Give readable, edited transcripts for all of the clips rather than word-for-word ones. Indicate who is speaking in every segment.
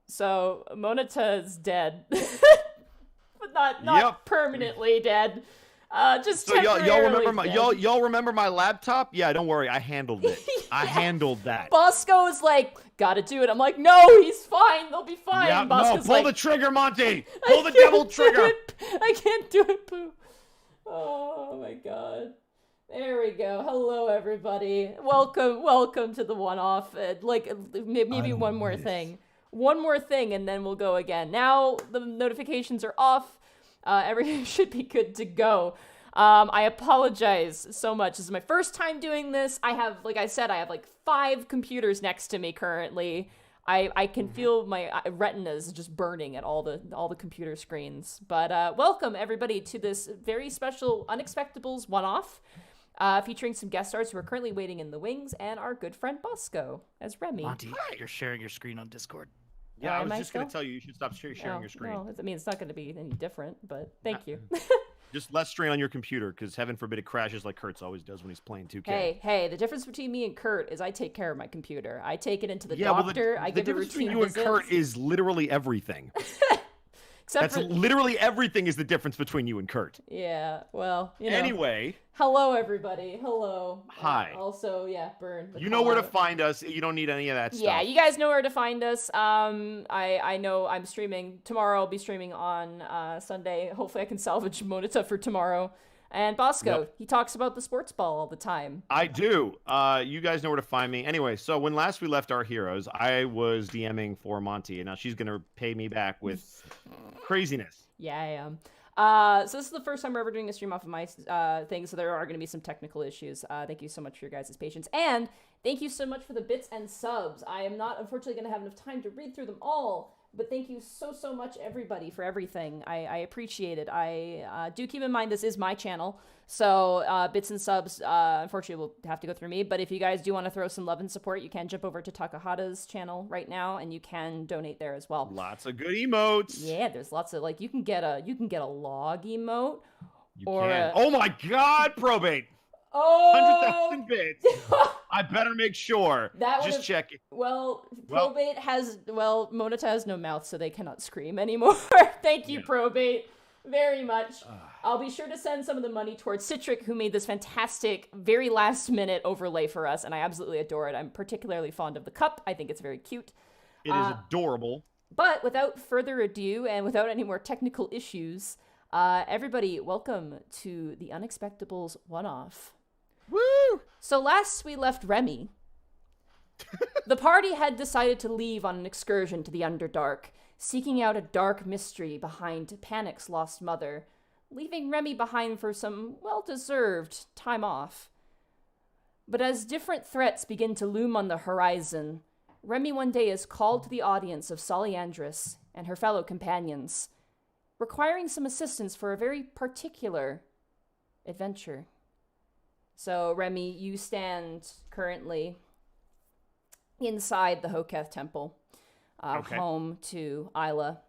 Speaker 1: So Moneta is dead, but not permanently dead. Just
Speaker 2: so y'all remember my laptop? Yeah, don't worry, I handled it. I handled that.
Speaker 1: Bosco's like, gotta do it. I'm like, no, he's fine. They'll be fine.
Speaker 2: Yeah,
Speaker 1: Bosco's
Speaker 2: pull
Speaker 1: like,
Speaker 2: the trigger, Monty. Pull the devil trigger.
Speaker 1: I can't do it, Pooh. Oh my god. There we go. Hello, everybody. Welcome to the one-off. Maybe one more thing. One more thing, and then we'll go again. Now the notifications are off. Everything should be good to go. I apologize so much. This is my first time doing this. I have 5 computers next to me currently. I can feel my retinas just burning at all the computer screens. But welcome everybody to this very special Unexpectables one-off, featuring some guest stars who are currently waiting in the wings, and our good friend Bosco as Remy.
Speaker 3: Monty, you're sharing your screen on Discord.
Speaker 2: Yeah, I was just going to tell you should stop sharing your screen.
Speaker 1: No, I mean, it's not going to be any different, but thank you.
Speaker 2: Just less strain on your computer, because heaven forbid it crashes like Kurtz always does when he's playing 2K.
Speaker 1: Hey, the difference between me and Kurt is I take care of my computer. I take it into the doctor. I give it routine visits. The difference between you and
Speaker 2: Kurt is literally everything. Literally everything is the difference between you and Kurt.
Speaker 1: Yeah, well, you know.
Speaker 2: Anyway.
Speaker 1: Hello, everybody. Hello.
Speaker 2: Hi.
Speaker 1: Also, Burn.
Speaker 2: You know where to find us. You don't need any of that stuff.
Speaker 1: Yeah, you guys know where to find us. I know I'm streaming tomorrow. I'll be streaming on Sunday. Hopefully I can salvage Moneta for tomorrow. And Bosco, he talks about the sports ball all the time.
Speaker 2: I do. You guys know where to find me. Anyway, so when last we left our heroes, I was DMing for Monty, and now she's going to pay me back with craziness.
Speaker 1: Yeah, I am. So this is the first time we're ever doing a stream off of my thing, so there are going to be some technical issues. Thank you so much for your guys' patience. And thank you so much for the bits and subs. I am not, unfortunately, going to have enough time to read through them all. But thank you so much, everybody, for everything. I appreciate it. I do keep in mind this is my channel, so bits and subs, unfortunately, will have to go through me. But if you guys do want to throw some love and support, you can jump over to Takahata's channel right now, and you can donate there as well.
Speaker 2: Lots of good emotes.
Speaker 1: Yeah, there's lots of you can get a log emote.
Speaker 2: Oh my God, probate.
Speaker 1: Oh,
Speaker 2: 100,000 bits. I better make sure. Just check it.
Speaker 1: Well, probate has Moneta has no mouth, so they cannot scream anymore. Thank you, probate, very much. I'll be sure to send some of the money towards Citric, who made this fantastic, very last minute overlay for us, and I absolutely adore it. I'm particularly fond of the cup. I think it's very cute.
Speaker 2: It is adorable.
Speaker 1: But without further ado, and without any more technical issues, everybody, welcome to the Unexpectables one-off.
Speaker 2: Woo!
Speaker 1: So last we left Remy, the party had decided to leave on an excursion to the Underdark, seeking out a dark mystery behind Panic's lost mother, leaving Remy behind for some well-deserved time off. But as different threats begin to loom on the horizon, Remy one day is called to the audience of Solyandris and her fellow companions, requiring some assistance for a very particular adventure. So, Remy, you stand currently inside the Hoketh Temple, home to Isla.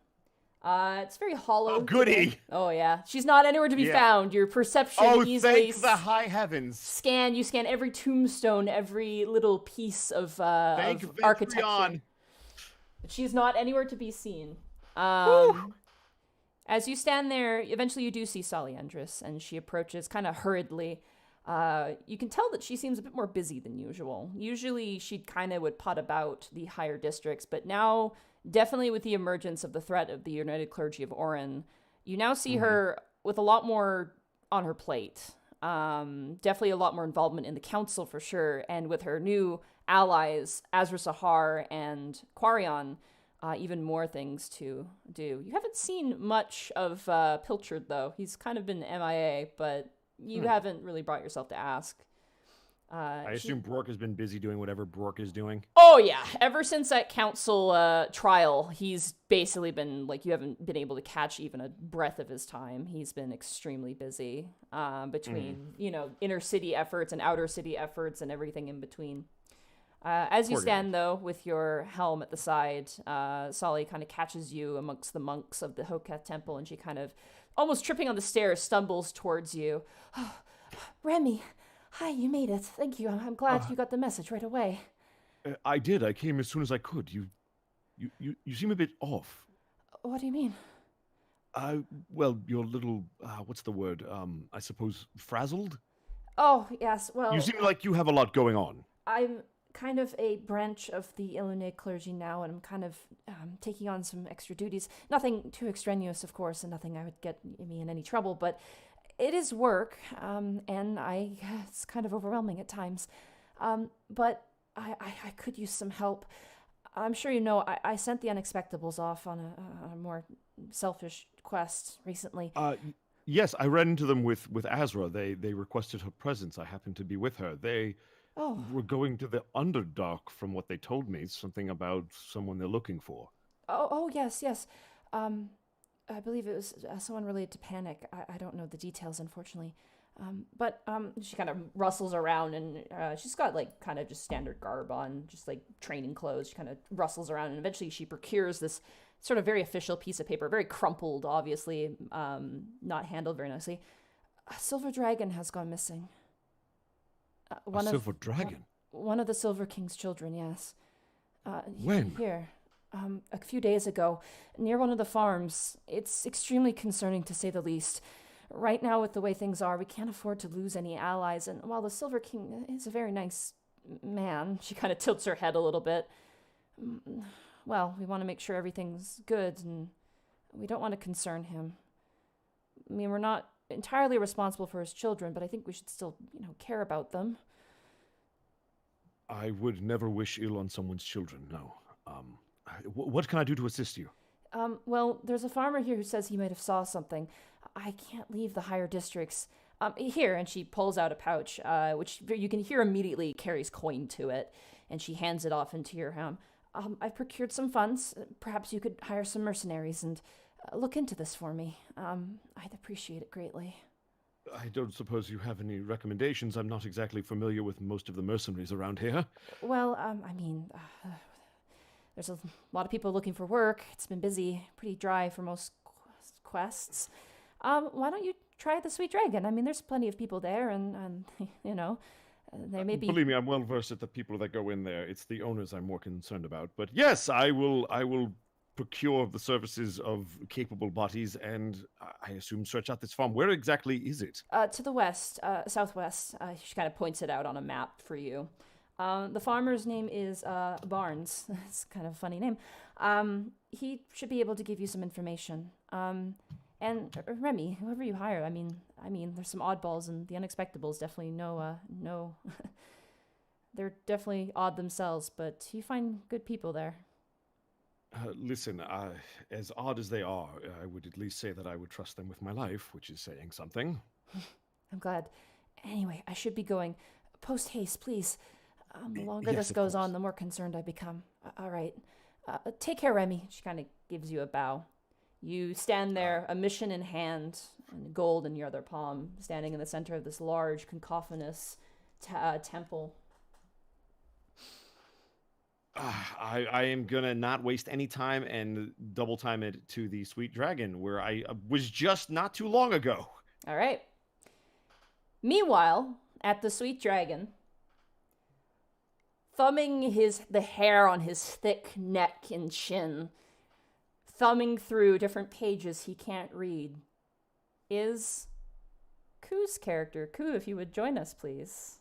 Speaker 1: It's very hollow.
Speaker 2: Oh, goody!
Speaker 1: Oh, yeah. She's not anywhere to be found. Your perception easily...
Speaker 2: thank the high heavens!
Speaker 1: You scan every tombstone, every little piece of architecture. But she's not anywhere to be seen. As you stand there, eventually you do see Solyandris, and she approaches kind of hurriedly. You can tell that she seems a bit more busy than usual. Usually she kind of would pot about the higher districts, but now, definitely with the emergence of the threat of the United Clergy of Orin, you now see her with a lot more on her plate. Definitely a lot more involvement in the council for sure, and with her new allies, Azra Sahar and Quarion, even more things to do. You haven't seen much of Pilchard, though. He's kind of been MIA, but... You haven't really brought yourself to ask.
Speaker 2: I assume Brork has been busy doing whatever Brork is doing.
Speaker 1: Oh, yeah. Ever since that council trial, he's basically been, you haven't been able to catch even a breath of his time. He's been extremely busy between, inner city efforts and outer city efforts and everything in between. As you stand, though, with your helm at the side, Solly kind of catches you amongst the monks of the Hoketh Temple, and she kind of, almost tripping on the stairs, stumbles towards you. Oh, Remy, hi, you made it. Thank you. I'm glad you got the message right away.
Speaker 2: I did. I came as soon as I could. You seem a bit off.
Speaker 1: What do you mean?
Speaker 2: Well, you're a little, what's the word? I suppose frazzled?
Speaker 1: Oh, yes,
Speaker 2: You
Speaker 1: well,
Speaker 2: seem like you have a lot going on.
Speaker 1: I'm kind of a branch of the Illinois clergy now, and I'm kind of taking on some extra duties. Nothing too extraneous, of course, and nothing I would get me in any trouble, but it is work, and it's kind of overwhelming at times. But I could use some help. I'm sure you know, I sent the Unexpectables off on a more selfish quest recently.
Speaker 2: Yes, I ran into them with Azra. They requested her presence. I happened to be with her. They
Speaker 1: Oh,
Speaker 2: were going to the Underdark, from what they told me. Something about someone they're looking for.
Speaker 1: oh, yes, yes. I believe it was someone related to Panic. I don't know the details, unfortunately. But she kind of rustles around, and she's got like kind of just standard garb on, just like training clothes. She kind of rustles around, and eventually she procures this sort of very official piece of paper, very crumpled, obviously, not handled very nicely. A silver dragon has gone missing.
Speaker 2: A silver dragon?
Speaker 1: One of the Silver King's children, yes.
Speaker 2: When?
Speaker 1: Here. A few days ago, near one of the farms. It's extremely concerning, to say the least. Right now, with the way things are, we can't afford to lose any allies, and while the Silver King is a very nice man, she kind of tilts her head a little bit. Well, we want to make sure everything's good, and we don't want to concern him. I mean, we're not entirely responsible for his children, but I think we should still, care about them.
Speaker 2: I would never wish ill on someone's children, no. What can I do to assist you?
Speaker 1: Well, there's a farmer here who says he might have saw something. I can't leave the higher districts. Here, and she pulls out a pouch, which you can hear immediately carries coin to it, and she hands it off into your hand. I've procured some funds. Perhaps you could hire some mercenaries and look into this for me. I'd appreciate it greatly.
Speaker 2: I don't suppose you have any recommendations. I'm not exactly familiar with most of the mercenaries around here.
Speaker 1: Well, there's a lot of people looking for work. It's been busy, pretty dry for most quests. Why don't you try the Sweet Dragon? I mean, there's plenty of people there, and they may be.
Speaker 2: Believe me, I'm well versed at the people that go in there. It's the owners I'm more concerned about. But yes, I will procure the services of capable bodies, and I assume stretch out this farm. Where exactly is it?
Speaker 1: To the west, southwest. She kind of points it out on a map for you. The farmer's name is Barnes. It's kind of a funny name. He should be able to give you some information. And Remy, whoever you hire, I mean, there's some oddballs, and the Unexpectables definitely no. They're definitely odd themselves, but you find good people there.
Speaker 2: Listen, as odd as they are, I would at least say that I would trust them with my life, which is saying something.
Speaker 1: I'm glad. Anyway, I should be going. Post haste, please. The longer
Speaker 2: Yes,
Speaker 1: this
Speaker 2: of
Speaker 1: goes on,
Speaker 2: course.
Speaker 1: the more concerned I become. All right. Take care, Remy. She kind of gives you a bow. You stand there, a mission in hand, and gold in your other palm, standing in the center of this large, cacophonous temple.
Speaker 2: I am gonna not waste any time and double time it to the Sweet Dragon, where I was just not too long ago.
Speaker 1: All right. Meanwhile, at the Sweet Dragon, thumbing the hair on his thick neck and chin, thumbing through different pages he can't read, is Koo's character. Koo, if you would join us, please.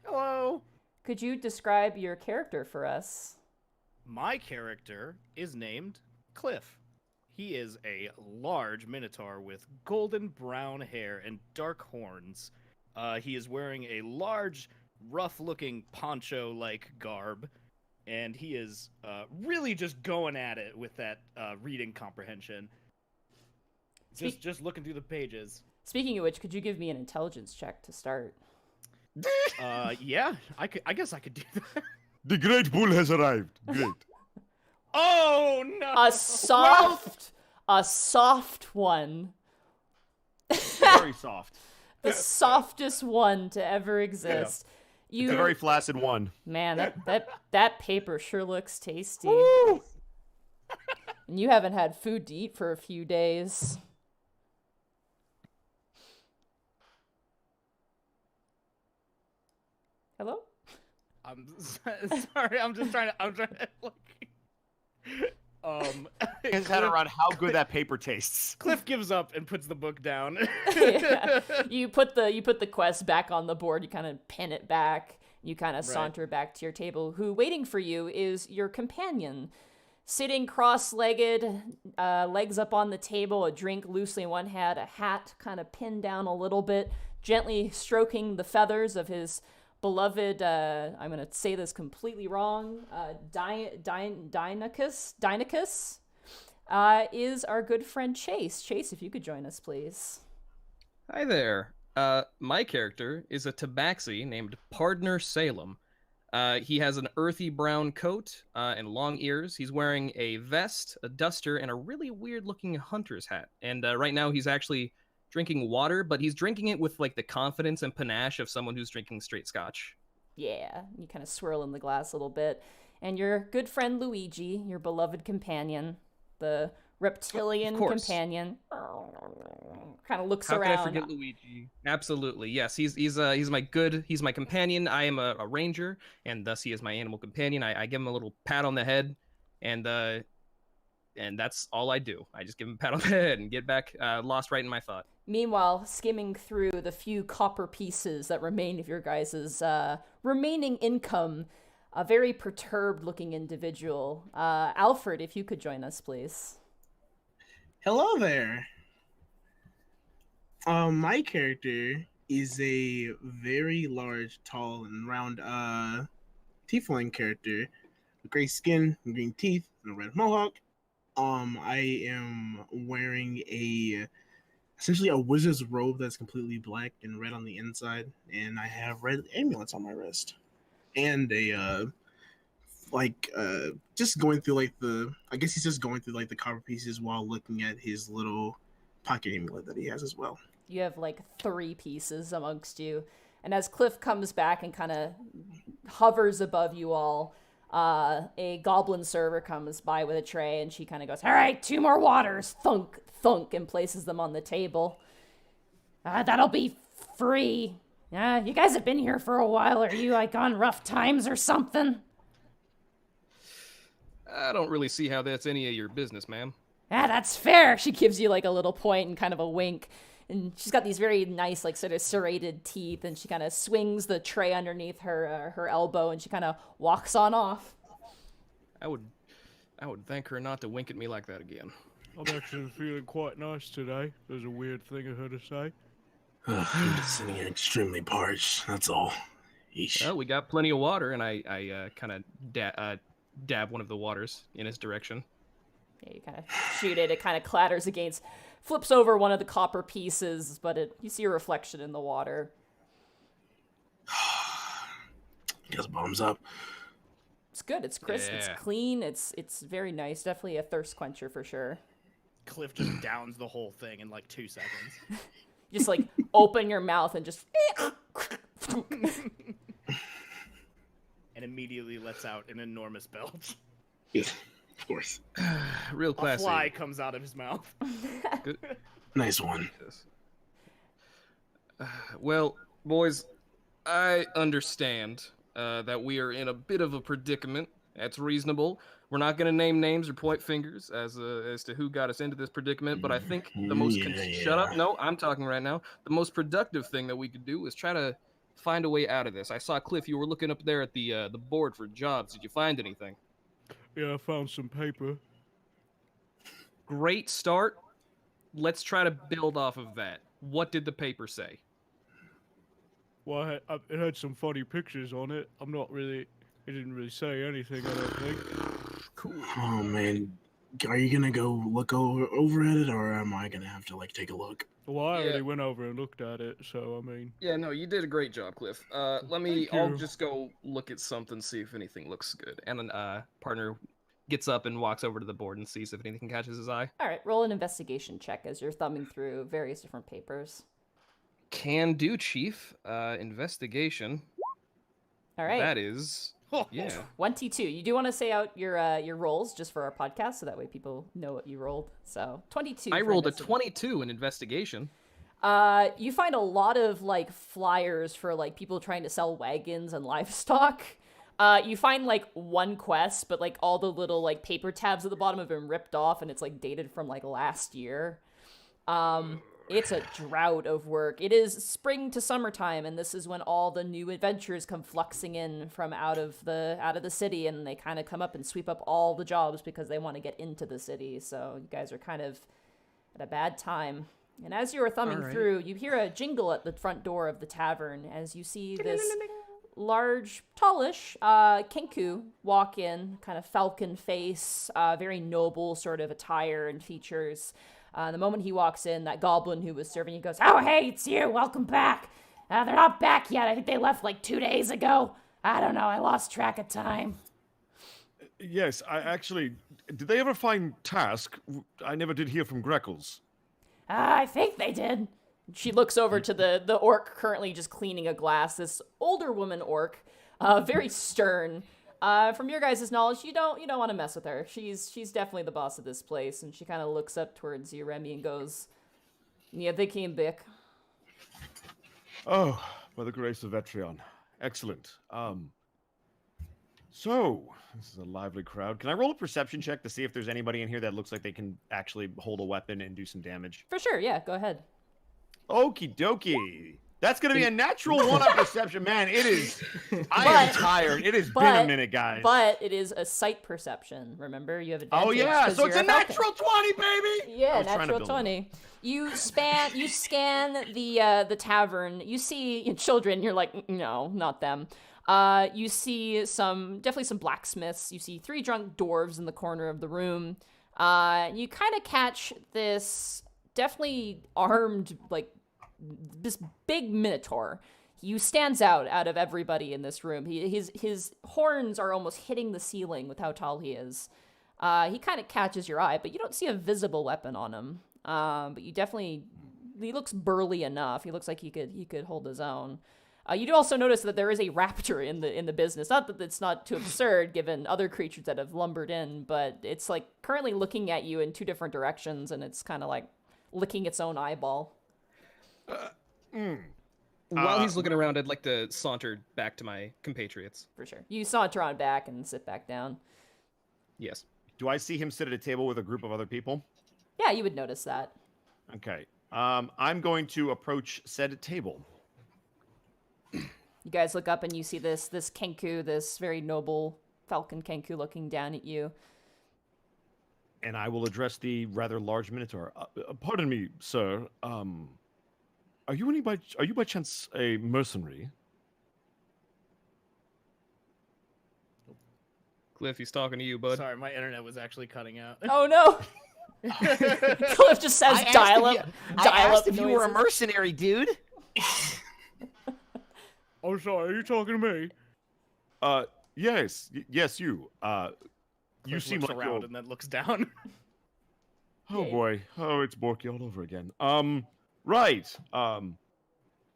Speaker 3: Hello.
Speaker 1: Could you describe your character for us?
Speaker 3: My character is named Cliff. He is a large minotaur with golden brown hair and dark horns. He is wearing a large, rough-looking poncho-like garb, and he is really just going at it with that reading comprehension. Just looking through the pages.
Speaker 1: Speaking of which, could you give me an intelligence check to start?
Speaker 3: Yeah, I guess I could do that.
Speaker 2: The great bull has arrived. Great.
Speaker 3: Oh no!
Speaker 1: A soft one.
Speaker 2: Very soft.
Speaker 1: The softest one to ever exist.
Speaker 2: It's a very flaccid one.
Speaker 1: Man, that paper sure looks tasty.
Speaker 2: Woo!
Speaker 1: And you haven't had food to eat for a few days. Hello?
Speaker 3: I'm sorry. I'm trying to like.
Speaker 2: His head around how good that paper tastes.
Speaker 3: Cliff gives up and puts the book down.
Speaker 1: Yeah. You put the quest back on the board. You kind of pin it back. You kind of saunter back to your table. Who waiting for you is your companion, sitting cross-legged, legs up on the table, a drink loosely in one hand, a hat kind of pinned down a little bit, gently stroking the feathers of his beloved, I'm going to say this completely wrong, Deinacus, is our good friend Chase. Chase, if you could join us, please.
Speaker 4: Hi there. My character is a tabaxi named Pardner Salem. He has an earthy brown coat and long ears. He's wearing a vest, a duster, and a really weird-looking hunter's hat. And right now he's actually drinking water, but he's drinking it with like the confidence and panache of someone who's drinking straight scotch.
Speaker 1: Yeah, you kind of swirl in the glass a little bit. And your good friend Luigi, your beloved companion, the reptilian companion, kind of looks around.
Speaker 4: How could I forget Luigi? Absolutely, yes. He's my companion. I am a ranger, and thus he is my animal companion. I give him a little pat on the head, and that's all I do. I just give him a pat on the head and get back lost right in my thought.
Speaker 1: Meanwhile, skimming through the few copper pieces that remain of your guys' remaining income, a very perturbed-looking individual. Alfred, if you could join us, please.
Speaker 5: Hello there. My character is a very large, tall, and round tiefling character with gray skin, and green teeth, and a red mohawk. I am wearing essentially a wizard's robe that's completely black and red on the inside, and I have red amulets on my wrist, and just going through I guess he's just going through like the copper pieces while looking at his little pocket amulet that he has as well.
Speaker 1: You have like 3 pieces amongst you, and as Cliff comes back and kind of hovers above you all, a goblin server comes by with a tray, and she kind of goes, "All right, 2 more waters," thunk, thunk, and places them on the table. That'll be free. You guys have been here for a while. Are you like on rough times or something?
Speaker 4: I don't really see how that's any of your business, ma'am.
Speaker 1: That's fair. She gives you like a little point and kind of a wink. And she's got these very nice, like, sort of serrated teeth, and she kind of swings the tray underneath her elbow, and she kind of walks on off.
Speaker 4: I would thank her not to wink at me like that again.
Speaker 6: I'm actually feeling quite nice today. There's a weird thing of her to say.
Speaker 5: I'm just sitting here extremely parched, that's all. Yeesh.
Speaker 4: Well, we got plenty of water, and I kind of dab one of the waters in his direction.
Speaker 1: Yeah, you kind of shoot it. It kind of clatters against, flips over one of the copper pieces, but you see a reflection in the water.
Speaker 5: Guess bottoms up.
Speaker 1: It's good. It's crisp. Yeah. It's clean. It's very nice. Definitely a thirst quencher for sure.
Speaker 3: Cliff just downs the whole thing in like 2 seconds.
Speaker 1: Just like open your mouth and just
Speaker 3: and immediately lets out an enormous belch.
Speaker 5: Yeah, of course.
Speaker 4: Real classy.
Speaker 3: A fly comes out of his mouth.
Speaker 4: Good.
Speaker 5: Nice one.
Speaker 4: Well, boys, I understand that we are in a bit of a predicament. That's reasonable. We're not going to name names or point fingers as to who got us into this predicament, but I think the most... Shut up. No, I'm talking right now. The most productive thing that we could do is try to find a way out of this. I saw, Cliff, you were looking up there at the board for jobs. Did you find anything?
Speaker 6: Yeah, I found some paper.
Speaker 4: Great start. Let's try to build off of that. What did the paper say?
Speaker 6: Well, it had some funny pictures on it. It didn't really say anything, I don't think.
Speaker 4: Cool.
Speaker 5: Oh, man. Are you going to go look over at it, or am I going to have to, take a look?
Speaker 6: Well, I already went over and looked at it, so, I mean...
Speaker 4: Yeah, no, you did a great job, Cliff. I'll just go look at something, see if anything looks good. And then, partner gets up and walks over to the board and sees if anything catches his eye.
Speaker 1: All right, roll an investigation check as you're thumbing through various different papers.
Speaker 4: Can do, Chief. Investigation.
Speaker 1: All right.
Speaker 4: That is... Yeah.
Speaker 1: 22. You do want to say out your rolls just for our podcast, so that way people know what you rolled. So 22.
Speaker 4: I rolled a 22 in investigation.
Speaker 1: You find a lot of flyers for people trying to sell wagons and livestock. You find like one quest, but like all the little like paper tabs at the bottom have been ripped off, and it's like dated from like last year. It's a drought of work. It is spring to summertime, and this is when all the new adventurers come fluxing in from out of the city, and they kind of come up and sweep up all the jobs because they want to get into the city. So you guys are kind of at a bad time. And as you are thumbing through, you hear a jingle at the front door of the tavern as you see this large, tallish Kenku walk in, kind of falcon face, very noble sort of attire and features. The moment he walks in, that goblin who was serving you goes, "Oh, hey, it's you. Welcome back. They're not back yet. I think they left like 2 days ago. I don't know. I lost track of time."
Speaker 2: Yes, I actually... Did they ever find Task? I never did hear from Greckles.
Speaker 1: I think they did. She looks over to the orc currently just cleaning a glass. This older woman orc, very stern. From your guys' knowledge, you don't want to mess with her. She's definitely the boss of this place, and she kind of looks up towards you, Remy, and goes, "Yeah, they came back."
Speaker 2: Oh, by the grace of Etrion. Excellent. So, this is a lively crowd. Can I roll a perception check to see if there's anybody in here that looks like they can actually hold a weapon and do some damage?
Speaker 1: For sure, yeah, go ahead.
Speaker 2: Okie dokie. That's going to be a natural one on perception. Man, it is... I am tired. It has been a minute, guys.
Speaker 1: But it is a sight perception, remember? You have advantage.
Speaker 2: Oh, yeah, so it's a
Speaker 1: falcon.
Speaker 2: natural 20, baby!
Speaker 1: Yeah, natural 20. You scan the tavern. You see children. You're like, no, not them. You see definitely some blacksmiths. You see 3 drunk dwarves in the corner of the room. You kind of catch this definitely armed, like, this big minotaur. He stands out of everybody in this room. His horns are almost hitting the ceiling with how tall he is. He kind of catches your eye, but you don't see a visible weapon on him. But he looks burly enough. He looks like he could hold his own. You do also notice that there is a raptor in the business. Not that it's not too absurd given other creatures that have lumbered in, but it's like currently looking at you in 2 different directions, and it's kind of like licking its own eyeball.
Speaker 4: While he's looking around, I'd like to saunter back to my compatriots.
Speaker 1: For sure. You saunter on back and sit back down.
Speaker 4: Yes.
Speaker 2: Do I see him sit at a table with a group of other people?
Speaker 1: Yeah, you would notice that.
Speaker 2: Okay. I'm going to approach said table.
Speaker 1: You guys look up and you see this Kenku, this very noble falcon Kenku looking down at you.
Speaker 2: And I will address the rather large minotaur. Pardon me, sir. Are you by chance a mercenary?
Speaker 4: Cliff, he's talking to you, bud.
Speaker 3: Sorry, my internet was actually cutting out.
Speaker 1: Oh no! Cliff just says dial up.
Speaker 7: I asked if you were a mercenary, dude.
Speaker 6: Oh, sorry, are you talking to me?
Speaker 2: Yes, you. You
Speaker 3: Cliff
Speaker 2: seem
Speaker 3: looks
Speaker 2: like
Speaker 3: around
Speaker 2: you're...
Speaker 3: and then looks down.
Speaker 2: Oh boy. Oh, it's Borky all over again. Right.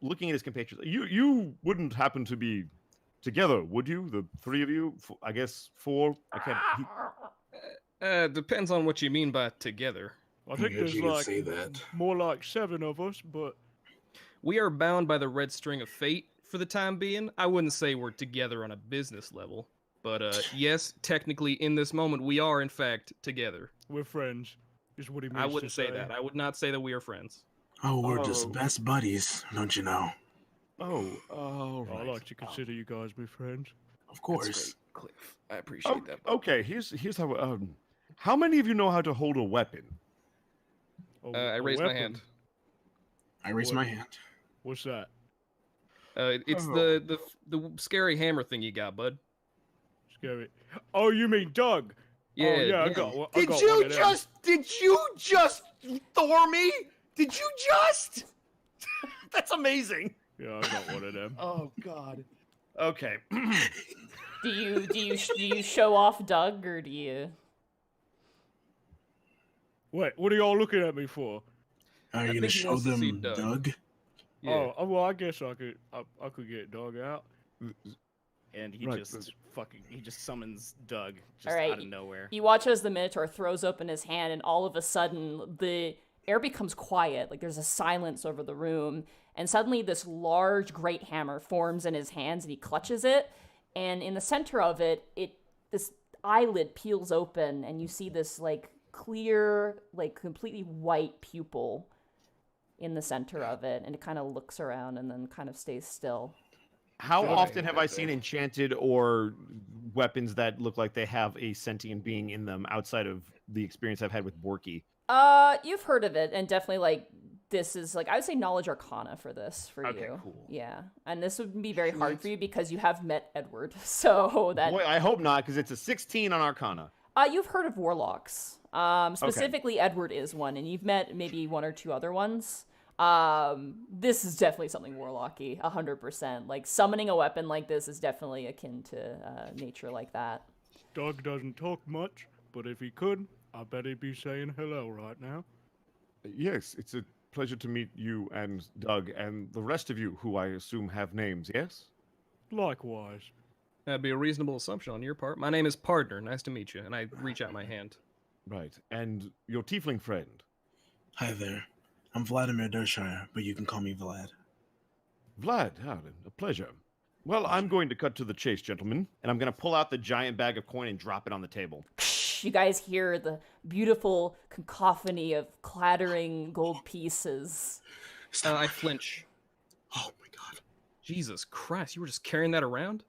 Speaker 2: Looking at his compatriots, you wouldn't happen to be together, would you? The 3 of you? I guess 4. I can't.
Speaker 4: Depends on what you mean by together.
Speaker 6: I think there's like more like 7 of us, but
Speaker 4: We are bound by the red string of fate for the time being. I wouldn't say we're together on a business level, but yes, technically in this moment we are in fact together.
Speaker 6: we're friends. Is what he means
Speaker 4: I wouldn't
Speaker 6: to
Speaker 4: say that. I would not say that we are friends.
Speaker 5: Oh, we're just best buddies, don't you know?
Speaker 2: Oh,
Speaker 6: I
Speaker 2: right.
Speaker 6: like to consider you guys my friends.
Speaker 5: Of course.
Speaker 4: Cliff. I appreciate that.
Speaker 2: Okay, here's how many of you know how to hold a weapon?
Speaker 4: I raised my hand.
Speaker 5: I raise my hand.
Speaker 6: What's that?
Speaker 4: It's the scary hammer thing you got, bud.
Speaker 6: Scary. Oh, you mean Doug?
Speaker 4: Yeah.
Speaker 6: Oh, yeah. I
Speaker 4: yeah.
Speaker 6: got one.
Speaker 7: Did you just Thor me? Did you just?
Speaker 2: That's amazing.
Speaker 6: Yeah, I got one of them.
Speaker 2: Oh God. Okay.
Speaker 1: Do you show off Doug, or do you?
Speaker 6: Wait, what are y'all looking at me for?
Speaker 5: Are you gonna
Speaker 4: think he
Speaker 5: show
Speaker 4: wants to see
Speaker 5: them
Speaker 4: Doug.
Speaker 5: Doug?
Speaker 4: Yeah.
Speaker 6: Oh, well, I guess I could get Doug out.
Speaker 3: And he
Speaker 2: Right,
Speaker 3: he just summons Doug just
Speaker 1: All right.
Speaker 3: out of nowhere.
Speaker 1: You watch as the Minotaur throws open his hand, and all of a sudden, the air becomes quiet. Like there's a silence over the room, and suddenly this large great hammer forms in his hands, and he clutches it, and in the center of it, this eyelid peels open, and you see this like clear, like completely white pupil in the center of it, and it kind of looks around and then kind of stays still.
Speaker 2: How
Speaker 4: Okay.
Speaker 2: often have I seen enchanted or weapons that look like they have a sentient being in them outside of the experience I've had with Borky?
Speaker 1: You've heard of it, and definitely like this is like I would say knowledge arcana for this for
Speaker 2: Okay,
Speaker 1: you.
Speaker 2: cool.
Speaker 1: Yeah, and this would be very hard for you because you have met Edward, so that
Speaker 2: Boy, I hope not, because it's a 16 on Arcana.
Speaker 1: You've heard of warlocks. Specifically, Edward is one, and you've met maybe one or two other ones. This is definitely something warlocky, 100%. Like, summoning a weapon like this is definitely akin to nature like that.
Speaker 6: Doug doesn't talk much, but if he could, I bet he'd be saying hello right now.
Speaker 2: Yes, it's a pleasure to meet you and Doug and the rest of you, who I assume have names, yes?
Speaker 6: Likewise.
Speaker 4: That'd be a reasonable assumption on your part. My name is Partner. Nice to meet you. And I reach out my hand.
Speaker 2: Right. And your tiefling friend?
Speaker 5: Hi there. I'm Vladimir Dershire, but you can call me Vlad.
Speaker 2: Vlad, a pleasure. Well, I'm going to cut to the chase, gentlemen, and I'm going to pull out the giant bag of coin and drop it on the table.
Speaker 1: You guys hear the beautiful cacophony of clattering gold pieces.
Speaker 4: I flinch.
Speaker 5: Oh my god.
Speaker 4: Jesus Christ, you were just carrying that around?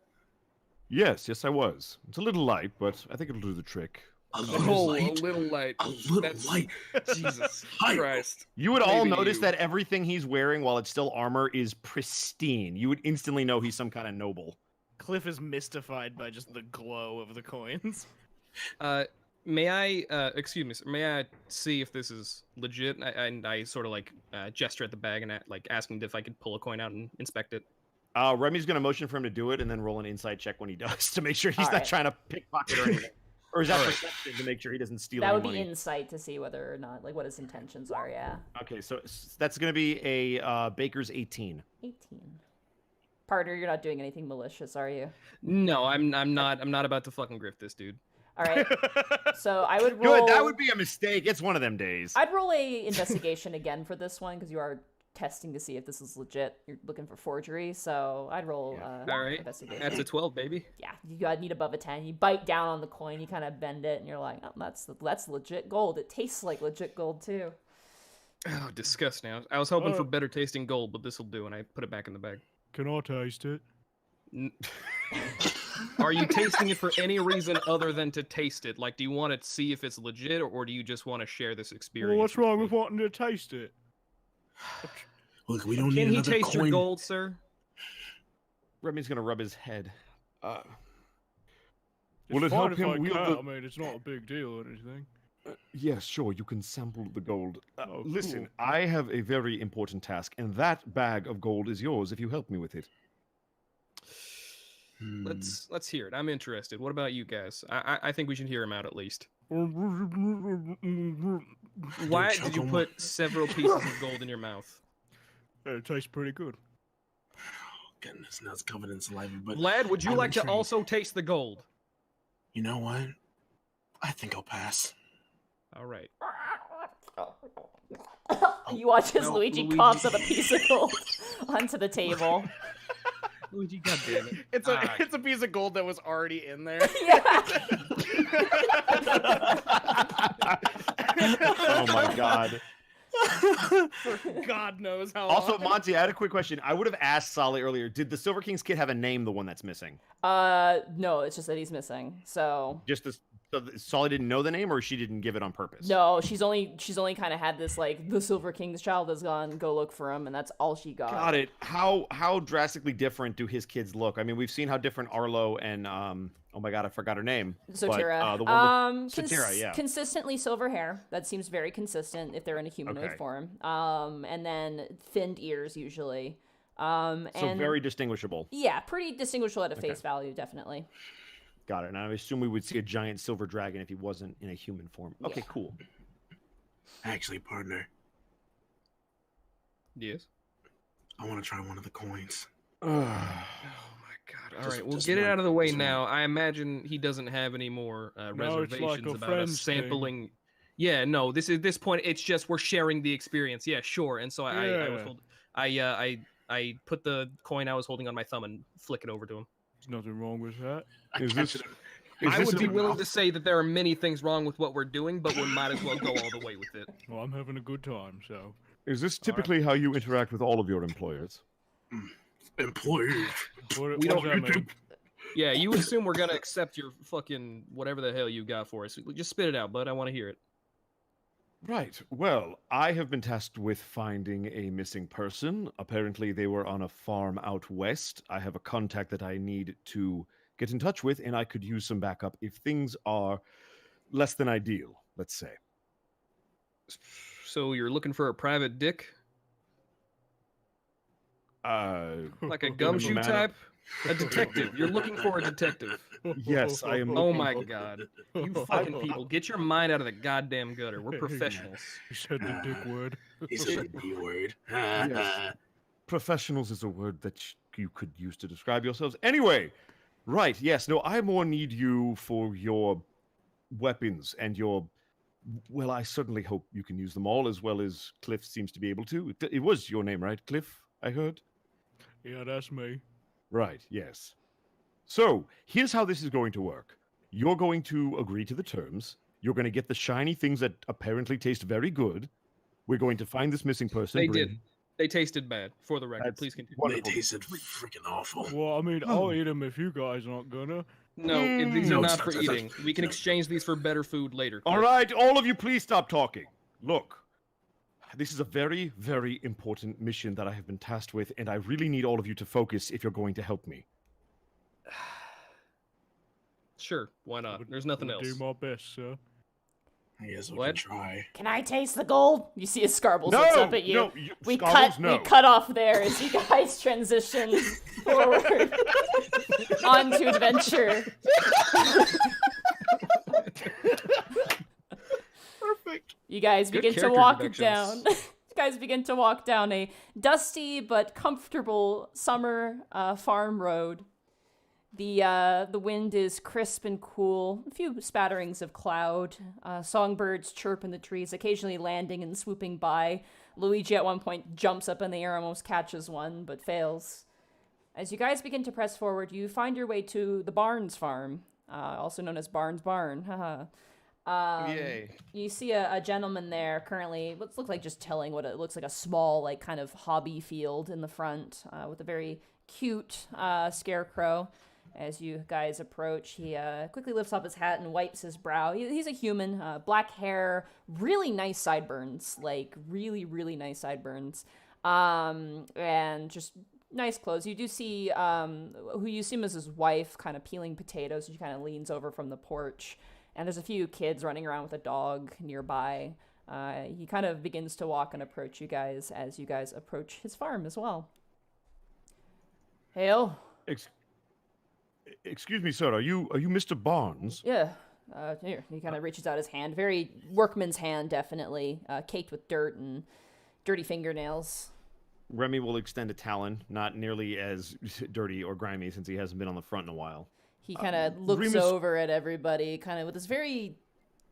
Speaker 2: Yes, I was. It's a little light, but I think it'll do the trick.
Speaker 5: A little light.
Speaker 4: a little light.
Speaker 5: A little
Speaker 4: That's-
Speaker 5: light.
Speaker 4: Jesus
Speaker 5: Hi.
Speaker 4: Christ.
Speaker 2: You would all
Speaker 4: Maybe
Speaker 2: notice
Speaker 4: you.
Speaker 2: that everything he's wearing, while it's still armor, is pristine. You would instantly know he's some kind of noble.
Speaker 3: Cliff is mystified by just the glow of the coins.
Speaker 4: May I, excuse me, sir, may I see if this is legit? I sort of like gesture at the bag and like asking if I could pull a coin out and inspect it.
Speaker 2: Remy's going to motion for him to do it and then roll an insight check when he does to make sure he's
Speaker 1: All
Speaker 2: not
Speaker 1: right.
Speaker 2: trying to pickpocket or anything. Or is that
Speaker 4: All right.
Speaker 2: perception to make sure he doesn't steal
Speaker 1: That
Speaker 2: any
Speaker 1: would be
Speaker 2: money?
Speaker 1: insight to see whether or not, like, what his intentions are, yeah.
Speaker 2: Okay, so that's going to be a Baker's 18.
Speaker 1: 18. Partner, you're not doing anything malicious, are you?
Speaker 4: No, I'm not about to fucking grift this dude.
Speaker 1: All right. So I would roll...
Speaker 2: Good, that would be a mistake. It's one of them days.
Speaker 1: I'd roll a investigation again for this one, because you are testing to see if this is legit. You're looking for forgery, so I'd roll
Speaker 4: All right,
Speaker 1: investigation.
Speaker 4: that's a 12, baby.
Speaker 1: Yeah, you gotta need above a 10. You bite down on the coin, you kind of bend it, and you're like, oh, that's legit gold. It tastes like legit gold, too.
Speaker 4: Oh, disgusting. I was hoping for better tasting gold, but this'll do, and I put it back in the bag.
Speaker 6: Can I taste it?
Speaker 4: Are you tasting it for any reason other than to taste it? Like, do you want to see if it's legit, or do you just want to share this experience?
Speaker 6: Well, what's wrong with wanting to taste it?
Speaker 5: Look, we don't
Speaker 4: Can
Speaker 5: need
Speaker 4: he
Speaker 5: another
Speaker 4: taste
Speaker 5: coin.
Speaker 4: your gold, sir?
Speaker 2: Remy's going to rub his head.
Speaker 6: It's
Speaker 2: Will it
Speaker 6: fine
Speaker 2: help
Speaker 6: if
Speaker 2: him
Speaker 6: I
Speaker 2: wield
Speaker 6: can.
Speaker 2: the...
Speaker 6: I mean, it's not a big deal or anything.
Speaker 2: Yes, sure, you can sample the gold.
Speaker 6: Oh,
Speaker 2: Listen,
Speaker 6: cool.
Speaker 2: I have a very important task, and that bag of gold is yours if you help me with it.
Speaker 4: Let's hear it. I'm interested. What about you guys? I think we should hear him out at least. Why did you put several pieces of gold in your mouth?
Speaker 6: It tastes pretty good.
Speaker 5: Goodness, now it's covered in saliva. But
Speaker 4: Vlad, would you
Speaker 5: I'm
Speaker 4: like to
Speaker 5: intrigued.
Speaker 4: also taste the gold?
Speaker 5: You know what? I think I'll pass.
Speaker 4: All right.
Speaker 1: You watch as
Speaker 4: No,
Speaker 1: Luigi
Speaker 4: Luigi.
Speaker 1: pops up a piece of gold onto the table.
Speaker 4: Luigi, goddammit.
Speaker 3: It's a piece of gold that was already in there.
Speaker 1: Yeah.
Speaker 2: Oh my god.
Speaker 3: For God knows how
Speaker 2: Also,
Speaker 3: long.
Speaker 2: Monty, I had a quick question. I would have asked Solly earlier, did the Silver King's kid have a name, the one that's missing?
Speaker 1: No, it's just that he's missing. So
Speaker 2: Just this, so Solly didn't know the name, or she didn't give it on purpose?
Speaker 1: no, she's only kind of had this like the Silver King's child has gone. Go look for him, and that's all she got.
Speaker 2: Got it. How drastically different do his kids look? I mean, we've seen how different Arlo and oh my god, I forgot her name.
Speaker 1: Sotira.
Speaker 2: But, the one with Sotira, yeah.
Speaker 1: Consistently silver hair. That seems very consistent if they're in a humanoid
Speaker 2: Okay.
Speaker 1: form. And then thinned ears usually.
Speaker 2: So
Speaker 1: And
Speaker 2: very distinguishable.
Speaker 1: yeah, pretty distinguishable at a face value, definitely.
Speaker 2: Got it. And I assume we would see a giant silver dragon if he wasn't in a human form. Okay,
Speaker 1: Yeah.
Speaker 2: cool.
Speaker 5: Actually, partner,
Speaker 4: Yes.
Speaker 5: I want to try one of the coins.
Speaker 4: Oh my god. All
Speaker 5: Just-
Speaker 4: right, we'll
Speaker 5: just
Speaker 4: get it
Speaker 5: one.
Speaker 4: out of the way
Speaker 5: Just one.
Speaker 4: now. I imagine he doesn't have any more
Speaker 6: No, it's
Speaker 4: reservations
Speaker 6: like a
Speaker 4: about us
Speaker 6: friends thing.
Speaker 4: sampling. Yeah, no. This point, it's just we're sharing the experience. Yeah, sure. And so I was
Speaker 6: Yeah.
Speaker 4: told, I put the coin I was holding on my thumb and flick it over to him.
Speaker 6: nothing wrong with that.
Speaker 2: Is this?
Speaker 4: I would be
Speaker 2: a-
Speaker 4: willing to say that there are many things wrong with what we're doing, but we might as well go all the way with it.
Speaker 6: Well, I'm having a good time, so.
Speaker 2: Is this typically how you interact with all of your employers?
Speaker 5: Employers.
Speaker 6: What
Speaker 4: We
Speaker 6: does
Speaker 4: don't
Speaker 6: that mean?
Speaker 4: Yeah, you assume we're gonna accept your fucking whatever the hell you got for us. Just spit it out, bud. I want to hear it.
Speaker 2: Right. Well, I have been tasked with finding a missing person. Apparently, they were on a farm out west. I have a contact that I need to get in touch with, and I could use some backup if things are less than ideal, let's say.
Speaker 4: So you're looking for a private dick, like a gumshoe
Speaker 2: man-
Speaker 4: type, a detective. You're looking for a detective.
Speaker 2: Yes, I am.
Speaker 4: Oh
Speaker 2: looking
Speaker 4: my
Speaker 2: for-
Speaker 4: god, you fucking people, get your mind out of the goddamn gutter. We're professionals.
Speaker 6: You said the dick word.
Speaker 5: He said the D word.
Speaker 2: Yes. Professionals is a word that you could use to describe yourselves. Anyway, right, yes, no, I more need you for your weapons and your. Well, I certainly hope you can use them all as well as Cliff seems to be able to. It was your name, right? Cliff, I heard?
Speaker 6: Yeah, that's me.
Speaker 2: Right, yes. So, here's how this is going to work. You're going to agree to the terms. You're going to get the shiny things that apparently taste very good. We're going to find this missing person.
Speaker 4: They
Speaker 2: bring-
Speaker 4: did. They tasted bad. For the record,
Speaker 2: That's
Speaker 4: please continue.
Speaker 5: They
Speaker 2: wonderful.
Speaker 5: tasted freaking awful.
Speaker 6: Well, I mean, I'll eat them if you guys aren't gonna.
Speaker 4: No, these
Speaker 5: No,
Speaker 4: are
Speaker 5: it's
Speaker 4: not
Speaker 5: not
Speaker 4: for
Speaker 5: that-
Speaker 4: eating. We can exchange these for better food later.
Speaker 2: All
Speaker 4: Cliff.
Speaker 2: right, all of you, please stop talking. Look, this is a very, very important mission that I have been tasked with, and I really need all of you to focus if you're going to help me.
Speaker 4: Sure, why not? There's nothing
Speaker 6: I'll
Speaker 4: else.
Speaker 6: do my best, sir.
Speaker 5: I guess we
Speaker 4: What?
Speaker 5: can try.
Speaker 1: Can I taste the gold? You see a Scarbles
Speaker 2: No,
Speaker 1: looks up at you.
Speaker 2: no,
Speaker 1: we
Speaker 2: Scarbles,
Speaker 1: cut
Speaker 2: no.
Speaker 1: we cut off there as you guys transition forward onto adventure.
Speaker 5: Perfect.
Speaker 1: You guys
Speaker 4: Good
Speaker 1: begin to
Speaker 4: character
Speaker 1: walk
Speaker 4: deductions.
Speaker 1: down. You guys begin to walk down a dusty but comfortable summer farm road. The wind is crisp and cool. A few spatterings of cloud. Songbirds chirp in the trees, occasionally landing and swooping by. Luigi at one point jumps up in the air, almost catches one, but fails. As you guys begin to press forward, you find your way to the Barnes farm, also known as Barnes Barn. Haha.
Speaker 7: Yay.
Speaker 1: You see a gentleman there currently, what looks like just tilling what it looks like a small, like, kind of hobby field in the front with a very cute scarecrow. As you guys approach, he quickly lifts up his hat and wipes his brow. He's a human, black hair, really nice sideburns, like really, really nice sideburns, and just nice clothes. You do see who you assume is his wife kind of peeling potatoes. She kind of leans over from the porch. And there's a few kids running around with a dog nearby. He kind of begins to walk and approach you guys as you guys approach his farm as well. Hail.
Speaker 2: Excuse me, sir. Are you Mr. Barnes?
Speaker 1: Yeah. Here. He kind of reaches out his hand. Very workman's hand, definitely. Caked with dirt and dirty fingernails.
Speaker 2: Remy will extend a talon, not nearly as dirty or grimy since he hasn't been on the front in a while.
Speaker 1: He kind of looks
Speaker 2: Remus-
Speaker 1: over at everybody, kind of with this very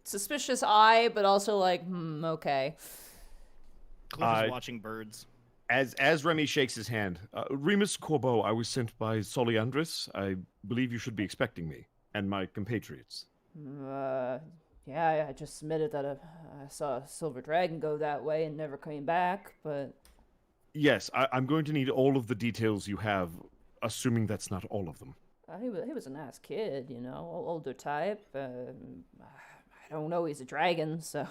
Speaker 1: suspicious eye, but also like, okay.
Speaker 3: Cliff is watching birds.
Speaker 2: As Remy shakes his hand, Remus Corbeau, I was sent by Soliandris. I believe you should be expecting me and my compatriots.
Speaker 1: Yeah, I just submitted that I saw a silver dragon go that way and never came back, but...
Speaker 2: Yes, I'm going to need all of the details you have, assuming that's not all of them.
Speaker 1: He was a nice kid, you know, older type. I don't know he's a dragon, so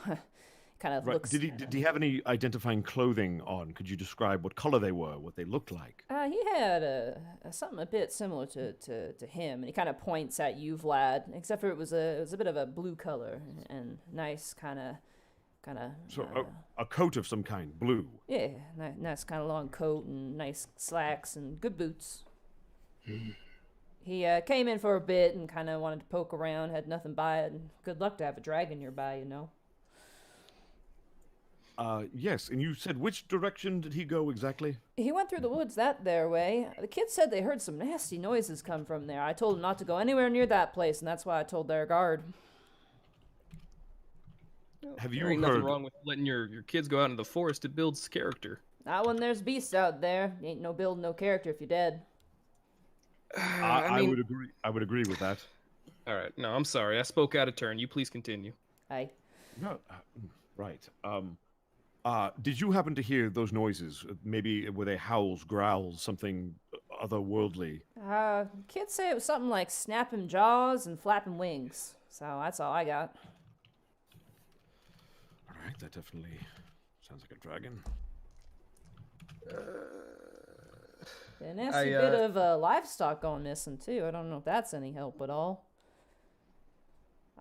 Speaker 1: kind of
Speaker 2: Right.
Speaker 1: looks...
Speaker 2: Did he have any identifying clothing on? Could you describe what color they were, what they looked like?
Speaker 1: He had something a bit similar to him, and he kind of points at you, Vlad, except for it was a bit of a blue color and nice kind of
Speaker 2: So a coat of some kind, blue.
Speaker 1: yeah, nice kind of long coat and nice slacks and good boots. He came in for a bit and kind of wanted to poke around, had nothing by it, and good luck to have a dragon nearby, you know.
Speaker 2: Yes, and you said which direction did he go exactly?
Speaker 1: He went through the woods that there way. The kids said they heard some nasty noises come from there. I told them not to go anywhere near that place, and that's why I told their guard.
Speaker 2: Have you
Speaker 4: There ain't nothing
Speaker 2: heard?
Speaker 4: wrong with letting your kids go out into the forest. It builds character.
Speaker 1: Not when there's beasts out there. Ain't no building no character if you're dead.
Speaker 2: I would agree. I would agree with that.
Speaker 4: All right. No, I'm sorry. I spoke out of turn. You please continue.
Speaker 1: Aye.
Speaker 2: No, right. Did you happen to hear those noises? Maybe were they howls, growls, something otherworldly?
Speaker 1: Kids say it was something like snapping jaws and flapping wings. So that's all I got.
Speaker 2: All right, that definitely sounds like a dragon.
Speaker 1: A nasty bit of livestock going missing too. I don't know if that's any help at all.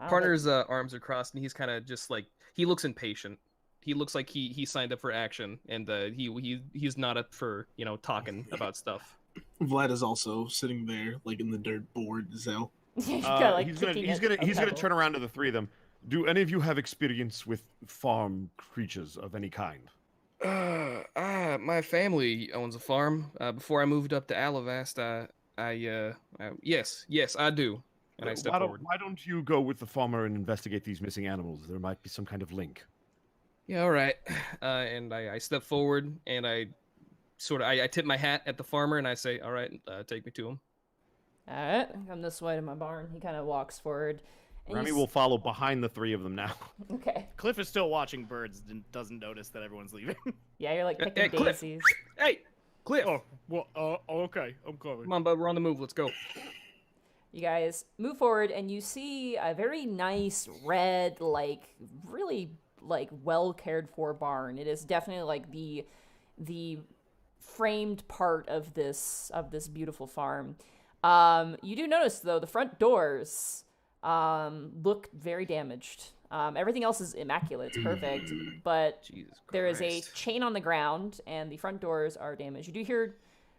Speaker 4: Partner's arms are crossed, and he's kind of just like, he looks impatient. He looks like he signed up for action, and he's not up for talking about stuff.
Speaker 5: Vlad is also sitting there, like in the dirt, bored as hell.
Speaker 2: He's gonna turn around to the three of them. Do any of you have experience with farm creatures of any kind?
Speaker 4: My family owns a farm. Before I moved up to Alavast, yes, I do. And I step forward.
Speaker 2: Why don't you go with the farmer and investigate these missing animals? There might be some kind of link.
Speaker 4: Yeah, all right. And I step forward, and I tip my hat at the farmer, and I say, all right, take me to him.
Speaker 1: All right, come this way to my barn. He kind of walks forward.
Speaker 2: Remy will follow behind the three of them now.
Speaker 1: Okay.
Speaker 3: Cliff is still watching birds and doesn't notice that everyone's leaving.
Speaker 1: Yeah, you're like picking
Speaker 4: Cliff.
Speaker 1: daisies.
Speaker 4: Hey, Cliff.
Speaker 6: Oh, what? Okay, I'm coming.
Speaker 4: Come on, bud. We're on the move. Let's go.
Speaker 1: You guys move forward, and you see a very nice red, really well cared for barn. It is definitely like the framed part of this beautiful farm. You do notice though the front doors look very damaged. Everything else is immaculate, it's perfect, but there is a chain on the ground, and the front doors are damaged. You do hear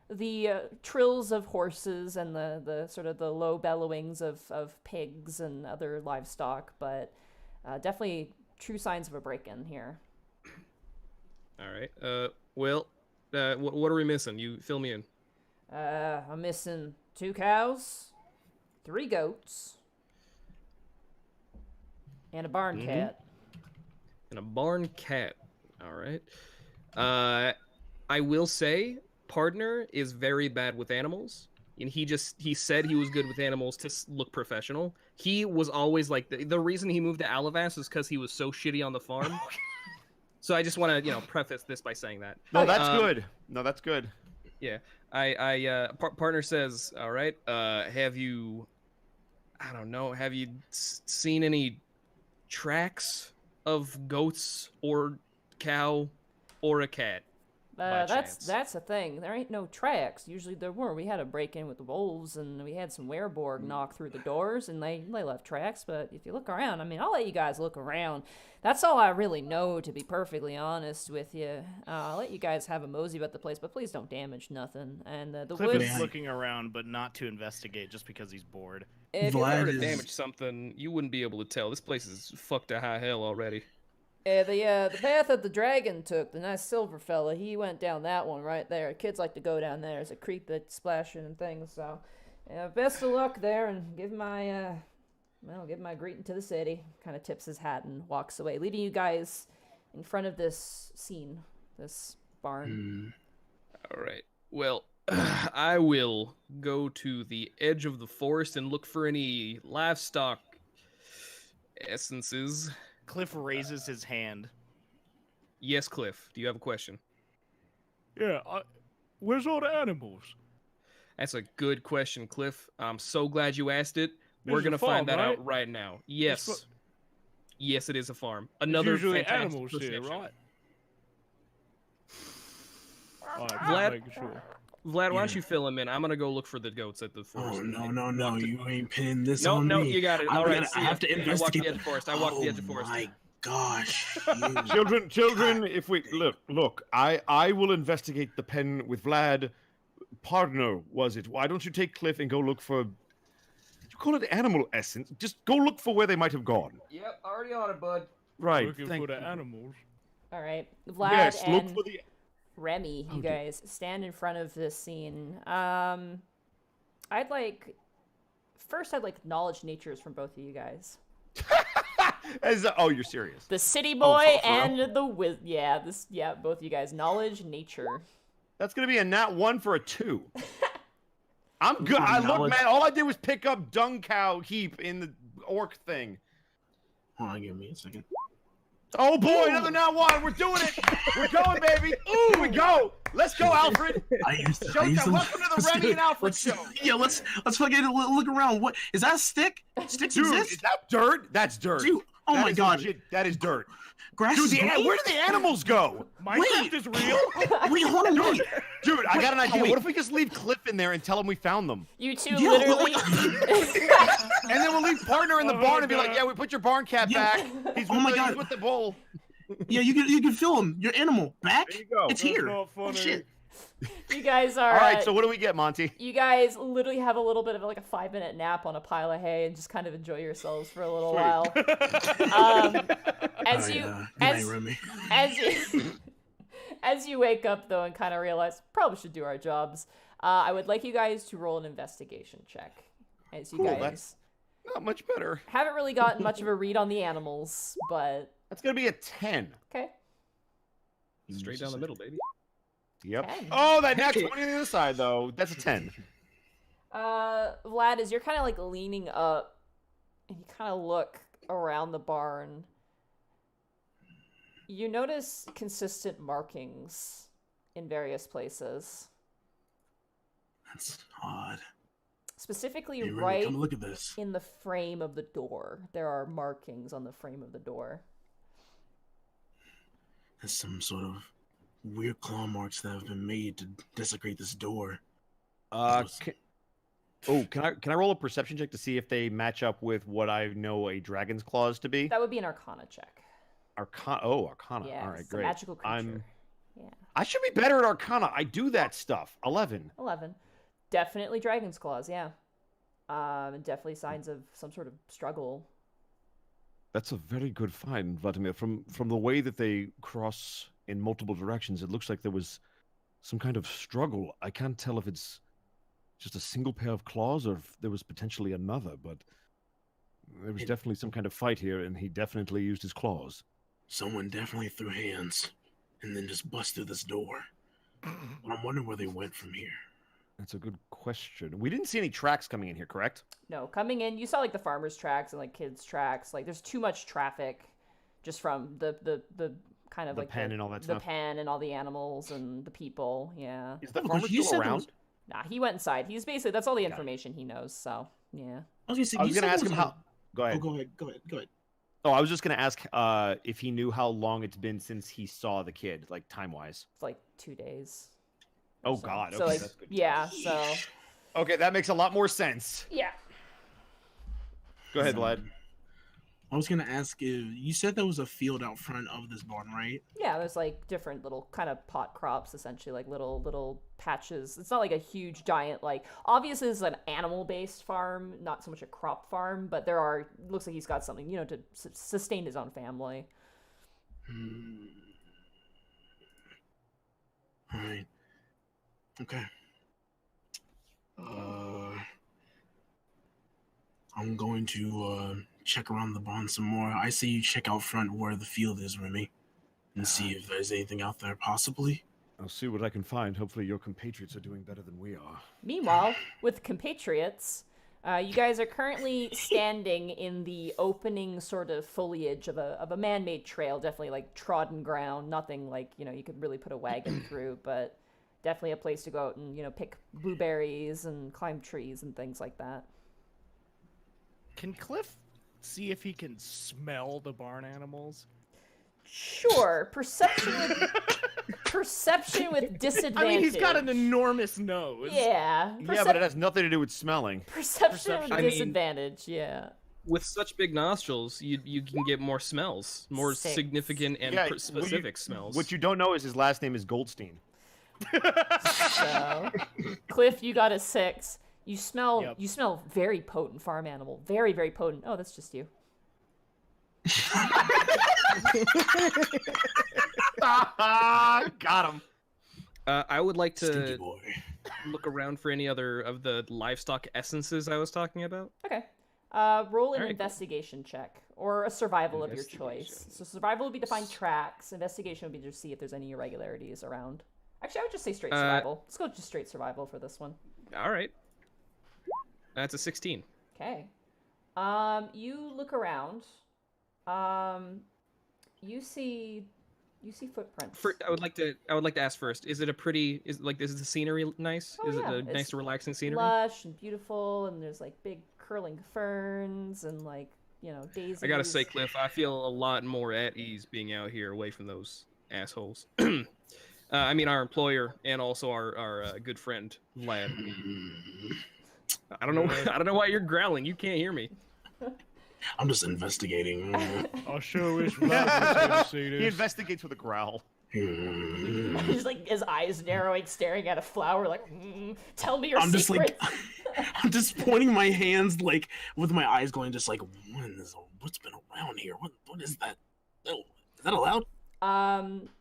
Speaker 1: the trills of horses and the sort of the low bellowings of pigs and other livestock, but definitely true signs of a break-in here.
Speaker 4: All right. What are we missing? You fill me in.
Speaker 1: I'm missing 2 cows, 3 goats, and a barn cat.
Speaker 4: And a barn cat. All right. I will say, partner is very bad with animals, and he said he was good with animals to look professional. He was always like the reason he moved to Alavast is because he was so shitty on the farm. So I just want to preface this by saying that.
Speaker 2: No, that's good. No, that's good.
Speaker 4: Yeah. Partner says, all right, have you seen any tracks of goats or cow or a cat?
Speaker 1: That's the thing. There ain't no tracks. Usually there were. We had a break-in with the wolves, and we had some wereborg knock through the doors, and they left tracks. But if you look around, I mean, I'll let you guys look around. That's all I really know, to be perfectly honest with you. I'll let you guys have a mosey about the place, but please don't damage nothing. And the
Speaker 3: Cliff
Speaker 1: woods.
Speaker 3: is looking around, but not to investigate, just because he's bored.
Speaker 4: If you
Speaker 5: Vlad
Speaker 4: were to
Speaker 5: is-
Speaker 4: damage something, you wouldn't be able to tell. This place is fucked to high hell already.
Speaker 1: The path that the dragon took, the nice silver fella, he went down that one right there. Kids like to go down there. There's a creek that's splashing and things. So, best of luck there, and give my greeting to the city. Kind of tips his hat and walks away, leaving you guys in front of this scene, this barn.
Speaker 4: All right. Well, I will go to the edge of the forest and look for any livestock essences.
Speaker 3: Cliff raises his hand.
Speaker 4: Yes, Cliff. Do you have a question?
Speaker 6: Yeah, where's all the animals?
Speaker 4: That's a good question, Cliff. I'm so glad you asked it.
Speaker 6: This
Speaker 4: We're
Speaker 6: is
Speaker 4: going to
Speaker 6: a farm,
Speaker 4: find that
Speaker 6: right?
Speaker 4: out right now. Yes.
Speaker 6: It's
Speaker 4: Yes, it is a farm.
Speaker 6: There's
Speaker 4: Another
Speaker 6: usually
Speaker 4: fantastic
Speaker 6: animals here,
Speaker 4: perception.
Speaker 6: right? Alright,
Speaker 4: Vlad-
Speaker 6: just making sure.
Speaker 4: Vlad, why don't
Speaker 5: Yeah.
Speaker 4: you fill him in? I'm going to go look for the goats at the forest.
Speaker 5: Oh no! You ain't pinning this
Speaker 4: No,
Speaker 5: on
Speaker 4: no,
Speaker 5: me.
Speaker 4: you got it.
Speaker 5: I'm
Speaker 4: All right,
Speaker 5: gonna-
Speaker 4: see
Speaker 5: I
Speaker 4: ya.
Speaker 5: have to
Speaker 4: I walked
Speaker 5: investigate.
Speaker 4: the edge of forest. I walked the edge of forest.
Speaker 5: Oh my gosh!
Speaker 2: Children, if we look, I will investigate the pen with Vlad. Partner, was it? Why don't you take Cliff and go look for? Did you call it animal essence? Just go look for where they might have gone.
Speaker 4: Yep, already on it, bud.
Speaker 2: Right.
Speaker 6: Looking
Speaker 2: thank
Speaker 6: for the
Speaker 2: you.
Speaker 6: animals.
Speaker 1: All right, Vlad
Speaker 2: Yes,
Speaker 1: and
Speaker 2: look for the.
Speaker 1: Remy, you
Speaker 2: dear.
Speaker 1: guys stand in front of this scene. I'd like knowledge natures from both of you guys.
Speaker 2: Oh, you're serious?
Speaker 1: The city boy
Speaker 2: for real?
Speaker 1: and the both of you guys. Knowledge nature.
Speaker 2: That's gonna be a nat 1 for a 2. I'm good.
Speaker 5: My
Speaker 2: Look,
Speaker 5: knowledge-
Speaker 2: man, all I did was pick up dung cow heap in the orc thing.
Speaker 5: Hold on, give me a second.
Speaker 2: Oh boy, another now one. We're doing it. We're going, baby. Here we go. Let's go, Alfred.
Speaker 5: I used to
Speaker 2: Showtime. Welcome to the
Speaker 5: let's
Speaker 2: Remy
Speaker 5: do it.
Speaker 2: and Alfred
Speaker 5: Let's-
Speaker 2: show.
Speaker 5: Yeah, let's fucking look around. What is that? A stick? Sticks
Speaker 2: Dude,
Speaker 5: exist?
Speaker 2: is that dirt? That's dirt.
Speaker 5: Dude, oh
Speaker 2: That
Speaker 5: my
Speaker 2: is
Speaker 5: god,
Speaker 2: legit- that is dirt.
Speaker 5: grass
Speaker 2: Dude,
Speaker 5: is green?
Speaker 2: where do the animals go?
Speaker 3: Minecraft is real.
Speaker 5: Wait, hold on, wait.
Speaker 2: Dude, I got an idea.
Speaker 5: wait.
Speaker 2: What if we just leave Cliff in there and tell him we found them?
Speaker 1: You two
Speaker 5: Yeah,
Speaker 1: literally.
Speaker 2: And then we'll leave partner in the
Speaker 6: Oh
Speaker 2: barn
Speaker 6: my
Speaker 2: and be like,
Speaker 6: God.
Speaker 2: yeah, we put your barn cat
Speaker 5: Yeah.
Speaker 2: back. He's
Speaker 5: Oh
Speaker 2: with,
Speaker 5: my
Speaker 2: the,
Speaker 5: God.
Speaker 2: he's with the bull.
Speaker 5: Yeah, you can feel him. Your animal back.
Speaker 2: There you go.
Speaker 5: It's
Speaker 6: That's
Speaker 5: here.
Speaker 6: not
Speaker 5: Oh
Speaker 6: funny.
Speaker 5: shit.
Speaker 1: You guys are.
Speaker 2: All right, so what do we get, Monty?
Speaker 1: You guys literally have a little bit of like a 5-minute nap on a pile of hay and just kind of enjoy yourselves for a little while. As you,
Speaker 5: Good night,
Speaker 1: as,
Speaker 5: Remy.
Speaker 1: as you, as you wake up though and kind of realize probably should do our jobs, I would like you guys to roll an investigation check. As you
Speaker 2: Cool,
Speaker 1: guys
Speaker 2: that's- Not much better.
Speaker 1: haven't really gotten much of a read on the animals, but
Speaker 2: That's going to be a 10.
Speaker 1: okay.
Speaker 4: Straight down the middle, baby.
Speaker 2: Yep.
Speaker 1: 10.
Speaker 2: Oh, that nat 20 on the other side, though. That's a 10.
Speaker 1: Vlad, as you're kind of like leaning up and you kind of look around the barn, you notice consistent markings in various places.
Speaker 5: That's odd.
Speaker 1: Specifically,
Speaker 5: Hey, Remy,
Speaker 1: right
Speaker 5: come look at this.
Speaker 1: in the frame of the door. There are markings on the frame of the door.
Speaker 5: There's some sort of weird claw marks that have been made to desecrate this door.
Speaker 2: Can I roll a perception check to see if they match up with what I know a dragon's claws to be?
Speaker 1: That would be an Arcana check.
Speaker 2: Arcana.
Speaker 1: Yeah,
Speaker 2: All right,
Speaker 1: it's a
Speaker 2: great.
Speaker 1: magical creature. Yeah,
Speaker 2: I should be better at Arcana. I do that stuff. 11.
Speaker 1: 11. Definitely dragon's claws. Yeah. And definitely signs of some sort of struggle.
Speaker 2: That's a very good find, Vladimir. From the way that they cross in multiple directions, it looks like there was some kind of struggle. I can't tell if it's just a single pair of claws or if there was potentially another, but there was definitely some kind of fight here, and he definitely used his claws.
Speaker 5: Someone definitely threw hands and then just bust through this door. But I'm wondering where they went from here.
Speaker 2: That's a good question. We didn't see any tracks coming in here, correct?
Speaker 1: No, coming in, you saw like the farmers' tracks and like kids' tracks. Like there's too much traffic, just from the kind of
Speaker 2: The
Speaker 1: like
Speaker 2: pen and all that
Speaker 1: the
Speaker 2: stuff?
Speaker 1: pen and all the animals and the people. Yeah.
Speaker 2: Is the
Speaker 5: Oh,
Speaker 2: farmer
Speaker 5: you
Speaker 2: still
Speaker 5: said there
Speaker 2: around?
Speaker 5: was-
Speaker 1: Nah, he went inside. He's basically that's all the
Speaker 2: Got it.
Speaker 1: information he knows. So yeah.
Speaker 5: I was gonna say,
Speaker 2: I was
Speaker 5: you
Speaker 2: going to
Speaker 5: said
Speaker 2: ask
Speaker 5: there
Speaker 2: him
Speaker 5: was
Speaker 2: how... Go
Speaker 5: Oh,
Speaker 2: ahead.
Speaker 5: go ahead.
Speaker 2: Oh, I was just going to ask if he knew how long it's been since he saw the kid, like time-wise.
Speaker 1: It's like 2 days. or
Speaker 2: Oh,
Speaker 1: so.
Speaker 2: God.
Speaker 1: So
Speaker 2: Okay,
Speaker 1: like,
Speaker 2: that's good.
Speaker 1: yeah. So
Speaker 2: Okay, that makes a lot more sense.
Speaker 1: yeah.
Speaker 2: Go ahead, Vlad.
Speaker 5: I was gonna ask if you said there was a field out front of this barn, right?
Speaker 1: Yeah, there's like different little kind of pot crops, essentially, like little patches. It's not like a huge giant, like obviously this is an animal-based farm, not so much a crop farm, but there are looks like he's got something, you know, to sustain his own family.
Speaker 5: All right. Okay. I'm going to check around the barn some more. I say you check out front where the field is, Remy, and see if there's anything out there, possibly.
Speaker 2: I'll see what I can find. Hopefully your compatriots are doing better than we are.
Speaker 1: Meanwhile, with compatriots, you guys are currently standing in the opening sort of foliage of a man-made trail, definitely like trodden ground, nothing like, you know, you could really put a wagon through, but definitely a place to go out and, you know, pick blueberries and climb trees and things like that.
Speaker 3: Can Cliff see if he can smell the barn animals?
Speaker 1: Sure, perception with disadvantage.
Speaker 3: I mean, he's got an enormous nose.
Speaker 1: Yeah.
Speaker 2: Yeah, but it has nothing to do with smelling.
Speaker 1: Perception with
Speaker 4: I mean-
Speaker 1: disadvantage, yeah.
Speaker 4: With such big nostrils, you can get more smells, more
Speaker 1: 6.
Speaker 4: significant and
Speaker 2: Yeah,
Speaker 4: specific smells.
Speaker 2: What you don't know is his last name is Goldstein.
Speaker 1: So, Cliff, you got a 6. You smell
Speaker 3: Yep.
Speaker 1: you smell very potent farm animal. Very, very potent. Oh, that's just you.
Speaker 2: Got him.
Speaker 4: I would like
Speaker 5: Stinky
Speaker 4: to
Speaker 5: boy.
Speaker 4: look around for any other of the livestock essences I was talking about.
Speaker 1: Okay. Roll an
Speaker 4: Alright, cool.
Speaker 1: investigation check or a survival of your choice.
Speaker 4: Investigation.
Speaker 1: So survival would be to find tracks. Investigation would be to see if there's any irregularities around. Actually, I would just say straight survival. Let's go just straight survival for this one.
Speaker 4: All right. That's a 16.
Speaker 1: Okay. You look around. You see footprints.
Speaker 4: I would like to ask first. Is it a pretty? Is the scenery nice?
Speaker 1: Oh,
Speaker 4: Is
Speaker 1: yeah,
Speaker 4: it a nice,
Speaker 1: it's
Speaker 4: relaxing scenery?
Speaker 1: lush and beautiful, and there's like big curling ferns and like daisies.
Speaker 4: I gotta say, Cliff, I feel a lot more at ease being out here away from those assholes. I mean, our employer and also our good friend Vlad. I don't know. I don't know why you're growling. You can't hear me.
Speaker 5: I'm just investigating.
Speaker 6: I sure wish Vlad was here to see this.
Speaker 2: He investigates with a growl.
Speaker 1: He's like his eyes narrowing, staring at a flower, like, tell me your
Speaker 5: I'm just
Speaker 1: secrets.
Speaker 5: like, I'm just pointing my hands, like, with my eyes going, just like, what's been around here? What is that? Oh, is that allowed?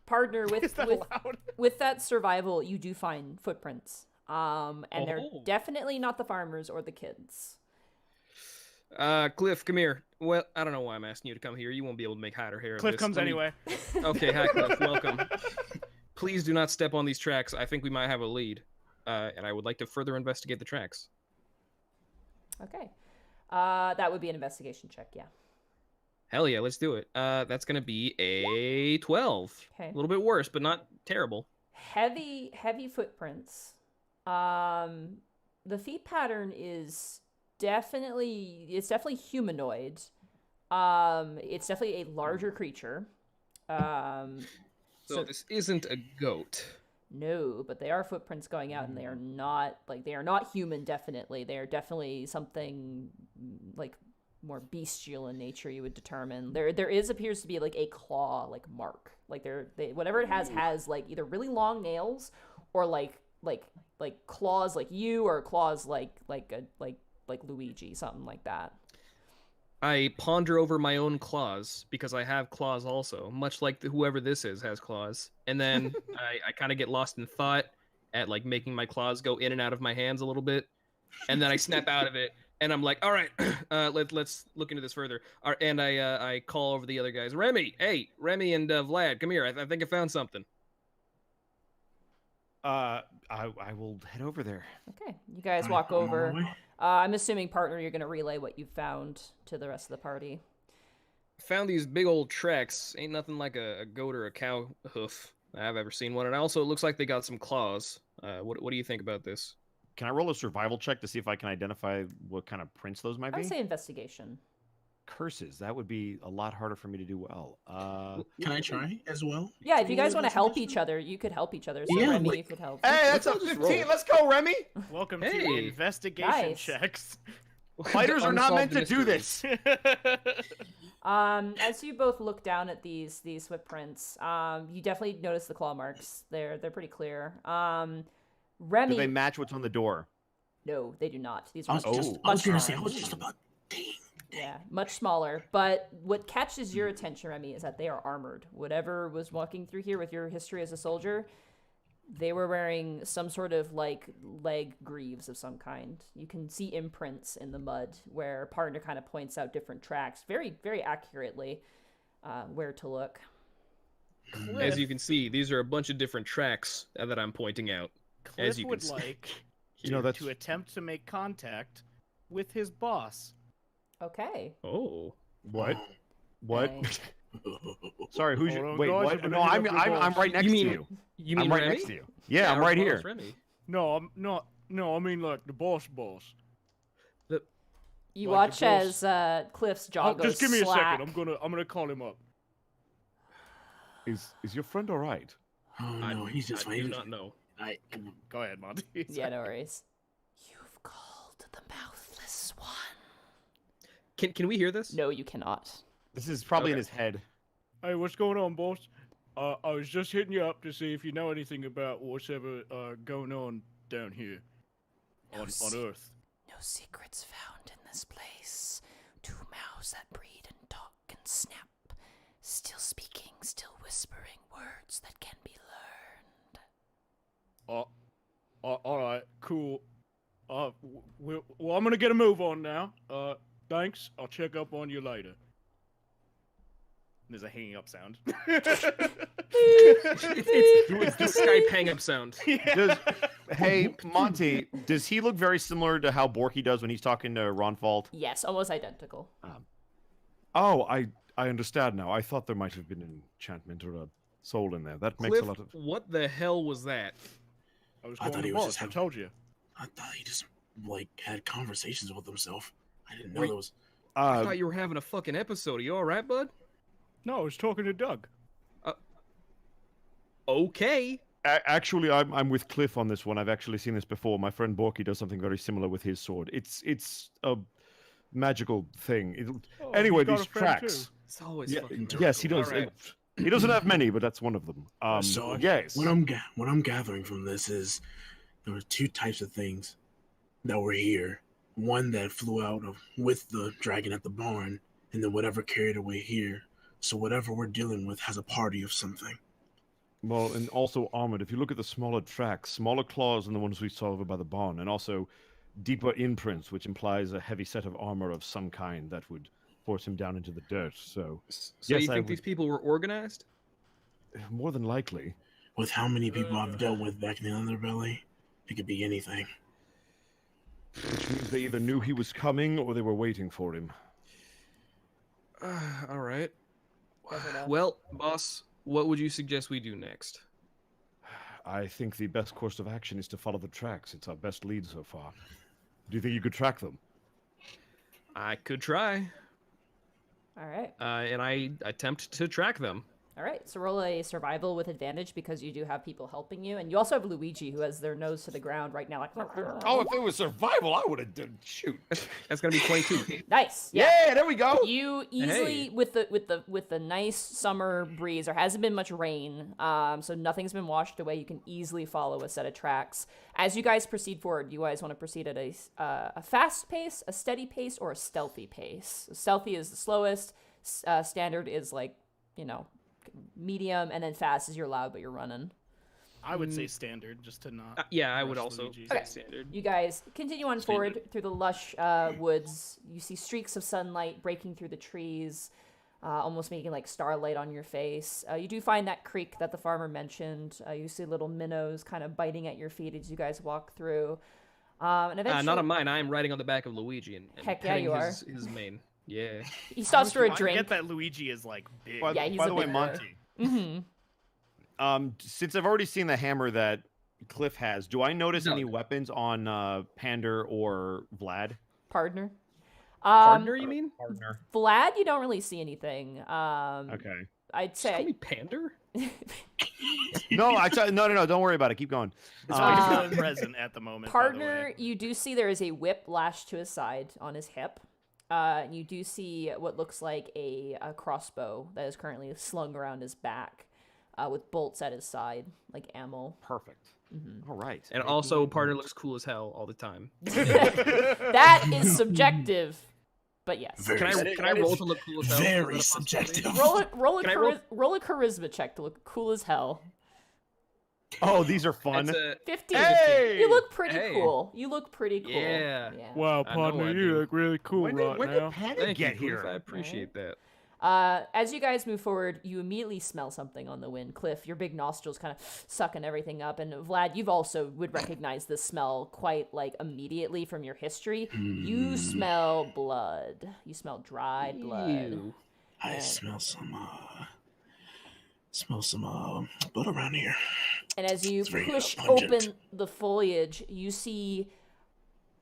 Speaker 1: Partner,
Speaker 3: Is that allowed?
Speaker 1: with that survival, you do find footprints. And they're
Speaker 4: Oh.
Speaker 1: definitely not the farmers or the kids.
Speaker 4: Cliff, come here. Well, I don't know why I'm asking you to come here. You won't be able to make hide or hair of
Speaker 3: Cliff
Speaker 4: this.
Speaker 3: comes
Speaker 4: Let me-
Speaker 3: anyway.
Speaker 4: Okay, hi Cliff, welcome. Please do not step on these tracks. I think we might have a lead, and I would like to further investigate the tracks.
Speaker 1: Okay. That would be an investigation check, yeah.
Speaker 4: Hell yeah, let's do it. That's gonna be a 12.
Speaker 1: Okay.
Speaker 4: A little bit worse, but not terrible.
Speaker 1: Heavy footprints. The feet pattern is definitely humanoid. It's definitely a larger creature.
Speaker 4: So this isn't a goat.
Speaker 1: No, but they are footprints going out, and they are not human. Definitely, they are definitely something like more bestial in nature. You would determine there appears to be like a claw like mark. Like they whatever it has like either really long nails or like claws like you, or claws like Luigi, something like that.
Speaker 4: I ponder over my own claws because I have claws also, much like whoever this is has claws. And then I kind of get lost in thought at like making my claws go in and out of my hands a little bit, and then I snap out of it, and I'm like, all right, let's look into this further. And I call over the other guys. Remy and Vlad, come here. I think I found something.
Speaker 2: I will head over there.
Speaker 1: Okay, you guys walk
Speaker 5: I'm on my
Speaker 1: over.
Speaker 5: way.
Speaker 1: I'm assuming, partner, you're gonna relay what you found to the rest of the party.
Speaker 4: Found these big old tracks. Ain't nothing like a goat or a cow hoof I've ever seen one. And also, it looks like they got some claws. What do you think about this?
Speaker 2: Can I roll a survival check to see if I can identify what kind of prints those might
Speaker 1: I
Speaker 2: be?
Speaker 1: would say investigation.
Speaker 2: Curses. That would be a lot harder for me to do well.
Speaker 5: Can I try as well?
Speaker 1: Yeah, if you guys
Speaker 5: Roll
Speaker 1: want to help
Speaker 5: investigation?
Speaker 1: each other, you could help each other. So
Speaker 5: Yeah,
Speaker 1: Remy,
Speaker 5: like-
Speaker 1: you could help.
Speaker 7: Hey, that's a
Speaker 4: Let's just roll.
Speaker 7: 15. Let's go, Remy.
Speaker 3: Welcome
Speaker 4: Hey.
Speaker 3: to investigation
Speaker 1: Nice.
Speaker 3: checks.
Speaker 7: Fighters are not meant
Speaker 4: Unsolved
Speaker 7: to do
Speaker 4: mysteries.
Speaker 7: this.
Speaker 1: As you both look down at these footprints, you definitely notice the claw marks. They're pretty clear.
Speaker 2: do
Speaker 1: Remy,
Speaker 2: they match what's on the door?
Speaker 1: no, they do not. These
Speaker 5: I
Speaker 1: are
Speaker 5: was
Speaker 1: much,
Speaker 5: just,
Speaker 2: Oh.
Speaker 5: I was gonna
Speaker 1: much
Speaker 5: say, I
Speaker 1: smaller.
Speaker 5: was just about, dang.
Speaker 1: Yeah, much smaller. But what catches your attention, Remy, is that they are armored. Whatever was walking through here with your history as a soldier, they were wearing some sort of like leg greaves of some kind. You can see imprints in the mud where partner kind of points out different tracks very, very accurately where to look.
Speaker 4: As you can see, these are a bunch of different tracks that I'm pointing out.
Speaker 3: Cliff
Speaker 4: As you can
Speaker 3: would
Speaker 4: see.
Speaker 3: like
Speaker 2: You know, that's
Speaker 3: to attempt to make contact with his boss.
Speaker 1: Okay.
Speaker 4: Oh.
Speaker 2: what? What?
Speaker 1: Okay.
Speaker 2: Sorry, who's
Speaker 6: Hold
Speaker 2: your?
Speaker 6: on,
Speaker 2: Wait,
Speaker 6: guys,
Speaker 2: what?
Speaker 6: I've been
Speaker 2: No,
Speaker 6: hitting
Speaker 2: I'm
Speaker 6: up your
Speaker 2: I'm
Speaker 6: boss.
Speaker 2: right next
Speaker 4: You
Speaker 2: to
Speaker 4: mean-
Speaker 2: you.
Speaker 4: You mean
Speaker 2: I'm right
Speaker 4: Remy?
Speaker 2: next to you. Yeah, I'm
Speaker 4: our
Speaker 2: right
Speaker 4: boss,
Speaker 2: here.
Speaker 4: Remy.
Speaker 6: No, I'm not. No, I mean like the boss.
Speaker 1: You
Speaker 6: Like
Speaker 1: watch
Speaker 6: the boss.
Speaker 1: as Cliff's jaw goes
Speaker 6: Just give me a
Speaker 1: slack.
Speaker 6: second. I'm gonna call him up.
Speaker 2: Is your friend all right?
Speaker 5: Oh no, he's just
Speaker 4: I do
Speaker 5: fine.
Speaker 4: not know.
Speaker 3: Go ahead, Monty.
Speaker 1: Yeah, no worries. You've called the mouthless one.
Speaker 4: Can we hear this?
Speaker 1: No, you cannot.
Speaker 2: This is probably in
Speaker 4: Okay.
Speaker 2: his head.
Speaker 6: Hey, what's going on, boss? I was just hitting you up to see if you know anything about what's ever going on down here on Earth.
Speaker 1: No secrets found in this place. Two mouths that breed and talk and snap. Still speaking, still whispering words that can be learned.
Speaker 6: All right, cool. Well, I'm gonna get a move on now. Thanks. I'll check up on you later.
Speaker 3: There's a hanging up sound.
Speaker 4: It's the Skype hang-up sound.
Speaker 2: Does, hey, Monty, does he look very similar to how Borky does when he's talking to Ron Fault?
Speaker 1: Yes, almost identical.
Speaker 2: Oh, I understand now. I thought there might have been an enchantment or a soul in there. That makes
Speaker 4: Cliff,
Speaker 2: a lot of...
Speaker 4: what the hell was that?
Speaker 6: I was
Speaker 5: I
Speaker 6: going
Speaker 5: thought
Speaker 6: to
Speaker 5: he was
Speaker 6: boss,
Speaker 5: just
Speaker 6: I
Speaker 5: having-
Speaker 6: told you.
Speaker 5: I thought he just like had conversations with himself. I didn't know
Speaker 4: Wait.
Speaker 5: there was.
Speaker 4: I thought you were having a fucking episode. Are you all right, bud?
Speaker 6: No, I was talking to Doug.
Speaker 4: Okay.
Speaker 2: Actually, I'm with Cliff on this one. I've actually seen this before. My friend Borky does something very similar with his sword. It's a magical thing.
Speaker 6: Oh,
Speaker 2: Anyway,
Speaker 6: he's got
Speaker 2: these
Speaker 6: a friend
Speaker 2: tracks.
Speaker 6: too.
Speaker 4: It's always
Speaker 2: Yeah,
Speaker 4: fucking
Speaker 2: yes, he
Speaker 4: magical.
Speaker 2: does.
Speaker 4: All right.
Speaker 2: He doesn't have many, but that's one of them.
Speaker 5: So
Speaker 2: yes.
Speaker 5: what I'm gathering from this is there were two types of things that were here. One that flew out with the dragon at the barn, and then whatever carried away here. So whatever we're dealing with has a party of something.
Speaker 2: Well, and also armored. If you look at the smaller tracks, smaller claws than the ones we saw over by the barn, and also deeper imprints, which implies a heavy set of armor of some kind that would force him down into the dirt. So,
Speaker 4: So
Speaker 2: Yes,
Speaker 4: you
Speaker 2: I
Speaker 4: think
Speaker 2: would-
Speaker 4: these people were organized?
Speaker 2: more than likely.
Speaker 5: With how many people I've dealt with back in the underbelly, it could be anything.
Speaker 2: Which means they either knew he was coming or they were waiting for him.
Speaker 4: All right.
Speaker 1: Never know.
Speaker 4: Well, boss, what would you suggest we do next?
Speaker 2: I think the best course of action is to follow the tracks. It's our best lead so far. Do you think you could track them?
Speaker 4: I could try,
Speaker 1: All right.
Speaker 4: and I attempt to track them.
Speaker 1: All right. So roll a survival with advantage because you do have people helping you, and you also have Luigi who has their nose to the ground right now, like.
Speaker 2: Oh, if it was survival, I would have done shoot.
Speaker 4: That's gonna be 22.
Speaker 1: Nice. Yeah.
Speaker 2: Yeah, there we go.
Speaker 1: You easily
Speaker 4: Hey.
Speaker 1: with the nice summer breeze. There hasn't been much rain, so nothing's been washed away. You can easily follow a set of tracks. As you guys proceed forward, you guys want to proceed at a fast pace, a steady pace, or a stealthy pace. Stealthy is the slowest. Standard is like medium, and then fast is you're loud but you're running.
Speaker 3: I would say standard, just to not.
Speaker 4: Yeah, I would
Speaker 3: rush
Speaker 4: also
Speaker 3: Luigi.
Speaker 4: say standard.
Speaker 1: You guys continue on forward through the lush woods. You see streaks of sunlight breaking through the trees, almost making like starlight on your face. You do find that creek that the farmer mentioned. You see little minnows kind of biting at your feet as you guys walk through. And eventually,
Speaker 4: Not on mine. I am riding on the back of Luigi and
Speaker 1: Heck yeah,
Speaker 4: petting
Speaker 1: you are.
Speaker 4: his mane. Yeah.
Speaker 1: he stops for a
Speaker 3: I
Speaker 1: drink.
Speaker 3: get that Luigi is like big.
Speaker 2: By,
Speaker 1: Yeah, he's
Speaker 2: by
Speaker 1: a
Speaker 2: the way,
Speaker 1: big
Speaker 2: Monty,
Speaker 1: Mm-hmm.
Speaker 2: since I've already seen the hammer that Cliff has, do I notice
Speaker 4: No.
Speaker 2: any weapons on Pander or Vlad?
Speaker 1: Partner.
Speaker 4: Partner, you mean?
Speaker 2: Partner.
Speaker 1: Vlad, you don't really see anything.
Speaker 2: Okay.
Speaker 1: I'd
Speaker 4: Just call
Speaker 1: say
Speaker 4: me Pander?
Speaker 2: No, no. Don't worry about it. Keep going.
Speaker 3: It's not
Speaker 1: Um,
Speaker 3: present at the moment. by the
Speaker 1: partner,
Speaker 3: way.
Speaker 1: you do see there is a whip lashed to his side on his hip. You do see what looks like a crossbow that is currently slung around his back, with bolts at his side, like ammo.
Speaker 2: Perfect. All right.
Speaker 4: And also, partner looks cool as hell all the time.
Speaker 1: That is subjective, but yes.
Speaker 5: Very,
Speaker 4: Can I roll to look cool as hell?
Speaker 5: very
Speaker 4: Is that a possibility?
Speaker 5: subjective.
Speaker 1: Roll
Speaker 4: Can I roll-
Speaker 1: roll a charisma check to look cool as hell.
Speaker 2: Oh, these are fun.
Speaker 4: That's a
Speaker 1: 15.
Speaker 2: Hey!
Speaker 1: You look pretty
Speaker 4: Hey.
Speaker 1: cool. You look pretty cool.
Speaker 4: Yeah.
Speaker 6: Wow,
Speaker 4: I know
Speaker 6: partner,
Speaker 4: I
Speaker 6: you
Speaker 4: do.
Speaker 6: look really cool
Speaker 2: when
Speaker 6: right
Speaker 2: did
Speaker 6: now.
Speaker 2: Panic
Speaker 4: Thank
Speaker 2: get
Speaker 4: you, Cliff.
Speaker 2: here?
Speaker 4: I appreciate that.
Speaker 1: As you guys move forward, you immediately smell something on the wind. Cliff, your big nostrils kind of sucking everything up, and Vlad, you've also would recognize this smell quite like immediately from your history. You smell blood. You smell dried blood.
Speaker 4: Ew.
Speaker 5: I smell some blood around here.
Speaker 1: And as you
Speaker 5: It's very,
Speaker 1: push
Speaker 5: pungent.
Speaker 1: open the foliage, you see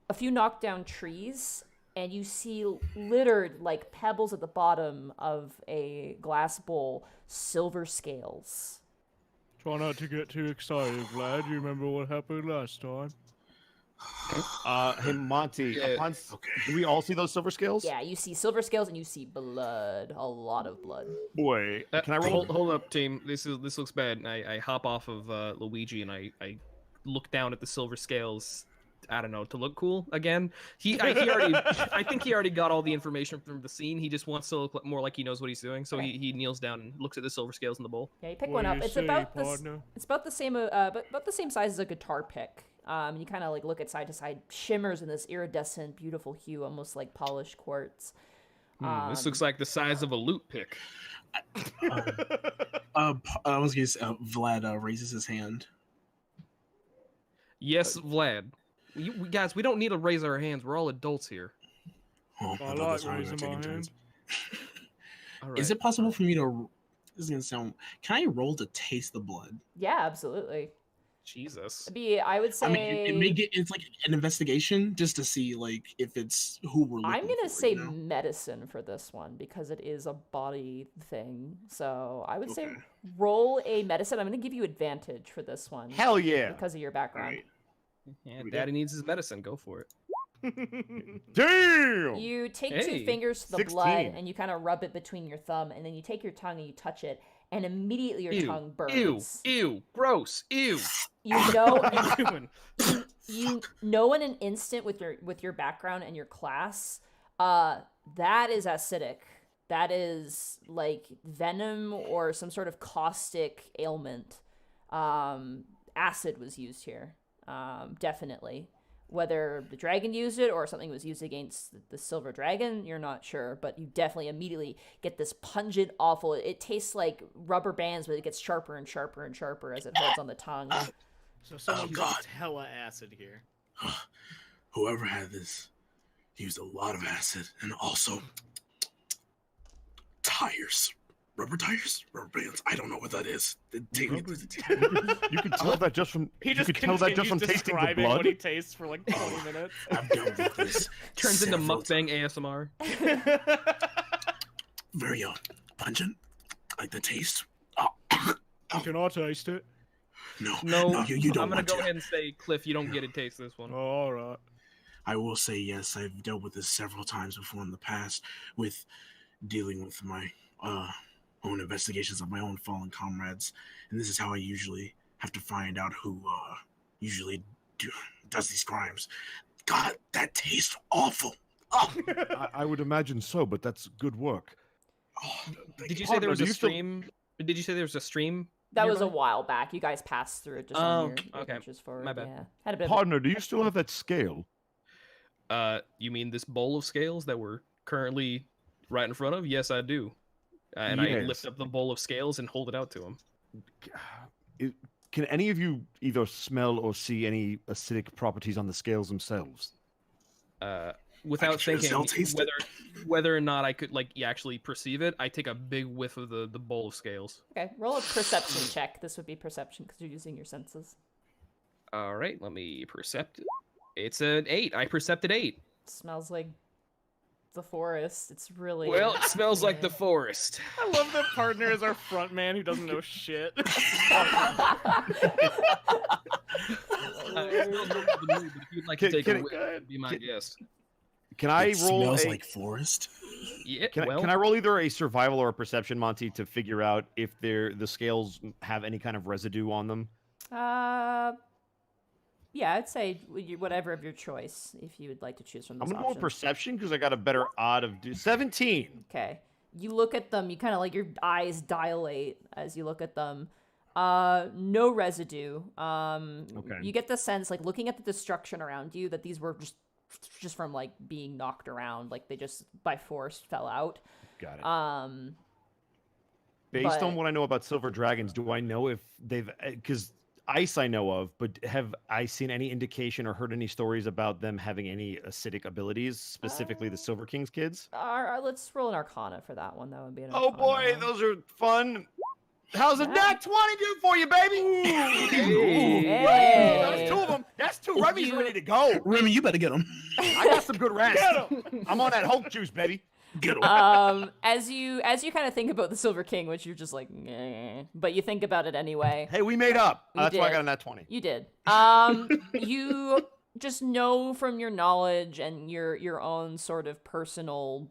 Speaker 1: a few knockdown trees, and you see littered like pebbles at the bottom of a glass bowl, silver scales.
Speaker 6: Try not to get too excited, Vlad. You remember what happened last time?
Speaker 2: Hey, Monty.
Speaker 4: Yeah.
Speaker 5: Okay.
Speaker 2: Do we all see those silver scales?
Speaker 1: Yeah, you see silver scales and you see blood, a lot of blood.
Speaker 2: Boy, can I roll?
Speaker 4: Hold up, team. This looks bad. And I hop off of Luigi and I look down at the silver scales. I don't know, to look cool again. I think he already got all the information from the scene. He just wants to look more like he knows what he's doing. So he kneels down and looks at the silver scales in the bowl.
Speaker 1: Yeah, you pick
Speaker 6: What
Speaker 1: one
Speaker 6: do
Speaker 1: up.
Speaker 6: you
Speaker 1: It's
Speaker 6: say,
Speaker 1: about this.
Speaker 6: partner?
Speaker 1: It's about the same, but about the same size as a guitar pick. You kind of like look at side to side, shimmers in this iridescent, beautiful hue, almost like polished quartz.
Speaker 4: This looks like the size of a loot pick.
Speaker 5: I was gonna say, Vlad raises his hand.
Speaker 4: Yes, Vlad. We guys, we don't need to raise our hands. We're all adults here.
Speaker 5: Oh,
Speaker 6: I
Speaker 5: thought
Speaker 6: like
Speaker 5: that's how we were
Speaker 6: raising
Speaker 5: taking
Speaker 6: my
Speaker 5: turns.
Speaker 4: All right.
Speaker 5: Is it possible for me to? This is gonna sound. Can I roll to taste the blood?
Speaker 1: Yeah, absolutely.
Speaker 4: Jesus.
Speaker 1: I would say.
Speaker 5: I mean, it's like an investigation just to see like if it's who we're looking
Speaker 1: I'm gonna
Speaker 5: for,
Speaker 1: say
Speaker 5: you know?
Speaker 1: medicine for this one because it is a body thing. So I would say
Speaker 5: Okay.
Speaker 1: roll a medicine. I'm gonna give you advantage for this one
Speaker 2: Hell yeah!
Speaker 1: because of your background.
Speaker 5: Alright.
Speaker 4: Yeah,
Speaker 5: Here we go.
Speaker 4: Daddy needs his medicine. Go for it.
Speaker 2: Damn!
Speaker 1: You take
Speaker 4: Hey,
Speaker 1: 2 fingers to the
Speaker 2: 16.
Speaker 1: blood and you kind of rub it between your thumb, and then you take your tongue and you touch it, and immediately your tongue burns.
Speaker 4: Ew, gross, ew.
Speaker 1: You know,
Speaker 3: What are you doing?
Speaker 1: you know in an instant with your background and your class, that is acidic. That is like venom or some sort of caustic ailment. Acid was used here, definitely. Whether the dragon used it or something was used against the silver dragon, you're not sure, but you definitely immediately get this pungent, awful. It tastes like rubber bands, but it gets sharper and sharper and sharper as it holds on the tongue.
Speaker 3: So someone used
Speaker 5: God.
Speaker 3: hella acid here.
Speaker 5: Whoever had this used a lot of acid and also tires. Rubber tires? Rubber bands. I don't know what that is. Take me to the
Speaker 2: You can tell that just from
Speaker 3: He
Speaker 2: you
Speaker 3: just
Speaker 2: can tell that just from
Speaker 3: continues
Speaker 2: tasting the
Speaker 3: describing what he
Speaker 2: blood.
Speaker 3: tastes for like 20 minutes.
Speaker 5: I've dealt with this.
Speaker 4: Turns into
Speaker 5: several
Speaker 4: mukbang ASMR.
Speaker 5: very pungent. Like the taste.
Speaker 6: Can I taste it?
Speaker 5: No,
Speaker 4: No,
Speaker 5: you don't
Speaker 4: I'm gonna
Speaker 5: want
Speaker 4: go
Speaker 5: to.
Speaker 4: ahead and say, Cliff, you don't get to taste this one.
Speaker 6: Oh, all right.
Speaker 5: I will say yes. I've dealt with this several times before in the past with dealing with my own investigations of my own fallen comrades, and this is how I usually have to find out who usually does these crimes. God, that tastes awful. Oh,
Speaker 2: I would imagine so, but that's good work.
Speaker 5: thank
Speaker 4: Did you
Speaker 5: you.
Speaker 4: say there
Speaker 2: Partner,
Speaker 4: was
Speaker 2: do
Speaker 4: a
Speaker 2: you still-
Speaker 4: stream? Did you say there was a stream?
Speaker 1: That was a
Speaker 4: nearby?
Speaker 1: while back. You guys passed through it just
Speaker 4: Oh,
Speaker 1: on your
Speaker 4: okay.
Speaker 1: adventures forward.
Speaker 4: My bad.
Speaker 1: Yeah, had a bit.
Speaker 2: Partner, do you still have that scale?
Speaker 4: You mean this bowl of scales that we're currently right in front of? Yes, I do. And I
Speaker 2: Yes.
Speaker 4: lift up the bowl of scales and hold it out to him.
Speaker 2: Can any of you either smell or see any acidic properties on the scales themselves?
Speaker 4: Without
Speaker 5: sure as
Speaker 4: thinking
Speaker 5: hell taste it.
Speaker 4: whether or not I could actually perceive it, I take a big whiff of the bowl of scales.
Speaker 1: Okay, roll a perception check. This would be perception because you're using your senses.
Speaker 4: All right, let me percept it. It's an 8. I percepted 8.
Speaker 1: Smells like the forest. It's really
Speaker 4: Well, it smells like the
Speaker 1: yeah.
Speaker 4: forest.
Speaker 3: I love that partner is our front man who doesn't know shit.
Speaker 4: It smells better than me, but if you'd like to take a whiff, be my guest.
Speaker 2: Can I
Speaker 5: It
Speaker 2: roll
Speaker 5: smells
Speaker 2: a,
Speaker 5: like forest.
Speaker 4: Yeah,
Speaker 2: can
Speaker 4: well,
Speaker 2: I roll either a survival or a perception, Monty, to figure out if the scales have any kind of residue on them?
Speaker 1: Yeah, I'd say whatever of your choice, if you would like to choose from
Speaker 2: I'm
Speaker 1: those
Speaker 2: gonna go with
Speaker 1: options.
Speaker 2: perception because I got a better odd of 17.
Speaker 1: Okay. You look at them, you kind of like your eyes dilate as you look at them. No residue.
Speaker 2: Okay.
Speaker 1: You get the sense, like looking at the destruction around you, that these were just from like being knocked around, like they just by force fell out.
Speaker 2: Got it.
Speaker 1: But-
Speaker 2: Based on what I know about silver dragons, do I know if they've because ice I know of, but have I seen any indication or heard any stories about them having any acidic abilities, specifically the Silver King's kids?
Speaker 1: Let's roll an Arcana for that one. That would be an
Speaker 2: Oh
Speaker 1: Arcana
Speaker 2: boy,
Speaker 1: one.
Speaker 2: those are fun. How's a
Speaker 1: Yeah.
Speaker 2: nat 20 do for you, baby?
Speaker 1: Hey.
Speaker 2: That's 2 of them. That's 2. Remy's
Speaker 1: You-
Speaker 2: ready to go.
Speaker 5: Remy, you better get him.
Speaker 2: I got some good rest. I'm on that Hulk juice, baby.
Speaker 5: Get him.
Speaker 1: As you kind of think about the Silver King, which you're just like, "Nah," but you think about it anyway.
Speaker 2: Hey, we made up.
Speaker 1: You
Speaker 2: That's why I
Speaker 1: did.
Speaker 2: got a nat 20.
Speaker 1: You did. You just know from your knowledge and your own sort of personal,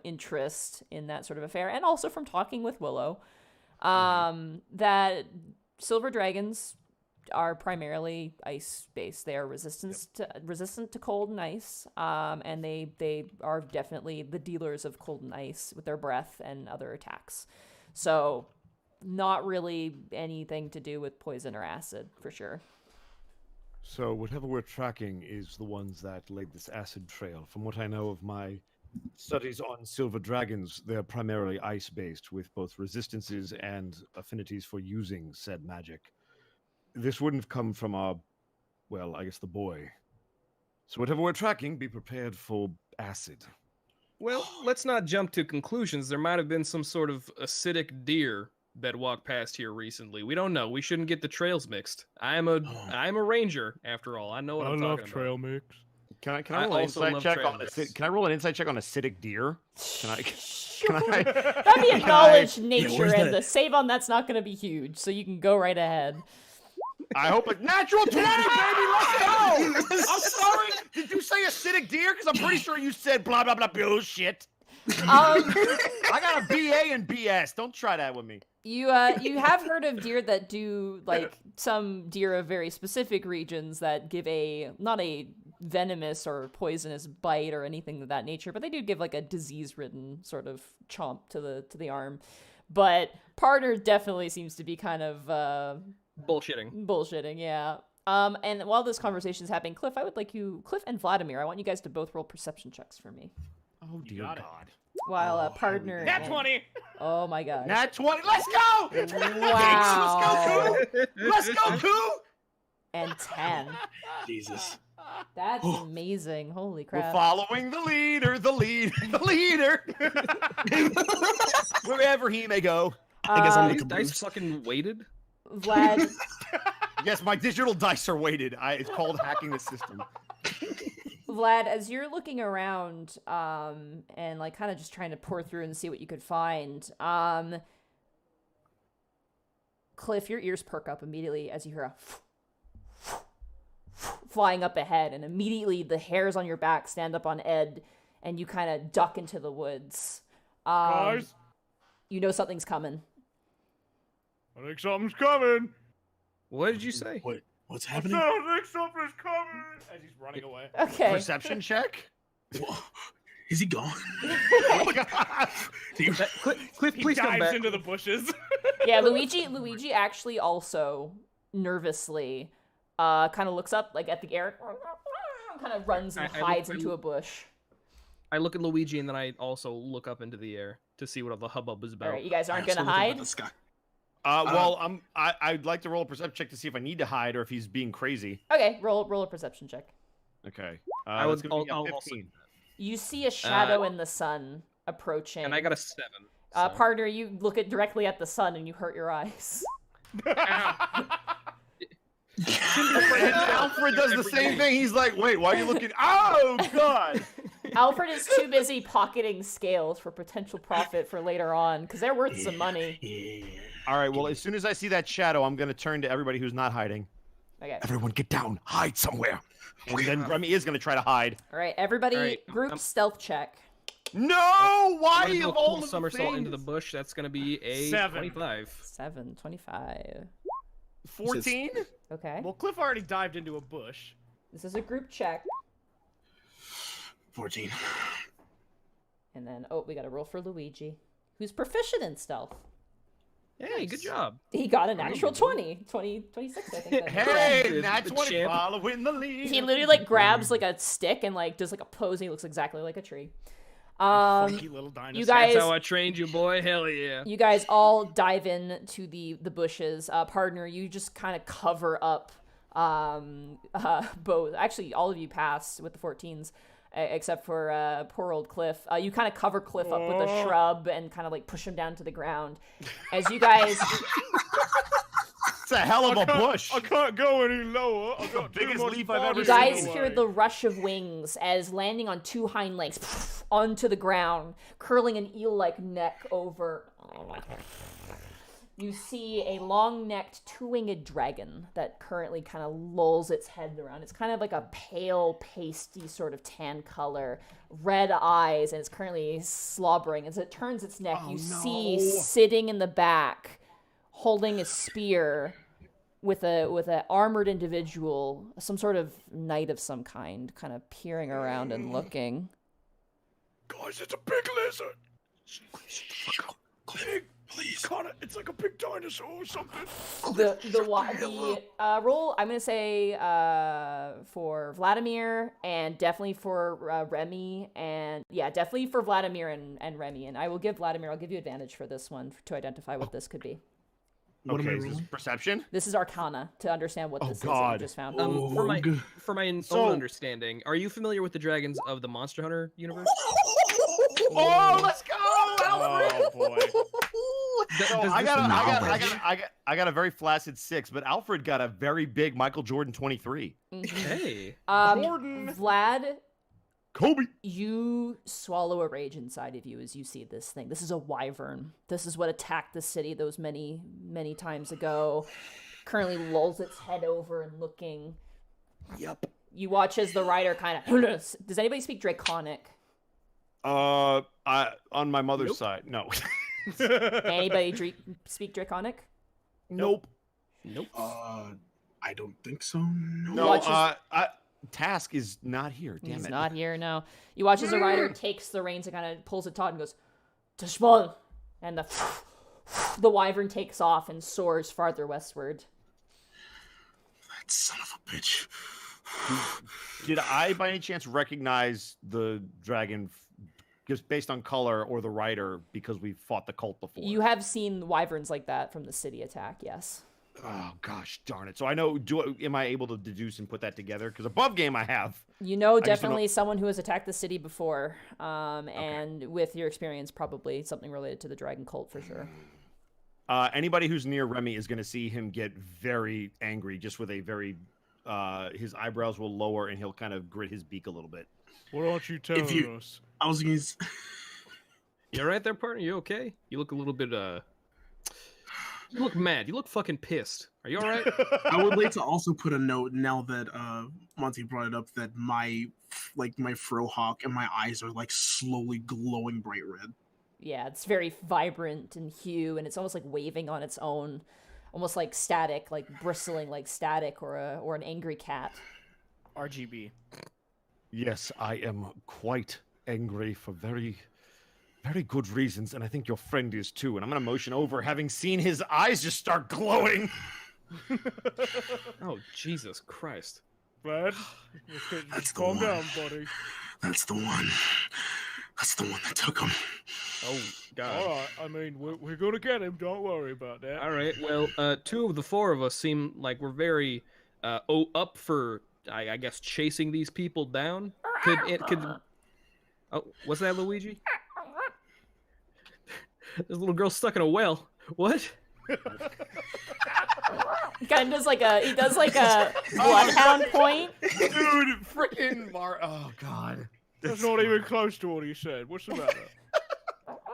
Speaker 1: interest in that sort of affair, and also from talking with Willow, that silver dragons are primarily ice-based. They are resistant to cold and ice, and they are definitely the dealers of cold and ice with their breath and other attacks. So, not really anything to do with poison or acid, for sure.
Speaker 2: So whatever we're tracking is the ones that laid this acid trail. From what I know of my studies on silver dragons, they're primarily ice-based, with both resistances and affinities for using said magic. This wouldn't have come from our, well, I guess the boy. So whatever we're tracking, be prepared for acid.
Speaker 4: Well, let's not jump to conclusions. There might have been some sort of acidic deer that walked past here recently. We don't know. We shouldn't get the trails mixed. I'm a ranger, after all. I know what I'm talking about.
Speaker 6: trail mix.
Speaker 2: Can I
Speaker 4: I
Speaker 2: roll an
Speaker 4: also
Speaker 2: insight
Speaker 4: love
Speaker 2: check
Speaker 4: trail
Speaker 2: on
Speaker 4: mix.
Speaker 2: Can I roll an insight check on acidic deer? Can I?
Speaker 1: That'd be acknowledge nature,
Speaker 5: where's
Speaker 1: and
Speaker 5: that?
Speaker 1: the save on that's not going to be huge, so you can go right ahead.
Speaker 2: I hope a natural 20, baby. Let's go. I'm sorry. Did you say acidic deer? Because I'm pretty sure you said blah blah blah bullshit. I got a BA and BS. Don't try that with me.
Speaker 1: You have heard of deer that do, like, some deer of very specific regions that give not a venomous or poisonous bite or anything of that nature, but they do give like a disease-ridden sort of chomp to the arm. But Partner definitely seems to be kind of bullshitting, yeah. And while this conversation is happening, Cliff and Vladimir, I want you guys to both roll perception checks for me.
Speaker 2: Oh dear
Speaker 3: got it.
Speaker 2: God.
Speaker 1: While Partner
Speaker 3: Nat
Speaker 1: and-
Speaker 3: 20!
Speaker 1: Oh my god.
Speaker 2: Nat 20. Let's go.
Speaker 1: Wow.
Speaker 2: Let's go, Koo.
Speaker 1: And 10.
Speaker 5: Jesus.
Speaker 1: That's amazing. Holy
Speaker 2: We're
Speaker 1: crap.
Speaker 2: following the leader. Wherever he may go.
Speaker 5: I guess I'm
Speaker 1: Um,
Speaker 4: These dice fucking weighted?
Speaker 1: Vlad,
Speaker 2: Yes, my digital dice are weighted. It's called hacking the system.
Speaker 1: Vlad, as you're looking around, and like kind of just trying to pour through and see what you could find, Cliff, your ears perk up immediately as you hear a flying up ahead, and immediately the hairs on your back stand up on end, and you kind of duck into the woods.
Speaker 6: Guys,
Speaker 1: You know something's coming.
Speaker 6: I think something's coming.
Speaker 4: What did you say?
Speaker 5: What's
Speaker 6: I
Speaker 5: happening?
Speaker 6: think something's coming. As he's running away.
Speaker 1: Okay.
Speaker 2: Perception check.
Speaker 5: Whoa. Is he gone?
Speaker 2: Oh my God.
Speaker 4: Cliff,
Speaker 3: He
Speaker 4: please come
Speaker 3: dives
Speaker 4: back.
Speaker 3: into the bushes.
Speaker 1: Yeah, Luigi actually also nervously kind of looks up like at the air, kind of runs and
Speaker 4: I
Speaker 1: hides
Speaker 4: look-
Speaker 1: into a bush.
Speaker 4: I look at Luigi and then I also look up into the air to see what all the hubbub is about.
Speaker 1: All right, you guys aren't
Speaker 5: I'm
Speaker 1: gonna
Speaker 5: still looking
Speaker 1: hide.
Speaker 5: at the sky.
Speaker 2: Well, I'd like to roll a perception check to see if I need to hide or if he's being crazy.
Speaker 1: Okay, roll a perception check.
Speaker 2: Okay.
Speaker 4: I would.
Speaker 2: that's gonna be a
Speaker 4: I'll also.
Speaker 2: 15.
Speaker 1: You see a shadow in the sun approaching.
Speaker 4: And I got a 7.
Speaker 1: Partner, you look directly at the sun and you hurt your eyes.
Speaker 2: Alfred does the same thing. He's like, wait, why are you looking? Oh, God.
Speaker 1: Alfred is too busy pocketing scales for potential profit for later on, because they're worth some money.
Speaker 5: Yeah.
Speaker 2: All right, well, as soon as I see that shadow, I'm going to turn to everybody who's not hiding.
Speaker 1: Okay.
Speaker 2: Everyone get down. Hide somewhere. And then Remy is going to try to hide.
Speaker 1: All right, everybody,
Speaker 4: All right,
Speaker 1: group stealth check.
Speaker 2: No! Why
Speaker 4: I'm gonna do
Speaker 2: you
Speaker 4: a
Speaker 2: all
Speaker 4: cool
Speaker 2: of
Speaker 4: somersault
Speaker 2: the
Speaker 4: into the
Speaker 2: things?
Speaker 4: bush. That's gonna be a
Speaker 3: 7.
Speaker 4: 25.
Speaker 1: 7, 25.
Speaker 2: 14?
Speaker 1: Okay.
Speaker 3: Well, Cliff already dived into a bush.
Speaker 1: This is a group check.
Speaker 5: 14.
Speaker 1: And then, we got to roll for Luigi, who's proficient in stealth.
Speaker 4: Hey, good job.
Speaker 1: He got a natural 26, I think. that-
Speaker 2: Hey,
Speaker 4: The
Speaker 2: that's what
Speaker 4: champ.
Speaker 2: following the lead.
Speaker 1: He literally like grabs like a stick and like does like a pose and he looks exactly like a tree.
Speaker 3: Funky little dinosaur.
Speaker 1: you guys-
Speaker 4: That's how I trained you, boy. Hell yeah.
Speaker 1: You guys all dive in to the bushes. Partner, you just kind of cover up both. Actually, all of you pass with the 14s, except for poor old Cliff. You kind of cover Cliff up with a shrub and kind of like push him down to the ground. As you guys,
Speaker 2: It's a hell of a bush.
Speaker 6: I can't go any lower. I got too
Speaker 2: biggest
Speaker 6: much
Speaker 2: leaf I've ever
Speaker 1: you
Speaker 6: fog in
Speaker 1: guys
Speaker 6: the
Speaker 1: hear
Speaker 6: way.
Speaker 1: the rush of wings as landing on two hind legs onto the ground, curling an eel-like neck over. You see a long-necked, two-winged dragon that currently kind of lolls its head around. It's kind of like a pale, pasty sort of tan color, red eyes, and it's currently slobbering. As it turns its neck, you see sitting in the back, holding a spear, with a armored individual, some sort of knight of some kind, kind of peering around and looking.
Speaker 6: Guys, it's a big lizard.
Speaker 5: Please.
Speaker 6: Connor, it's like a big dinosaur or something.
Speaker 1: The roll, I'm gonna say for Vladimir and definitely for Remy, and yeah, definitely for Vladimir and Remy. And I'll give you advantage for this one to identify what this could be.
Speaker 5: What am I
Speaker 2: Okay, is this
Speaker 5: rolling?
Speaker 2: perception?
Speaker 1: This is Arcana to understand what this is that you
Speaker 2: God.
Speaker 1: just found.
Speaker 4: For my
Speaker 2: So-
Speaker 4: own understanding, are you familiar with the dragons of the Monster Hunter universe?
Speaker 2: Oh, let's go!
Speaker 3: Oh boy.
Speaker 2: So
Speaker 4: Does
Speaker 2: I
Speaker 4: this
Speaker 2: got a very flaccid 6, but Alfred got a very big Michael Jordan 23.
Speaker 4: Hey.
Speaker 1: Vlad,
Speaker 2: Kobe.
Speaker 1: you swallow a rage inside of you as you see this thing. This is a wyvern. This is what attacked the city those many, many times ago. Currently lolls its head over and looking.
Speaker 2: Yep.
Speaker 1: You watch as the rider kind of... Does anybody speak Draconic?
Speaker 2: On my mother's side, no.
Speaker 1: Anybody speak Draconic?
Speaker 2: Nope.
Speaker 5: I don't think so. No.
Speaker 2: No.
Speaker 1: Watches-
Speaker 2: Task is not here. Damn
Speaker 1: He's
Speaker 2: it.
Speaker 1: not here now. You watch as the rider takes the reins and kind of pulls it taut and goes, Tashmol! And the wyvern takes off and soars farther westward.
Speaker 5: That son of a bitch.
Speaker 2: Did I, by any chance, recognize the dragon just based on color or the rider because we fought the cult before?
Speaker 1: You have seen wyverns like that from the city attack, yes.
Speaker 2: Oh gosh, darn it! So I know. Am I able to deduce and put that together? Because above game I have.
Speaker 1: You know,
Speaker 2: just don't
Speaker 1: definitely someone who has attacked the city before, and with your experience, probably something related to the dragon cult for sure.
Speaker 2: Anybody who's near Remy is going to see him get very angry, just with a very. His eyebrows will lower and he'll kind of grit his beak a little bit.
Speaker 6: What aren't you telling us?
Speaker 5: I was gonna.
Speaker 4: You all right there, partner? You okay? You look a little bit, You look mad. You look fucking pissed. Are you all right?
Speaker 5: I would like to also put a note now that Monty brought it up that my frohawk and my eyes are like slowly glowing bright red.
Speaker 1: Yeah, it's very vibrant in hue, and it's almost like waving on its own, almost like static, like bristling like static or an angry cat.
Speaker 3: RGB.
Speaker 2: Yes, I am quite angry for very, very good reasons, and I think your friend is too. And I'm going to motion over, having seen his eyes just start glowing.
Speaker 4: Oh, Jesus Christ.
Speaker 6: Brad,
Speaker 5: That's the
Speaker 6: calm
Speaker 5: one.
Speaker 6: down, buddy.
Speaker 5: That's the one. That's the one that took him.
Speaker 4: Oh, God.
Speaker 6: All right, I mean, we're gonna get him. Don't worry about that.
Speaker 4: All right. Well, two of the four of us seem like we're very up for, I guess, chasing these people down. Oh, what's that, Luigi? There's a little girl stuck in a well. What?
Speaker 1: He kind of does like a bloodhound point.
Speaker 2: Dude, freaking Oh, God.
Speaker 6: That's not even close to what he said. What's the matter?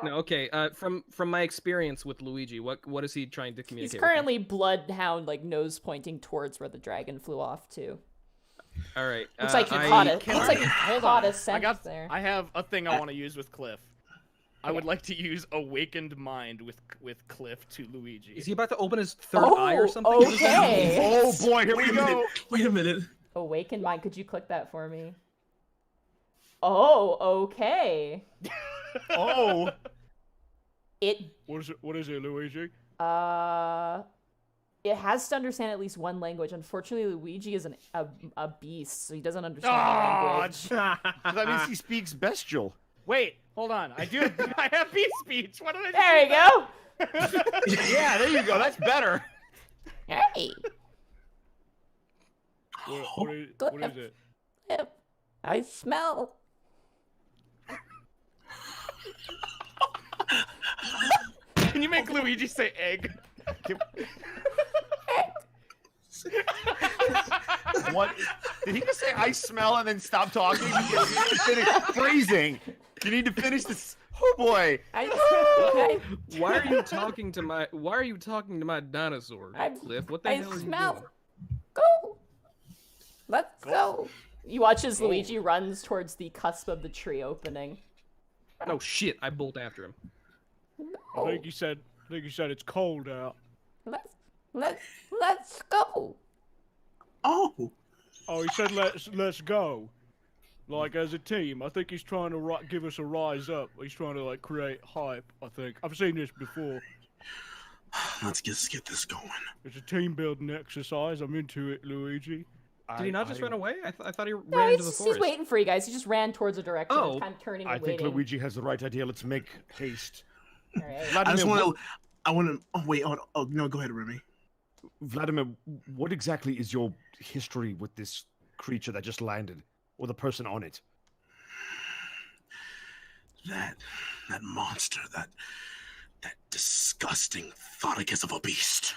Speaker 4: No, okay. From my experience with Luigi, what is he trying to
Speaker 1: He's
Speaker 4: communicate?
Speaker 1: currently bloodhound, like nose pointing towards where the dragon flew off to.
Speaker 4: All right.
Speaker 1: Looks like you caught it. Looks like you caught a scent there.
Speaker 3: I have a thing I want to use with Cliff. I would like to use Awakened Mind with Cliff to Luigi.
Speaker 4: Is he about to open his third eye or something?
Speaker 1: Okay.
Speaker 2: Oh, boy, here we go.
Speaker 5: Wait a minute.
Speaker 1: Awakened mind. Could you click that for me? Oh, okay.
Speaker 2: Oh.
Speaker 6: What is it, Luigi?
Speaker 1: It has to understand at least one language. Unfortunately, Luigi is a beast, so he doesn't understand the
Speaker 3: Oh,
Speaker 1: language.
Speaker 2: That means he speaks bestial.
Speaker 3: Wait, hold on. I do. I have beast speech. What did I do?
Speaker 1: There you go.
Speaker 2: Yeah, there you go. That's better.
Speaker 1: Hey.
Speaker 6: What is it?
Speaker 1: I smell.
Speaker 3: Can you make Luigi say egg?
Speaker 2: What? Did he just say I smell and then stop talking? You need to finish phrasing. You need to finish this. Oh boy.
Speaker 4: Why are you talking to my dinosaur, Cliff? What the
Speaker 1: I
Speaker 4: hell are
Speaker 1: smell.
Speaker 4: you doing?
Speaker 1: Go. Let's go. You watch as Luigi runs towards the cusp of the tree opening.
Speaker 4: Oh shit! I bolt after him.
Speaker 6: I think you said it's cold out.
Speaker 1: Let's go.
Speaker 5: Oh.
Speaker 6: Oh, he said let's go. Like as a team. I think he's trying to give us a rise up. He's trying to like create hype. I think I've seen this before.
Speaker 5: Let's just get this going.
Speaker 6: It's a team building exercise. I'm into it, Luigi.
Speaker 4: Did he not just run away? I thought he
Speaker 1: No,
Speaker 4: ran into the
Speaker 1: he's
Speaker 4: forest.
Speaker 1: waiting for you guys. He just ran towards a direction,
Speaker 4: Oh.
Speaker 1: kind of turning
Speaker 2: I
Speaker 1: and
Speaker 2: think
Speaker 1: waiting.
Speaker 2: Luigi has the right idea. Let's make haste.
Speaker 1: All right.
Speaker 5: I just
Speaker 2: Vladimir,
Speaker 5: want to. I want to. Oh wait. Oh no. Go ahead, Remy.
Speaker 2: Vladimir, what exactly is your history with this creature that just landed, or the person on it?
Speaker 5: That monster. That disgusting thoticus of a beast.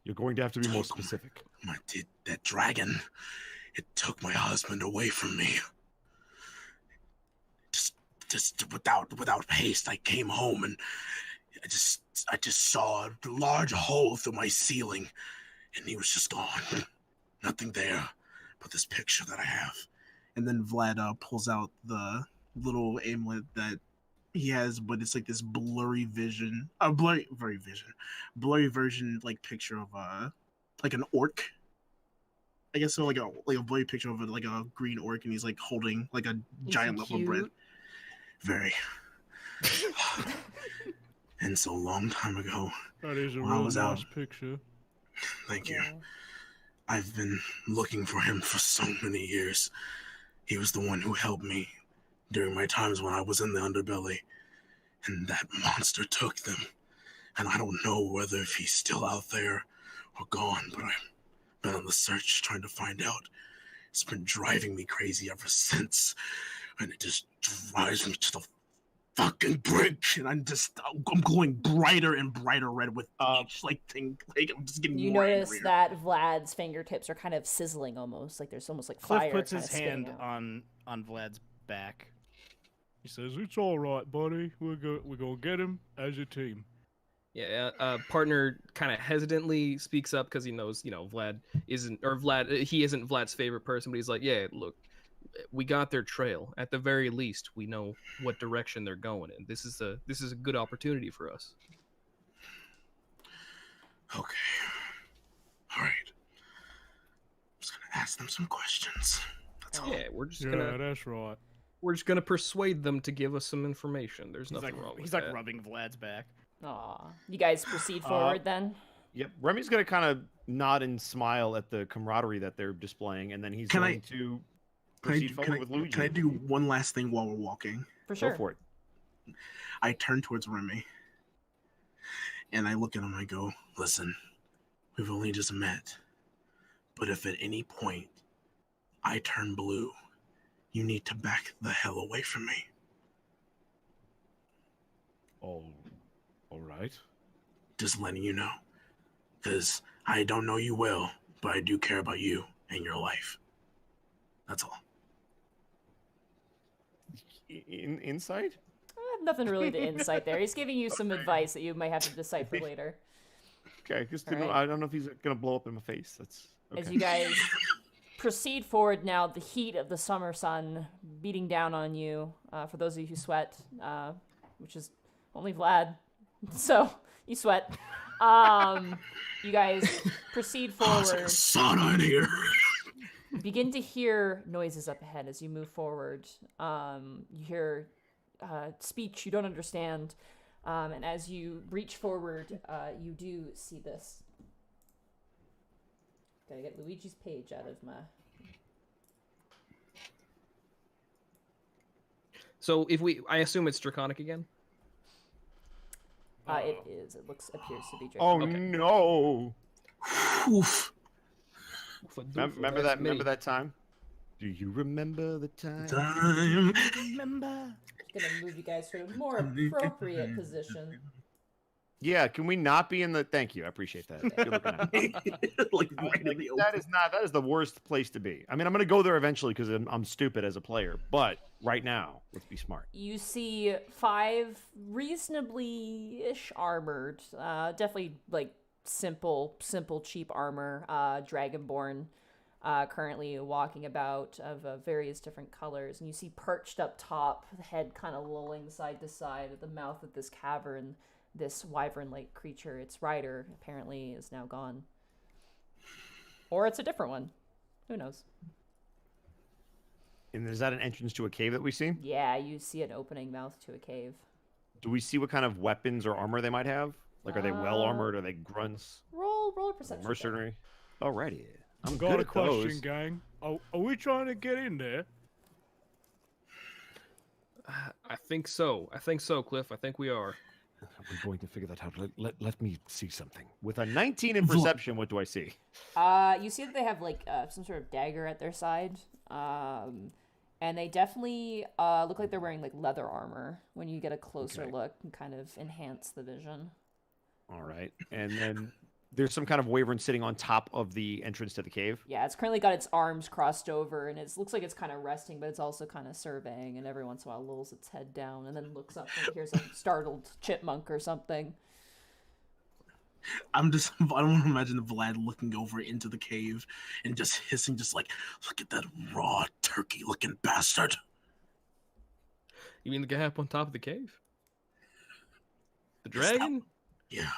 Speaker 2: You're going to have to be more specific.
Speaker 5: That dragon. It took my husband away from me. Just without haste, I came home and I just saw a large hole through my ceiling, and he was just gone. Nothing there but this picture that I have. And then Vlad pulls out the little amulet that he has, but it's like this blurry version, like picture of like an orc. I guess so, like a blurry picture of like a green orc, and he's like holding like a giant loaf of bread. Very. And so a long time ago,
Speaker 6: That is a
Speaker 5: when I
Speaker 6: real
Speaker 5: was
Speaker 6: nice
Speaker 5: out.
Speaker 6: picture.
Speaker 5: Thank you.
Speaker 1: Yeah.
Speaker 5: I've been looking for him for so many years. He was the one who helped me during my times when I was in the underbelly. And that monster took them. And I don't know whether if he's still out there or gone, but I've been on the search trying to find out. It's been driving me crazy ever since. And it just drives me to the fucking brink. And I'm glowing brighter and brighter red with each thing. Like I'm just getting
Speaker 1: You
Speaker 5: more
Speaker 1: notice
Speaker 5: angrier.
Speaker 1: that Vlad's fingertips are kind of sizzling almost, like there's almost like
Speaker 3: Cliff
Speaker 1: fire.
Speaker 3: puts
Speaker 1: kind
Speaker 3: his
Speaker 1: of spitting
Speaker 3: hand
Speaker 1: out.
Speaker 3: on Vlad's back.
Speaker 6: He says, "It's all right, buddy. We're gonna get him as a team."
Speaker 4: Yeah, partner kind of hesitantly speaks up because he knows, Vlad isn't Vlad's favorite person, but he's like, yeah, look, we got their trail. At the very least, we know what direction they're going in. This is a good opportunity for us.
Speaker 5: Okay. All right. I'm just gonna ask them some questions. That's all.
Speaker 4: Yeah, we're just
Speaker 6: Yeah, that's right.
Speaker 4: gonna persuade them to give us some information. There's nothing wrong with
Speaker 3: He's
Speaker 4: that.
Speaker 3: like rubbing Vlad's back.
Speaker 1: Aw. You guys proceed forward then?
Speaker 2: Yep. Remy's going to kind of nod and smile at the camaraderie that they're displaying, and then he's
Speaker 5: Can I-
Speaker 2: going to proceed forward with Luigi.
Speaker 5: Can I do one last thing while we're walking?
Speaker 1: For
Speaker 2: Go
Speaker 1: sure.
Speaker 2: for it.
Speaker 5: I turn towards Remy and I look at him. I go, listen, we've only just met, but if at any point I turn blue, you need to back the hell away from me.
Speaker 2: All right.
Speaker 5: Just letting you know, because I don't know you well, but I do care about you and your life. That's all.
Speaker 2: Insight?
Speaker 1: Nothing really to insight there. He's giving you some advice that you might have to decipher later.
Speaker 2: Okay, just
Speaker 1: All right.
Speaker 2: I don't know if he's gonna blow up in my face. That's okay.
Speaker 1: As you guys proceed forward now, the heat of the summer sun beating down on you. For those of you who sweat, which is only Vlad, so you sweat. You guys proceed
Speaker 5: Oh, it's like a
Speaker 1: forward.
Speaker 5: sauna in here.
Speaker 1: Begin to hear noises up ahead as you move forward. You hear speech you don't understand, and as you reach forward, you do see this. Gotta get Luigi's page out of my.
Speaker 4: So I assume it's Draconic again.
Speaker 1: It is. It appears to be.
Speaker 2: Oh
Speaker 1: Draconic.
Speaker 2: no!
Speaker 5: Oof.
Speaker 2: Remember that time? Do you remember the time?
Speaker 5: Time.
Speaker 3: Remember?
Speaker 1: Gonna move you guys to a more appropriate position.
Speaker 2: Yeah, can we not be in the? Thank you, I appreciate that. Good looking at me.
Speaker 5: Like right in the
Speaker 2: That is the worst place to be. I mean, I'm gonna go there eventually because I'm stupid as a player, but right now, let's be smart.
Speaker 1: You see 5 reasonably-ish armored, definitely like simple, cheap armor, dragonborn, currently walking about of various different colors. And you see perched up top, the head kind of lolling side to side at the mouth of this cavern, this wyvern-like creature. Its rider apparently is now gone. Or it's a different one. Who knows?
Speaker 2: And is that an entrance to a cave that we see?
Speaker 1: Yeah, you see an opening mouth to a cave.
Speaker 2: Do we see what kind of weapons or armor they might have? Like, are they well armored? Are they grunts?
Speaker 1: Roll a perception. check.
Speaker 2: Mercenary? Alrighty. I'm
Speaker 6: Got
Speaker 2: good
Speaker 6: a
Speaker 2: at
Speaker 6: question,
Speaker 2: those.
Speaker 6: gang. Are we trying to get in there?
Speaker 4: I think so. I think so, Cliff. I think we are.
Speaker 2: We're going to figure that out. Let me see something. With a 19 in perception, what do I see?
Speaker 1: You see that they have like some sort of dagger at their side, and they definitely look like they're wearing like leather armor. When you get a closer look, and kind of enhance the vision.
Speaker 2: All right. And then there's some kind of wyvern sitting on top of the entrance to the cave.
Speaker 1: Yeah, it's currently got its arms crossed over, and it looks like it's kind of resting, but it's also kind of surveying, and every once in a while lulls its head down, and then looks up and hears a startled chipmunk or something.
Speaker 5: I don't want to imagine Vlad looking over into the cave and just hissing, just like, look at that raw turkey-looking bastard.
Speaker 4: You mean the guy up on top of the cave? The dragon?
Speaker 5: Yeah.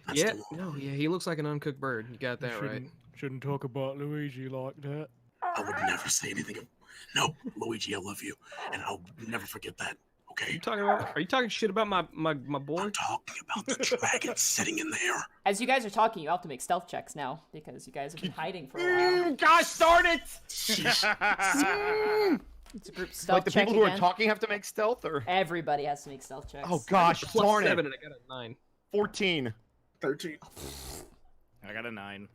Speaker 5: That's
Speaker 4: Yeah.
Speaker 5: the one.
Speaker 4: No, yeah, he looks like an uncooked bird. You got that right.
Speaker 6: Shouldn't talk about Luigi like that.
Speaker 5: I would never say anything. No, Luigi, I love you, and I'll never forget that. Okay.
Speaker 4: Are you talking shit about my boy?
Speaker 5: I'm talking about the dragon sitting in there.
Speaker 1: As you guys are talking, you have to make stealth checks now, because you guys have been hiding for a while.
Speaker 7: Gosh darn it!
Speaker 1: It's a group stealth
Speaker 2: Like the
Speaker 1: check
Speaker 2: people who
Speaker 1: again.
Speaker 2: are talking have to make stealth, or?
Speaker 1: Everybody has to make stealth checks.
Speaker 2: Oh gosh,
Speaker 4: Plus
Speaker 2: darn
Speaker 4: 7
Speaker 2: it!
Speaker 4: and I got a 9.
Speaker 2: 14.
Speaker 5: 13.
Speaker 3: I got a 9.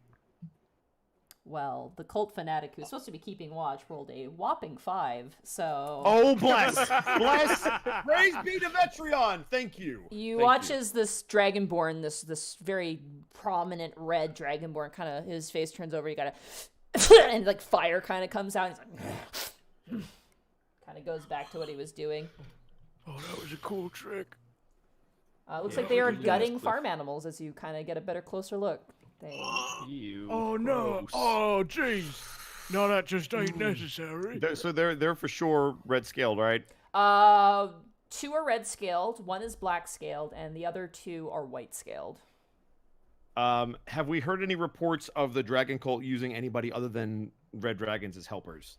Speaker 1: Well, the cult fanatic who's supposed to be keeping watch rolled a whopping 5, so...
Speaker 2: Oh, bless! Bless! Praise be to Vetreon! Thank you!
Speaker 1: You
Speaker 2: Thank
Speaker 1: watch
Speaker 2: you.
Speaker 1: as this dragonborn, this very prominent red dragonborn, kind of, his face turns over, you gotta... and, like, fire kind of comes out, and he's like... kind of goes back to what he was doing.
Speaker 6: Oh, that was a cool trick.
Speaker 1: Looks like they are gutting farm animals as you kind of get a better, closer look. They...
Speaker 4: Ew.
Speaker 6: Oh no!
Speaker 4: gross.
Speaker 6: Oh jeez! No, that just ain't necessary.
Speaker 2: So they're for sure red scaled, right?
Speaker 1: 2 are red scaled, 1 is black scaled, and the other 2 are white scaled.
Speaker 2: Have we heard any reports of the dragon cult using anybody other than red dragons as helpers?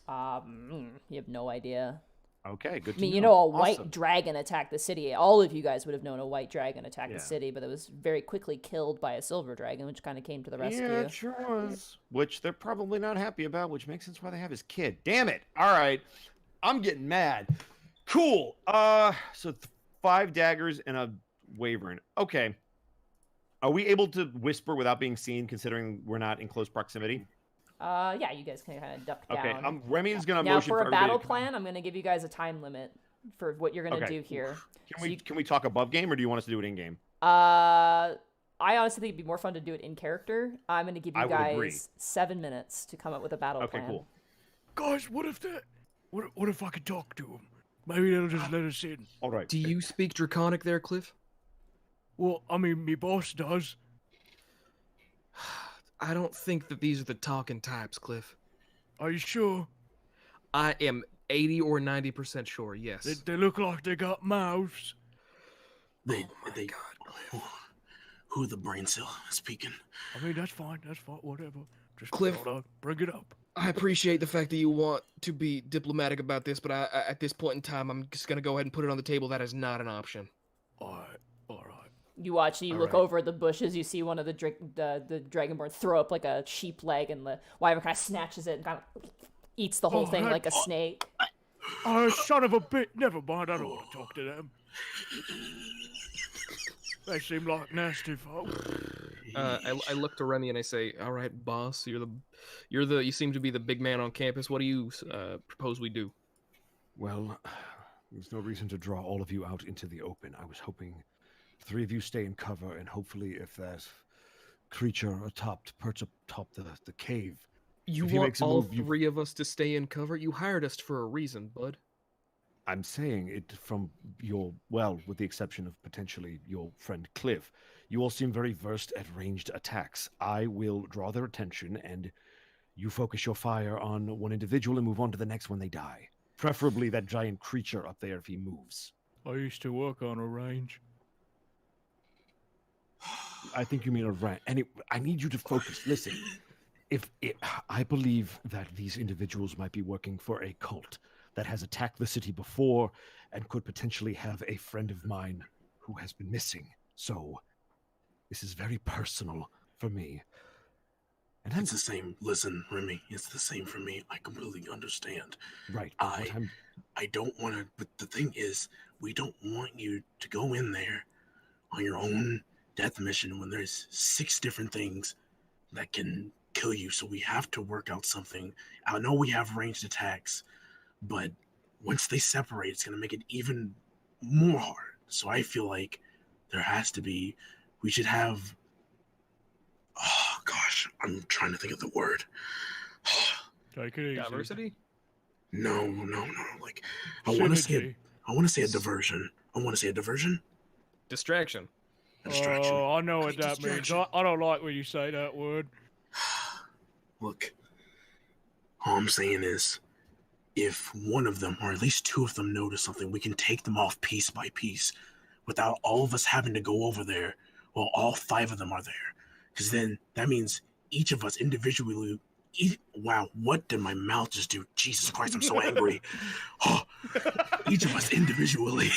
Speaker 1: You have no idea.
Speaker 2: Okay, good.
Speaker 1: I mean, you know, a white dragon attacked the city. All of you guys would have known a white dragon attacked the city, but it was very quickly killed by a silver dragon, which kind of came to the rescue.
Speaker 2: Yeah, it sure was. Which they're probably not happy about, which makes sense why they have his kid. Damn it! All right, I'm getting mad. Cool. So 5 daggers and a wyvern. Okay. Are we able to whisper without being seen, considering we're not in close proximity?
Speaker 1: Yeah, you guys can kind of duck down.
Speaker 2: Okay, Remy's gonna
Speaker 1: now
Speaker 2: motion
Speaker 1: for a
Speaker 2: everybody
Speaker 1: battle
Speaker 2: to-
Speaker 1: plan, I'm gonna give you guys a time limit for what you're gonna
Speaker 2: Okay.
Speaker 1: do here.
Speaker 2: Can we talk above game, or do you want us to do it in game?
Speaker 1: I honestly think it'd be more fun to do it in character. I'm gonna give you
Speaker 2: I would agree.
Speaker 1: guys 7 minutes to come up with a battle
Speaker 2: Okay,
Speaker 1: plan.
Speaker 2: cool.
Speaker 6: Guys, what if I could talk to them? Maybe they'll just let us in.
Speaker 2: All right.
Speaker 4: Do you speak Draconic there, Cliff?
Speaker 6: Well, I mean, me boss does.
Speaker 4: I don't think that these are the talking types, Cliff.
Speaker 6: Are you sure?
Speaker 4: I am 80 or 90% sure, yes.
Speaker 6: They look like they got mouths.
Speaker 5: They who are the brain cell speaking?
Speaker 6: I mean, that's fine. That's fine. Whatever. Just
Speaker 4: Cliff.
Speaker 6: hold on, bring it up.
Speaker 4: I appreciate the fact that you want to be diplomatic about this, but I at this point in time, I'm just going to go ahead and put it on the table. That is not an option.
Speaker 6: All right.
Speaker 1: You watch and you look
Speaker 2: right.
Speaker 1: over the bushes. You see one of the dragonborn throw up like a sheep leg, and the wyvern kind of snatches it and kind of eats the whole
Speaker 6: Oh,
Speaker 1: thing
Speaker 6: that-
Speaker 1: like a snake.
Speaker 6: Oh, son of a bit. Never mind. I don't want to talk to them. They seem like nasty folk.
Speaker 4: I look to Remy and I say, "All right, boss, you seem to be the big man on campus. What do you propose we do?"
Speaker 2: Well, there's no reason to draw all of you out into the open. I was hoping 3 of you stay in cover, and hopefully if that creature perch atop the cave.
Speaker 4: You
Speaker 2: If he
Speaker 4: want
Speaker 2: makes a
Speaker 4: all
Speaker 2: move, you-
Speaker 4: 3 of us to stay in cover? You hired us for a reason, bud.
Speaker 2: I'm saying it from with the exception of potentially your friend Cliff. You all seem very versed at ranged attacks. I will draw their attention, and you focus your fire on one individual and move on to the next when they die. Preferably that giant creature up there if he moves.
Speaker 6: I used to work on a range.
Speaker 2: I think you mean a rat. I need you to focus. Listen, I believe that these individuals might be working for a cult. that has attacked the city before and could potentially have a friend of mine who has been missing. So this is very personal for me. And
Speaker 8: It's the same. Listen, Remy, it's the same for me. I completely understand.
Speaker 2: right.
Speaker 8: I don't want to, but the thing is, we don't want you to go in there on your own death mission when there's 6 different things that can kill you. So we have to work out something. I know we have ranged attacks, but once they separate, it's going to make it even more hard. So I feel like there has to be, we should have, oh gosh, I'm trying to think of the word.
Speaker 6: Take it easy.
Speaker 4: Diversity?
Speaker 8: No. Like, I want to say a diversion.
Speaker 4: Distraction.
Speaker 8: A distraction.
Speaker 6: Oh, I know what
Speaker 8: Complete
Speaker 6: that means.
Speaker 8: distraction.
Speaker 6: I don't like when you say that word.
Speaker 8: Look, all I'm saying is, if one of them, or at least 2 of them, notice something, we can take them off piece by piece without all of us having to go over there while all 5 of them are there. Because then that means each of us individually. Wow, what did my mouth just do? Jesus Christ, I'm so angry. Oh, each of us individually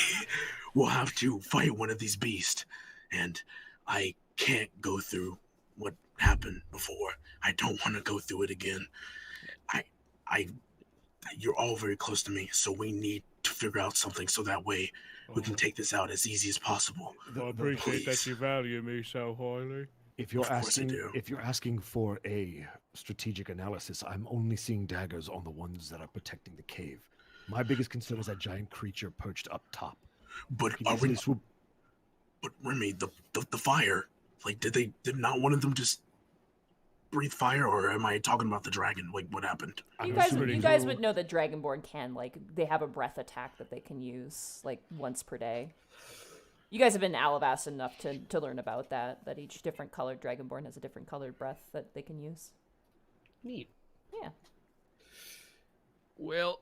Speaker 8: will have to fight one of these beasts. And I can't go through what happened before. I don't want to go through it again. You're all very close to me, so we need to figure out something so that way we can take this out as easy as possible.
Speaker 6: I appreciate that
Speaker 8: Please.
Speaker 6: you value me so highly.
Speaker 2: If you're
Speaker 8: Of course I
Speaker 2: asking,
Speaker 8: do.
Speaker 2: if you're asking for a strategic analysis, I'm only seeing daggers on the ones that are protecting the cave. My biggest concern is that giant creature perched up top.
Speaker 8: But
Speaker 2: Can
Speaker 8: are
Speaker 2: easily
Speaker 8: we?
Speaker 2: swoop.
Speaker 8: But Remy, the fire. Like, did not one of them just breathe fire, or am I talking about the dragon? Like, what happened?
Speaker 1: You
Speaker 2: I'm
Speaker 1: guys,
Speaker 2: assuming
Speaker 1: you guys
Speaker 2: so.
Speaker 1: would know that Dragonborn can, like, they have a breath attack that they can use, like, once per day. You guys have been Alabast enough to learn about that each different colored Dragonborn has a different colored breath that they can use.
Speaker 4: Neat.
Speaker 1: Yeah.
Speaker 4: Well,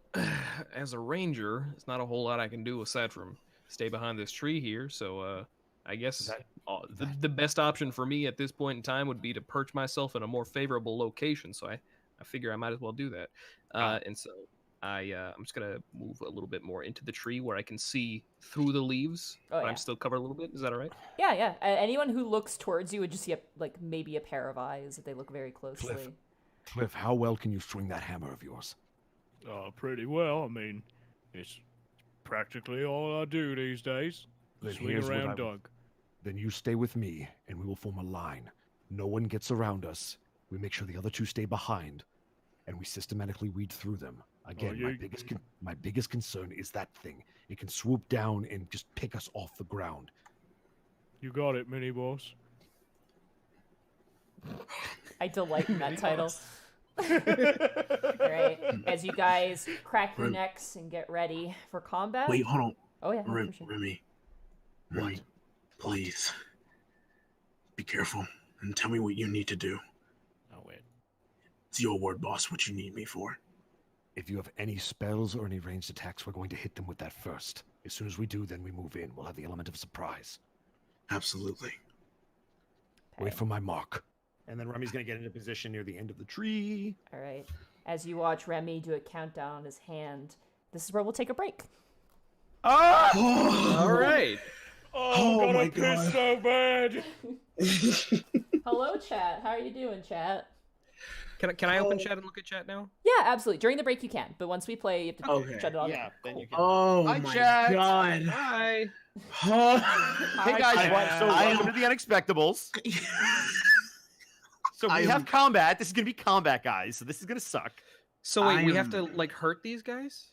Speaker 4: as a ranger, there's not a whole lot I can do aside from stay behind this tree here. So I guess the best option for me at this point in time would be to perch myself in a more favorable location. So I figure I might as well do that. And so I'm just gonna move a little bit more into the tree where I can see through the leaves, but
Speaker 1: yeah.
Speaker 4: I'm still covered a little bit. Is that all right?
Speaker 1: Yeah. Anyone who looks towards you would just see maybe a pair of eyes if they look very closely.
Speaker 2: Cliff, how well can you swing that hammer of yours?
Speaker 6: Pretty well. I mean, it's practically all I do these days.
Speaker 2: Then
Speaker 6: Swing
Speaker 2: here's what
Speaker 6: around
Speaker 2: I will-
Speaker 6: dog.
Speaker 2: Then you stay with me, and we will form a line. No one gets around us. We make sure the other 2 stay behind, and we systematically weed through them. Again, my biggest concern is that thing. It can swoop down and just pick us off the ground.
Speaker 6: You got it, mini boss.
Speaker 1: I delight in that title. Alright, as you guys crack your necks and get ready for combat.
Speaker 8: Wait, hold on.
Speaker 1: Oh yeah, for sure.
Speaker 8: Remy, please be careful and tell me what you need to do.
Speaker 3: Oh wait.
Speaker 8: It's your word, boss. What you need me for?
Speaker 2: If you have any spells or any ranged attacks, we're going to hit them with that first. As soon as we do, then we move in. We'll have the element of surprise.
Speaker 8: Absolutely.
Speaker 2: Wait for my mark. And then Remy's going to get into position near the end of the tree.
Speaker 1: All right. As you watch Remy do a countdown on his hand, this is where we'll take a break.
Speaker 4: All right.
Speaker 6: Oh,
Speaker 8: Oh
Speaker 6: I'm
Speaker 8: my
Speaker 6: gonna piss
Speaker 8: God.
Speaker 6: so bad.
Speaker 1: Hello, chat. How are you doing, chat?
Speaker 4: Can I open chat and look at chat now?
Speaker 1: Yeah, absolutely. During the break, you can. But once we play, you have to
Speaker 5: Okay.
Speaker 1: shut it off.
Speaker 3: Yeah, then you can.
Speaker 5: Oh
Speaker 7: Hi,
Speaker 5: my
Speaker 7: chat.
Speaker 5: god.
Speaker 4: Hi.
Speaker 2: Hey guys, so welcome to the Unexpectables. So we have combat. This is going to be combat, guys. So this is going to suck.
Speaker 4: So wait, we have
Speaker 5: am-
Speaker 4: to like hurt these guys?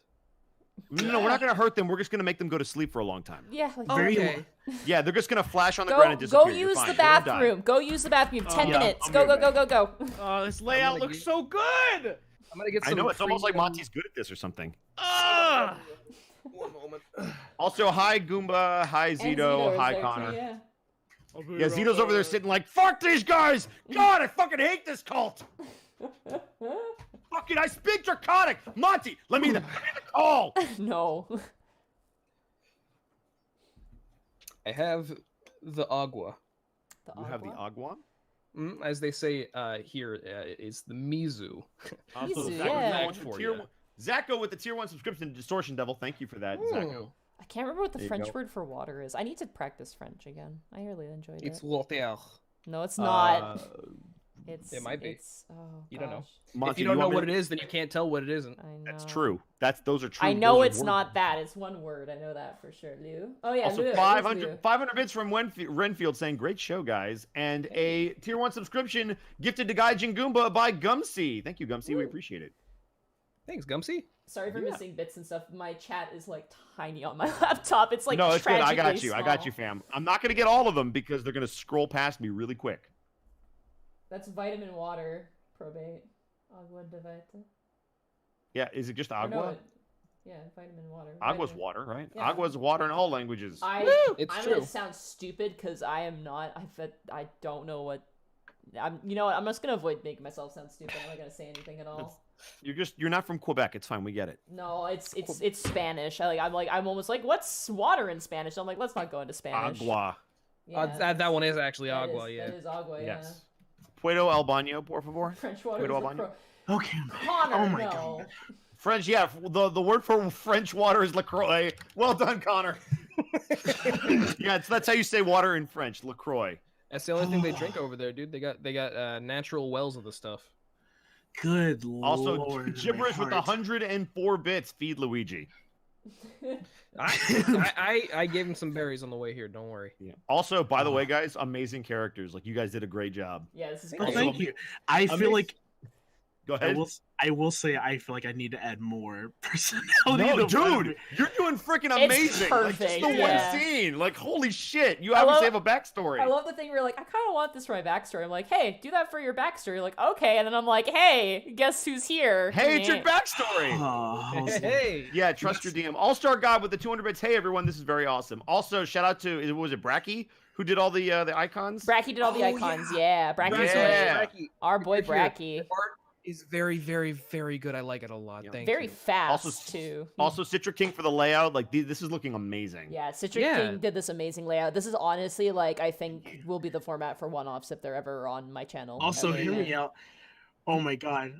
Speaker 2: No, we're not going to hurt them. We're just going to make them go to sleep for a long time.
Speaker 1: Yeah. Like,
Speaker 5: Very
Speaker 4: Okay.
Speaker 2: Yeah, they're just going to flash on the ground and disappear.
Speaker 1: Go
Speaker 2: You're
Speaker 1: use
Speaker 2: fine.
Speaker 1: the
Speaker 2: They don't die.
Speaker 1: bathroom. Go use the bathroom. 10
Speaker 2: yeah,
Speaker 1: minutes.
Speaker 2: I'll
Speaker 1: Go,
Speaker 2: be
Speaker 1: go,
Speaker 2: right
Speaker 1: go, go, go.
Speaker 3: Oh, this layout
Speaker 4: gonna
Speaker 3: looks
Speaker 4: get-
Speaker 3: so good.
Speaker 4: I'm gonna get
Speaker 2: I
Speaker 4: some
Speaker 2: know, it's almost like
Speaker 4: premium-
Speaker 2: Monty's good at this or something.
Speaker 3: Ah!
Speaker 4: One moment.
Speaker 2: Also, hi Goomba, hi
Speaker 1: And
Speaker 2: Zito,
Speaker 1: is
Speaker 2: hi
Speaker 1: there too,
Speaker 2: Connor.
Speaker 1: yeah.
Speaker 6: I'll be
Speaker 2: Yeah,
Speaker 6: right
Speaker 2: Zito's over there
Speaker 6: back.
Speaker 2: sitting like, fuck these guys! God, I fucking hate this cult! Fucking, I speak Draconic! Monty, let me the call!
Speaker 1: No.
Speaker 4: I have the agua.
Speaker 2: You have the Agua?
Speaker 4: As they say here, it's the Mizu.
Speaker 1: Mizu,
Speaker 2: So
Speaker 1: yeah.
Speaker 2: for Zacho with the tier 1 subscription to Distortion Devil. Thank you for that, Zacho.
Speaker 1: I can't remember what the
Speaker 2: There you
Speaker 1: French
Speaker 2: go.
Speaker 1: word for water is. I need to practice French again. I really enjoyed
Speaker 4: It's
Speaker 1: it.
Speaker 4: water.
Speaker 1: No, it's not. It's.
Speaker 4: It might be.
Speaker 1: It's. Oh,
Speaker 4: You don't know.
Speaker 1: gosh.
Speaker 2: Monty,
Speaker 4: If you don't know
Speaker 2: want me
Speaker 4: what
Speaker 2: to-
Speaker 4: it is, then you can't tell what it isn't.
Speaker 1: I know.
Speaker 2: That's true. Those are true.
Speaker 1: I know
Speaker 2: those are
Speaker 1: it's
Speaker 2: words.
Speaker 1: not that. It's one word. I know that for sure. Lou. Oh yeah,
Speaker 2: Also,
Speaker 1: Lou. it is
Speaker 2: 500,
Speaker 1: Lou.
Speaker 2: 500 bits from Renfield saying, great show, guys. And a tier 1 subscription gifted to Gaijin Goomba by Gumsy. Thank you, Gumsy. We appreciate it.
Speaker 4: Thanks, Gumsy.
Speaker 1: Sorry for
Speaker 2: Yeah.
Speaker 1: missing bits and stuff. My chat is like tiny on my laptop. It's like
Speaker 2: No, it's good. I got
Speaker 1: tragically
Speaker 2: you. I
Speaker 1: small.
Speaker 2: got you, fam. I'm not going to get all of them because they're going to scroll past me really quick.
Speaker 1: That's vitamin water. Probate. Agua de vita.
Speaker 2: Yeah, is it just
Speaker 1: Or no,
Speaker 2: agua?
Speaker 1: yeah, vitamin water.
Speaker 2: Agua's
Speaker 1: Vitamin-
Speaker 2: water, right?
Speaker 1: Yeah.
Speaker 2: Agua's water in all languages.
Speaker 1: I'm
Speaker 4: It's
Speaker 1: gonna
Speaker 4: true.
Speaker 1: sound stupid because I am not. I don't know what. You know what? I'm just gonna avoid making myself sound stupid. I'm not gonna say anything at all.
Speaker 2: You're not from Quebec. It's fine. We get it.
Speaker 1: No, it's Spanish. I'm almost like, what's water in Spanish? I'm like, let's not go into Spanish.
Speaker 2: Agua.
Speaker 1: Yeah,
Speaker 4: That one is actually
Speaker 1: that
Speaker 4: agua,
Speaker 1: is-
Speaker 4: yeah.
Speaker 1: That is agua.
Speaker 2: Yes. Puedo al baño, por favor.
Speaker 1: Yeah. French water.
Speaker 2: Puedo
Speaker 1: is
Speaker 2: al
Speaker 1: a
Speaker 2: baño.
Speaker 5: Okay.
Speaker 1: Connor,
Speaker 5: Oh my
Speaker 1: no.
Speaker 5: god.
Speaker 2: French, yeah. The word for French water is LaCroix. Well done, Connor. Yeah, that's how you say water in French, LaCroix.
Speaker 4: That's the only thing they drink over there, dude. They got natural wells of the stuff.
Speaker 5: Good
Speaker 2: Also,
Speaker 5: lord. my
Speaker 2: gibberish with
Speaker 5: heart.
Speaker 2: 104 bits. Feed Luigi.
Speaker 4: I gave him some berries on the way here. Don't worry.
Speaker 2: Yeah. Also, by the way, guys, amazing characters. Like, you guys did a great job.
Speaker 1: Yeah, this is
Speaker 5: Oh,
Speaker 1: great.
Speaker 5: thank you. I feel like
Speaker 2: Go
Speaker 5: I
Speaker 2: ahead.
Speaker 5: will say I feel like I need to add more personality.
Speaker 2: No,
Speaker 5: to
Speaker 2: dude, you're doing freaking
Speaker 1: It's
Speaker 2: amazing. Like, just
Speaker 1: perfect,
Speaker 2: the
Speaker 1: yeah.
Speaker 2: one scene. Like, holy shit. You
Speaker 1: I
Speaker 2: obviously
Speaker 1: love-
Speaker 2: have a backstory.
Speaker 1: I love the thing where you're like, I kind of want this for my backstory. I'm like, hey, do that for your backstory. Like, okay. And then I'm like, hey, guess who's here?
Speaker 2: Hey, it's your
Speaker 1: Meh.
Speaker 2: backstory.
Speaker 5: Oh,
Speaker 4: Hey.
Speaker 2: Yeah, trust your DM. All-Star God with the 200 bits. Hey, everyone, this is very awesome. Also, shout out to, was it Bracky who did all the icons?
Speaker 1: Bracky did all the
Speaker 4: Oh,
Speaker 1: icons. Yeah, Bracky's
Speaker 2: Yeah.
Speaker 4: Bracky.
Speaker 1: our boy
Speaker 4: Right here.
Speaker 1: Bracky.
Speaker 4: The art is very, very, very good. I like it a lot.
Speaker 2: Yeah.
Speaker 4: Thank
Speaker 1: Very
Speaker 4: you.
Speaker 1: fast
Speaker 2: Also-
Speaker 1: too.
Speaker 2: Also, Citric King for the layout. Like, this is looking amazing.
Speaker 1: Yeah, Citric
Speaker 4: Yeah.
Speaker 1: King did this amazing layout. This is honestly like I think will be the format for one-offs if they're ever on my channel.
Speaker 5: also
Speaker 1: ever
Speaker 5: hear
Speaker 1: again.
Speaker 5: me out. Oh my god.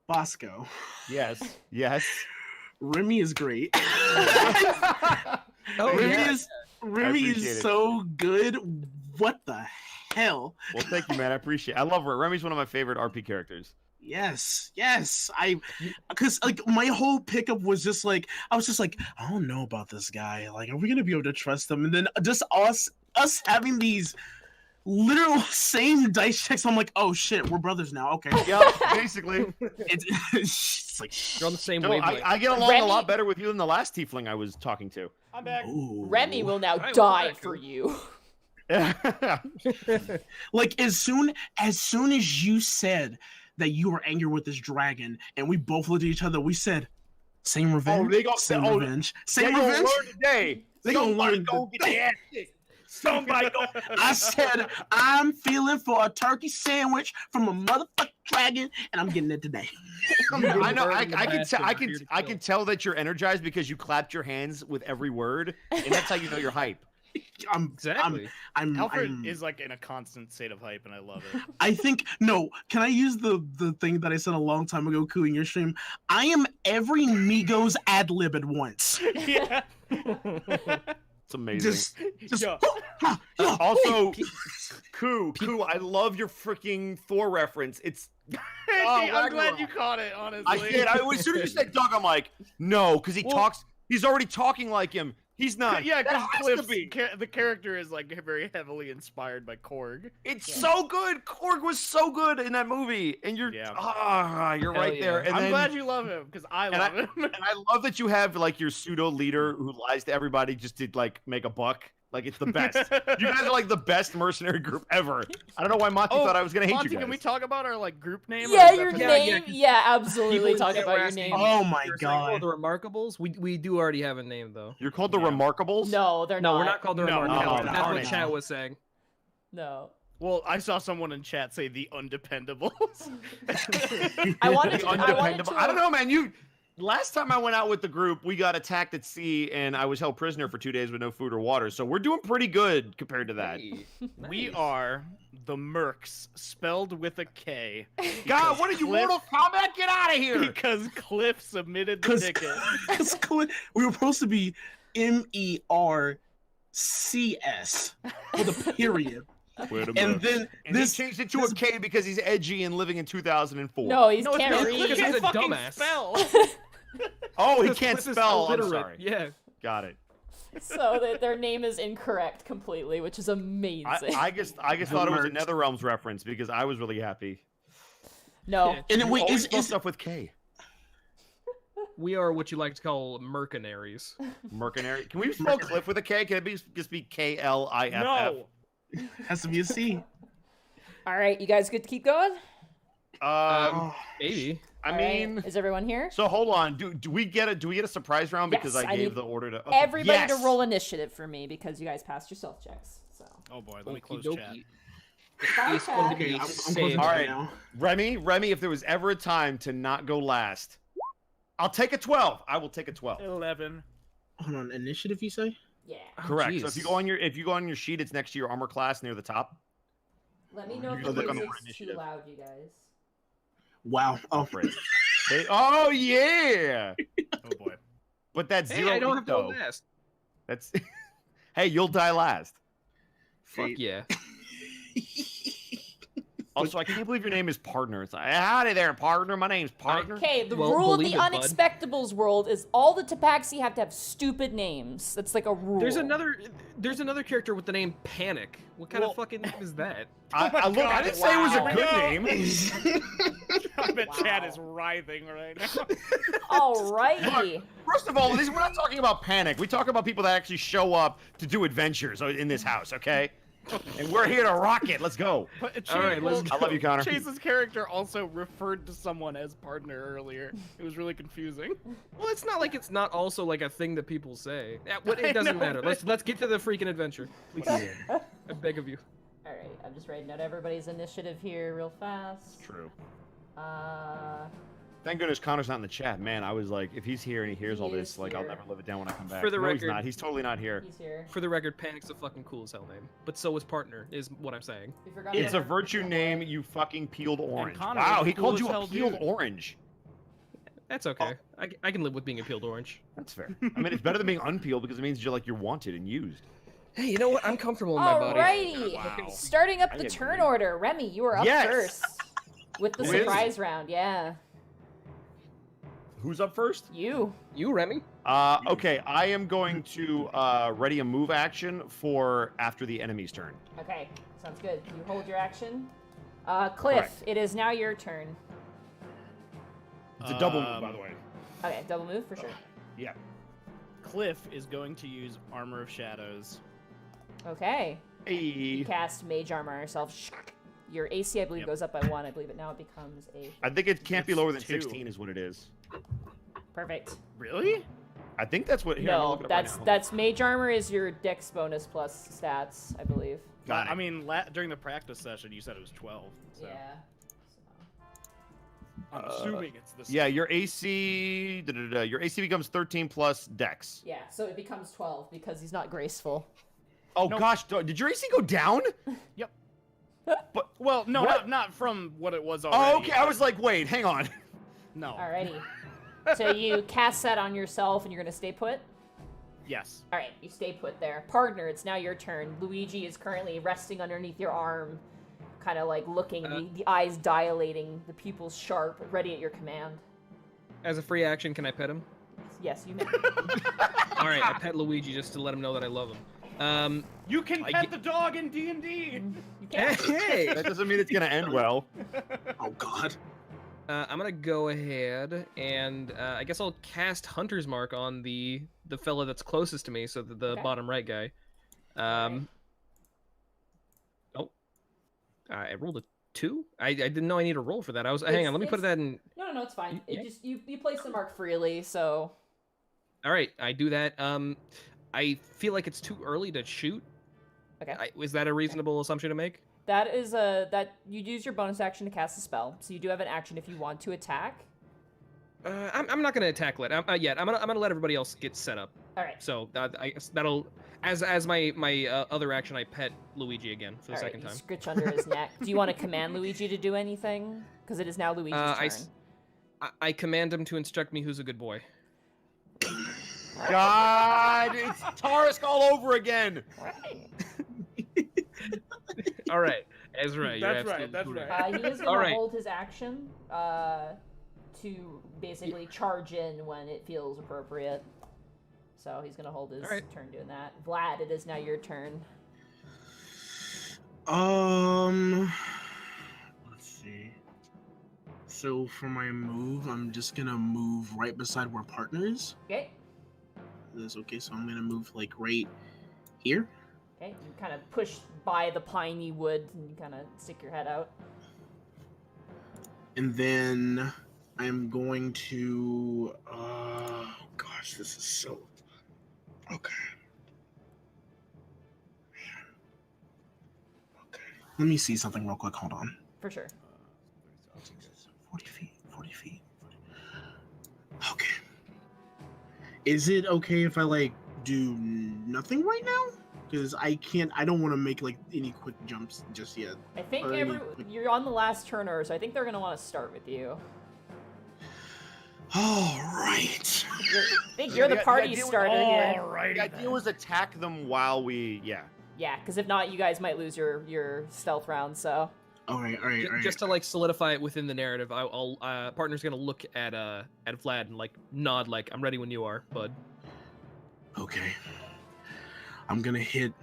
Speaker 5: Bosco.
Speaker 2: Yes. Yes.
Speaker 5: Remy is great.
Speaker 4: Oh,
Speaker 5: Remy
Speaker 4: yeah.
Speaker 5: Remy
Speaker 2: appreciate
Speaker 5: is
Speaker 2: it.
Speaker 5: so good. What the hell?
Speaker 2: Well, thank you, man. I appreciate it. I love her. Remy's one of my favorite RP characters.
Speaker 5: Yes, because like my whole pickup was just like I was just like I don't know about this guy. Like, are we gonna be able to trust him? And then just us having these literal same dice checks. I'm like, oh shit, we're brothers now. Okay,
Speaker 2: Yeah, basically.
Speaker 5: it's like
Speaker 4: You're on the same
Speaker 2: No,
Speaker 4: wavelength.
Speaker 2: I get along a
Speaker 1: Remy-
Speaker 2: lot better with you than the last tiefling I was talking to.
Speaker 3: I'm back.
Speaker 5: ooh.
Speaker 1: Remy will now
Speaker 4: Alright,
Speaker 1: die
Speaker 4: well,
Speaker 1: for you.
Speaker 5: Like as soon as you said that you were angry with this dragon, and we both looked at each other, we said, "Same revenge,
Speaker 2: they gon-
Speaker 5: same
Speaker 2: oh,
Speaker 5: revenge,
Speaker 2: They
Speaker 5: same
Speaker 2: gonna
Speaker 5: revenge."
Speaker 2: learn today.
Speaker 5: They gonna
Speaker 2: Somebody
Speaker 5: learn
Speaker 2: gonna get their ass kicked. Somebody go.
Speaker 5: I said, "I'm feeling for a turkey sandwich from a motherfucking dragon, and I'm getting it today."
Speaker 2: Yeah, I know. I
Speaker 4: Burning the
Speaker 2: can
Speaker 4: bastards
Speaker 2: tell. I
Speaker 4: are
Speaker 2: can.
Speaker 4: here to
Speaker 2: I
Speaker 4: kill.
Speaker 2: can tell that you're energized because you clapped your hands with every word, and that's how you know you're hype.
Speaker 4: Exactly.
Speaker 3: Alfred is like in a constant state of hype, and I love it.
Speaker 5: I think no. Can I use the thing that I said a long time ago, Koo, in your stream? I am every Migos ad lib at once.
Speaker 3: Yeah.
Speaker 2: It's amazing.
Speaker 5: Just
Speaker 3: Yeah.
Speaker 2: Also, Koo, I love your freaking Thor reference. It's.
Speaker 3: I'm glad you caught it, honestly.
Speaker 2: I did. As soon as you said Doug, I'm like, no, because he
Speaker 3: Well-
Speaker 2: talks. He's already talking like him. He's not.
Speaker 3: Yeah,
Speaker 2: That
Speaker 3: because
Speaker 2: has to be.
Speaker 3: the character is like very heavily inspired by Korg.
Speaker 2: It's so good. Korg was so good in that movie, and you're
Speaker 3: Yeah.
Speaker 2: you're
Speaker 4: Hell
Speaker 2: right
Speaker 4: yeah.
Speaker 2: there. And
Speaker 3: I'm
Speaker 2: then,
Speaker 3: glad you love him because I
Speaker 2: and
Speaker 3: love him.
Speaker 2: and I love that you have like your pseudo leader who lies to everybody just to like make a buck. Like it's the best. You guys are like the best mercenary group ever. I don't know why Monty
Speaker 3: Oh,
Speaker 2: thought I was gonna hate
Speaker 3: Monty,
Speaker 2: you guys.
Speaker 3: can we talk about our like group name? or
Speaker 1: Yeah,
Speaker 3: is that
Speaker 1: your
Speaker 3: for-
Speaker 1: name. Yeah, absolutely.
Speaker 4: People
Speaker 1: Talk
Speaker 4: that
Speaker 1: about
Speaker 4: were
Speaker 1: your
Speaker 4: asking
Speaker 1: name.
Speaker 5: Oh my
Speaker 4: You're saying,
Speaker 5: god.
Speaker 4: the Remarkables. We do already have a name though.
Speaker 2: You're called the
Speaker 3: Yeah.
Speaker 2: Remarkables.
Speaker 1: No, they're
Speaker 4: No,
Speaker 1: not.
Speaker 4: we're not called the
Speaker 3: No,
Speaker 4: Remarkables.
Speaker 2: no,
Speaker 4: That's
Speaker 2: no,
Speaker 4: what
Speaker 2: no.
Speaker 4: chat was saying.
Speaker 1: No.
Speaker 3: Well, I saw someone in chat say the Undependables.
Speaker 1: I wanted
Speaker 2: The
Speaker 1: to. I wanted
Speaker 2: undependable.
Speaker 1: to.
Speaker 2: I don't know, man. Last time I went out with the group, we got attacked at sea, and I was held prisoner for 2 days with no food or water. So we're doing pretty good compared to that.
Speaker 4: Hey,
Speaker 3: We
Speaker 4: nice.
Speaker 3: are the Merkz, spelled with a K.
Speaker 7: God, what are you,
Speaker 3: Cliff-
Speaker 7: Mortal Kombat? Get out of here!
Speaker 3: Because Cliff submitted the ticket.
Speaker 5: We were supposed to be MERCS with a period. And then
Speaker 7: And he changed it to a K because he's edgy and living in 2004.
Speaker 1: No, he
Speaker 3: No,
Speaker 1: can't
Speaker 3: it's
Speaker 1: read.
Speaker 4: because he's a
Speaker 3: fucking
Speaker 4: dumbass.
Speaker 3: spell.
Speaker 7: Oh, he
Speaker 4: Because
Speaker 7: can't
Speaker 4: Cliff is
Speaker 7: spell. I'm
Speaker 4: illiterate.
Speaker 7: sorry.
Speaker 4: Yeah.
Speaker 7: Got it.
Speaker 1: So that their name is incorrect completely, which is amazing.
Speaker 7: I just thought it was a NetherRealms reference because I was really happy.
Speaker 1: No.
Speaker 4: Yeah.
Speaker 5: And
Speaker 7: You
Speaker 5: wait,
Speaker 7: always
Speaker 5: is
Speaker 7: spell stuff with K.
Speaker 4: We are what you like to call mercenaries.
Speaker 7: Mercenary. Can we spell Cliff with a K? Can it just be KLIFF?
Speaker 3: No.
Speaker 5: has to be a C.
Speaker 1: All right, you guys good to keep going?
Speaker 4: Maybe.
Speaker 7: I
Speaker 1: All right,
Speaker 7: mean,
Speaker 1: is everyone here?
Speaker 7: so hold on. Do we get a surprise round because
Speaker 1: Yes,
Speaker 7: I
Speaker 1: I
Speaker 7: gave
Speaker 1: need
Speaker 7: the order to okay.
Speaker 1: Everybody
Speaker 7: Yes!
Speaker 1: to roll initiative for me because you guys passed your self checks. So.
Speaker 3: Oh boy, let me close
Speaker 4: Okey
Speaker 3: chat.
Speaker 4: dokey.
Speaker 1: Bye,
Speaker 4: It's going to
Speaker 1: Chad.
Speaker 4: be
Speaker 5: Okay, I'm
Speaker 4: saved.
Speaker 5: closing
Speaker 7: All
Speaker 5: chat
Speaker 7: right.
Speaker 5: now.
Speaker 7: Remy, if there was ever a time to not go last, I'll take a 12. I will take a 12.
Speaker 3: 11.
Speaker 5: Hold on, initiative you say?
Speaker 1: Yeah.
Speaker 4: Oh,
Speaker 7: Correct. So if you
Speaker 4: jeez.
Speaker 7: go on your sheet, it's next to your armor class near the top.
Speaker 1: Let me know
Speaker 7: You
Speaker 1: if
Speaker 7: click
Speaker 1: the
Speaker 7: on the
Speaker 1: music's
Speaker 7: word
Speaker 1: too
Speaker 7: initiative.
Speaker 1: loud, you guys.
Speaker 5: Wow. Oh,
Speaker 7: Great. Oh yeah.
Speaker 3: Oh boy.
Speaker 7: But that's
Speaker 4: Hey,
Speaker 7: zero
Speaker 4: I don't
Speaker 7: lead,
Speaker 4: have to go
Speaker 7: though.
Speaker 4: last.
Speaker 7: That's hey, you'll die last.
Speaker 4: Fuck
Speaker 5: Hey.
Speaker 4: yeah.
Speaker 7: Also, I can't believe your name is Partner. It's like, howdy there, Partner. My name's Partner.
Speaker 1: Okay, the
Speaker 4: Well,
Speaker 1: rule of the
Speaker 4: believe it, bud.
Speaker 1: Unexpectables world is all the Tabaxi have to have stupid names. That's like a rule.
Speaker 4: There's another character with the name Panic. What kind
Speaker 3: Well-
Speaker 4: of fucking name is that?
Speaker 7: I look. I didn't say it was a
Speaker 1: Wow.
Speaker 7: good name.
Speaker 3: I bet Chad
Speaker 1: Wow.
Speaker 3: is writhing right now.
Speaker 1: Alrighty.
Speaker 7: First of all, we're not talking about Panic. We talk about people that actually show up to do adventures in this house, okay? And we're here to rock it. Let's go.
Speaker 3: But
Speaker 4: All right, let's
Speaker 7: I love you, Connor.
Speaker 3: Chase's character also referred to someone as partner earlier. It was really confusing.
Speaker 4: Well, it's not like it's not also like a thing that people say. Yeah,
Speaker 3: I
Speaker 4: it doesn't
Speaker 3: know,
Speaker 4: matter.
Speaker 3: but-
Speaker 4: Let's get to the freaking adventure. Please. I beg of you.
Speaker 1: Alright, I'm just writing out everybody's initiative here real fast.
Speaker 7: True.
Speaker 1: Uh,
Speaker 7: Thank goodness Connor's not in the chat. Man, I was like, if he's here and he hears
Speaker 1: He
Speaker 7: all
Speaker 1: is
Speaker 7: this, like, I'll
Speaker 1: here.
Speaker 7: never live it down when I come back.
Speaker 4: For the
Speaker 7: no, he's
Speaker 4: record-
Speaker 7: not. He's totally not here.
Speaker 1: he's here.
Speaker 4: For the record, Panic's a fucking cool as hell name. But so is Partner, is what I'm saying.
Speaker 1: We forgot
Speaker 7: It's a
Speaker 1: about-
Speaker 7: virtue name, you fucking peeled orange.
Speaker 3: Connor
Speaker 7: Wow,
Speaker 3: is
Speaker 7: he
Speaker 3: cool
Speaker 7: called
Speaker 3: as
Speaker 7: you a
Speaker 3: hell,
Speaker 7: peeled
Speaker 3: dude.
Speaker 7: orange.
Speaker 4: That's okay. I can live with being a peeled orange.
Speaker 7: That's fair. I mean, it's better than being unpeeled because it means you're wanted and used.
Speaker 4: Hey, you know what? I'm comfortable in my body.
Speaker 1: Alrighty.
Speaker 3: Wow.
Speaker 1: Starting up
Speaker 7: I
Speaker 1: the
Speaker 7: agree.
Speaker 1: turn order. Remy, you are up
Speaker 7: Yes.
Speaker 1: first. With the
Speaker 7: Who is?
Speaker 1: surprise round, yeah.
Speaker 7: Who's up first?
Speaker 1: You.
Speaker 4: You, Remy?
Speaker 7: Okay, I am going to ready a move action for after the enemy's turn.
Speaker 1: Okay, sounds good. You hold your action. Cliff,
Speaker 7: Correct.
Speaker 1: it is now your turn.
Speaker 7: It's a double move, by the way.
Speaker 1: Okay, double move for sure.
Speaker 7: Yeah.
Speaker 3: Cliff is going to use Armor of Shadows.
Speaker 1: Okay.
Speaker 7: Hey.
Speaker 1: You cast Mage Armor on yourself. Your AC, I believe,
Speaker 3: Yep.
Speaker 1: goes up by 1. I believe it now becomes a...
Speaker 7: I think it can't be
Speaker 3: It's
Speaker 7: lower than
Speaker 3: 2.
Speaker 7: 16 is what it is.
Speaker 1: Perfect.
Speaker 3: Really?
Speaker 7: I think that's what. Here, I'm gonna
Speaker 1: No,
Speaker 7: look it up right now.
Speaker 1: that's Mage Armor is your Dex bonus plus stats, I believe.
Speaker 7: Got it.
Speaker 3: I mean, during the practice session, you said it was 12. So.
Speaker 1: Yeah.
Speaker 3: I'm assuming it's the same.
Speaker 7: Yeah, your AC. Your AC becomes 13 plus Dex.
Speaker 1: Yeah, so it becomes 12 because he's not graceful.
Speaker 7: Oh
Speaker 3: Nope.
Speaker 7: gosh, did your AC go down?
Speaker 3: Yep.
Speaker 7: But
Speaker 3: Well, no,
Speaker 7: What?
Speaker 3: not from what it was already.
Speaker 7: oh, okay. I was like, wait, hang on.
Speaker 3: No.
Speaker 1: Alrighty. So you cast that on yourself and you're gonna stay put?
Speaker 3: Yes.
Speaker 1: Alright, you stay put there. Partner, it's now your turn. Luigi is currently resting underneath your arm, kind of like looking, the eyes dilating, the pupils sharp, ready at your command.
Speaker 4: As a free action, can I pet him?
Speaker 1: Yes, you may.
Speaker 4: All right, I pet Luigi just to let him know that I love him.
Speaker 3: You can
Speaker 4: I
Speaker 3: pet
Speaker 4: get-
Speaker 3: the dog in D&D.
Speaker 1: You can.
Speaker 4: Hey!
Speaker 7: That doesn't mean it's gonna end well.
Speaker 5: Oh God.
Speaker 4: I'm gonna go ahead and I guess I'll cast Hunter's Mark on the fella that's closest to me, so the
Speaker 1: Okay.
Speaker 4: bottom right guy. Oh, I rolled a 2. I didn't know I need a roll for that. I was hang on. Let me put that in.
Speaker 1: No, it's fine.
Speaker 4: Yeah.
Speaker 1: It just you place the mark freely, so
Speaker 4: All right, I do that. I feel like it's too early to shoot.
Speaker 1: okay.
Speaker 4: Is that a reasonable assumption to make?
Speaker 1: That is that you use your bonus action to cast a spell, so you do have an action if you want to attack.
Speaker 4: I'm not gonna attack yet. I'm gonna let everybody else get set up.
Speaker 1: All right.
Speaker 4: So I guess that'll as my other action, I pet Luigi again for the
Speaker 1: All right,
Speaker 4: second
Speaker 1: you
Speaker 4: time.
Speaker 1: scritch under his neck. Do you want to command Luigi to do anything? Because it is now Luigi's turn.
Speaker 4: I command him to instruct me who's a good boy.
Speaker 7: God, it's Tarisk all over again.
Speaker 4: All right, Ezra, you're
Speaker 6: That's right,
Speaker 4: absolutely
Speaker 6: that's
Speaker 4: correct.
Speaker 6: right.
Speaker 1: He is
Speaker 4: All
Speaker 1: going
Speaker 4: right.
Speaker 1: to hold his action to basically charge in when it feels appropriate. So he's going to hold his turn doing that. Vlad, it is now your turn.
Speaker 5: Let's see. So for my move, I'm just gonna move right beside where partner is.
Speaker 1: Okay.
Speaker 5: That's okay. So I'm gonna move like right here.
Speaker 1: Okay. You kind of push by the piney wood and you kind of stick your head out.
Speaker 5: And then I'm going to. Gosh, this is so. Okay. Okay. Let me see something real quick. Hold on.
Speaker 1: For sure.
Speaker 5: 40 feet. 40 feet. Okay. Is it okay if I like do nothing right now? Because I don't want to make like any quick jumps just yet.
Speaker 1: I think
Speaker 5: Or any quick-
Speaker 1: you're on the last turn order, so I think they're going to want to start with you.
Speaker 5: All right.
Speaker 1: I think you're the party starter here.
Speaker 7: The idea was attack them while we,
Speaker 1: Yeah, because if not, you guys might lose your stealth round, so.
Speaker 5: All right.
Speaker 4: Just to like solidify it within the narrative, I'll partner's gonna look at Vlad and like nod like I'm ready when you are, bud.
Speaker 5: Okay. I'm gonna hit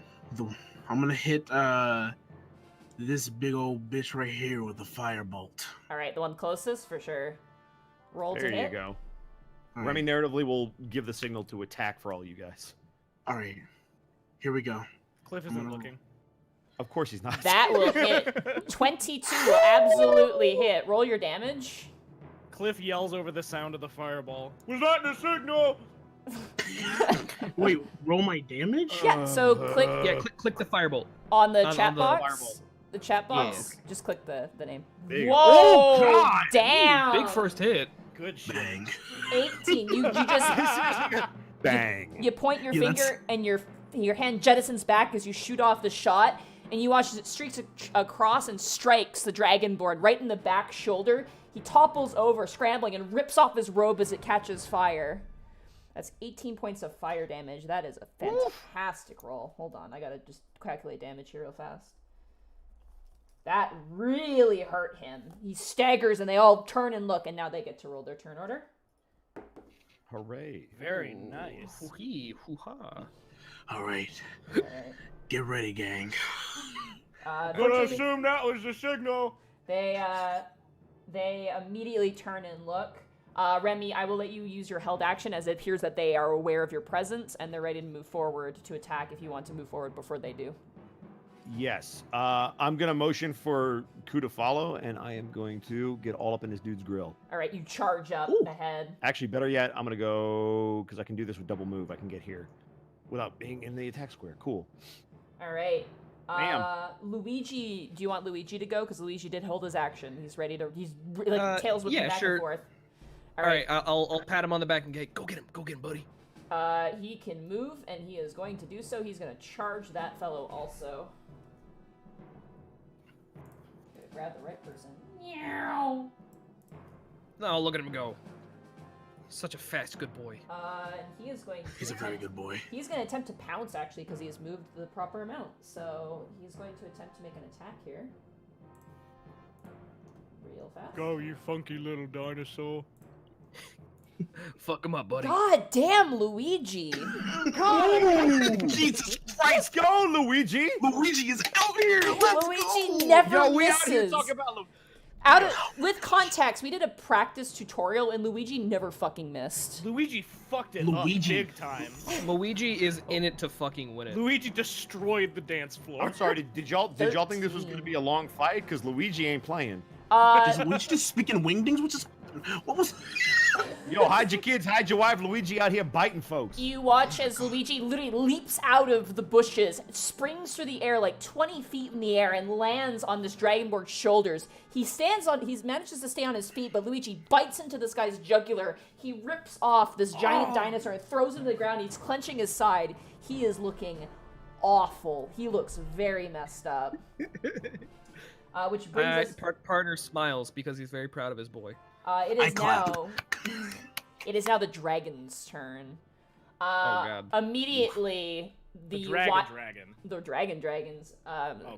Speaker 5: this big old bitch right here with the firebolt.
Speaker 1: All right, the one closest for sure. Roll to
Speaker 7: there
Speaker 1: hit.
Speaker 7: you go.
Speaker 5: All
Speaker 7: Remy
Speaker 5: right.
Speaker 7: narratively will give the signal to attack for all you guys.
Speaker 5: All right. Here we go.
Speaker 6: Cliff
Speaker 5: I'm
Speaker 6: isn't
Speaker 5: gonna-
Speaker 6: looking.
Speaker 7: Of course he's not.
Speaker 1: That will hit. 22 will absolutely hit. Roll your damage.
Speaker 6: Cliff yells over the sound of the fireball. Was that the signal?
Speaker 5: Wait, roll my damage?
Speaker 1: Yeah, so click
Speaker 4: Yeah, click the firebolt.
Speaker 1: on the
Speaker 4: on
Speaker 1: chat
Speaker 4: the
Speaker 1: box.
Speaker 4: firebolt.
Speaker 1: The chat box. Just click the name.
Speaker 7: There you go.
Speaker 1: Whoa!
Speaker 7: Oh, God!
Speaker 1: Damn!
Speaker 4: Big first hit.
Speaker 6: Good shit.
Speaker 5: Bang.
Speaker 1: 18. You just
Speaker 7: Bang.
Speaker 1: you point your
Speaker 5: Yeah, that's-
Speaker 1: finger and your hand jettisons back as you shoot off the shot, and you watch as it streaks across and strikes the dragonborn right in the back shoulder. He topples over, scrambling, and rips off his robe as it catches fire. That's 18 points of fire damage. That is a fantastic roll. Hold on, I gotta just calculate damage here real fast. That really hurt him. He staggers, and they all turn and look, and now they get to roll their turn order.
Speaker 7: Hooray.
Speaker 6: Very nice.
Speaker 4: Hoo-hee, hoo-ha.
Speaker 5: All right.
Speaker 1: All right.
Speaker 5: Get ready, gang.
Speaker 6: Gonna
Speaker 1: Quickly,
Speaker 6: assume that was the signal.
Speaker 1: they immediately turn and look. Remy, I will let you use your held action as it appears that they are aware of your presence and they're ready to move forward to attack if you want to move forward before they do.
Speaker 7: Yes. I'm going to motion for Ku to follow, and I am going to get all up in this dude's grill.
Speaker 1: All right, you charge up ahead.
Speaker 7: Actually, better yet, I'm going to go, because I can do this with double move. I can get here without being in the attack square. Cool.
Speaker 1: All right.
Speaker 7: Bam.
Speaker 1: Luigi, do you want Luigi to go? Because Luigi did hold his action. He's ready to. He's like tails whipping
Speaker 4: yeah,
Speaker 1: back
Speaker 4: sure.
Speaker 1: and forth.
Speaker 4: All right, I'll pat him on the back and go get him, buddy.
Speaker 1: He can move, and he is going to do so. He's going to charge that fellow also. Gotta grab the right person. Meow.
Speaker 4: No, look at him go. Such a fast, good boy.
Speaker 1: And he is going to.
Speaker 5: He's a very good boy.
Speaker 1: He's going to attempt to pounce, actually, because he has moved the proper amount. So he's going to attempt to make an attack here. Real fast.
Speaker 6: Go, you funky little dinosaur.
Speaker 4: Fuck him up, buddy.
Speaker 1: God damn, Luigi!
Speaker 7: Jesus Christ, go, Luigi!
Speaker 5: Luigi is out here. Let's
Speaker 1: Luigi
Speaker 5: go.
Speaker 1: never
Speaker 7: Yo, we
Speaker 1: misses.
Speaker 7: out here talking about Luigi.
Speaker 1: With context, we did a practice tutorial and Luigi never fucking missed.
Speaker 6: Luigi fucked it
Speaker 5: Luigi.
Speaker 6: up big time.
Speaker 4: Luigi is in it to fucking win it.
Speaker 6: Luigi destroyed the dance floor.
Speaker 7: I'm sorry, did y'all think this was going to be a long fight? Because Luigi ain't playing.
Speaker 5: Is Luigi just speaking wingdings?
Speaker 8: What was?
Speaker 7: Yo, hide your kids, hide your wife. Luigi out here biting folks.
Speaker 1: You watch as Luigi literally leaps out of the bushes, springs through the air like 20 feet in the air, and lands on this Dragonborn's shoulders. He manages to stay on his feet, but Luigi bites into this guy's jugular. He rips off this giant dinosaur and throws him to the ground. He's clenching his side. He is looking awful. He looks very messed up. Which brings us...
Speaker 4: Partner smiles because he's very proud of his boy.
Speaker 1: It is now the dragon's turn.
Speaker 4: God.
Speaker 1: Immediately, the dragons.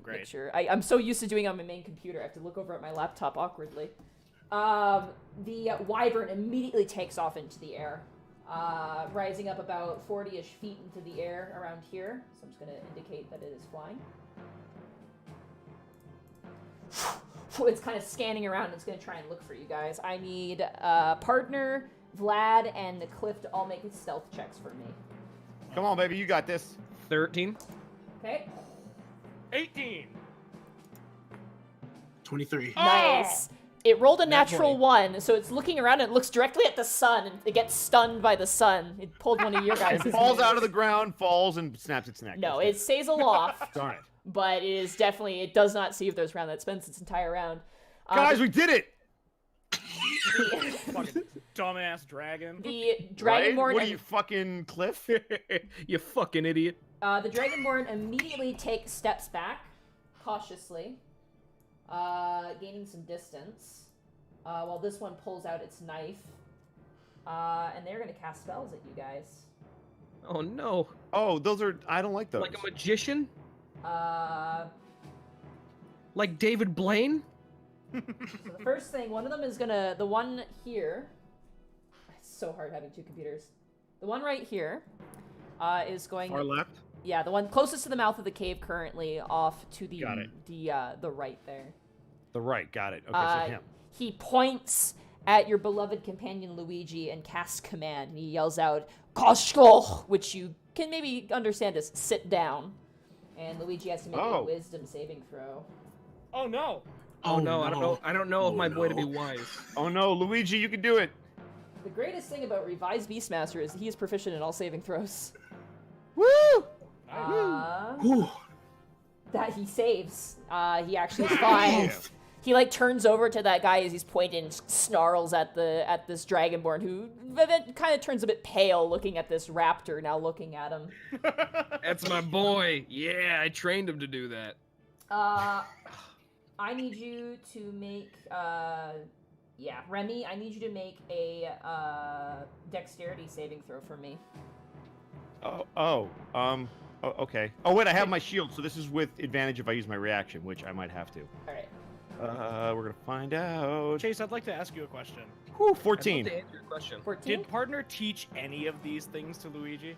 Speaker 3: Great.
Speaker 1: Sure. I'm so used to doing it on my main computer. I have to look over at my laptop awkwardly. The wyvern immediately takes off into the air, rising up about 40-ish feet into the air around here. So I'm just going to indicate that it is flying. It's kind of scanning around and it's going to try and look for you guys. I need partner, Vlad, and the Cliff to all make stealth checks for me.
Speaker 7: Come on, baby, you got this.
Speaker 4: 13.
Speaker 1: Okay.
Speaker 3: 18.
Speaker 5: 23.
Speaker 1: Nice. It rolled a natural 1, so it's looking around and it looks directly at the sun and it gets stunned by the sun. It pulled one of your guys'.
Speaker 7: It falls out of the ground, falls, and snaps its neck.
Speaker 1: No, it stays aloft.
Speaker 7: Darn it.
Speaker 1: But it does not see if there's round that spends its entire round.
Speaker 7: Guys, we did it!
Speaker 3: Fucking dumbass dragon.
Speaker 1: The
Speaker 7: Right?
Speaker 1: Dragonborn...
Speaker 7: What are you, fucking Cliff?
Speaker 4: You fucking idiot.
Speaker 1: The Dragonborn immediately takes steps back, cautiously, gaining some distance, while this one pulls out its knife, and they're going to cast spells at you guys.
Speaker 4: Oh, no.
Speaker 7: Oh, those are... I don't like those.
Speaker 4: Like a magician?
Speaker 1: So
Speaker 4: Like David Blaine?
Speaker 1: the first thing, one of them is gonna, the one here, it's so hard having two computers. The one right here is going...
Speaker 2: Far left?
Speaker 1: Yeah, the one closest to the mouth of the cave currently, off to the
Speaker 2: Got it.
Speaker 1: the right there.
Speaker 7: The right, got it. Okay, so him.
Speaker 1: He points at your beloved companion Luigi and casts command. He yells out, "Koshko," which you can maybe understand as "sit down." And Luigi has to make a wisdom saving throw.
Speaker 3: Oh no!
Speaker 4: Oh no, I don't know if my boy to be wise.
Speaker 7: Oh no, Luigi, you can do it.
Speaker 1: The greatest thing about Revised Beastmaster is he is proficient in all saving throws.
Speaker 7: Woo!
Speaker 1: That he saves. He actually is fine. He turns over to that guy as he's pointing, and snarls at this Dragonborn, who then kind of turns a bit pale, looking at this raptor now looking at him.
Speaker 4: That's my boy. Yeah, I trained him to do that.
Speaker 1: I need you to make Remy, I need you to make a dexterity saving throw for me.
Speaker 7: Okay. Oh wait, I have my shield, so this is with advantage if I use my reaction, which I might have to.
Speaker 1: All right.
Speaker 7: We're gonna find out.
Speaker 3: Chase, I'd like to ask you a question.
Speaker 7: Whew,
Speaker 4: I'd
Speaker 7: 14.
Speaker 4: love to answer your question.
Speaker 1: 14?
Speaker 3: Did partner teach any of these things to Luigi?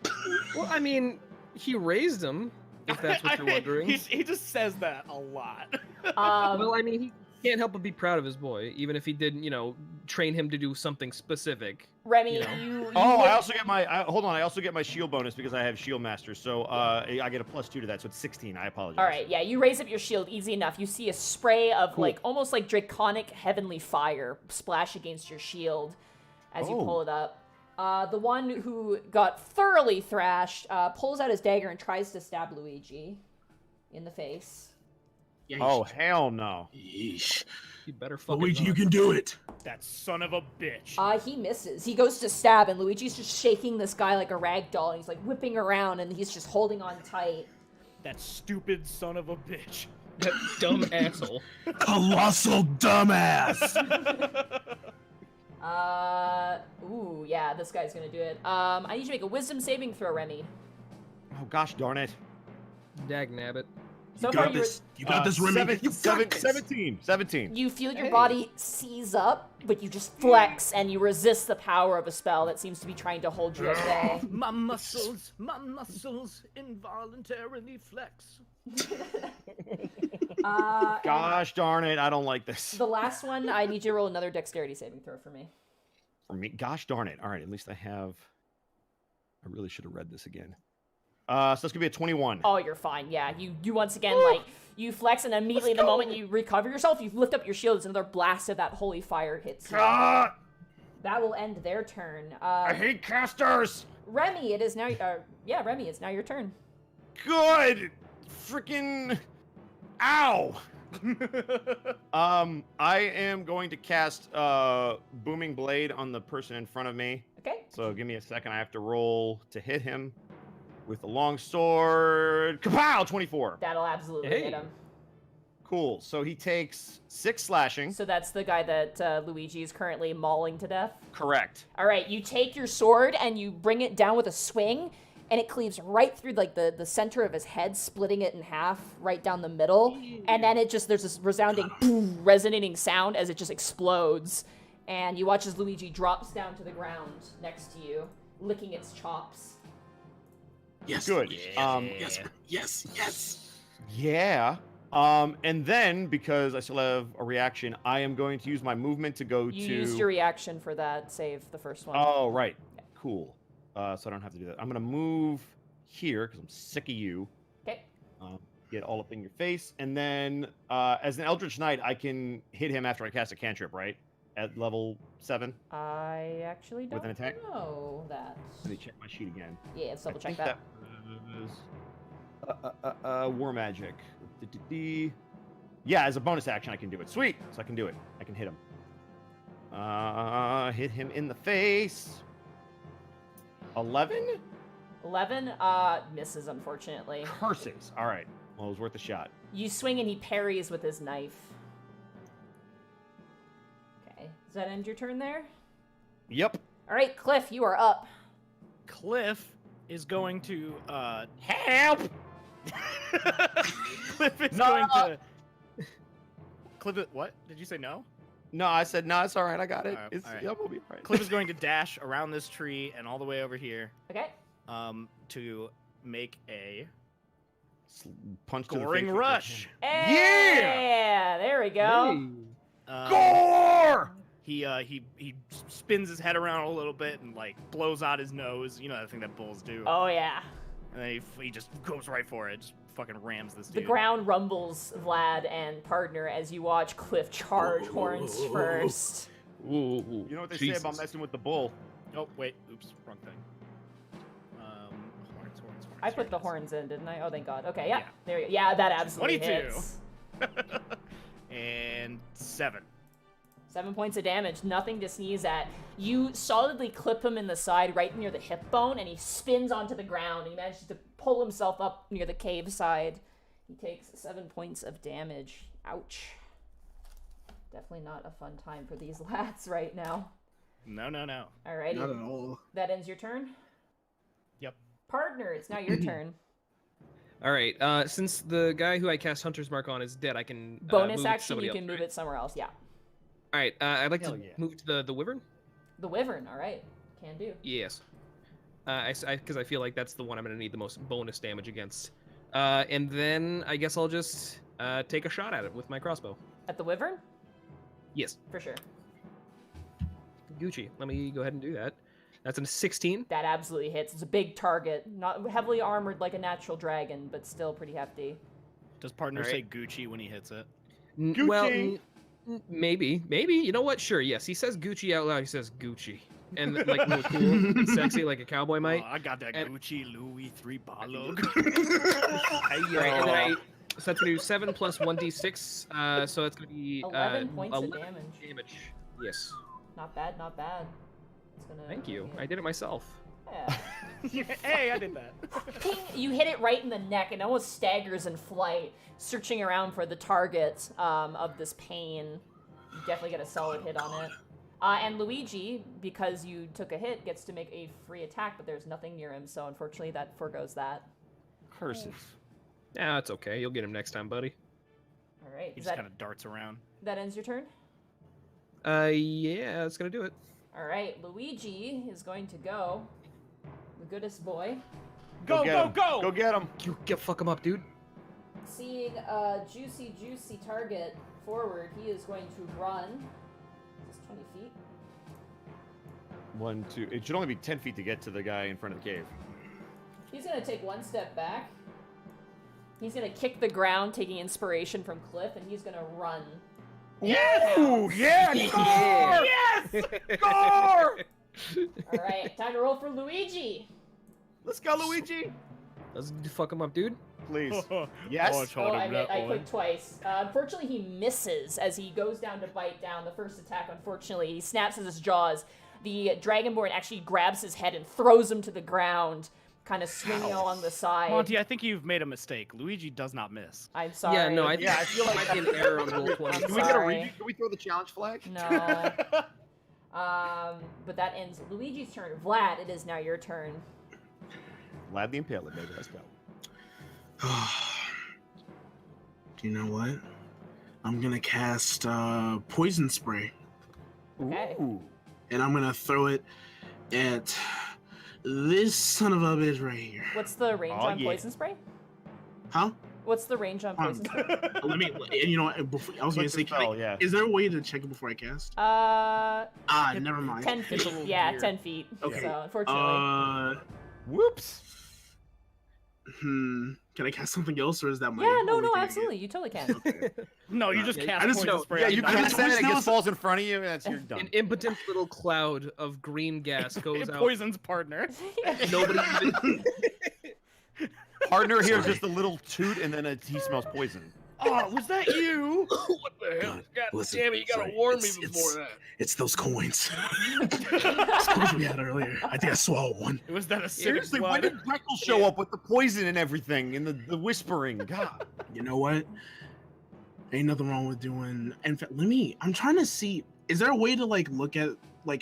Speaker 4: Well, I mean, he raised him, if that's what you're wondering.
Speaker 3: He just says that a lot.
Speaker 4: Well, I mean, he can't help but be proud of his boy, even if he didn't, train him to do something specific.
Speaker 1: Remy,
Speaker 4: you know.
Speaker 7: I also get my hold on. I also get my shield bonus because I have shield master, so I get a +2 to that, so it's 16. I apologize.
Speaker 1: All right, yeah, you raise up your shield, easy enough. You see a spray of almost like draconic heavenly fire splash against your shield as you pull it up. The one who got thoroughly thrashed pulls out his dagger and tries to stab Luigi in the face.
Speaker 5: Yeesh.
Speaker 7: Oh hell no!
Speaker 8: Yeesh.
Speaker 4: You better fucking
Speaker 8: Luigi,
Speaker 4: run.
Speaker 8: you can do it.
Speaker 3: That son of a bitch.
Speaker 1: He misses. He goes to stab, and Luigi's just shaking this guy like a rag doll, and he's whipping around, and he's just holding on tight.
Speaker 3: That stupid son of a bitch.
Speaker 4: That dumb asshole.
Speaker 8: Colossal dumbass.
Speaker 1: Ooh, yeah, this guy's gonna do it. I need you to make a wisdom saving throw, Remy.
Speaker 7: Oh gosh darn it!
Speaker 4: Dag nabbit.
Speaker 1: So
Speaker 8: You
Speaker 1: far,
Speaker 8: got this. You got this, Remy. You got this.
Speaker 7: 17.
Speaker 1: you feel your body seize up, but you just flex and you resist the power of a spell that seems to be trying to hold you at bay.
Speaker 3: My muscles involuntarily flex.
Speaker 7: Gosh darn it! I don't like this.
Speaker 1: The last one, I need you to roll another dexterity saving throw for me.
Speaker 7: For me, gosh darn it! All right, at least I have. I really should have read this again. So that's gonna be a 21.
Speaker 1: Oh, you're fine. Yeah, you once again you flex, and immediately the moment you recover yourself, you lift up your shield. It's another blast of that holy fire hits you. That will end their turn.
Speaker 7: I hate casters.
Speaker 1: Remy, it is now. Remy, it's now your turn.
Speaker 7: Good. Freaking. Ow. I am going to cast Booming Blade on the person in front of me.
Speaker 1: Okay.
Speaker 7: So give me a second. I have to roll to hit him with the long sword. Kapow! 24.
Speaker 1: That'll absolutely
Speaker 4: Hey.
Speaker 1: hit him.
Speaker 7: Cool. So he takes 6 slashing.
Speaker 1: So that's the guy that Luigi is currently mauling to death.
Speaker 7: Correct.
Speaker 1: All right, you take your sword and you bring it down with a swing, and it cleaves right through like the center of his head, splitting it in half right down the middle. And then there's this resounding boom, resonating sound as it just explodes. And you watch as Luigi drops down to the ground next to you, licking its chops.
Speaker 8: Yes.
Speaker 7: Good.
Speaker 8: Yes.
Speaker 7: Yeah. And then, because I still have a reaction, I am going to use my movement to go
Speaker 1: You
Speaker 7: to...
Speaker 1: used your reaction for that save, the first one.
Speaker 7: Oh, right. Cool. So I don't have to do that. I'm going to move here, because I'm sick of you.
Speaker 1: Okay.
Speaker 7: Get all up in your face. And then, as an Eldritch Knight, I can hit him after I cast a cantrip, right? At level 7?
Speaker 1: I actually don't
Speaker 7: With an attack?
Speaker 1: know that.
Speaker 7: Let me check my sheet again.
Speaker 1: Yeah, let's double
Speaker 7: I
Speaker 1: check
Speaker 7: think
Speaker 1: that.
Speaker 7: was War Magic. Yeah, as a bonus action, I can do it. Sweet! So I can do it. I can hit him. Hit him in the face. 11?
Speaker 1: 11 misses, unfortunately.
Speaker 7: Curses. All right. Well, it was worth a shot.
Speaker 1: You swing and he parries with his knife. Okay, does that end your turn there?
Speaker 7: Yep.
Speaker 1: All right, Cliff, you are up.
Speaker 3: Cliff is going to
Speaker 7: Help!
Speaker 3: Cliff is
Speaker 7: No!
Speaker 3: going to Cliff. What did you say? No.
Speaker 7: No, I said, no, it's all right. I got it.
Speaker 3: All right,
Speaker 7: It's,
Speaker 3: all right.
Speaker 7: yeah, we'll be all right.
Speaker 3: Cliff is going to dash around this tree and all the way over here,
Speaker 1: Okay.
Speaker 3: to make a
Speaker 7: Punch to the
Speaker 3: goring
Speaker 7: face with
Speaker 3: rush.
Speaker 1: Yeah! There we go.
Speaker 3: Um,
Speaker 7: Gore!
Speaker 3: He spins his head around a little bit and like blows out his nose. You know that thing that bulls do.
Speaker 1: Oh, yeah.
Speaker 3: And then he just goes right for it. Just fucking rams this
Speaker 1: The
Speaker 3: dude.
Speaker 1: ground rumbles, Vlad and partner, as you watch Cliff charge horns first.
Speaker 4: Ooh,
Speaker 7: You know what they say about messing with the bull?
Speaker 3: Oh wait, oops, wrong thing. Horns.
Speaker 1: I put the horns in, didn't I? Oh, thank God. Okay, yeah. There you go. Yeah, that absolutely
Speaker 3: 22.
Speaker 1: hits.
Speaker 3: And 7.
Speaker 1: 7 points of damage, nothing to sneeze at. You solidly clip him in the side right near the hip bone, and he spins onto the ground. He manages to pull himself up near the cave side. He takes 7 points of damage. Ouch. Definitely not a fun time for these lads right now.
Speaker 3: No.
Speaker 1: Alrighty.
Speaker 5: Not at all.
Speaker 1: That ends your turn?
Speaker 3: Yep.
Speaker 1: Partner, it's now your turn.
Speaker 4: All right. Since the guy who I cast Hunter's Mark on is dead, I can
Speaker 1: Bonus
Speaker 4: move
Speaker 1: action,
Speaker 4: somebody
Speaker 1: you can
Speaker 4: else,
Speaker 1: move
Speaker 4: right?
Speaker 1: it somewhere else, yeah.
Speaker 4: All right. I'd like
Speaker 7: Hell
Speaker 4: to
Speaker 7: yeah.
Speaker 4: move to the Wyvern.
Speaker 1: The Wyvern, alright. Can do.
Speaker 4: Yes. Because I feel like that's the one I'm gonna need the most bonus damage against. And then I guess I'll just take a shot at it with my crossbow.
Speaker 1: At the Wyvern?
Speaker 4: Yes.
Speaker 1: For sure.
Speaker 4: Gucci. Let me go ahead and do that. That's a 16.
Speaker 1: That absolutely hits. It's a big target. Not heavily armored like a natural dragon, but still pretty hefty.
Speaker 3: Does partner
Speaker 4: All
Speaker 3: say
Speaker 4: right.
Speaker 3: Gucci when he hits it?
Speaker 4: Well,
Speaker 7: Gucci.
Speaker 4: maybe. You know what? Sure. Yes. He says Gucci out loud. He says Gucci, and like real cool and sexy, like a cowboy might.
Speaker 3: Oh, I got that
Speaker 4: and-
Speaker 3: Gucci Louis 3 bottle.
Speaker 4: Right, and then so that's gonna do 7 plus 1d6. So that's gonna be
Speaker 1: 11 points of
Speaker 4: 11
Speaker 1: damage.
Speaker 4: Yes.
Speaker 1: Not bad, not bad. It's gonna
Speaker 4: Thank you.
Speaker 1: yeah.
Speaker 4: I did it myself.
Speaker 1: Yeah.
Speaker 3: Hey, I did that.
Speaker 1: Ping, you hit it right in the neck and it almost staggers in flight, searching around for the target of this pain. You definitely get a solid hit on it. And Luigi, because you took a hit, gets to make a free attack, but there's nothing near him, so unfortunately that forgoes that.
Speaker 7: Curses.
Speaker 4: Yeah, it's okay. You'll get him next time, buddy.
Speaker 1: All right,
Speaker 3: He
Speaker 1: is
Speaker 3: just
Speaker 1: that
Speaker 3: kind of darts around.
Speaker 1: that ends your turn?
Speaker 4: Yeah, that's gonna do it.
Speaker 1: All right, Luigi is going to go. The goodest boy.
Speaker 3: Go,
Speaker 7: get
Speaker 3: go,
Speaker 7: him.
Speaker 3: go!
Speaker 7: Go get him.
Speaker 4: You fuck him up, dude.
Speaker 1: Seeing a juicy target forward, he is going to run. Just 20 feet.
Speaker 7: 1, 2. It should only be 10 feet to get to the guy in front of the cave.
Speaker 1: He's going to take one step back. He's going to kick the ground, taking inspiration from Cliff, and he's going to run.
Speaker 7: Ooh, yeah!
Speaker 3: Yes!
Speaker 7: Score!
Speaker 1: All right, time to roll for Luigi.
Speaker 7: Let's go, Luigi.
Speaker 4: Let's fuck him up, dude.
Speaker 7: Please.
Speaker 6: Oh,
Speaker 7: Yes.
Speaker 6: I told him that
Speaker 1: I
Speaker 6: one.
Speaker 1: clicked twice. Unfortunately, he misses as he goes down to bite down. The first attack, unfortunately, he snaps at his jaws. The Dragonborn actually grabs his head and throws him to the ground, kind of swinging along the side.
Speaker 3: Monty, I think you've made a mistake. Luigi does not miss.
Speaker 1: I'm sorry.
Speaker 4: Yeah, no, I
Speaker 7: feel like
Speaker 4: might be an error on both ones.
Speaker 1: I'm
Speaker 7: Can we get a
Speaker 1: sorry.
Speaker 7: redo? Can we throw the challenge flag?
Speaker 1: No. But that ends Luigi's turn. Vlad, it is now your turn.
Speaker 7: Vlad the Impaler, baby. Let's go.
Speaker 5: Do you know what? I'm gonna cast poison spray,
Speaker 1: Okay.
Speaker 7: Ooh.
Speaker 5: and I'm gonna throw it at this son of a bitch right here.
Speaker 1: What's the range
Speaker 7: Oh,
Speaker 1: on
Speaker 7: yeah.
Speaker 1: poison spray?
Speaker 5: Huh?
Speaker 1: What's the range on poison spray?
Speaker 5: Let me. You know what? Before, I was gonna
Speaker 7: Click
Speaker 5: say,
Speaker 7: the spell, yeah.
Speaker 5: is there a way to check it before I cast? Never mind.
Speaker 1: 10 feet.
Speaker 3: little
Speaker 1: Yeah,
Speaker 3: gear.
Speaker 1: 10 feet.
Speaker 5: Okay.
Speaker 1: So, unfortunately.
Speaker 7: Whoops.
Speaker 5: Can I cast something else, or is that my?
Speaker 1: Yeah, no,
Speaker 5: only
Speaker 1: no,
Speaker 5: thing I get?
Speaker 1: absolutely. You totally can.
Speaker 5: Okay.
Speaker 3: No, you just
Speaker 4: Yeah,
Speaker 3: cast
Speaker 5: I just
Speaker 3: poison
Speaker 5: know-
Speaker 3: spray.
Speaker 7: Yeah,
Speaker 3: on
Speaker 7: you
Speaker 3: the
Speaker 5: I
Speaker 7: cast
Speaker 5: just
Speaker 7: that,
Speaker 5: wish
Speaker 7: it
Speaker 5: there
Speaker 7: just
Speaker 5: was-
Speaker 7: falls in front of you, and that's you're done.
Speaker 4: An impotent little cloud of green gas goes
Speaker 3: It
Speaker 4: out.
Speaker 3: poisons partner.
Speaker 4: Nobody even...
Speaker 7: Partner here is
Speaker 5: Sorry.
Speaker 7: just a little toot, and then he smells poison.
Speaker 3: Oh, was that you?
Speaker 4: What the hell? God
Speaker 5: Listen,
Speaker 4: damn it, you gotta
Speaker 5: sorry,
Speaker 4: warn me
Speaker 5: it's-
Speaker 4: before that.
Speaker 5: It's those coins. Those coins we had earlier. I think I swallowed one.
Speaker 3: Was that a
Speaker 7: Seriously, when
Speaker 3: blood?
Speaker 7: did Gretel show up with the poison and everything, and the whispering? God.
Speaker 5: You know what? Ain't nothing wrong with doing. In fact, I'm trying to see. Is there a way to look at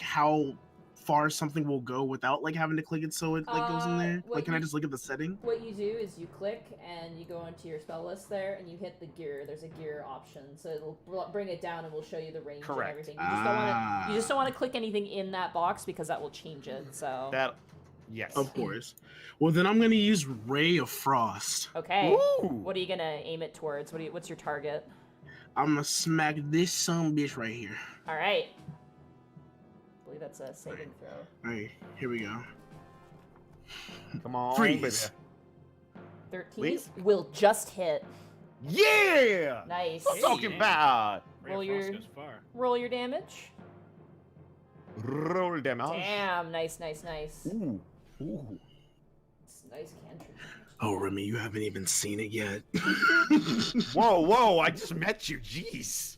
Speaker 5: how far something will go without having to click it so it goes in there?
Speaker 1: what
Speaker 5: Can I
Speaker 1: you-
Speaker 5: just look at the setting?
Speaker 1: What you do is you click and you go into your spell list there and you hit the gear. There's a gear option, so it'll bring it down and we'll show you the range and
Speaker 7: Correct.
Speaker 1: everything. You just don't want to click anything in that box because that will change it. So
Speaker 7: That. Yes.
Speaker 5: Of course. Well, then I'm gonna use Ray of Frost.
Speaker 1: okay,
Speaker 7: Ooh.
Speaker 1: what are you gonna aim it towards? What's your target?
Speaker 5: I'm gonna smack this son bitch right here.
Speaker 1: All right. I believe that's a saving throw.
Speaker 5: All right, here we go.
Speaker 7: Come on,
Speaker 5: Freeze.
Speaker 7: baby.
Speaker 1: 13
Speaker 7: Please?
Speaker 1: will just hit.
Speaker 7: Yeah.
Speaker 1: Nice.
Speaker 7: I'm talking about.
Speaker 3: Ray
Speaker 1: Roll
Speaker 3: of Frost
Speaker 1: your-
Speaker 3: goes far.
Speaker 1: Roll your damage.
Speaker 7: Roll damage.
Speaker 1: Damn, nice.
Speaker 7: Ooh. Ooh.
Speaker 1: It's nice cantrip.
Speaker 5: Oh, Remy, you haven't even seen it yet.
Speaker 7: Whoa! I just met you. Jeez.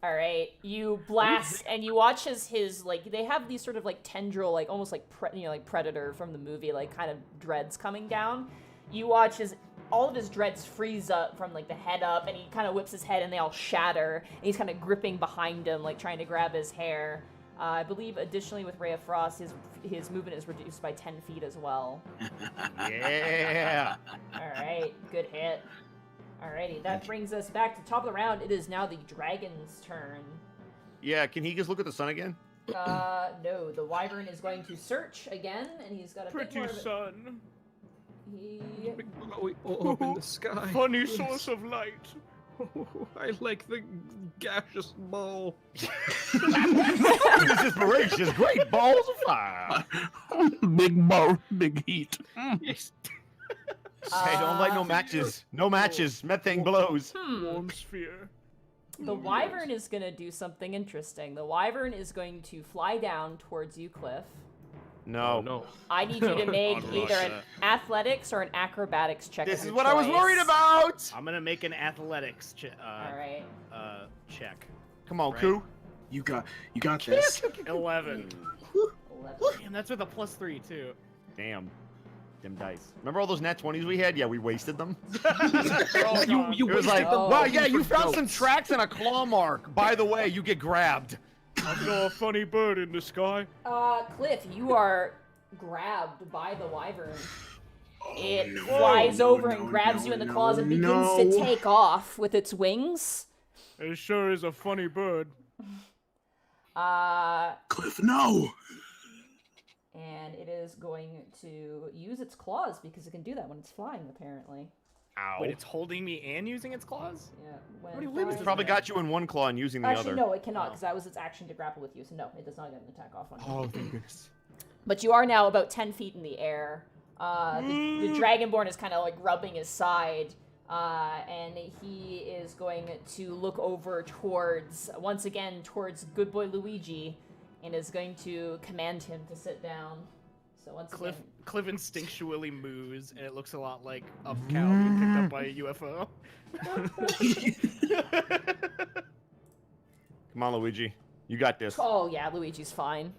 Speaker 1: All right, you blast and you watch as his they have these sort of tendril almost like Predator from the movie kind of dreads coming down. You watch as all of his dreads freeze up from the head up, and he kind of whips his head and they all shatter. And he's kind of gripping behind him trying to grab his hair. I believe additionally with Ray of Frost, his movement is reduced by 10 feet as well.
Speaker 7: Yeah.
Speaker 1: All right, good hit. Alrighty, that brings us back to the top of the round. It is now the dragon's turn.
Speaker 7: Yeah. Can he just look at the sun again?
Speaker 1: No, the wyvern is going to search again, and he's got a bit more
Speaker 6: Pretty
Speaker 1: of
Speaker 6: sun.
Speaker 1: He...
Speaker 4: Big glowy orb in the sky.
Speaker 6: Funny source of light.
Speaker 4: I like the gaseous ball.
Speaker 7: This is voracious. Great balls of fire.
Speaker 5: Big ball, big heat.
Speaker 7: Hey, don't light no matches. No matches. Methane blows.
Speaker 6: Warm sphere.
Speaker 1: The wyvern is going to do something interesting. The wyvern is going to fly down towards you, Cliff.
Speaker 7: No.
Speaker 4: No.
Speaker 1: I need you to make
Speaker 3: On
Speaker 1: either an
Speaker 3: Russia.
Speaker 1: athletics or an acrobatics check.
Speaker 7: This
Speaker 1: of
Speaker 7: is
Speaker 1: your
Speaker 7: what I was
Speaker 1: choice.
Speaker 7: worried about.
Speaker 3: I'm gonna make an athletics
Speaker 1: All right.
Speaker 3: check.
Speaker 7: Come on,
Speaker 3: Right.
Speaker 7: Koo.
Speaker 5: You got this.
Speaker 3: 11.
Speaker 1: 11.
Speaker 3: Damn, that's with a +3 too.
Speaker 7: Damn. Them dice. Remember all those nat 20s we had? Yeah, we wasted them.
Speaker 4: You
Speaker 7: It was
Speaker 4: wasted
Speaker 7: like,
Speaker 1: Oh.
Speaker 7: wow, yeah, you
Speaker 4: for
Speaker 7: found some
Speaker 4: goats.
Speaker 7: tracks and a claw mark. By the way, you get grabbed.
Speaker 6: I saw a funny bird in the sky.
Speaker 1: Cliff, you are grabbed by the wyvern. It
Speaker 5: no.
Speaker 1: flies
Speaker 5: No,
Speaker 1: over
Speaker 5: no,
Speaker 1: and grabs
Speaker 5: no,
Speaker 1: you in the
Speaker 5: no,
Speaker 1: claws and begins to
Speaker 5: no.
Speaker 1: take off with its wings.
Speaker 6: It sure is a funny bird.
Speaker 5: Cliff, no.
Speaker 1: And it is going to use its claws because it can do that when it's flying, apparently.
Speaker 7: Ow.
Speaker 3: Wait, it's holding me and using its claws?
Speaker 1: Yeah. When
Speaker 3: many limbs
Speaker 1: flying-
Speaker 3: does
Speaker 7: It's probably got you in one claw and using the
Speaker 1: Actually,
Speaker 7: other.
Speaker 1: no, it cannot
Speaker 3: Oh.
Speaker 1: because that was its action to grapple with you. So no, it does not get an attack off on you.
Speaker 7: Oh, thank goodness.
Speaker 1: But you are now about 10 feet in the air. The Dragonborn is kind of rubbing his side. And he is going to look over towards, once again, towards good boy Luigi. and is going to command him to sit down. So once
Speaker 3: Cliff
Speaker 1: again,
Speaker 3: instinctually moves, and it looks a lot like a cow being picked up by a UFO.
Speaker 7: Come on, Luigi. You got this.
Speaker 1: oh yeah, Luigi's fine.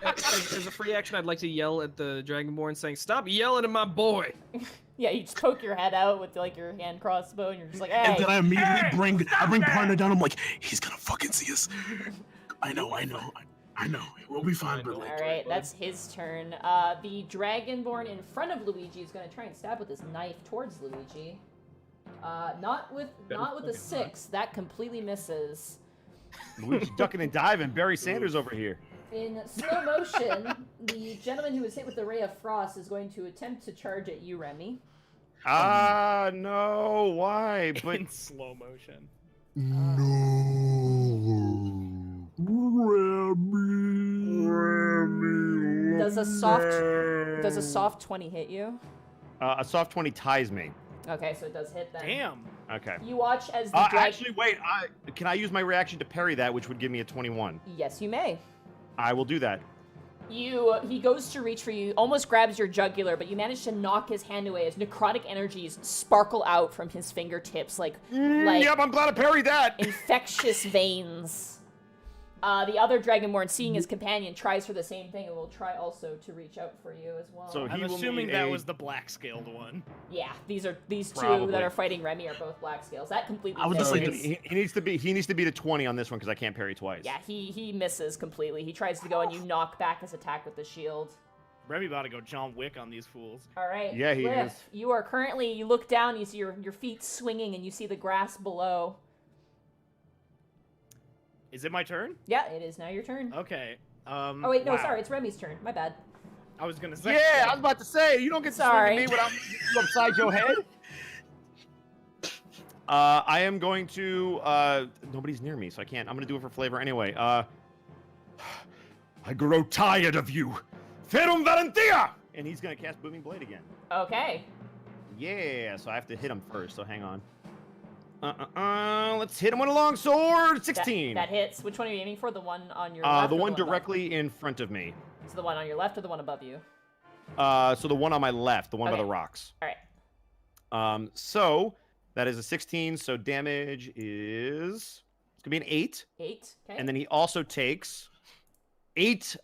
Speaker 4: As a free action, I'd like to yell at the Dragonborn saying, "Stop yelling at my boy!"
Speaker 1: Yeah, you just poke your head out with like your hand crossbow, and you're just like, hey.
Speaker 8: And then I immediately bring partner down. I'm like, he's gonna fucking see us. I know. We'll be fine, but like,
Speaker 1: All right, that's his turn. The Dragonborn in front of Luigi is going to try and stab with his knife towards Luigi. Not with a 6. That completely misses.
Speaker 7: Luigi's ducking and diving. Barry Sanders over here.
Speaker 1: In slow motion, the gentleman who was hit with the Ray of Frost is going to attempt to charge at you, Remy.
Speaker 7: No, why? But
Speaker 3: In slow motion.
Speaker 1: Does a soft 20 hit you?
Speaker 7: a soft 20 ties me.
Speaker 1: Okay, so it does hit then.
Speaker 3: Damn.
Speaker 7: Okay.
Speaker 1: You watch as the
Speaker 7: Actually, wait. Can I use my reaction to parry that, which would give me a 21?
Speaker 1: Yes, you may.
Speaker 7: I will do that.
Speaker 1: He goes to reach for you, almost grabs your jugular, but you manage to knock his hand away as necrotic energies sparkle out from his fingertips like
Speaker 7: Yep, I'm glad I parried that.
Speaker 1: infectious veins. The other Dragonborn, seeing his companion, tries for the same thing and will try also to reach out for you as well.
Speaker 7: So
Speaker 3: I'm
Speaker 7: he will
Speaker 3: assuming
Speaker 7: need
Speaker 3: that
Speaker 7: a-
Speaker 3: was the black-scaled one.
Speaker 1: yeah, these two
Speaker 7: Probably.
Speaker 1: that are fighting Remy are both black scales. That completely
Speaker 8: I was just
Speaker 1: misses.
Speaker 8: like-
Speaker 7: He needs to be the 20 on this one because I can't parry twice.
Speaker 1: Yeah, he misses completely. He tries to go and you knock back his attack with the shield.
Speaker 3: Remy about to go John Wick on these fools.
Speaker 1: All right.
Speaker 7: Yeah, he
Speaker 1: Cliff,
Speaker 7: is.
Speaker 1: You are currently. You look down. You see your feet swinging, and you see the grass below.
Speaker 3: Is it my turn?
Speaker 1: Yeah, it is now your turn.
Speaker 3: Okay.
Speaker 1: Oh wait, no,
Speaker 3: wow.
Speaker 1: sorry, it's Remy's turn. My bad.
Speaker 3: I was gonna say.
Speaker 7: Yeah, I was about to say you don't get to swing
Speaker 1: Sorry.
Speaker 7: at me without you upside your head. I am going to. Nobody's near me, so I can't. I'm gonna do it for flavor anyway. I grow tired of you, Ferum Valentia, and he's gonna cast Booming Blade again.
Speaker 1: Okay.
Speaker 7: Yeah, so I have to hit him first. So hang on. Let's hit him with a long sword. 16.
Speaker 1: That hits. Which one are you aiming for? The one on your left?
Speaker 7: The
Speaker 1: or
Speaker 7: one
Speaker 1: above?
Speaker 7: directly in front of me.
Speaker 1: So the one on your left or the one above you?
Speaker 7: So the one on my left, the one by
Speaker 1: Okay.
Speaker 7: the rocks.
Speaker 1: All right.
Speaker 7: So that is a 16. So damage is it's gonna be an 8,
Speaker 1: 8. Okay.
Speaker 7: and then he also takes 8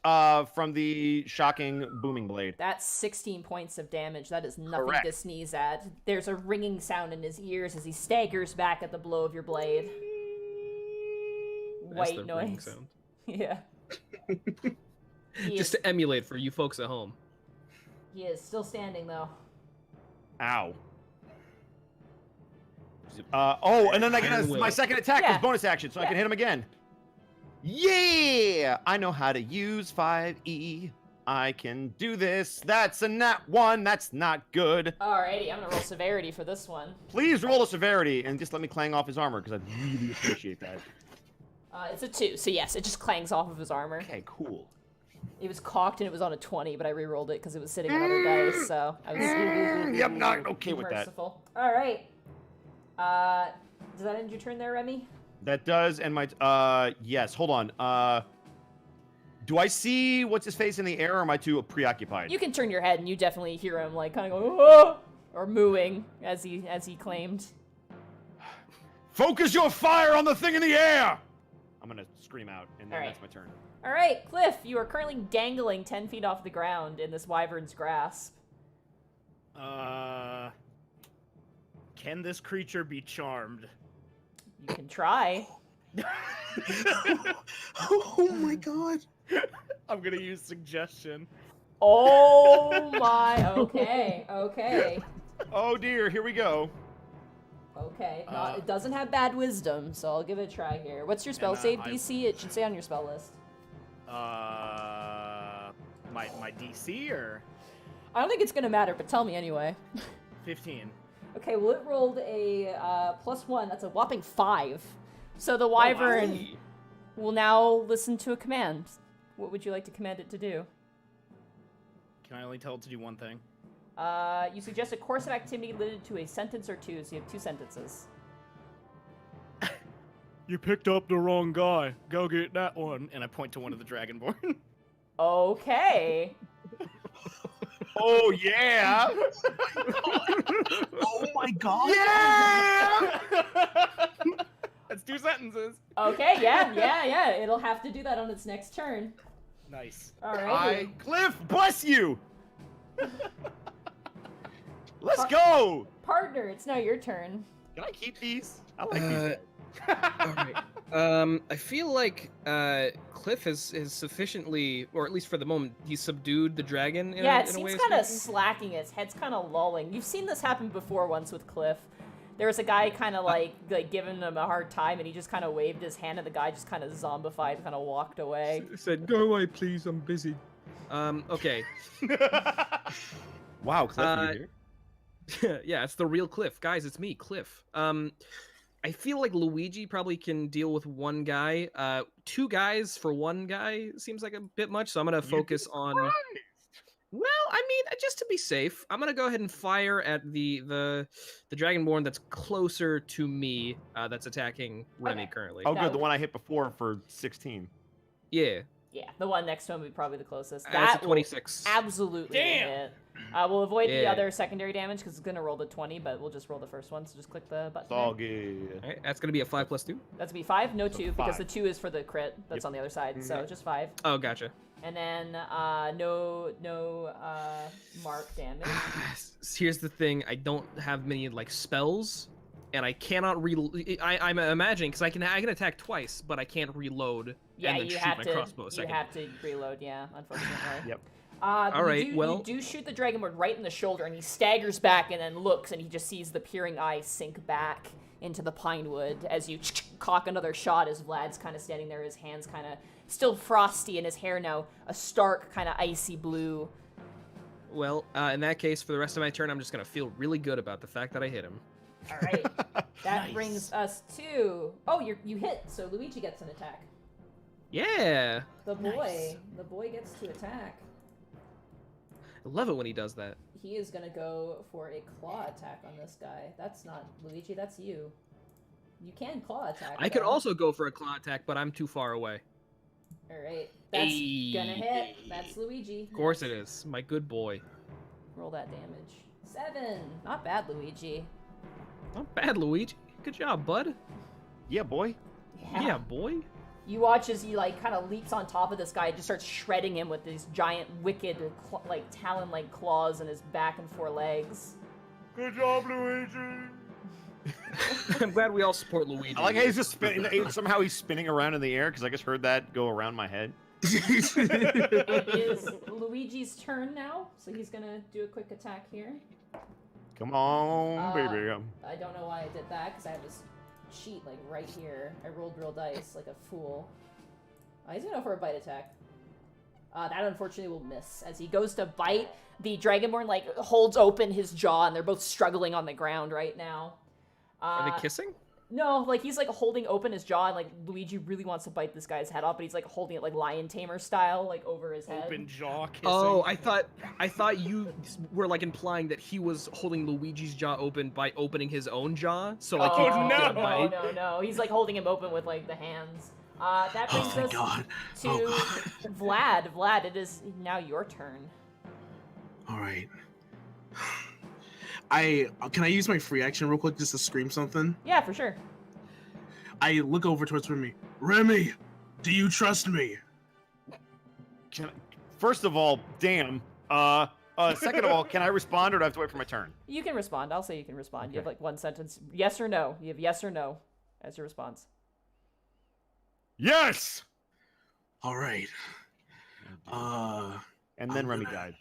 Speaker 7: from the shocking booming blade.
Speaker 1: That's 16 points of damage. That is nothing
Speaker 7: Correct.
Speaker 1: to sneeze at. There's a ringing sound in his ears as he staggers back at the blow of your blade.
Speaker 4: That's
Speaker 1: White
Speaker 4: the ringing
Speaker 1: noise.
Speaker 4: sound.
Speaker 1: Yeah. He
Speaker 4: Just
Speaker 1: is,
Speaker 4: to emulate for you folks at home.
Speaker 1: he is still standing though.
Speaker 7: Ow. And then I get
Speaker 4: Iron will.
Speaker 7: my second attack
Speaker 1: Yeah.
Speaker 7: is bonus action, so I
Speaker 1: Yeah.
Speaker 7: can hit him again. Yeah! I know how to use 5E. I can do this. That's a nat 1. That's not good.
Speaker 1: Alrighty, I'm gonna roll severity for this one.
Speaker 7: Please roll a severity and just let me clang off his armor, because I'd really appreciate that.
Speaker 1: It's a 2, so yes, it just clangs off of his armor.
Speaker 7: Okay, cool.
Speaker 1: It was cocked and it was on a 20, but I re-rolled it because it was sitting on other dice, so I was
Speaker 7: Yep, not okay with that.
Speaker 1: merciful. Alright. Does that end your turn there, Remy?
Speaker 7: That does, and my, yes, hold on. Do I see what's his face in the air, or am I too preoccupied?
Speaker 1: You can turn your head and you definitely hear him like kind of going, "Oh!" or mooing as he claimed.
Speaker 7: Focus your fire on the thing in the air! I'm gonna scream out, and then
Speaker 1: Alright.
Speaker 7: that's my turn.
Speaker 1: Alright, Cliff, you are currently dangling 10 feet off the ground in this wyvern's grasp.
Speaker 3: Can this creature be charmed?
Speaker 1: You can try.
Speaker 8: oh my god.
Speaker 3: I'm gonna use suggestion.
Speaker 1: Oh my, okay.
Speaker 7: Oh dear, here we go.
Speaker 1: Okay, it doesn't have bad wisdom, so I'll give it a try here. What's your spell save
Speaker 3: I-
Speaker 1: DC? It should say on your spell list.
Speaker 3: My DC or
Speaker 1: I don't think it's gonna matter, but tell me anyway.
Speaker 3: 15.
Speaker 1: Okay, well it rolled a +1. That's a whopping 5. So the wyvern will now listen to a command. What would you like to command it to do?
Speaker 3: Can I only tell it to do one thing?
Speaker 1: You suggest a course of activity limited to a sentence or two, so you have 2 sentences.
Speaker 6: You picked up the wrong guy. Go get that one.
Speaker 3: And I point to one of the Dragonborn.
Speaker 1: Okay.
Speaker 7: Oh yeah!
Speaker 5: Oh my god!
Speaker 7: Yeah!
Speaker 3: That's 2 sentences.
Speaker 1: Okay, yeah. It'll have to do that on its next turn.
Speaker 3: Nice.
Speaker 1: All right.
Speaker 7: Cliff, bless you! Let's go!
Speaker 1: Partner, it's now your turn.
Speaker 7: Can I keep these? I like these.
Speaker 4: All right. I feel like Cliff has sufficiently, or at least for the moment, he's subdued the dragon.
Speaker 1: Yeah, it
Speaker 4: in a
Speaker 1: seems
Speaker 4: way
Speaker 1: kind of
Speaker 4: speaking.
Speaker 1: slacking. Its head's kind of lolling. You've seen this happen before once with Cliff. There was a guy kind of like giving him a hard time, and he just kind of waved his hand, and the guy just kind of zombified, kind of walked away.
Speaker 4: Said, "Go away, please. I'm busy." Okay.
Speaker 2: Wow, Cliff, are you here?
Speaker 4: Yeah, it's the real Cliff, guys. It's me, Cliff. I feel like Luigi probably can deal with one guy. 2 guys for one guy seems like a bit much, so I'm gonna focus on. Well, I mean, just to be safe, I'm gonna go ahead and fire at the Dragonborn that's closer to me, that's attacking Remy currently.
Speaker 7: Oh,
Speaker 1: That
Speaker 7: good. The
Speaker 1: would-
Speaker 7: one I hit before for 16.
Speaker 4: Yeah,
Speaker 1: Yeah, the one next to him would be probably the closest.
Speaker 4: that's a
Speaker 1: That will
Speaker 4: 26.
Speaker 1: absolutely
Speaker 3: Damn!
Speaker 1: hit. We'll avoid the
Speaker 4: Yeah.
Speaker 1: other secondary damage because it's gonna roll the 20, but we'll just roll the first one. So just click the button.
Speaker 7: It's all
Speaker 1: there.
Speaker 7: good.
Speaker 4: All right, that's gonna be a 5 + 2.
Speaker 1: That's be 5, no
Speaker 7: So
Speaker 1: 2, because the
Speaker 7: 5.
Speaker 1: 2 is for the crit that's on the other side. So just 5,
Speaker 4: Oh, gotcha.
Speaker 1: and then no mark damage.
Speaker 4: Here's the thing: I don't have many like spells, and I cannot reload. I'm imagining because I can attack twice, but I can't reload.
Speaker 1: Yeah,
Speaker 4: and then
Speaker 1: you
Speaker 4: shoot
Speaker 1: have
Speaker 4: my
Speaker 1: to.
Speaker 4: crossbow a
Speaker 1: You
Speaker 4: second.
Speaker 1: have to reload. Yeah, unfortunately.
Speaker 7: Yep.
Speaker 1: All
Speaker 4: right, well-
Speaker 1: you do shoot the Dragonborn right in the shoulder, and he staggers back and then looks, and he just sees the peering eye sink back into the pine wood as you cock another shot. As Vlad's kind of standing there, his hands kind of still frosty, and his hair now a stark kind of icy blue.
Speaker 4: Well, in that case, for the rest of my turn, I'm just gonna feel really good about the fact that I hit him.
Speaker 1: All right, that
Speaker 3: Nice.
Speaker 1: brings us to you hit, so Luigi gets an attack.
Speaker 4: Yeah,
Speaker 1: The boy,
Speaker 3: Nice.
Speaker 1: the boy gets to attack.
Speaker 4: I love it when he does that.
Speaker 1: He is gonna go for a claw attack on this guy. That's not Luigi, that's you. You can claw attack.
Speaker 4: I could
Speaker 1: though.
Speaker 4: also go for a claw attack, but I'm too far away.
Speaker 1: Alright. That's
Speaker 4: Hey.
Speaker 1: gonna hit. That's Luigi.
Speaker 4: Of course it is, my good boy.
Speaker 1: Roll that damage. 7. Not bad, Luigi.
Speaker 4: Not bad, Luigi. Good job, bud.
Speaker 7: Yeah, boy.
Speaker 4: Yeah, boy.
Speaker 1: You watch as he kind of leaps on top of this guy, and just starts shredding him with these giant, wicked, talon-like claws in his back and 4 legs.
Speaker 6: Good job, Luigi.
Speaker 4: I'm glad we all support Luigi.
Speaker 7: I like how he's just spinning. Somehow he's spinning around in the air because I just heard that go around my head.
Speaker 1: It is Luigi's turn now, so he's gonna do a quick attack here.
Speaker 7: Come on,
Speaker 1: Uh,
Speaker 7: baby.
Speaker 1: I don't know why I did that, because I have this sheet, right here. I rolled real dice like a fool. He's gonna go for a bite attack. That unfortunately will miss. As he goes to bite, the Dragonborn, holds open his jaw, and they're both struggling on the ground right now.
Speaker 4: Are they kissing?
Speaker 1: No, he's, holding open his jaw, and, Luigi really wants to bite this guy's head off, but he's, holding it, lion tamer style, over his head.
Speaker 3: Open jaw kissing.
Speaker 4: Oh, I thought you were implying that he was holding Luigi's jaw open by opening his own jaw. So he
Speaker 1: Oh,
Speaker 4: could get a
Speaker 1: no,
Speaker 4: bite.
Speaker 1: no. He's, holding him open with, the hands. That
Speaker 8: Oh,
Speaker 1: brings
Speaker 8: thank
Speaker 1: us
Speaker 8: God.
Speaker 1: to
Speaker 8: Oh, God.
Speaker 1: Vlad. Vlad, it is now your turn.
Speaker 8: All right. Can I use my free action real quick just to scream something?
Speaker 1: Yeah, for sure.
Speaker 8: I look over towards Remy. Remy, do you trust me?
Speaker 7: First of all, damn. Second of all, can I respond or do I have to wait for my turn?
Speaker 1: You can respond. I'll say you can respond. You have one sentence. Yes or no. You have yes or no as your response.
Speaker 7: Yes.
Speaker 8: All right.
Speaker 7: And then
Speaker 8: I'm
Speaker 7: Remy
Speaker 8: gonna-
Speaker 7: died.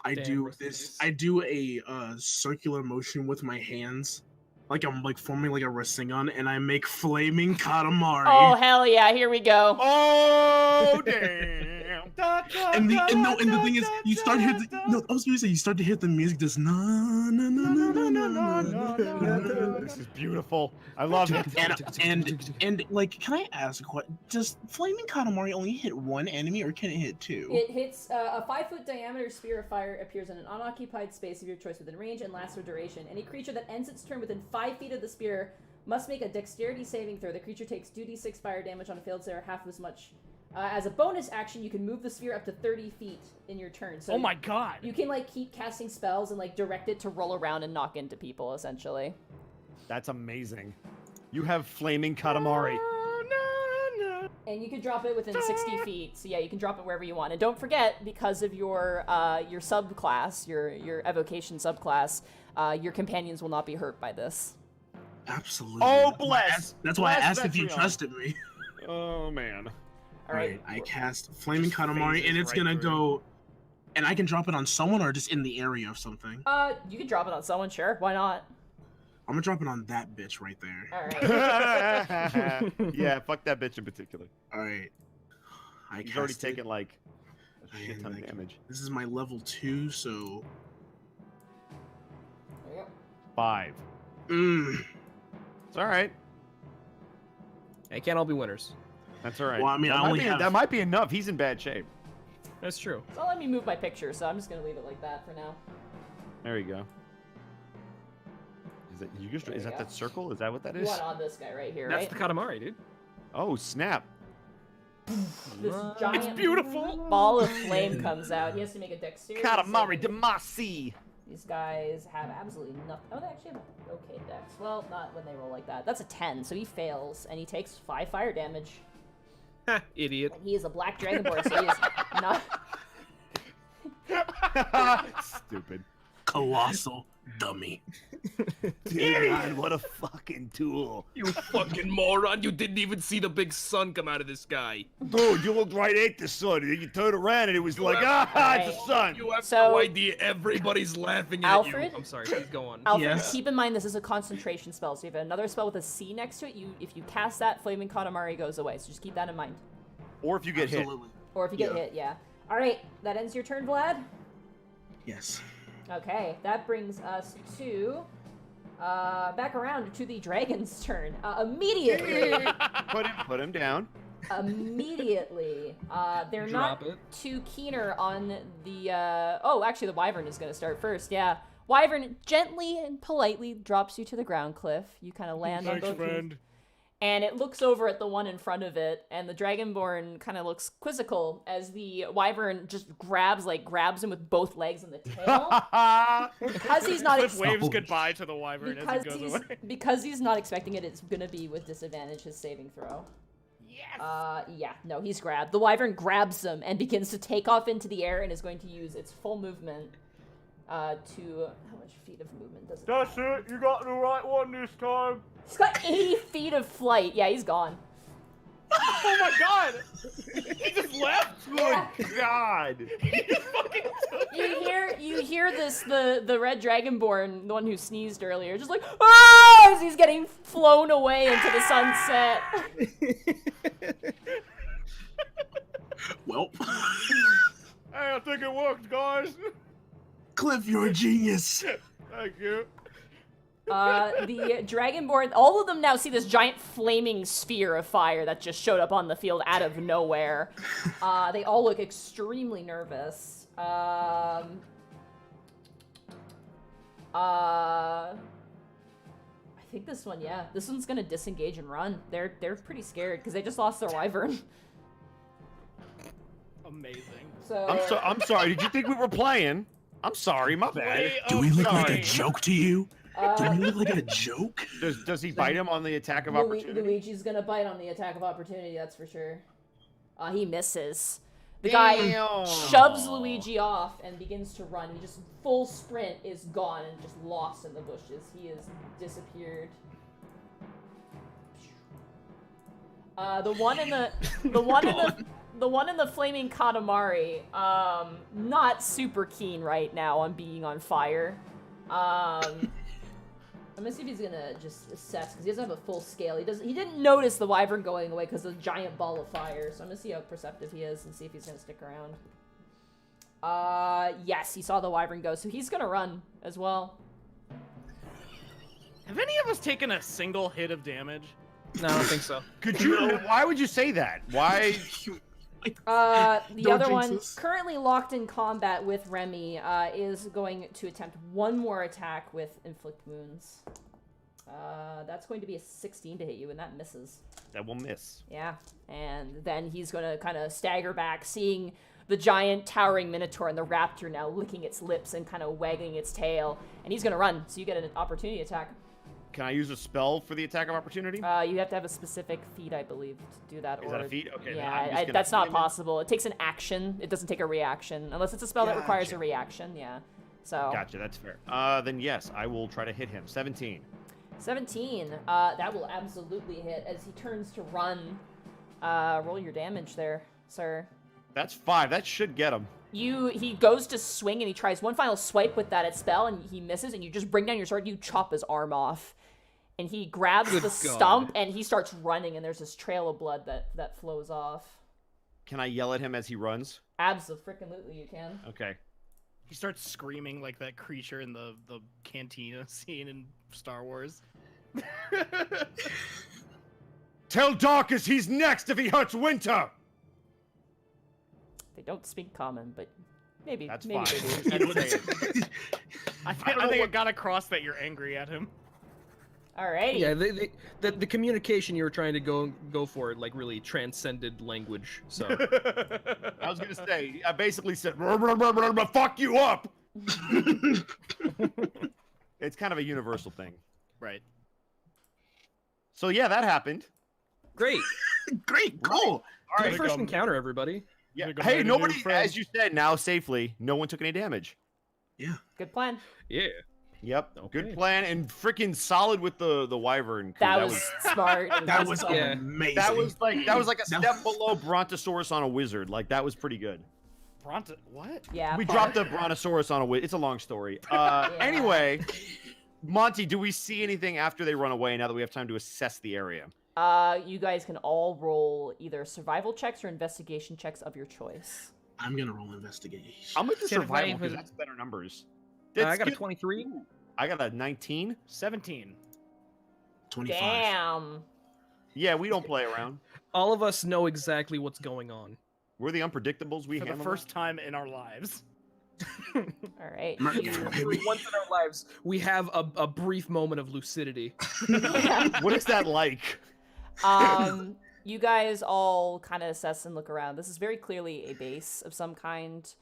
Speaker 8: I
Speaker 4: Damn,
Speaker 8: do
Speaker 4: rest in
Speaker 8: this.
Speaker 4: peace.
Speaker 8: I do a circular motion with my hands, I'm forming a Rasengan, and I make flaming Katamari.
Speaker 1: Oh, hell yeah. Here we go.
Speaker 7: Oh damn.
Speaker 8: And the thing is, you start to hit I was gonna say you start to hit the music. This na na na na na na na na.
Speaker 7: This is beautiful. I love it.
Speaker 8: And can I ask what? Does flaming Katamari only hit one enemy, or can it hit two?
Speaker 1: It hits a 5-foot diameter spear of fire appears in an unoccupied space of your choice within range and lasts for duration. Any creature that ends its turn within 5 feet of the spear Must make a dexterity saving throw. The creature takes 2d6 fire damage on a failed save, or half as much. As a bonus action, you can move the sphere up to 30 feet in your turn. So
Speaker 3: Oh my god!
Speaker 1: you can like keep casting spells and like direct it to roll around and knock into people, essentially.
Speaker 2: That's amazing. You have flaming Katamari.
Speaker 1: And you can drop it within 60 feet. So yeah, you can drop it wherever you want. And don't forget, because of your subclass, your evocation subclass, your companions will not be hurt by this.
Speaker 8: Absolutely.
Speaker 7: Oh, bless!
Speaker 8: That's why I
Speaker 7: Bless
Speaker 8: asked if you
Speaker 7: Vetreon.
Speaker 8: trusted me.
Speaker 2: Oh man.
Speaker 1: All right.
Speaker 8: I cast Flaming
Speaker 3: Just
Speaker 8: Katamari,
Speaker 3: phases
Speaker 8: and it's
Speaker 3: right
Speaker 8: gonna
Speaker 3: through.
Speaker 8: go. And I can drop it on someone or just in the area of something.
Speaker 1: You can drop it on someone, sure. Why not?
Speaker 8: I'm gonna drop it on that bitch right there.
Speaker 1: All right.
Speaker 2: Yeah, fuck that bitch in particular.
Speaker 8: All right.
Speaker 2: He's already
Speaker 8: cast it.
Speaker 2: taken like a shit
Speaker 8: And
Speaker 2: ton
Speaker 8: I
Speaker 2: of
Speaker 8: can-
Speaker 2: damage.
Speaker 8: This is my level 2, so.
Speaker 1: There you go.
Speaker 2: 5. It's all right.
Speaker 4: They can't all be winners.
Speaker 2: That's all right.
Speaker 8: Well, I mean,
Speaker 2: that
Speaker 8: I
Speaker 2: might
Speaker 8: only
Speaker 2: be,
Speaker 8: have-
Speaker 2: that might be enough. He's in bad shape.
Speaker 4: That's true.
Speaker 1: So let me move my picture, so I'm just gonna leave it like that for now.
Speaker 2: There you go. Is that
Speaker 1: There you go.
Speaker 2: that circle? Is that what that
Speaker 1: You
Speaker 2: is?
Speaker 1: want on this guy right here,
Speaker 4: That's
Speaker 1: right?
Speaker 4: the Katamari, dude.
Speaker 2: Oh snap!
Speaker 1: This giant
Speaker 3: beautiful.
Speaker 1: ball of flame comes out. He has to make a dexterity
Speaker 7: Katamari
Speaker 1: saving.
Speaker 7: Damacy.
Speaker 1: These guys have absolutely nothing. Oh, they actually have an okay dex. Well, not when they roll like that. That's a 10, so he fails, and he takes 5 fire damage.
Speaker 4: Ha, idiot.
Speaker 1: He is a black dragonborn, so he is not.
Speaker 2: Stupid.
Speaker 8: Colossal dummy.
Speaker 7: Dear God, what a fucking tool.
Speaker 4: You fucking moron. You didn't even see the big sun come out of the sky.
Speaker 7: Dude, you looked right at the sun, and then you turned around and it was like, ah, it's the sun.
Speaker 4: You have
Speaker 1: So-
Speaker 4: no idea. Everybody's laughing at
Speaker 1: Alfred?
Speaker 4: you. I'm sorry. Please go on.
Speaker 1: Alfred,
Speaker 8: Yes.
Speaker 1: keep in mind this is a concentration spell, so you have another spell with a C next to it. If you cast that, Flaming Katamari goes away, so just keep that in mind.
Speaker 2: Or if you get hit.
Speaker 8: Absolutely.
Speaker 1: Or if you get
Speaker 8: Yeah.
Speaker 1: hit, yeah. All right, that ends your turn, Vlad.
Speaker 8: Yes.
Speaker 1: Okay, that brings us to back around to the dragon's turn. Immediately,
Speaker 2: Put him down.
Speaker 1: immediately, they're
Speaker 4: Drop
Speaker 1: not
Speaker 4: it.
Speaker 1: too keener on the. Oh, actually, the wyvern is going to start first. Yeah, wyvern gently and politely drops you to the ground, Cliff. You kind of land on
Speaker 6: Thanks,
Speaker 1: both feet.
Speaker 6: friend.
Speaker 1: And it looks over at the one in front of it, and the dragonborn kind of looks quizzical as the wyvern just grabs him with both legs and the tail. Because he's not
Speaker 3: Cliff waves
Speaker 8: Oh.
Speaker 3: goodbye to the wyvern as he goes away.
Speaker 1: because he's not expecting it, it's gonna be with disadvantage his saving throw.
Speaker 3: Yes.
Speaker 1: Yeah, no, he's grabbed. The wyvern grabs him and begins to take off into the air and is going to use its full movement to how much feet of movement does it?
Speaker 6: That's it. You got the right one this time.
Speaker 1: He's got 80 feet of flight. Yeah, he's gone.
Speaker 3: Oh my god! He just left.
Speaker 7: Good God.
Speaker 1: You hear this the red dragonborn, the one who sneezed earlier, just like ah as he's getting flown away into the sunset.
Speaker 8: Well,
Speaker 6: Hey, I think it worked, guys.
Speaker 8: Cliff, you're a genius.
Speaker 6: Thank you.
Speaker 1: The dragonborn, all of them now see this giant flaming sphere of fire that just showed up on the field out of nowhere. They all look extremely nervous. I think this one, yeah. This one's gonna disengage and run. They're pretty scared because they just lost their wyvern.
Speaker 3: Amazing.
Speaker 1: So
Speaker 2: I'm sorry. Did you think we were playing? I'm sorry. My bad.
Speaker 3: Way
Speaker 8: Do we look like a
Speaker 3: sorry.
Speaker 8: joke to you? Do we look like a joke?
Speaker 2: Does he bite him on the attack of opportunity?
Speaker 1: Luigi's gonna bite on the attack of opportunity, that's for sure. He misses. The guy
Speaker 2: Damn.
Speaker 1: shoves Luigi off and begins to run. He just full sprint is gone and just lost in the bushes. He is disappeared. The one in the flaming Katamari, not super keen right now on being on fire. I'm gonna see if he's gonna just assess because he doesn't have a full scale. He didn't notice the wyvern going away because of the giant ball of fire. So I'm gonna see how perceptive he is and see if he's gonna stick around. Yes, he saw the wyvern go, so he's gonna run as well.
Speaker 3: Have any of us taken a single hit of damage?
Speaker 4: No, I don't think so.
Speaker 2: Could you? Why would you say that? Why?
Speaker 1: The
Speaker 8: Don't
Speaker 1: other
Speaker 8: jinx
Speaker 1: one,
Speaker 8: us.
Speaker 1: currently locked in combat with Remy, is going to attempt one more attack with inflict wounds. That's going to be a 16 to hit you, and that misses.
Speaker 2: That will miss.
Speaker 1: Yeah, and then he's going to kind of stagger back, seeing the giant towering minotaur and the raptor now licking its lips and kind of wagging its tail, and he's going to run, so you get an opportunity attack.
Speaker 2: Can I use a spell for the attack of opportunity?
Speaker 1: You have to have a specific feat, I believe, to do that.
Speaker 2: Is that a feat? Okay.
Speaker 1: Yeah, that's not possible. It takes an action. It doesn't take a reaction, unless it's a spell that requires a reaction, yeah. So.
Speaker 2: Gotcha, that's fair. Then yes, I will try to hit him. 17.
Speaker 1: 17. That will absolutely hit as he turns to run. Roll your damage there, sir.
Speaker 2: That's 5. That should get him.
Speaker 1: He goes to swing and he tries one final swipe with that spell and he misses, and you just bring down your sword and you chop his arm off. And he grabs the stump and he starts running, and there's this trail of blood that flows off.
Speaker 2: Can I yell at him as he runs?
Speaker 1: Absolutely, you can.
Speaker 2: Okay.
Speaker 3: He starts screaming like that creature in the cantina scene in Star Wars.
Speaker 2: Tell Darkus he's next if he hurts Winter!
Speaker 1: They don't speak common, but maybe.
Speaker 2: That's
Speaker 1: maybe
Speaker 2: fine.
Speaker 1: they do.
Speaker 3: I think it got across that you're angry at him.
Speaker 1: Alrighty.
Speaker 4: Yeah, the communication you were trying to go for, like, really transcended language. So
Speaker 2: I was gonna say, I basically said, "Fuck you up." It's kind of a universal thing,
Speaker 3: Right.
Speaker 2: so yeah, that happened.
Speaker 4: great.
Speaker 5: Great, cool.
Speaker 2: All
Speaker 4: Good first encounter, everybody.
Speaker 2: Yeah.
Speaker 6: Think I
Speaker 2: Hey,
Speaker 6: made a new
Speaker 2: nobody,
Speaker 6: friend.
Speaker 2: as you said, now safely, no one took any damage.
Speaker 1: Good plan.
Speaker 4: Yeah.
Speaker 2: Yep, good
Speaker 4: Okay.
Speaker 2: plan, and freaking solid with the wyvern. Crew.
Speaker 1: That was smart.
Speaker 5: That was
Speaker 4: Yeah.
Speaker 5: amazing.
Speaker 2: that was like a
Speaker 5: That-
Speaker 2: step below Brontosaurus on a wizard. Like that was pretty good.
Speaker 3: What?
Speaker 1: Yeah.
Speaker 2: We
Speaker 1: Paul.
Speaker 2: dropped the Brontosaurus on a wizard. It's a long story. Anyway, Monty, do we see anything after they run away? Now that we have time to assess the area.
Speaker 1: You guys can all roll either survival checks or investigation checks of your choice.
Speaker 5: I'm gonna roll investigation.
Speaker 2: I'm with the survival because
Speaker 4: Survival.
Speaker 2: that's better numbers.
Speaker 4: I got a
Speaker 2: That's
Speaker 4: 23.
Speaker 2: good. I got a 19.
Speaker 3: 17.
Speaker 5: 25.
Speaker 1: Damn.
Speaker 2: Yeah, we don't play around.
Speaker 4: All of us know exactly what's going on.
Speaker 2: We're the unpredictables. We
Speaker 3: For the
Speaker 2: handle
Speaker 3: first time in our lives.
Speaker 1: All right.
Speaker 5: Merkz,
Speaker 1: You-
Speaker 5: baby.
Speaker 4: Once in our lives, we have a brief moment of lucidity.
Speaker 2: that. What is that like?
Speaker 1: You guys all kind of assess and look around. This is very clearly a base of some kind.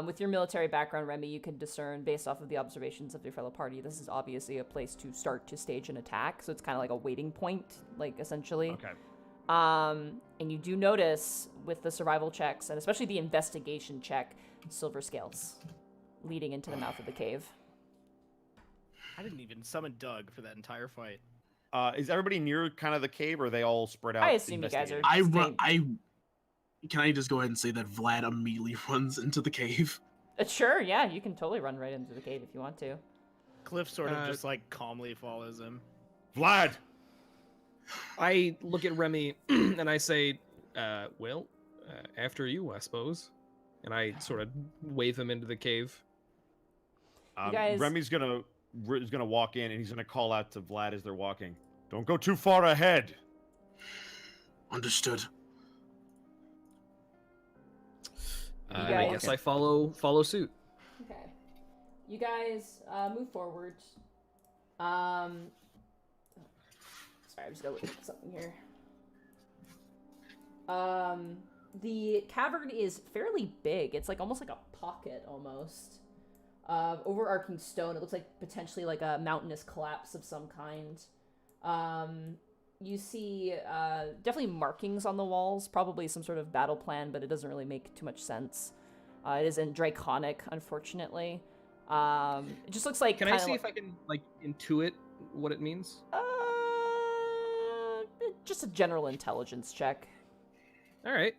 Speaker 1: With your military background, Remy, you can discern based off of the observations of your fellow party. This is obviously a place to start to stage an attack, so it's kind of like a waiting point, like essentially.
Speaker 2: Okay.
Speaker 1: And you do notice with the survival checks, and especially the investigation check, silver scales leading into the mouth of the cave.
Speaker 3: I didn't even summon Doug for that entire fight.
Speaker 2: Is everybody near kind of the cave, or are they all spread out?
Speaker 1: I assume you guys
Speaker 2: investigating?
Speaker 5: Can I just go ahead and say that Vlad immediately runs into the cave?
Speaker 1: Sure, yeah, you can totally run right into the cave if you want to.
Speaker 3: Cliff sort of just like calmly follows him.
Speaker 2: Vlad.
Speaker 4: I look at Remy and I say, after you, I suppose. And I sort of wave him into the cave.
Speaker 1: guys-
Speaker 2: Remy's gonna walk in, and he's gonna call out to Vlad as they're walking. Don't go too far ahead.
Speaker 5: Understood.
Speaker 4: And I
Speaker 1: guys-
Speaker 4: guess I follow suit.
Speaker 1: Okay. You guys move forward. Sorry, I'm just gonna look at something here. The cavern is fairly big. It's like almost like a pocket almost. Overarching stone. It looks like potentially like a mountainous collapse of some kind. You see definitely markings on the walls, probably some sort of battle plan, but it doesn't really make too much sense. It is in Draconic, unfortunately. It just looks like.
Speaker 4: Can I see if I can like intuit what it means?
Speaker 1: Just a general intelligence check.
Speaker 4: All right.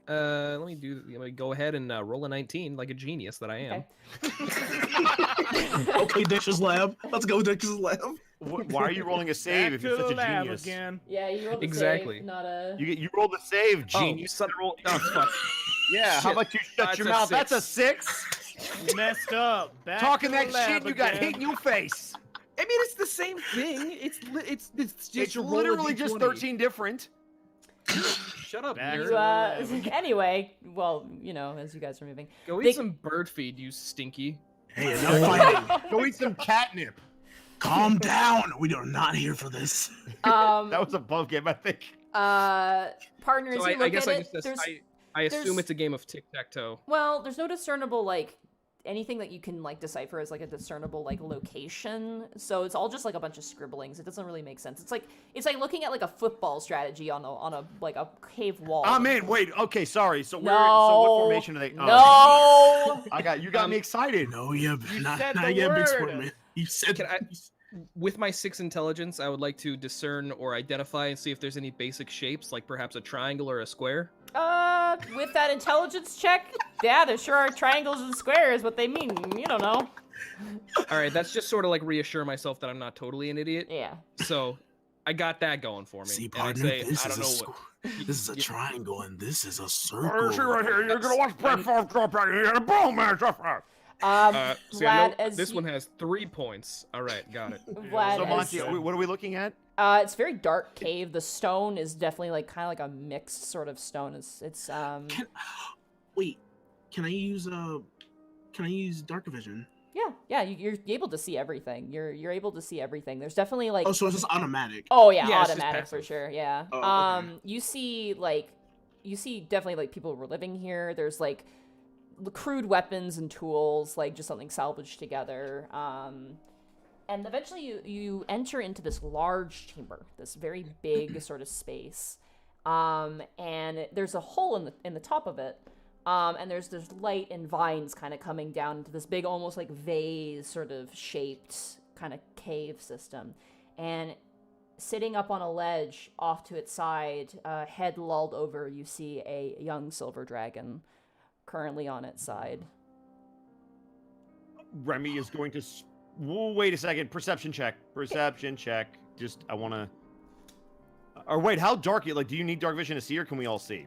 Speaker 4: Let me go ahead and roll a 19 like a genius that I am.
Speaker 1: Okay.
Speaker 5: Okay, Dexter's Lab. Let's go, Dexter's Lab.
Speaker 2: Why are you rolling a save if
Speaker 6: Back
Speaker 2: you're
Speaker 6: to
Speaker 2: such
Speaker 6: the
Speaker 2: a
Speaker 6: lab
Speaker 2: genius?
Speaker 6: again.
Speaker 1: Yeah, you rolled a
Speaker 4: Exactly.
Speaker 1: save, not a.
Speaker 2: You rolled a save,
Speaker 4: Oh,
Speaker 2: genius.
Speaker 4: son of oh, fuck.
Speaker 2: Yeah, how
Speaker 4: Shit.
Speaker 2: about you shut
Speaker 4: That's
Speaker 2: your
Speaker 4: a
Speaker 2: mouth?
Speaker 4: 6.
Speaker 2: That's a 6.
Speaker 6: You messed up. Back
Speaker 2: Talking
Speaker 6: to the
Speaker 2: that
Speaker 6: lab
Speaker 2: shit, you got
Speaker 6: again.
Speaker 2: hit in your face.
Speaker 4: I mean, it's the same thing. It's just
Speaker 2: It's
Speaker 4: you roll a
Speaker 2: literally just
Speaker 4: D20.
Speaker 2: 13 different.
Speaker 4: Shut up,
Speaker 6: Back
Speaker 4: nerd.
Speaker 6: to the lab.
Speaker 1: Anyway, well, as you guys are moving.
Speaker 4: Go eat
Speaker 1: They-
Speaker 4: some bird feed, you stinky.
Speaker 5: Hey, enough fighting.
Speaker 2: Go eat some catnip.
Speaker 5: Calm down. We are not here for this.
Speaker 7: That was a bug game, I think.
Speaker 1: Partner, as
Speaker 4: So
Speaker 1: you
Speaker 4: I
Speaker 1: look
Speaker 4: guess
Speaker 1: at it,
Speaker 4: I assume
Speaker 1: there's-
Speaker 4: it's a game of tic-tac-toe.
Speaker 1: well, there's no discernible like anything that you can like decipher as like a discernible like location. So it's all just like a bunch of scribblings. It doesn't really make sense. It's like looking at like a football strategy on a like a cave wall.
Speaker 7: I'm in. Wait. Okay. Sorry. So
Speaker 1: No.
Speaker 7: so what formation are they?
Speaker 1: No.
Speaker 7: You got me excited.
Speaker 5: No, yeah,
Speaker 3: You
Speaker 5: not
Speaker 3: said the
Speaker 5: yet, big
Speaker 3: word.
Speaker 5: sportman. You said.
Speaker 4: Can I- With my 6 intelligence, I would like to discern or identify and see if there's any basic shapes, like perhaps a triangle or a square.
Speaker 1: With that intelligence check, yeah, there sure are triangles and squares. What they mean, you don't know.
Speaker 4: All right, that's just sort of like reassure myself that I'm not totally an idiot.
Speaker 1: Yeah.
Speaker 4: So I got that going for me.
Speaker 5: See,
Speaker 4: And I
Speaker 5: partner,
Speaker 4: say,
Speaker 5: this
Speaker 4: I
Speaker 5: is
Speaker 4: don't
Speaker 5: a
Speaker 4: know what.
Speaker 5: this is a triangle and this is a
Speaker 7: Oh,
Speaker 5: circle.
Speaker 7: see right here. You're gonna watch platform drop right here. And boom, man.
Speaker 4: See, I
Speaker 1: Vlad,
Speaker 4: know
Speaker 1: as
Speaker 4: this
Speaker 1: you-
Speaker 4: one has 3 points. All right, got it.
Speaker 1: Vlad,
Speaker 7: So
Speaker 1: as-
Speaker 7: Monty, what are we looking at?
Speaker 1: it's a very dark cave. The stone is definitely like kind of like a mixed sort of stone. It's
Speaker 5: Wait, can I use dark vision?
Speaker 1: yeah, you're able to see everything. You're able to see everything. There's definitely like
Speaker 5: Oh, so it's just automatic.
Speaker 1: oh yeah,
Speaker 4: Yeah, it's just
Speaker 1: automatic for
Speaker 4: passive.
Speaker 1: sure. Yeah.
Speaker 5: Oh, okay.
Speaker 1: You see definitely like people who were living here. There's like crude weapons and tools, like just something salvaged together. And eventually you enter into this large chamber, this very big sort of space. And there's a hole in the top of it. And there's light and vines kind of coming down into this big, almost like vase sort of shaped kind of cave system. And sitting up on a ledge off to its side, head lulled over, you see a young silver dragon currently on its side.
Speaker 7: Remy is going to. Wait a second. Perception check. Perception check. Just I want to. Or wait, how dark? Like, do you need dark vision to see, or can we all see?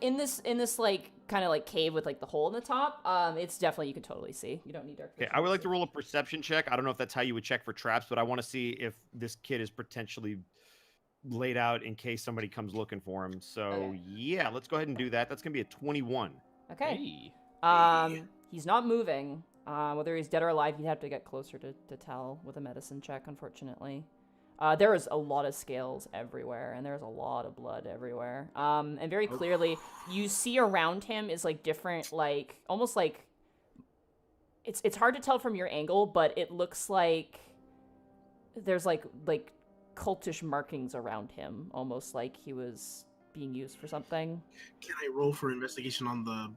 Speaker 1: In this like kind of like cave with like the hole in the top, it's definitely you can totally see. You don't need dark vision.
Speaker 7: Okay, I would like to roll a perception check. I don't know if that's how you would check for traps, but I want to see if this kid is potentially laid out in case somebody comes looking for him. So
Speaker 1: Okay.
Speaker 7: yeah, let's go ahead and do that. That's gonna be a 21.
Speaker 1: Okay.
Speaker 4: Hey.
Speaker 1: He's not moving. Whether he's dead or alive, you'd have to get closer to tell with a medicine check, unfortunately. There is a lot of scales everywhere, and there's a lot of blood everywhere. And very clearly, you see around him is like different, like almost like it's hard to tell from your angle, but it looks like there's like cultish markings around him, almost like he was being used for something.
Speaker 5: Can I roll for investigation on the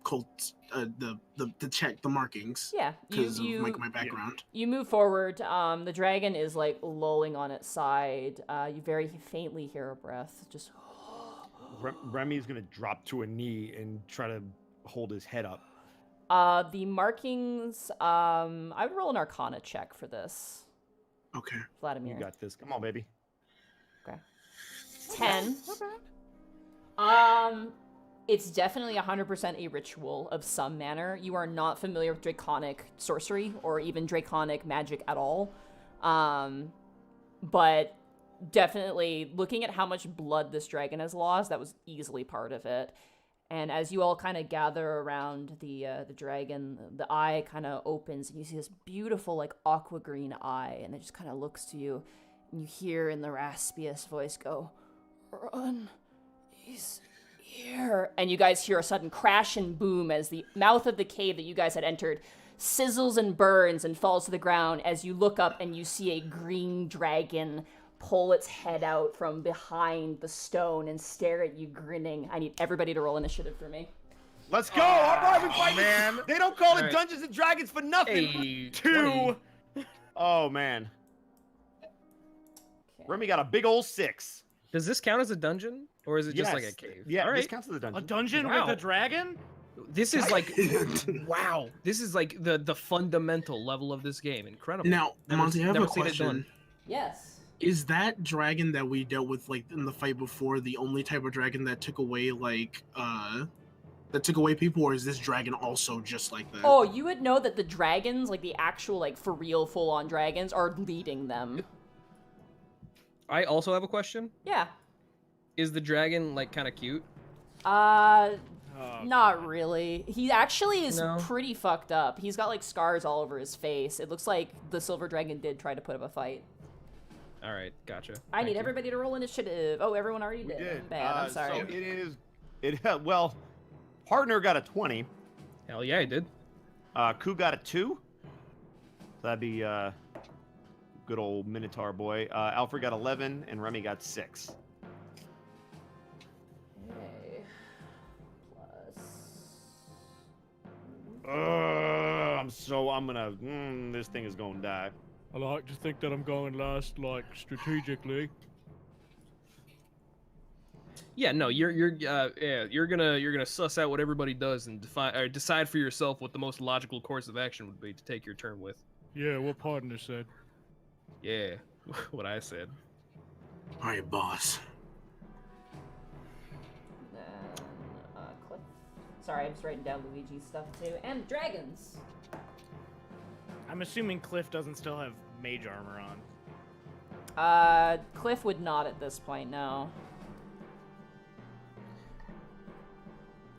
Speaker 5: cult, the check the markings?
Speaker 1: Yeah,
Speaker 5: Because of my background.
Speaker 1: You move forward. The dragon is like lolling on its side. You very faintly hear a breath. Just.
Speaker 7: Remy's gonna drop to a knee and try to hold his head up.
Speaker 1: The markings. I would roll an Arcana check for this,
Speaker 5: Okay.
Speaker 1: Vladimir.
Speaker 7: You got this. Come on, baby.
Speaker 1: 10. It's definitely 100% a ritual of some manner. You are not familiar with draconic sorcery or even draconic magic at all. But definitely looking at how much blood this dragon has lost, that was easily part of it. And as you all kind of gather around the dragon, the eye kind of opens and you see this beautiful like aqua green eye, and it just kind of looks to you, and you hear in the raspiest voice go, "Run, he's here." And you guys hear a sudden crash and boom as the mouth of the cave that you guys had entered sizzles and burns and falls to the ground as you look up and you see a green dragon pull its head out from behind the stone and stare at you grinning. I need everybody to roll initiative for me.
Speaker 7: Let's go! All right, we fight
Speaker 3: man.
Speaker 7: They don't call it
Speaker 4: Alright.
Speaker 7: Dungeons and Dragons for nothing.
Speaker 4: Hey,
Speaker 7: 2. Oh man. Remy got a big old 6.
Speaker 4: Does this count as a dungeon, or is it just like a
Speaker 7: Yes.
Speaker 4: cave?
Speaker 7: Yeah,
Speaker 4: All
Speaker 7: this
Speaker 4: right.
Speaker 7: counts as a
Speaker 3: A
Speaker 7: dungeon.
Speaker 3: dungeon
Speaker 4: Wow.
Speaker 3: with a dragon?
Speaker 4: This is like wow. This is like the fundamental level of this game. Incredible.
Speaker 5: Now, Monty, I have a
Speaker 4: seen it done.
Speaker 5: question.
Speaker 1: Yes.
Speaker 5: Is that dragon that we dealt with like in the fight before the only type of dragon that took away people, or is this dragon also just like that?
Speaker 1: Oh, you would know that the dragons, like the actual, like for real, full-on dragons, are leading them.
Speaker 4: I also have a question.
Speaker 1: Yeah.
Speaker 4: Is the dragon like kind of cute?
Speaker 1: Not really. He actually is
Speaker 4: No.
Speaker 1: pretty fucked up. He's got like scars all over his face. It looks like the Silver Dragon did try to put up a fight.
Speaker 4: All right, gotcha.
Speaker 1: I need
Speaker 4: Thank you.
Speaker 1: everybody to roll initiative. Oh, everyone already
Speaker 7: We
Speaker 1: did.
Speaker 7: did.
Speaker 1: I'm bad. I'm sorry.
Speaker 7: So it is. Well, partner got a 20.
Speaker 4: Hell yeah, I did.
Speaker 7: Ku got a 2. That'd be good old Minotaur boy. Alfred got 11, and Remy got 6.
Speaker 1: Okay. Plus.
Speaker 7: I'm gonna. This thing is gonna die.
Speaker 6: I like to think that I'm going last, like, strategically.
Speaker 4: Yeah, no, you're gonna suss out what everybody does and decide for yourself what the most logical course of action would be to take your turn with.
Speaker 6: Yeah, what partner said.
Speaker 4: Yeah, what I said.
Speaker 8: All right, boss.
Speaker 1: Then, Cliff. Sorry, I'm just writing down Luigi's stuff too. And dragons.
Speaker 3: I'm assuming Cliff doesn't still have mage armor on.
Speaker 1: Cliff would not at this point, no.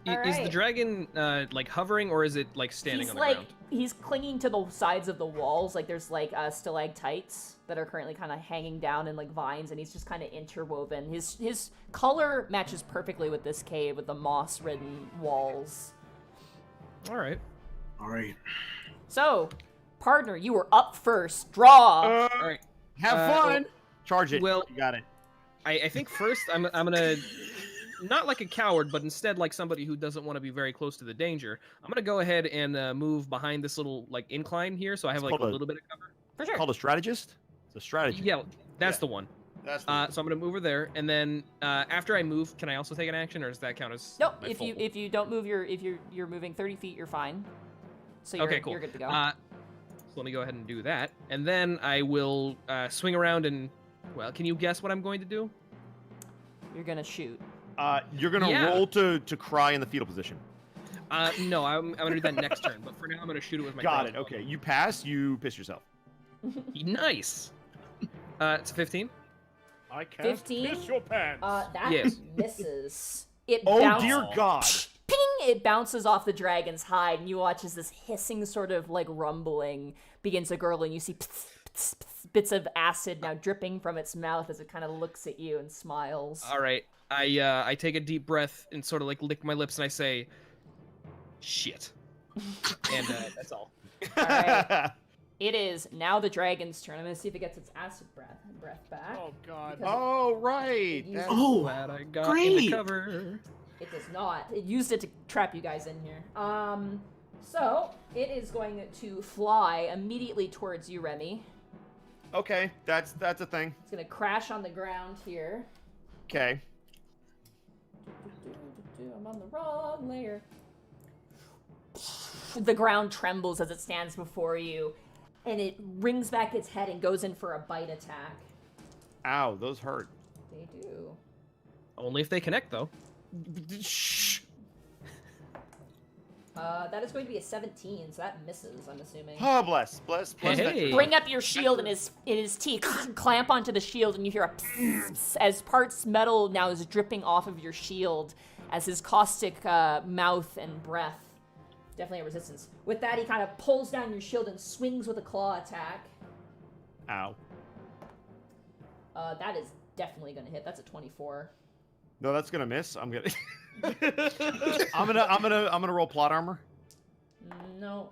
Speaker 4: Is the
Speaker 1: Alright.
Speaker 4: dragon like hovering or is it like standing
Speaker 1: He's
Speaker 4: on the
Speaker 1: like,
Speaker 4: ground?
Speaker 1: he's clinging to the sides of the walls. Like there's like stalactites that are currently kind of hanging down in like vines, and he's just kind of interwoven. His color matches perfectly with this cave with the moss-ridden walls.
Speaker 4: All right.
Speaker 8: All right.
Speaker 1: So, partner, you were up first. Draw.
Speaker 4: All right.
Speaker 7: Have fun. Charge it.
Speaker 4: well-
Speaker 7: You got it.
Speaker 4: I think first I'm gonna not like a coward, but instead like somebody who doesn't want to be very close to the danger. I'm gonna go ahead and move behind this little like incline here, so I have
Speaker 7: It's
Speaker 4: like a
Speaker 7: called a-
Speaker 4: little bit of cover.
Speaker 1: For sure.
Speaker 7: Called a strategist. It's a strategist.
Speaker 4: Yeah, that's
Speaker 7: Yeah.
Speaker 4: the one.
Speaker 7: That's
Speaker 4: So I'm gonna move over there, and then after I move, can I also take an action, or does that count as?
Speaker 1: Nope.
Speaker 4: my
Speaker 1: If
Speaker 4: full?
Speaker 1: you don't move if you're moving 30 feet, you're fine. So you're,
Speaker 4: Okay, cool.
Speaker 1: you're good to go.
Speaker 4: So let me go ahead and do that, and then I will swing around and. Well, can you guess what I'm going to do?
Speaker 1: You're gonna shoot.
Speaker 7: You're gonna
Speaker 4: Yeah.
Speaker 7: roll to cry in the fetal position.
Speaker 4: No, I'm gonna do that next turn, but for now I'm gonna shoot it with my.
Speaker 7: Got it.
Speaker 4: crossbow.
Speaker 7: Okay. You pass. You piss yourself.
Speaker 4: Nice. It's a 15.
Speaker 6: I can't
Speaker 1: 15?
Speaker 6: piss your pants.
Speaker 1: That
Speaker 4: Yes.
Speaker 1: misses. It
Speaker 7: Oh
Speaker 1: bounces.
Speaker 7: dear God.
Speaker 1: Ping! It bounces off the dragon's hide, and you watch as this hissing sort of like rumbling begins to gurgle, and you see bits of acid now dripping from its mouth as it kind of looks at you and smiles.
Speaker 4: All right. I take a deep breath and sort of like lick my lips and I say, "Shit," and that's all.
Speaker 1: All right. It is now the dragon's turn. I'm gonna see if it gets its acid breath back.
Speaker 6: Oh, God.
Speaker 1: Because
Speaker 7: Oh right.
Speaker 1: It
Speaker 7: That's-
Speaker 8: Oh,
Speaker 4: Glad I got in
Speaker 8: great.
Speaker 4: the cover.
Speaker 1: It does not. It used it to trap you guys in here. So it is going to fly immediately towards you, Remy.
Speaker 7: Okay. That's a thing.
Speaker 1: It's gonna crash on the ground here.
Speaker 7: Okay.
Speaker 1: I'm on the wrong layer. The ground trembles as it stands before you, and it rings back its head and goes in for a bite attack.
Speaker 7: Ow. Those hurt.
Speaker 1: They do.
Speaker 4: Only if they connect, though.
Speaker 7: Shh.
Speaker 1: That is going to be a 17, so that misses, I'm assuming.
Speaker 7: Oh bless.
Speaker 4: Hey.
Speaker 1: Bring up your shield, and his teeth clamp onto the shield, and you hear a psst as parts metal now is dripping off of your shield as his caustic mouth and breath. Definitely a resistance. With that, he kind of pulls down your shield and swings with a claw attack.
Speaker 7: Ow.
Speaker 1: That is definitely gonna hit. That's a 24.
Speaker 7: No, that's gonna miss. I'm gonna. I'm gonna roll plot armor.
Speaker 1: No.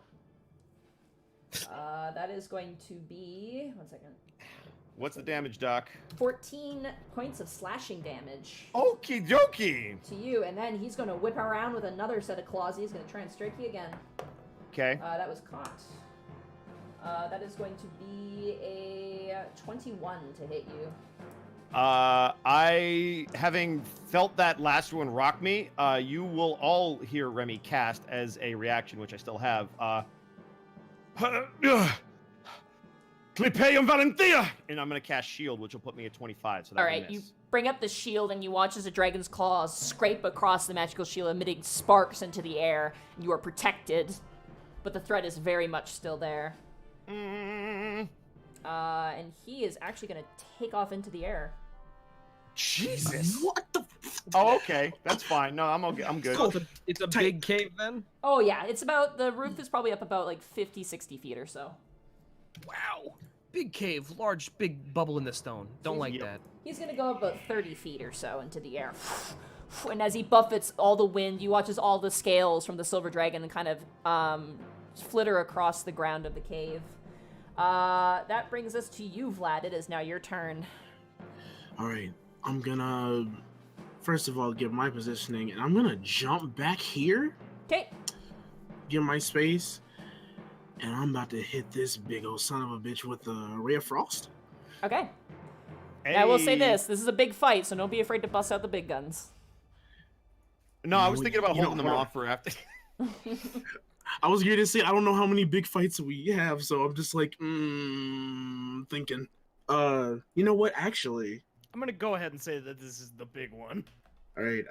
Speaker 1: That is going to be 1 second.
Speaker 7: What's the damage, Doc?
Speaker 1: 14 points of slashing damage
Speaker 7: Okie dokie.
Speaker 1: to you, and then he's gonna whip around with another set of claws. He's gonna try and strike you again.
Speaker 7: Okay.
Speaker 1: That was caught. That is going to be a 21 to hit you.
Speaker 7: I, having felt that last one rock me, you will all hear Remy cast as a reaction, which I still have. Clipeum Valentia! And I'm going to cast Shield, which will put me at 25. So that
Speaker 1: All
Speaker 7: will
Speaker 1: right, you
Speaker 7: miss.
Speaker 1: bring up the shield and you watch as a dragon's claws scrape across the magical shield, emitting sparks into the air. You are protected, but the threat is very much still there.
Speaker 7: Mm,
Speaker 1: And he is actually going to take off into the air.
Speaker 7: Jesus.
Speaker 8: What the?
Speaker 7: Oh, okay. That's fine. No, I'm okay. I'm good.
Speaker 4: So it's a big cave then?
Speaker 1: Oh yeah, it's about, the roof is probably up about like 50, 60 feet or so.
Speaker 4: Wow. Big cave, large, big bubble in the stone. Don't like that.
Speaker 1: He's gonna go about 30 feet or so into the air. And as he buffets all the wind, you watch as all the scales from the silver dragon kind of flitter across the ground of the cave. That brings us to you, Vlad. It is now your turn.
Speaker 5: All right, I'm gonna first of all give my positioning, and I'm gonna jump back here,
Speaker 1: Okay.
Speaker 5: give my space, and I'm about to hit this big old son of a bitch with a ray of frost.
Speaker 1: Okay. I will say
Speaker 7: Hey.
Speaker 1: this is a big fight, so don't be afraid to bust out the big guns.
Speaker 7: No, I was
Speaker 5: You
Speaker 7: thinking about
Speaker 5: know,
Speaker 7: holding them off for after.
Speaker 5: I was going to say I don't know how many big fights we have, so I'm just like thinking. You know what? Actually,
Speaker 3: I'm gonna go ahead and say that this is the big one.
Speaker 5: all right.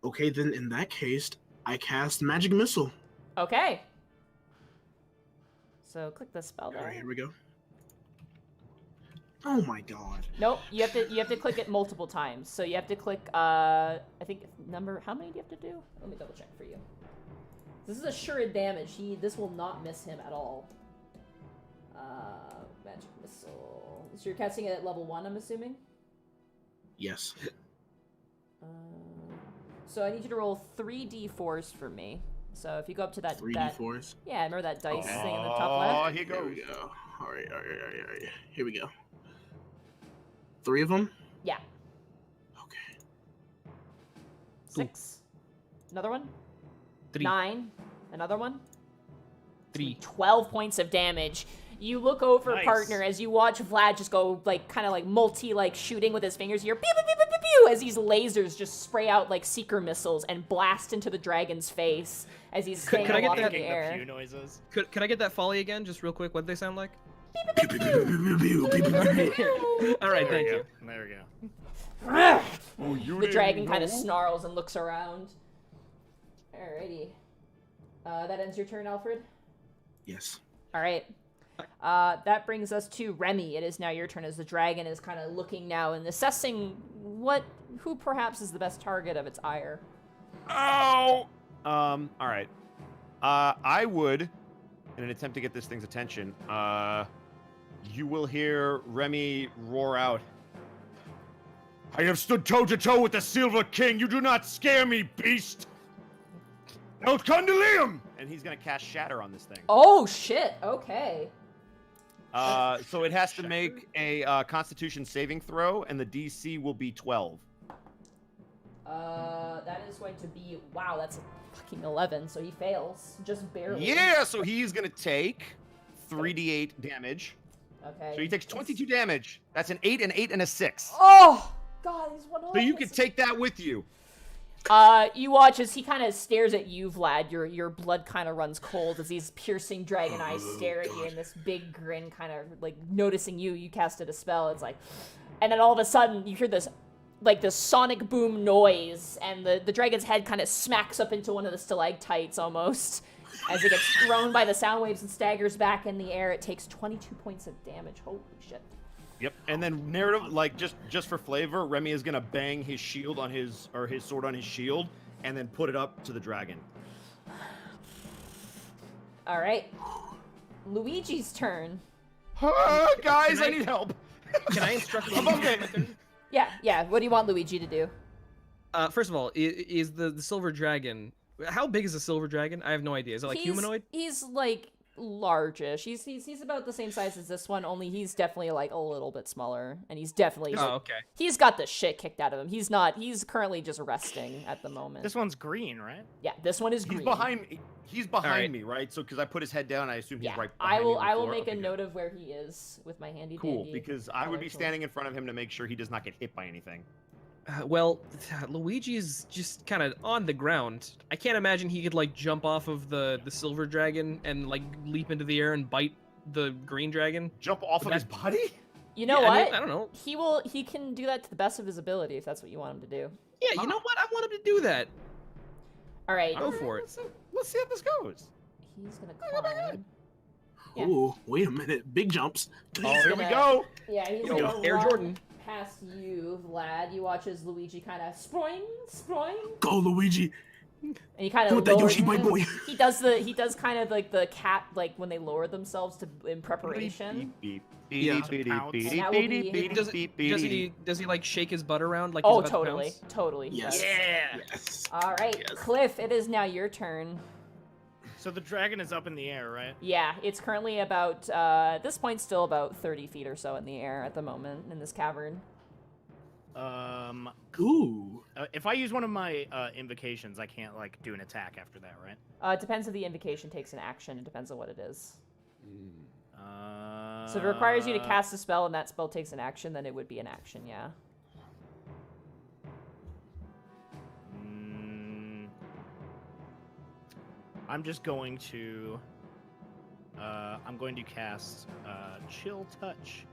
Speaker 5: Okay, then in that case, I cast magic missile.
Speaker 1: Okay. So click the spell
Speaker 5: All
Speaker 1: there.
Speaker 5: right, here we go. Oh my god.
Speaker 1: Nope, you have to click it multiple times. So you have to click I think how many do you have to do? Let me double check for you. This is assured damage. This will not miss him at all. Magic missile. So you're casting it at level 1, I'm assuming?
Speaker 5: Yes.
Speaker 1: So I need you to roll 3d4s for me. So if you go up to that
Speaker 5: 3d4s.
Speaker 1: Yeah, remember that dice thing in the top
Speaker 7: Oh,
Speaker 1: left?
Speaker 7: here
Speaker 5: Here
Speaker 7: goes.
Speaker 5: we go. All right. Here we go. 3 of them.
Speaker 1: Yeah.
Speaker 5: Okay.
Speaker 1: 6. Another one?
Speaker 4: 3.
Speaker 1: 9. Another one?
Speaker 4: 3.
Speaker 1: 12 points of damage. You look over,
Speaker 3: Nice.
Speaker 1: partner, as you watch Vlad just go, like, kind of like shooting with his fingers. You're pew, pew, pew, pew, pew, pew, as these lasers just spray out like seeker missiles and blast into the dragon's face as he's staying
Speaker 4: could I get
Speaker 1: aloft in
Speaker 4: that-
Speaker 1: the
Speaker 3: Making
Speaker 1: air.
Speaker 3: the pew noises.
Speaker 4: Could I get that folly again, just real quick? What did they sound like?
Speaker 5: Pew, pew, pew, pew, pew, pew, pew, pew.
Speaker 4: All right,
Speaker 3: There
Speaker 4: thank
Speaker 3: we
Speaker 4: you.
Speaker 3: go. There we go.
Speaker 7: Oh, you
Speaker 1: The dragon
Speaker 7: didn't
Speaker 1: kind of
Speaker 7: know?
Speaker 1: snarls and looks around. Alrighty. That ends your turn, Alfred?
Speaker 5: Yes.
Speaker 1: Alright. That brings us to Remy. It is now your turn as the dragon is kind of looking now and assessing who perhaps is the best target of its ire.
Speaker 7: Oh! All right. I would, in an attempt to get this thing's attention, you will hear Remy roar out. I have stood toe to toe with the Silver King. You do not scare me, beast. El Condilium! And he's gonna cast Shatter on this thing.
Speaker 1: Oh shit, okay.
Speaker 7: So it has to make a Constitution saving throw, and the DC will be 12.
Speaker 1: That is going to be, wow, that's a fucking 11, so he fails. Just barely.
Speaker 7: Yeah, so he's gonna take 3d8 damage.
Speaker 1: Okay.
Speaker 7: So he takes 22 damage. That's an 8, an 8, and a 6.
Speaker 1: Oh! God, he's one of
Speaker 7: So you can take that with you.
Speaker 1: You watch as he kind of stares at you, Vlad. Your blood kind of runs cold as these piercing dragon eyes stare at you, and this big grin kind of like noticing you. You casted a spell. It's like, and then all of a sudden you hear this, like this sonic boom noise, and the dragon's head kind of smacks up into one of the stalactites almost, as it gets thrown by the sound waves and staggers back in the air. It takes 22 points of damage. Holy shit.
Speaker 7: Yep. And then narrative, like just for flavor, Remy is gonna bang his shield on his sword on his shield, and then put it up to the dragon.
Speaker 1: All right. Luigi's turn.
Speaker 7: Guys,
Speaker 4: Can
Speaker 7: I
Speaker 4: I-
Speaker 7: need help.
Speaker 4: Can I instruct
Speaker 7: I'm
Speaker 4: Luigi?
Speaker 7: okay.
Speaker 1: Yeah. What do you want Luigi to do?
Speaker 4: First of all, is the silver dragon? How big is the silver dragon? I have no idea. Is it like humanoid?
Speaker 1: He's like largish. He's about the same size as this one, only he's definitely like a little bit smaller, and he's definitely
Speaker 4: Oh, okay.
Speaker 1: he's got the shit kicked out of him. He's currently just resting at the moment.
Speaker 3: This one's green, right?
Speaker 1: Yeah, this one is green.
Speaker 7: He's behind
Speaker 4: Alright.
Speaker 7: me, right? So because I put his head down, I assume he's
Speaker 1: Yeah,
Speaker 7: right
Speaker 1: I
Speaker 7: behind me
Speaker 1: will
Speaker 7: on the
Speaker 1: I will
Speaker 7: floor.
Speaker 1: make
Speaker 7: Okay,
Speaker 1: a
Speaker 7: good.
Speaker 1: note of where he is with my handy
Speaker 7: Cool,
Speaker 1: dandy
Speaker 7: because I would be
Speaker 1: color tool.
Speaker 7: standing in front of him to make sure he does not get hit by anything.
Speaker 4: Well, Luigi is just kind of on the ground. I can't imagine he could like jump off of the silver dragon and like leap into the air and bite the green dragon.
Speaker 7: Jump off
Speaker 4: But
Speaker 7: of his body?
Speaker 1: You know
Speaker 4: Yeah, I
Speaker 1: what?
Speaker 4: mean, I don't know.
Speaker 1: He can do that to the best of his ability if that's what you want him to do.
Speaker 4: Yeah, you know what? I want him to do that.
Speaker 1: All right.
Speaker 4: Go for it.
Speaker 7: Let's see how this goes.
Speaker 1: He's gonna
Speaker 7: Oh my
Speaker 1: climb. Yeah.
Speaker 5: Ooh, wait a minute. Big jumps.
Speaker 7: Oh, here we
Speaker 1: gonna-
Speaker 7: go.
Speaker 1: Yeah, he's
Speaker 4: Yo,
Speaker 1: gonna
Speaker 4: Air
Speaker 1: run.
Speaker 4: Jordan.
Speaker 1: past you, Vlad. You watch as Luigi kind of sproing.
Speaker 8: Go, Luigi.
Speaker 1: And he kind
Speaker 8: Do
Speaker 1: of
Speaker 8: that,
Speaker 1: lowers
Speaker 8: Yoshi, my boy.
Speaker 1: He does kind of like the cat, like when they lower themselves to in preparation.
Speaker 8: Yeah.
Speaker 4: Does he like shake his butt around like?
Speaker 1: Oh,
Speaker 4: he's about to
Speaker 1: totally,
Speaker 4: pounce?
Speaker 1: totally.
Speaker 8: Yes.
Speaker 3: Yeah.
Speaker 8: Yes.
Speaker 1: All right,
Speaker 8: Yes.
Speaker 1: Cliff. It is now your turn.
Speaker 3: So the dragon is up in the air, right?
Speaker 1: Yeah, it's currently about at this point still about 30 feet or so in the air at the moment in this cavern.
Speaker 8: Ooh.
Speaker 3: If I use one of my invocations, I can't like do an attack after that, right?
Speaker 1: It depends if the invocation takes an action. It depends on what it is. So if it
Speaker 3: Uh,
Speaker 1: requires you to cast a spell and that spell takes an action, then it would be an action, yeah.
Speaker 3: I'm just going to. I'm going to cast Chill Touch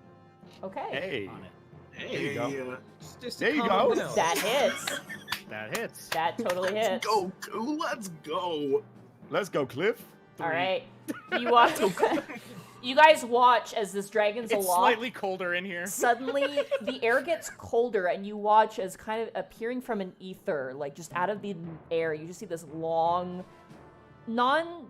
Speaker 1: Okay.
Speaker 7: Hey.
Speaker 3: on it.
Speaker 8: Hey.
Speaker 7: you go.
Speaker 4: Just
Speaker 7: There you
Speaker 4: calm
Speaker 7: go.
Speaker 4: down.
Speaker 1: That hits.
Speaker 3: That hits.
Speaker 1: That totally
Speaker 8: Let's
Speaker 1: hits.
Speaker 8: go, Goo. Let's go.
Speaker 7: Let's go, Cliff.
Speaker 1: All right. You watch. You guys watch as this dragon's
Speaker 3: It's
Speaker 1: aloft.
Speaker 3: slightly colder in here.
Speaker 1: Suddenly, the air gets colder, and you watch as kind of appearing from an ether, like just out of the air, you just see this long, no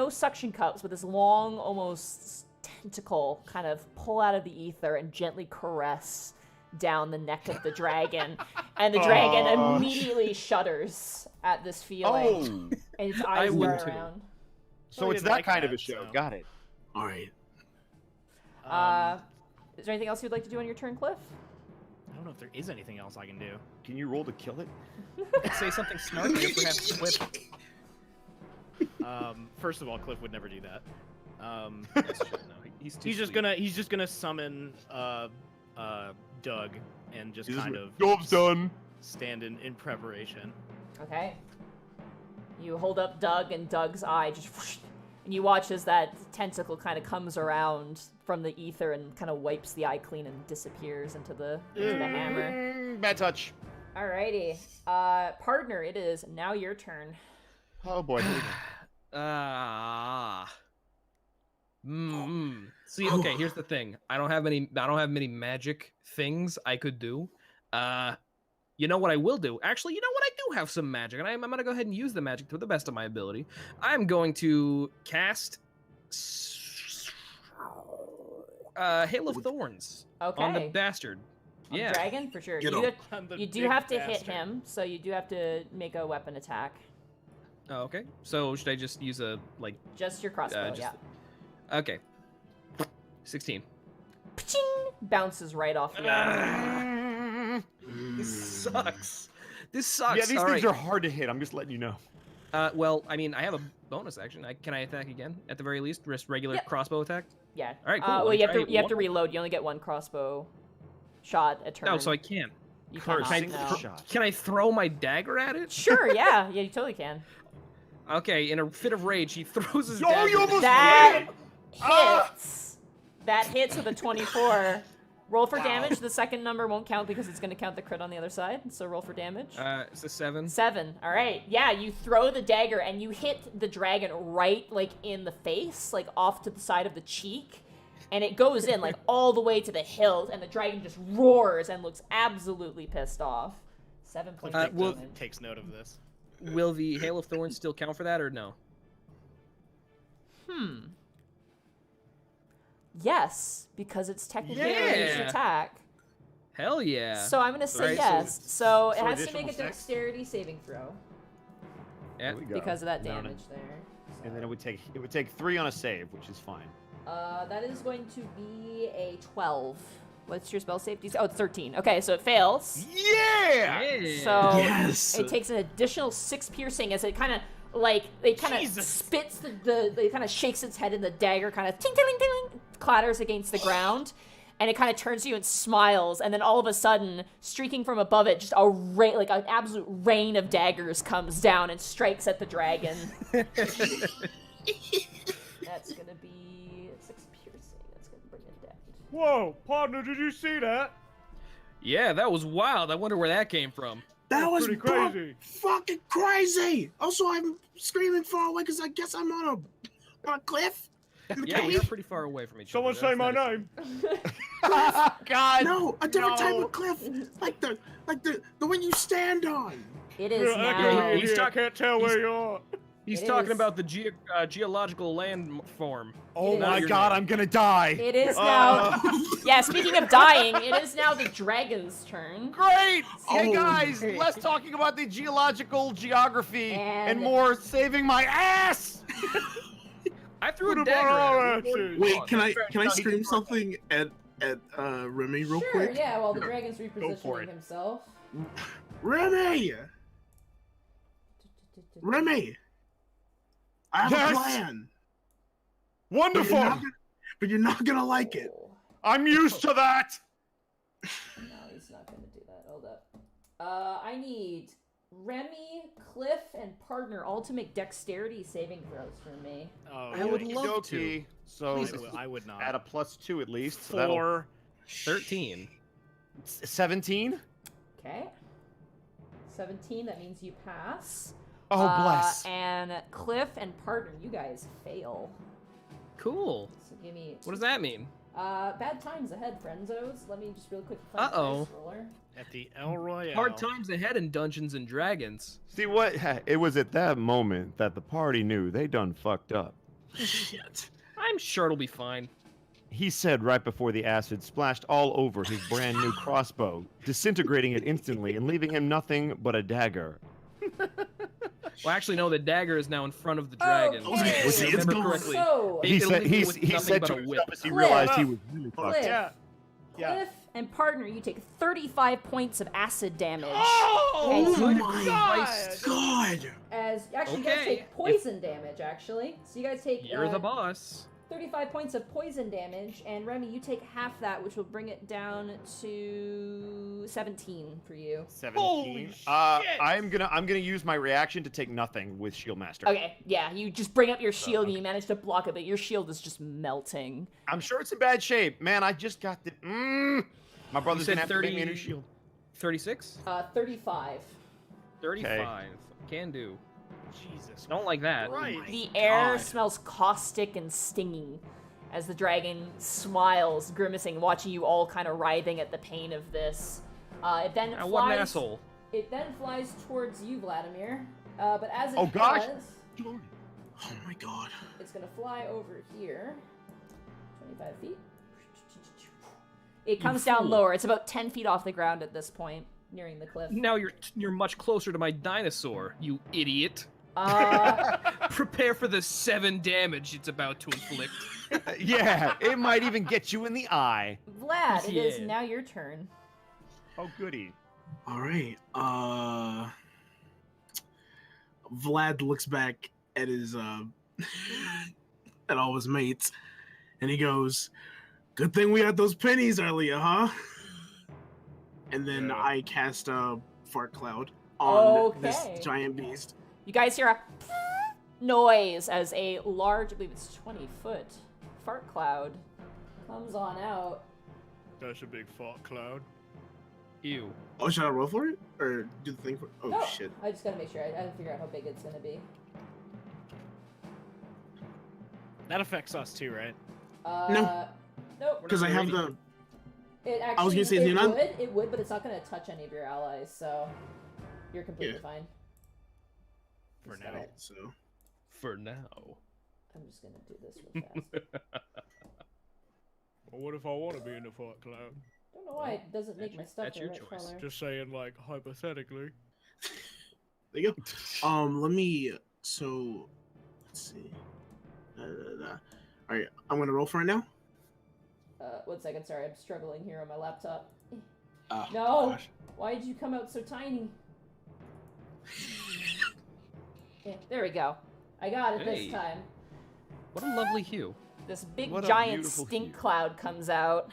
Speaker 1: suction cups, but this long, almost tentacle kind of pull out of the ether and gently caress down the neck of the dragon. And the dragon immediately shudders at this feeling. And its eyes
Speaker 4: would
Speaker 1: burn
Speaker 4: too.
Speaker 1: around.
Speaker 7: So
Speaker 3: Well,
Speaker 7: it's
Speaker 3: you
Speaker 7: that
Speaker 3: like
Speaker 7: kind of
Speaker 3: that,
Speaker 7: a show.
Speaker 3: so-
Speaker 7: Got it.
Speaker 8: All right.
Speaker 1: Is there anything else you'd like to do on your turn, Cliff?
Speaker 3: I don't know if there is anything else I can do.
Speaker 7: Can you roll to kill it?
Speaker 4: Say something snarky or perhaps whip.
Speaker 3: First of all, Cliff would never do that.
Speaker 4: That's true. No, he's too
Speaker 3: He's just gonna summon Doug and just kind of
Speaker 7: Job's done.
Speaker 3: stand in preparation.
Speaker 1: Okay. You hold up Doug, and Doug's eye just whoosh, and you watch as that tentacle kind of comes around from the ether and kind of wipes the eye clean and disappears into the hammer.
Speaker 7: Bad touch.
Speaker 1: Alrighty. Partner, it is now your turn.
Speaker 7: Oh boy. Here we go.
Speaker 4: See, okay, here's the thing. I don't have many magic things I could do. You know what I will do? Actually, you know what? I do have some magic, and I'm going to go ahead and use the magic to the best of my ability. I'm going to cast Hail of Thorns on the
Speaker 1: Okay.
Speaker 4: bastard.
Speaker 1: On
Speaker 4: Yeah.
Speaker 1: Dragon, for sure.
Speaker 8: Get
Speaker 1: You,
Speaker 8: him.
Speaker 1: you do have to hit him, so you do have to make a weapon attack.
Speaker 4: Oh, okay. So should I just use a like?
Speaker 1: Just your crossbow,
Speaker 4: just-
Speaker 1: yeah.
Speaker 4: Okay. 16.
Speaker 1: Pching! Bounces right off the arm.
Speaker 4: This sucks. This sucks.
Speaker 7: Yeah, these
Speaker 4: All
Speaker 7: things
Speaker 4: right.
Speaker 7: are hard to hit. I'm just letting you know.
Speaker 4: Well, I mean, I have a bonus action. Can I attack again? At the very least, just regular
Speaker 1: Yep.
Speaker 4: crossbow attack.
Speaker 1: Yeah.
Speaker 4: All right, cool.
Speaker 1: Well,
Speaker 4: Let me
Speaker 1: you have
Speaker 4: try
Speaker 1: to you have to
Speaker 4: one.
Speaker 1: reload. You only get one crossbow shot a turn.
Speaker 4: Oh, so I can't.
Speaker 1: You
Speaker 7: Curse.
Speaker 1: cannot,
Speaker 7: Single
Speaker 1: no.
Speaker 7: shot.
Speaker 4: Can I throw my dagger at it?
Speaker 1: Sure, yeah, you totally can.
Speaker 4: Okay, in a fit of rage, he throws his
Speaker 7: Oh,
Speaker 4: dagger.
Speaker 7: you almost
Speaker 1: That
Speaker 7: did!
Speaker 1: hits. That hits with a 24. Roll for damage. The second number won't count because it's going to count the crit on the other side. So roll for damage.
Speaker 4: It's a 7.
Speaker 1: 7. All right. Yeah, you throw the dagger and you hit the dragon right like in the face, like off to the side of the cheek. And it goes in like all the way to the hilt, and the dragon just roars and looks absolutely pissed off. 7 points of
Speaker 4: well-
Speaker 1: damage.
Speaker 3: Takes note of this.
Speaker 4: Will the Hail of Thorns still count for that, or no?
Speaker 1: Yes, because it's technically a ranged
Speaker 4: Yeah.
Speaker 1: attack.
Speaker 4: Hell yeah.
Speaker 1: So I'm going to say
Speaker 4: Right, so
Speaker 1: yes. So, it
Speaker 3: so
Speaker 1: has to make a
Speaker 3: additional 6?
Speaker 1: dexterity saving throw
Speaker 4: Yeah.
Speaker 7: There we go.
Speaker 1: because of that
Speaker 7: No, no.
Speaker 1: damage there.
Speaker 7: And then it would take 3 on a save, which is fine.
Speaker 1: That is going to be a 12. What's your spell safety? Oh, it's 13. Okay, so it fails.
Speaker 7: Yeah!
Speaker 4: Yeah.
Speaker 1: So
Speaker 8: Yes.
Speaker 1: it takes an additional 6 piercing as it kind of it kind of
Speaker 3: Jesus.
Speaker 1: spits it kind of shakes its head and the dagger kind of ting ting ting clatters against the ground, and it kind of turns to you and smiles, and then all of a sudden, streaking from above it, just an absolute rain of daggers comes down and strikes at the dragon. That's gonna be 6 piercing. That's gonna bring it down.
Speaker 6: Whoa, partner, did you see that?
Speaker 4: Yeah, that was wild. I wonder where that came from.
Speaker 8: That was
Speaker 6: pretty crazy.
Speaker 8: fucking crazy. Also, I'm screaming far away because I guess I'm on a cliff.
Speaker 4: Yeah, we are pretty far away from each
Speaker 6: Someone
Speaker 4: other.
Speaker 6: say
Speaker 4: That's
Speaker 6: my
Speaker 4: not
Speaker 6: name.
Speaker 7: God.
Speaker 5: No, a different type
Speaker 7: no.
Speaker 5: of cliff, like the one you stand on.
Speaker 1: It is
Speaker 6: Yeah,
Speaker 1: now.
Speaker 4: he's
Speaker 6: I
Speaker 4: talk-
Speaker 6: can't tell where you are.
Speaker 4: He's
Speaker 1: It
Speaker 4: talking
Speaker 1: is.
Speaker 4: about the geological landform.
Speaker 2: Oh
Speaker 1: It
Speaker 2: my
Speaker 1: is.
Speaker 2: God, I'm gonna die.
Speaker 1: It is now. Yeah, speaking of dying, it is now the dragon's turn.
Speaker 7: Great! Hey
Speaker 5: Oh,
Speaker 7: guys,
Speaker 4: hey.
Speaker 7: less talking about the geological geography and
Speaker 1: And-
Speaker 7: more saving my ass!
Speaker 4: I threw
Speaker 6: What
Speaker 4: a
Speaker 6: about
Speaker 4: dagger
Speaker 6: our
Speaker 4: at him.
Speaker 6: asses?
Speaker 5: Wait, can I
Speaker 7: No, he
Speaker 5: scream
Speaker 7: didn't.
Speaker 5: something at Remy real
Speaker 1: Sure,
Speaker 5: quick?
Speaker 1: yeah, while the dragon's
Speaker 7: for
Speaker 1: repositioning
Speaker 7: it.
Speaker 1: himself.
Speaker 5: Remy, Remy, I have
Speaker 2: Yes!
Speaker 5: a plan.
Speaker 2: Wonderful.
Speaker 5: But you're not gonna like it.
Speaker 1: Oh,
Speaker 2: I'm used to that.
Speaker 1: no, he's not gonna do that. Hold up. I need Remy, Cliff, and partner all to make dexterity saving throws for me.
Speaker 3: Oh,
Speaker 4: I would
Speaker 3: yeah.
Speaker 4: love to.
Speaker 7: Okey-dokey. So
Speaker 4: Please,
Speaker 3: I would not.
Speaker 7: add a +2 at least. So that'll
Speaker 3: 4.
Speaker 4: 13.
Speaker 7: 17.
Speaker 1: Okay. 17, that means you pass.
Speaker 7: Oh bless.
Speaker 1: And Cliff and partner, you guys fail.
Speaker 4: Cool.
Speaker 1: So give me.
Speaker 4: What does that mean?
Speaker 1: Bad times ahead, frienzos. Let me just real quick find
Speaker 4: Uh-oh.
Speaker 1: the dice roller.
Speaker 3: At the El Royale.
Speaker 4: Hard times ahead in Dungeons and Dragons.
Speaker 7: See what? It was at that moment that the party knew they done fucked up.
Speaker 5: Shit.
Speaker 4: I'm sure it'll be fine.
Speaker 7: He said right before the acid splashed all over his brand new crossbow, disintegrating it instantly and leaving him nothing but a dagger.
Speaker 4: Well, actually, no. The dagger is now in front of the dragon.
Speaker 1: Okay.
Speaker 4: If I
Speaker 5: See, it's
Speaker 4: remember
Speaker 5: gone.
Speaker 4: correctly.
Speaker 1: So,
Speaker 7: He
Speaker 4: It'll
Speaker 7: said
Speaker 4: leave you
Speaker 7: he
Speaker 4: with
Speaker 7: he
Speaker 4: nothing
Speaker 7: said
Speaker 4: but
Speaker 7: to
Speaker 4: a
Speaker 7: himself
Speaker 4: whip.
Speaker 7: as he
Speaker 1: Cliff.
Speaker 7: realized he was really fucked.
Speaker 1: Cliff,
Speaker 3: Yeah. Yeah.
Speaker 1: Cliff and partner, you take 35 points of acid damage.
Speaker 5: Oh
Speaker 1: Okay,
Speaker 5: my God.
Speaker 1: As actually, you guys
Speaker 4: Okay.
Speaker 1: take poison damage. Actually, so you guys take
Speaker 4: You're the boss.
Speaker 1: 35 points of poison damage, and Remy, you take half that, which will bring it down to 17 for you.
Speaker 7: 17.
Speaker 3: Holy
Speaker 7: I'm gonna use my reaction to take nothing with Shield Master.
Speaker 1: Okay, yeah, you just bring up your shield and you manage to block it, but your shield is just melting.
Speaker 7: I'm sure it's in bad shape. Man, I just got the. My brother's
Speaker 4: said
Speaker 7: gonna have to make me a new
Speaker 4: 30
Speaker 7: shield.
Speaker 4: 36?
Speaker 1: 35.
Speaker 4: 35. Can do.
Speaker 3: Jesus.
Speaker 4: Don't like that.
Speaker 3: Right.
Speaker 1: The air
Speaker 5: God.
Speaker 1: smells caustic and stinging as the dragon smiles, grimacing, watching you all kind of writhing at the pain of this. It then flies.
Speaker 4: What an asshole.
Speaker 1: It then flies towards you, Vladimir. But as it
Speaker 7: Oh, gosh.
Speaker 1: does,
Speaker 5: Oh my God.
Speaker 1: it's gonna fly over here. 25 feet. It comes down
Speaker 4: fool.
Speaker 1: lower. It's about 10 feet off the ground at this point, nearing the cliff.
Speaker 4: Now you're much closer to my dinosaur, you idiot. Prepare for the 7 damage it's about to inflict.
Speaker 7: Yeah, it might even get you in the eye.
Speaker 1: Vlad, it is
Speaker 4: Yeah.
Speaker 1: now your turn.
Speaker 7: Oh, goody.
Speaker 5: All right. Vlad looks back at his at all his mates, and he goes, "Good thing we had those pennies earlier, huh?" And then
Speaker 6: Yeah.
Speaker 5: I cast a fart cloud on
Speaker 1: Okay.
Speaker 5: this giant beast.
Speaker 1: You guys hear a noise as a large, I believe it's 20-foot fart cloud comes on out.
Speaker 6: That's a big fart cloud.
Speaker 4: Ew.
Speaker 5: Oh, should I roll for it or do the thing for? Oh
Speaker 1: No,
Speaker 5: shit!
Speaker 1: I just gotta make sure. I gotta figure out how big it's gonna be.
Speaker 3: That affects us too, right?
Speaker 1: Nope.
Speaker 5: Because I have the.
Speaker 1: It actually,
Speaker 5: I was gonna say,
Speaker 1: it
Speaker 5: you're not-
Speaker 1: would, it would, but it's not gonna touch any of your allies, so you're completely
Speaker 5: Yeah.
Speaker 1: fine.
Speaker 3: For
Speaker 1: Just
Speaker 3: now.
Speaker 1: gotta-
Speaker 5: So
Speaker 4: For now.
Speaker 1: I'm just gonna do this real fast.
Speaker 6: Well, what if I want to be in the fart cloud?
Speaker 1: Don't know why it doesn't make my stuff
Speaker 4: that's
Speaker 1: the
Speaker 4: your
Speaker 1: right
Speaker 4: choice.
Speaker 1: color.
Speaker 6: Just saying, like, hypothetically.
Speaker 5: there you go. Let me. So let's see. All right, I'm gonna roll for it now.
Speaker 1: 1 second, sorry, I'm struggling here on my laptop.
Speaker 5: Oh,
Speaker 1: No!
Speaker 5: gosh.
Speaker 1: Why did you come out so tiny? Yeah, there we go. I got it
Speaker 4: Hey.
Speaker 1: this time.
Speaker 4: What a lovely hue.
Speaker 1: This big
Speaker 7: What a
Speaker 1: giant
Speaker 7: beautiful
Speaker 1: stink
Speaker 7: hue.
Speaker 1: cloud comes out.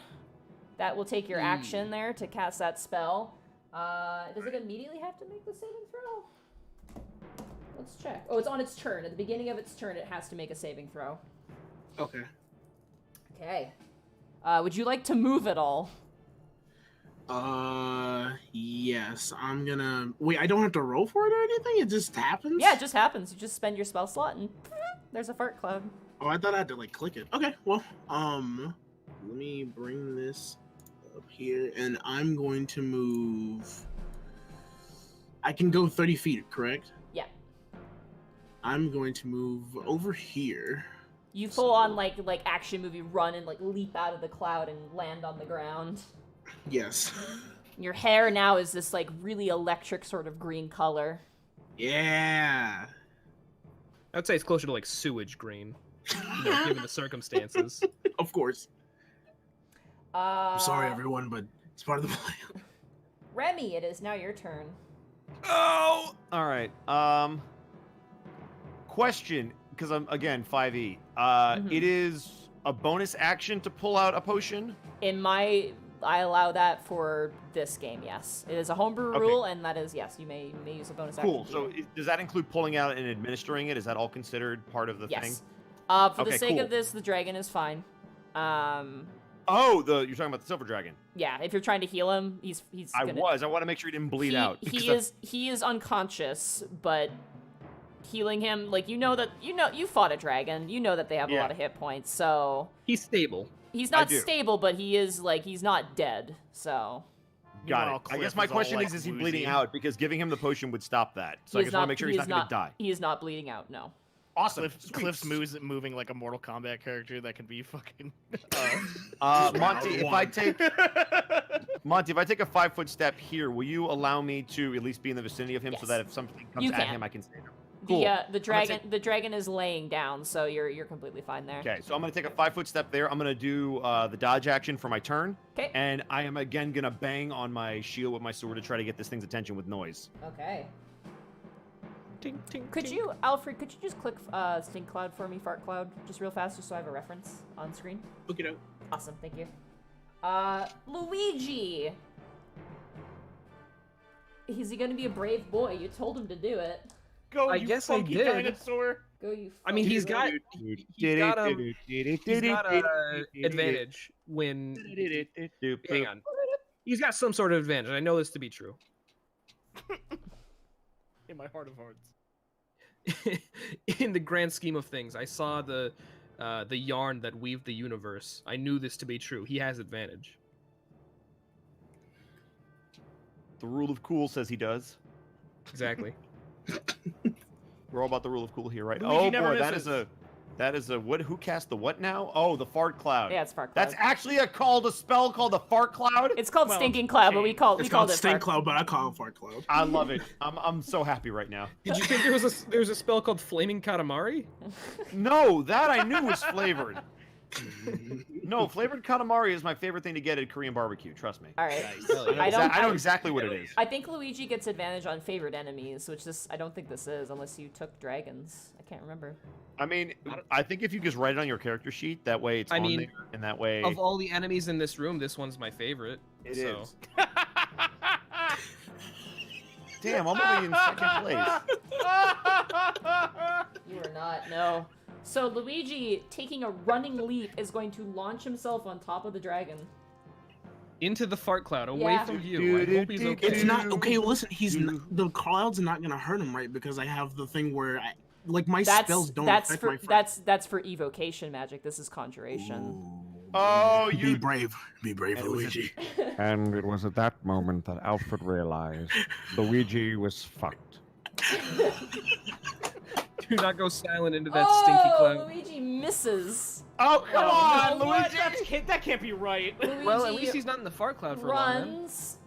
Speaker 1: That will take your action there to cast that spell. Does it immediately have to make the saving throw? Let's check. Oh, it's on its turn. At the beginning of its turn, it has to make a saving throw.
Speaker 5: Okay.
Speaker 1: Okay. Would you like to move at all?
Speaker 5: Yes. I'm gonna. Wait, I don't have to roll for it or anything. It just happens.
Speaker 1: Yeah, it just happens. You just spend your spell slot and there's a fart cloud.
Speaker 5: Oh, I thought I had to like click it. Okay, well, let me bring this up here, and I'm going to move. I can go 30 feet, correct?
Speaker 1: Yeah.
Speaker 5: I'm going to move over here.
Speaker 1: You full on like action movie run and like leap out of the cloud and land on the ground.
Speaker 5: Yes.
Speaker 1: Your hair now is this like really electric sort of green color.
Speaker 5: Yeah.
Speaker 4: I would say it's closer to like sewage green, given the circumstances.
Speaker 5: Of course. I'm sorry,
Speaker 1: Uh,
Speaker 5: everyone, but it's part of the plan.
Speaker 1: Remy, it is now your turn.
Speaker 7: Oh! All right. Question, because I'm, again, 5e. It is a bonus action to pull out a potion?
Speaker 1: I allow that for this game, yes. It is a homebrew
Speaker 7: Okay.
Speaker 1: rule, and that is, yes, you may use a bonus action.
Speaker 7: Cool.
Speaker 1: to
Speaker 7: So
Speaker 1: do it.
Speaker 7: does that include pulling out and administering it? Is that all considered part of the thing?
Speaker 1: Yes. For the
Speaker 7: Okay,
Speaker 1: sake
Speaker 7: cool.
Speaker 1: of this, the dragon is fine.
Speaker 7: Oh, you're talking about the silver dragon.
Speaker 1: Yeah, if you're trying to heal him, he's
Speaker 7: I
Speaker 1: gonna...
Speaker 7: want to make sure he didn't bleed out. because
Speaker 1: He is unconscious, but healing him, like, you fought a dragon. You know that they have a
Speaker 7: Yeah.
Speaker 1: lot of hit points, so...
Speaker 4: He's stable.
Speaker 1: He's not
Speaker 7: do.
Speaker 1: stable, but he is, like, he's not dead, so...
Speaker 7: Got
Speaker 3: Meanwhile,
Speaker 7: it. I guess
Speaker 3: Cliff
Speaker 7: my
Speaker 3: is all,
Speaker 7: question
Speaker 3: like,
Speaker 7: is he
Speaker 3: woozy.
Speaker 7: bleeding out? Because giving him the potion would stop that. So
Speaker 1: He
Speaker 7: I
Speaker 1: is
Speaker 7: just want to make sure he's not going to die.
Speaker 1: He is not bleeding out, no.
Speaker 7: Awesome.
Speaker 3: Cliff's moving like a Mortal Kombat character that can be fucking.
Speaker 7: Monty, if I take a 5-foot step here, will you allow me to at least be in the vicinity of him so
Speaker 1: Yes.
Speaker 7: that if something comes
Speaker 1: You
Speaker 7: at
Speaker 1: can.
Speaker 7: him, I can save him? Cool.
Speaker 1: The dragon is laying down, so you're completely fine there.
Speaker 7: Okay, so I'm going to take a 5-foot step there. I'm going to do the dodge action for my turn.
Speaker 1: Okay.
Speaker 7: And I am again going to bang on my shield with my sword to try to get this thing's attention with noise.
Speaker 1: Okay.
Speaker 4: Ting, ting,
Speaker 1: Could
Speaker 4: ting.
Speaker 1: you, Alfred, could you just click Stink Cloud for me, Fart Cloud, just real fast, just so I have a reference on screen?
Speaker 5: Look it out.
Speaker 1: Awesome, thank you. Luigi! Is he gonna be a brave boy? You told him to do it.
Speaker 3: Go,
Speaker 4: I
Speaker 3: you
Speaker 4: guess I
Speaker 3: funky
Speaker 4: did.
Speaker 3: dinosaur.
Speaker 1: Go, you
Speaker 4: I mean, he's got
Speaker 7: He's
Speaker 4: advantage when. Hang on. He's got some sort of advantage. I know this to be true.
Speaker 3: In my heart of hearts.
Speaker 4: In the grand scheme of things, I saw the yarn that weaved the universe. I knew this to be true. He has advantage.
Speaker 7: The rule of cool says he does.
Speaker 4: Exactly.
Speaker 7: We're all about the rule of cool here, right?
Speaker 3: Luigi
Speaker 7: Oh
Speaker 3: never
Speaker 7: boy,
Speaker 3: misses.
Speaker 7: that is a what? Who cast the what now? Oh, the fart cloud.
Speaker 1: Yeah, it's Fart Cloud.
Speaker 7: That's actually a spell called the fart cloud.
Speaker 1: It's called
Speaker 3: Well,
Speaker 1: Stinking Cloud, but we
Speaker 5: It's
Speaker 1: called
Speaker 5: called
Speaker 1: it
Speaker 5: Stink
Speaker 1: Fart.
Speaker 5: Cloud, but I call it Fart Cloud.
Speaker 7: I love it. I'm so happy right now.
Speaker 4: Did you think there was a spell called Flaming Katamari?
Speaker 7: No, that I knew was flavored. No, flavored katamari is my favorite thing to get at Korean barbecue. Trust me.
Speaker 1: All right.
Speaker 3: Nice.
Speaker 7: I know exactly what it is.
Speaker 1: I think Luigi gets advantage on favorite enemies, which I don't think this is, unless you took dragons. I can't remember.
Speaker 7: I mean, I think if you just write it on your character sheet, that way it's
Speaker 4: I
Speaker 7: on
Speaker 4: mean,
Speaker 7: there, and that way
Speaker 4: Of all the enemies in this room, this one's my favorite.
Speaker 7: it
Speaker 4: so.
Speaker 7: is. Damn, I'm only in second place.
Speaker 1: You are not, no. So Luigi, taking a running leap, is going to launch himself on top of the dragon.
Speaker 4: Into the fart cloud, away
Speaker 1: Yeah.
Speaker 4: from you. I hope he's okay.
Speaker 5: It's not okay. Well, listen, the cloud's not gonna hurt him, right? Because I have the thing where my spells don't affect my friends.
Speaker 1: That's for evocation magic. This is conjuration.
Speaker 7: Oh,
Speaker 5: Be
Speaker 7: you.
Speaker 5: brave,
Speaker 7: And it was
Speaker 5: Luigi.
Speaker 2: And it was at that moment that Alfred realized Luigi was fucked.
Speaker 4: Do not go silent into that stinky cloud.
Speaker 1: Luigi misses.
Speaker 7: Oh, come on,
Speaker 3: What?
Speaker 7: Luigi.
Speaker 3: That can't be right.
Speaker 1: Luigi
Speaker 4: Well, at least he's not in the fart cloud for long.
Speaker 1: runs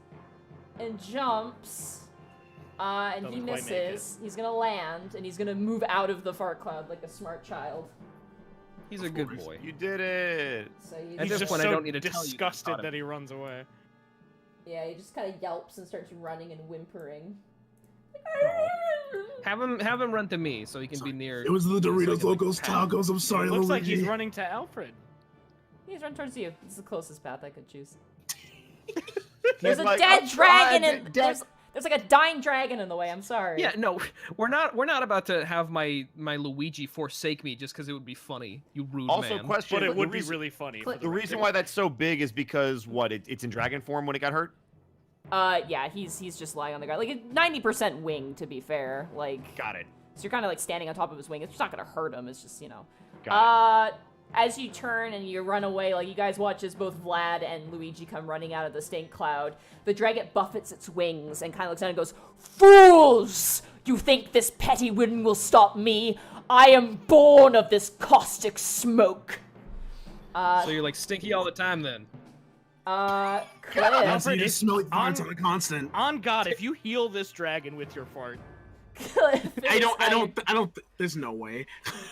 Speaker 1: and jumps, and he
Speaker 3: Doesn't quite make
Speaker 1: misses. He's gonna land, and he's gonna move out of the fart cloud like a smart child.
Speaker 4: He's a good boy.
Speaker 7: You did it.
Speaker 1: So
Speaker 4: At
Speaker 3: He's
Speaker 4: this
Speaker 3: just
Speaker 4: point, I
Speaker 3: so
Speaker 4: don't need to tell you.
Speaker 3: disgusted
Speaker 4: about it.
Speaker 3: that he runs away.
Speaker 1: yeah, he just kind of yelps and starts running and whimpering.
Speaker 4: Have him run to me so he can be near.
Speaker 5: It was the Doritos
Speaker 4: like,
Speaker 5: Locos
Speaker 4: pound.
Speaker 5: Tacos. I'm sorry,
Speaker 3: It looks
Speaker 5: Luigi.
Speaker 3: like he's running to Alfred.
Speaker 1: He's run towards you. This is the closest path I could choose.
Speaker 7: He's
Speaker 1: There's a
Speaker 7: like,
Speaker 1: dead
Speaker 7: "I'm
Speaker 1: dragon
Speaker 7: trying
Speaker 1: in
Speaker 7: to-
Speaker 1: there's like a dying dragon in the way. I'm sorry.
Speaker 4: Yeah, no, we're not about to have my Luigi forsake me just because it would be funny. You rude
Speaker 7: Also,
Speaker 4: man.
Speaker 7: question.
Speaker 3: But it
Speaker 7: the
Speaker 3: would be
Speaker 7: reason-
Speaker 3: really funny.
Speaker 1: Click-
Speaker 3: For
Speaker 7: The reason why that's so big is because what? It's in dragon form when it got hurt.
Speaker 1: Yeah, he's just lying on the ground. Like 90% wing, to be fair. Like,
Speaker 7: Got it.
Speaker 1: so you're kind of like standing on top of his wing. It's just not gonna hurt him. It's just, you know.
Speaker 7: Got
Speaker 1: As you turn and you run away, like you guys watch as both Vlad and Luigi come running out of the stink cloud, the dragon buffets its wings and kind of looks down and goes, "Fools! You think this petty wind will stop me? I am born of this caustic smoke."
Speaker 4: So you're like stinky all the time then?
Speaker 1: Cliff.
Speaker 5: So you just smell like farts on a constant.
Speaker 3: On God, if you heal this dragon with your fart,
Speaker 1: Cliff,
Speaker 5: I don't. There's no way.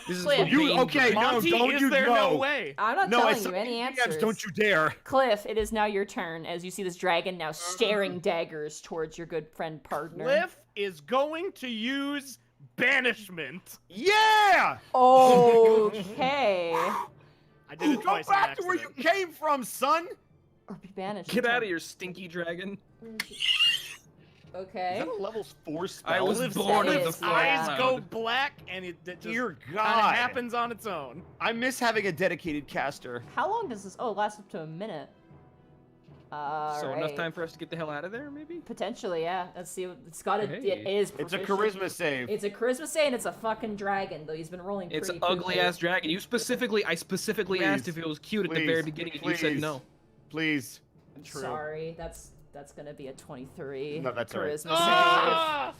Speaker 4: This is
Speaker 1: Cliff.
Speaker 4: for
Speaker 7: You
Speaker 4: being
Speaker 7: okay? No,
Speaker 3: Monty,
Speaker 7: don't
Speaker 3: is
Speaker 7: you
Speaker 3: there
Speaker 7: know?
Speaker 3: no way?
Speaker 1: I'm not
Speaker 7: No,
Speaker 1: telling
Speaker 7: I
Speaker 1: you any
Speaker 7: DMs,
Speaker 1: answers.
Speaker 7: don't you dare.
Speaker 1: Cliff, it is now your turn as you see this dragon now staring daggers towards your good friend partner.
Speaker 3: Cliff is going to use banishment.
Speaker 7: Yeah!
Speaker 1: Okay.
Speaker 3: I did it
Speaker 7: Go
Speaker 3: twice.
Speaker 7: back
Speaker 3: on
Speaker 7: to where you
Speaker 3: accident.
Speaker 7: came from, son.
Speaker 1: Or be banished.
Speaker 4: Get out of here, stinky dragon.
Speaker 7: Is
Speaker 1: Okay.
Speaker 7: that a level 4 spell?
Speaker 4: I was
Speaker 3: Cliff's
Speaker 4: born of the
Speaker 1: Cliff's
Speaker 4: fart
Speaker 3: eyes
Speaker 4: cloud.
Speaker 3: go black, and it just
Speaker 7: Dear
Speaker 3: kind
Speaker 7: God.
Speaker 3: of happens on its own.
Speaker 7: I miss having a dedicated caster.
Speaker 1: How long does this? Oh, it lasts up to a minute.
Speaker 4: So enough
Speaker 1: Alright.
Speaker 4: time for us to get the hell out of there, maybe?
Speaker 1: Potentially, yeah. Let's see. It's got a.
Speaker 4: Hey.
Speaker 1: It is.
Speaker 7: It's a
Speaker 1: proficient.
Speaker 7: charisma save.
Speaker 1: It's a charisma save, and it's a fucking dragon. Though he's been rolling.
Speaker 4: It's an
Speaker 1: pretty
Speaker 4: ugly
Speaker 1: poopy.
Speaker 4: ass dragon. I specifically asked
Speaker 7: Please.
Speaker 4: if it was cute at the
Speaker 7: Please.
Speaker 4: very beginning, and you said
Speaker 7: Please.
Speaker 4: no.
Speaker 7: Please.
Speaker 3: True.
Speaker 1: Sorry, that's gonna be a 23.
Speaker 7: No, that's all right.
Speaker 1: charisma
Speaker 3: Ah!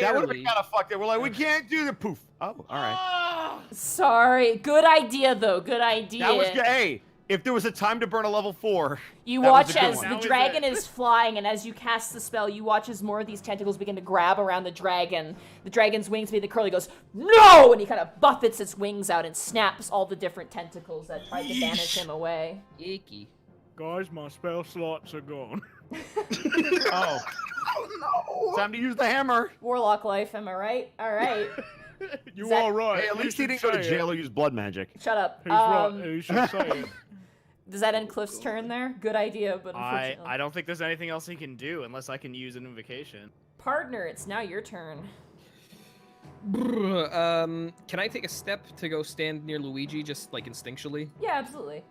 Speaker 7: That would have been
Speaker 4: Barely.
Speaker 7: kind of fucked. We're like, we can't do the poof. Oh, all right.
Speaker 3: Ah!
Speaker 1: save. Sorry. Good idea, though. Good idea.
Speaker 7: That was good. Hey, if there was a time to burn a level 4,
Speaker 1: You
Speaker 7: that was
Speaker 1: watch
Speaker 7: a good
Speaker 1: as
Speaker 7: one.
Speaker 1: the
Speaker 3: That was
Speaker 1: dragon
Speaker 3: it.
Speaker 1: is flying, and as you cast the spell, you watch as more of these tentacles begin to grab around the dragon. The dragon's wings begin to curl. He goes, "No!" And he kind of buffets its wings out and snaps all the different tentacles that tried to banish him away.
Speaker 4: Icky.
Speaker 6: Guys, my spell slots are gone.
Speaker 7: Oh. Time to use the hammer.
Speaker 1: Warlock life, am I right? All right.
Speaker 6: You
Speaker 1: that-
Speaker 6: all right?
Speaker 7: Hey, at
Speaker 6: You
Speaker 7: least he
Speaker 6: should
Speaker 7: didn't go to
Speaker 6: say
Speaker 7: jail
Speaker 6: it.
Speaker 7: or use blood magic.
Speaker 1: Shut up.
Speaker 6: He's right. You should say it.
Speaker 1: Does that end Cliff's turn there? Good idea, but
Speaker 3: I
Speaker 1: unfortunately.
Speaker 3: don't think there's anything else he can do unless I can use an invocation.
Speaker 1: Partner, it's now your turn.
Speaker 4: Can I take a step to go stand near Luigi, just like instinctually?
Speaker 1: Yeah, absolutely.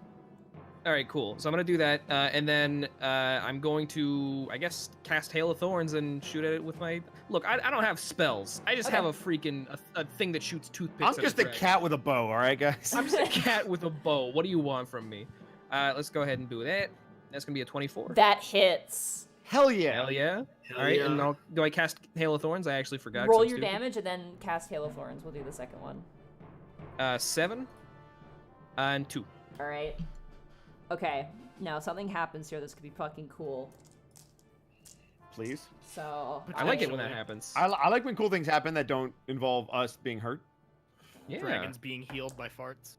Speaker 4: All right, cool. So I'm gonna do that, and then I'm going to, I guess, cast Hail of Thorns and shoot at it with my. Look, I don't have spells. I just
Speaker 1: Okay.
Speaker 4: have a freaking a thing that shoots toothpicks.
Speaker 7: I'm
Speaker 4: at
Speaker 7: just a
Speaker 4: dragon.
Speaker 7: cat with a bow, all right, guys?
Speaker 4: I'm just a cat with a bow. What do you want from me? Let's go ahead and do that. That's gonna be a 24.
Speaker 1: That hits.
Speaker 7: Hell yeah.
Speaker 4: Hell yeah.
Speaker 5: Hell
Speaker 4: All right,
Speaker 5: yeah.
Speaker 4: and do I cast Hail of Thorns? I actually forgot. 'cause
Speaker 1: Roll
Speaker 4: I'm
Speaker 1: your
Speaker 4: stupid.
Speaker 1: damage and then cast Hail of Thorns. We'll do the second one.
Speaker 4: 7 and 2.
Speaker 1: All right. Okay. Now something happens here that's gonna be fucking cool.
Speaker 7: Please.
Speaker 1: So
Speaker 4: I like it when that
Speaker 3: Potentially.
Speaker 4: happens.
Speaker 7: I like when cool things happen that don't involve us being hurt.
Speaker 4: Yeah.
Speaker 3: Dragons being healed by farts.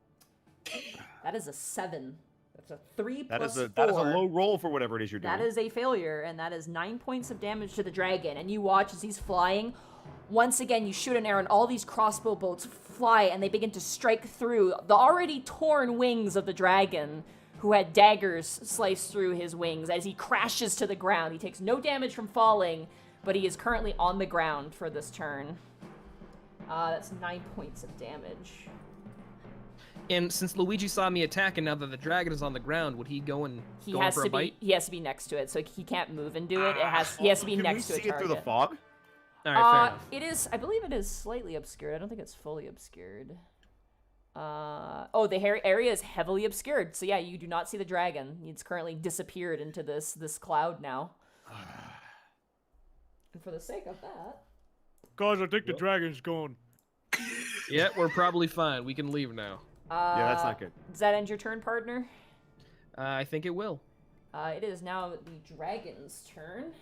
Speaker 1: that is a 7. That's a 3
Speaker 7: That
Speaker 1: plus
Speaker 7: is a
Speaker 1: 4.
Speaker 7: that is a low roll for whatever it is you're doing.
Speaker 1: That is a failure, and that is 9 points of damage to the dragon. And you watch as he's flying. Once again, you shoot an arrow, and all these crossbow bolts fly, and they begin to strike through the already torn wings of the dragon, who had daggers sliced through his wings. As he crashes to the ground, he takes no damage from falling, but he is currently on the ground for this turn. That's 9 points of damage.
Speaker 4: And since Luigi saw me attack, and now that the dragon is on the ground, would he go and
Speaker 1: He
Speaker 4: go
Speaker 1: has
Speaker 4: in for
Speaker 1: to
Speaker 4: a bite?
Speaker 1: be. He has to be next to it, so he can't move and do it. He has to be
Speaker 7: Can
Speaker 1: next
Speaker 7: we
Speaker 1: to a
Speaker 7: see it
Speaker 1: target.
Speaker 7: through the fog?
Speaker 4: All right, fair enough.
Speaker 1: It is. I believe it is slightly obscured. I don't think it's fully obscured. Oh, the area is heavily obscured. So yeah, you do not see the dragon. It's currently disappeared into this cloud now. And for the sake of that,
Speaker 6: Guys, I think the dragon's gone.
Speaker 4: Yeah, we're probably fine. We can leave now.
Speaker 7: Yeah, that's not good.
Speaker 1: Does that end your turn, partner?
Speaker 4: I think it will.
Speaker 1: It is now the dragon's turn.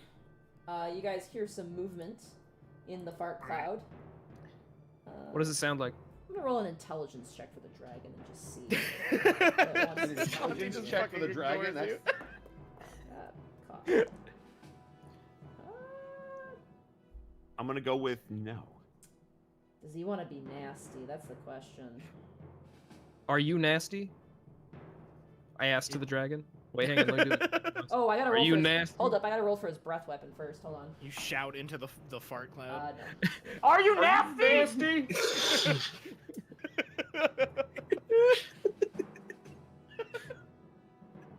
Speaker 1: You guys hear some movement in the fart cloud.
Speaker 4: What does it sound like?
Speaker 1: I'm gonna roll an intelligence check for the dragon and just see. what it wants to do.
Speaker 7: Intelligence check for the dragon. That's...
Speaker 1: Cough.
Speaker 7: I'm gonna go with no.
Speaker 1: Does he want to be nasty? That's the question.
Speaker 4: Are you nasty? I asked to the dragon. Wait, hang on. Let me do it.
Speaker 1: Oh, I gotta
Speaker 4: Are
Speaker 1: roll
Speaker 4: you
Speaker 1: for his...
Speaker 4: nasty?
Speaker 1: Hold up, I gotta roll for his breath weapon first. Hold on.
Speaker 3: You shout into the fart cloud.
Speaker 1: No.
Speaker 7: Are you nasty?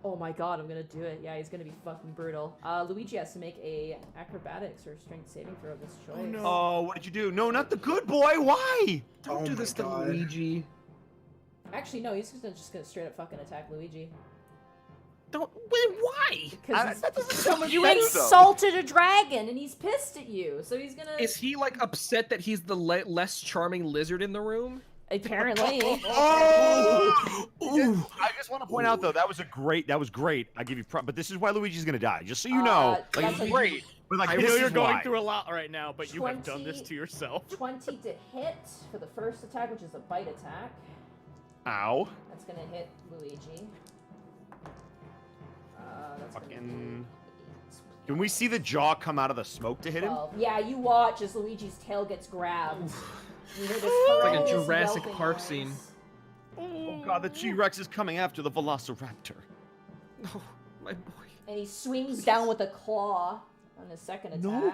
Speaker 1: Oh my god, I'm gonna do it. Yeah, he's gonna be fucking brutal. Luigi has to make a acrobatics or strength saving throw of his choice.
Speaker 3: no.
Speaker 7: Oh, what did you do? No, not the good boy. Why?
Speaker 4: Don't
Speaker 5: Oh
Speaker 4: do
Speaker 5: my
Speaker 4: this to
Speaker 5: God.
Speaker 4: Luigi.
Speaker 1: Actually, no, he's just gonna straight up fucking attack Luigi.
Speaker 4: Don't. Wait, why?
Speaker 1: Because
Speaker 7: That doesn't sound much
Speaker 1: you
Speaker 7: better, though.
Speaker 1: insulted a dragon and he's pissed at you, so he's gonna.
Speaker 4: Is he like upset that he's the less charming lizard in the room?
Speaker 1: Apparently.
Speaker 7: Oh!
Speaker 8: Ooh.
Speaker 7: I just want to point out though that was great. I give you but this is why Luigi's gonna die. Just so you know, like
Speaker 1: that's
Speaker 7: it's
Speaker 1: a-
Speaker 7: great. But like
Speaker 3: I
Speaker 7: this
Speaker 3: know
Speaker 7: is
Speaker 3: you're going
Speaker 7: why.
Speaker 3: through a lot right now, but you have done this
Speaker 1: 20
Speaker 3: to yourself.
Speaker 1: 20 to hit for the first attack, which is a bite attack.
Speaker 7: Ow.
Speaker 1: That's gonna hit Luigi. That's gonna
Speaker 7: Fucking.
Speaker 1: be
Speaker 7: Can we see the jaw come out of the smoke to hit him?
Speaker 1: 12. Yeah, you watch as Luigi's tail gets grabbed. You hear this
Speaker 4: It's like a
Speaker 1: horrendous
Speaker 4: Jurassic
Speaker 1: yelping
Speaker 4: Park
Speaker 1: noise.
Speaker 4: scene.
Speaker 7: Oh god, the T-Rex is coming after the Velociraptor.
Speaker 4: Oh, my boy.
Speaker 1: And he swings down with a claw on his second attack.
Speaker 7: No.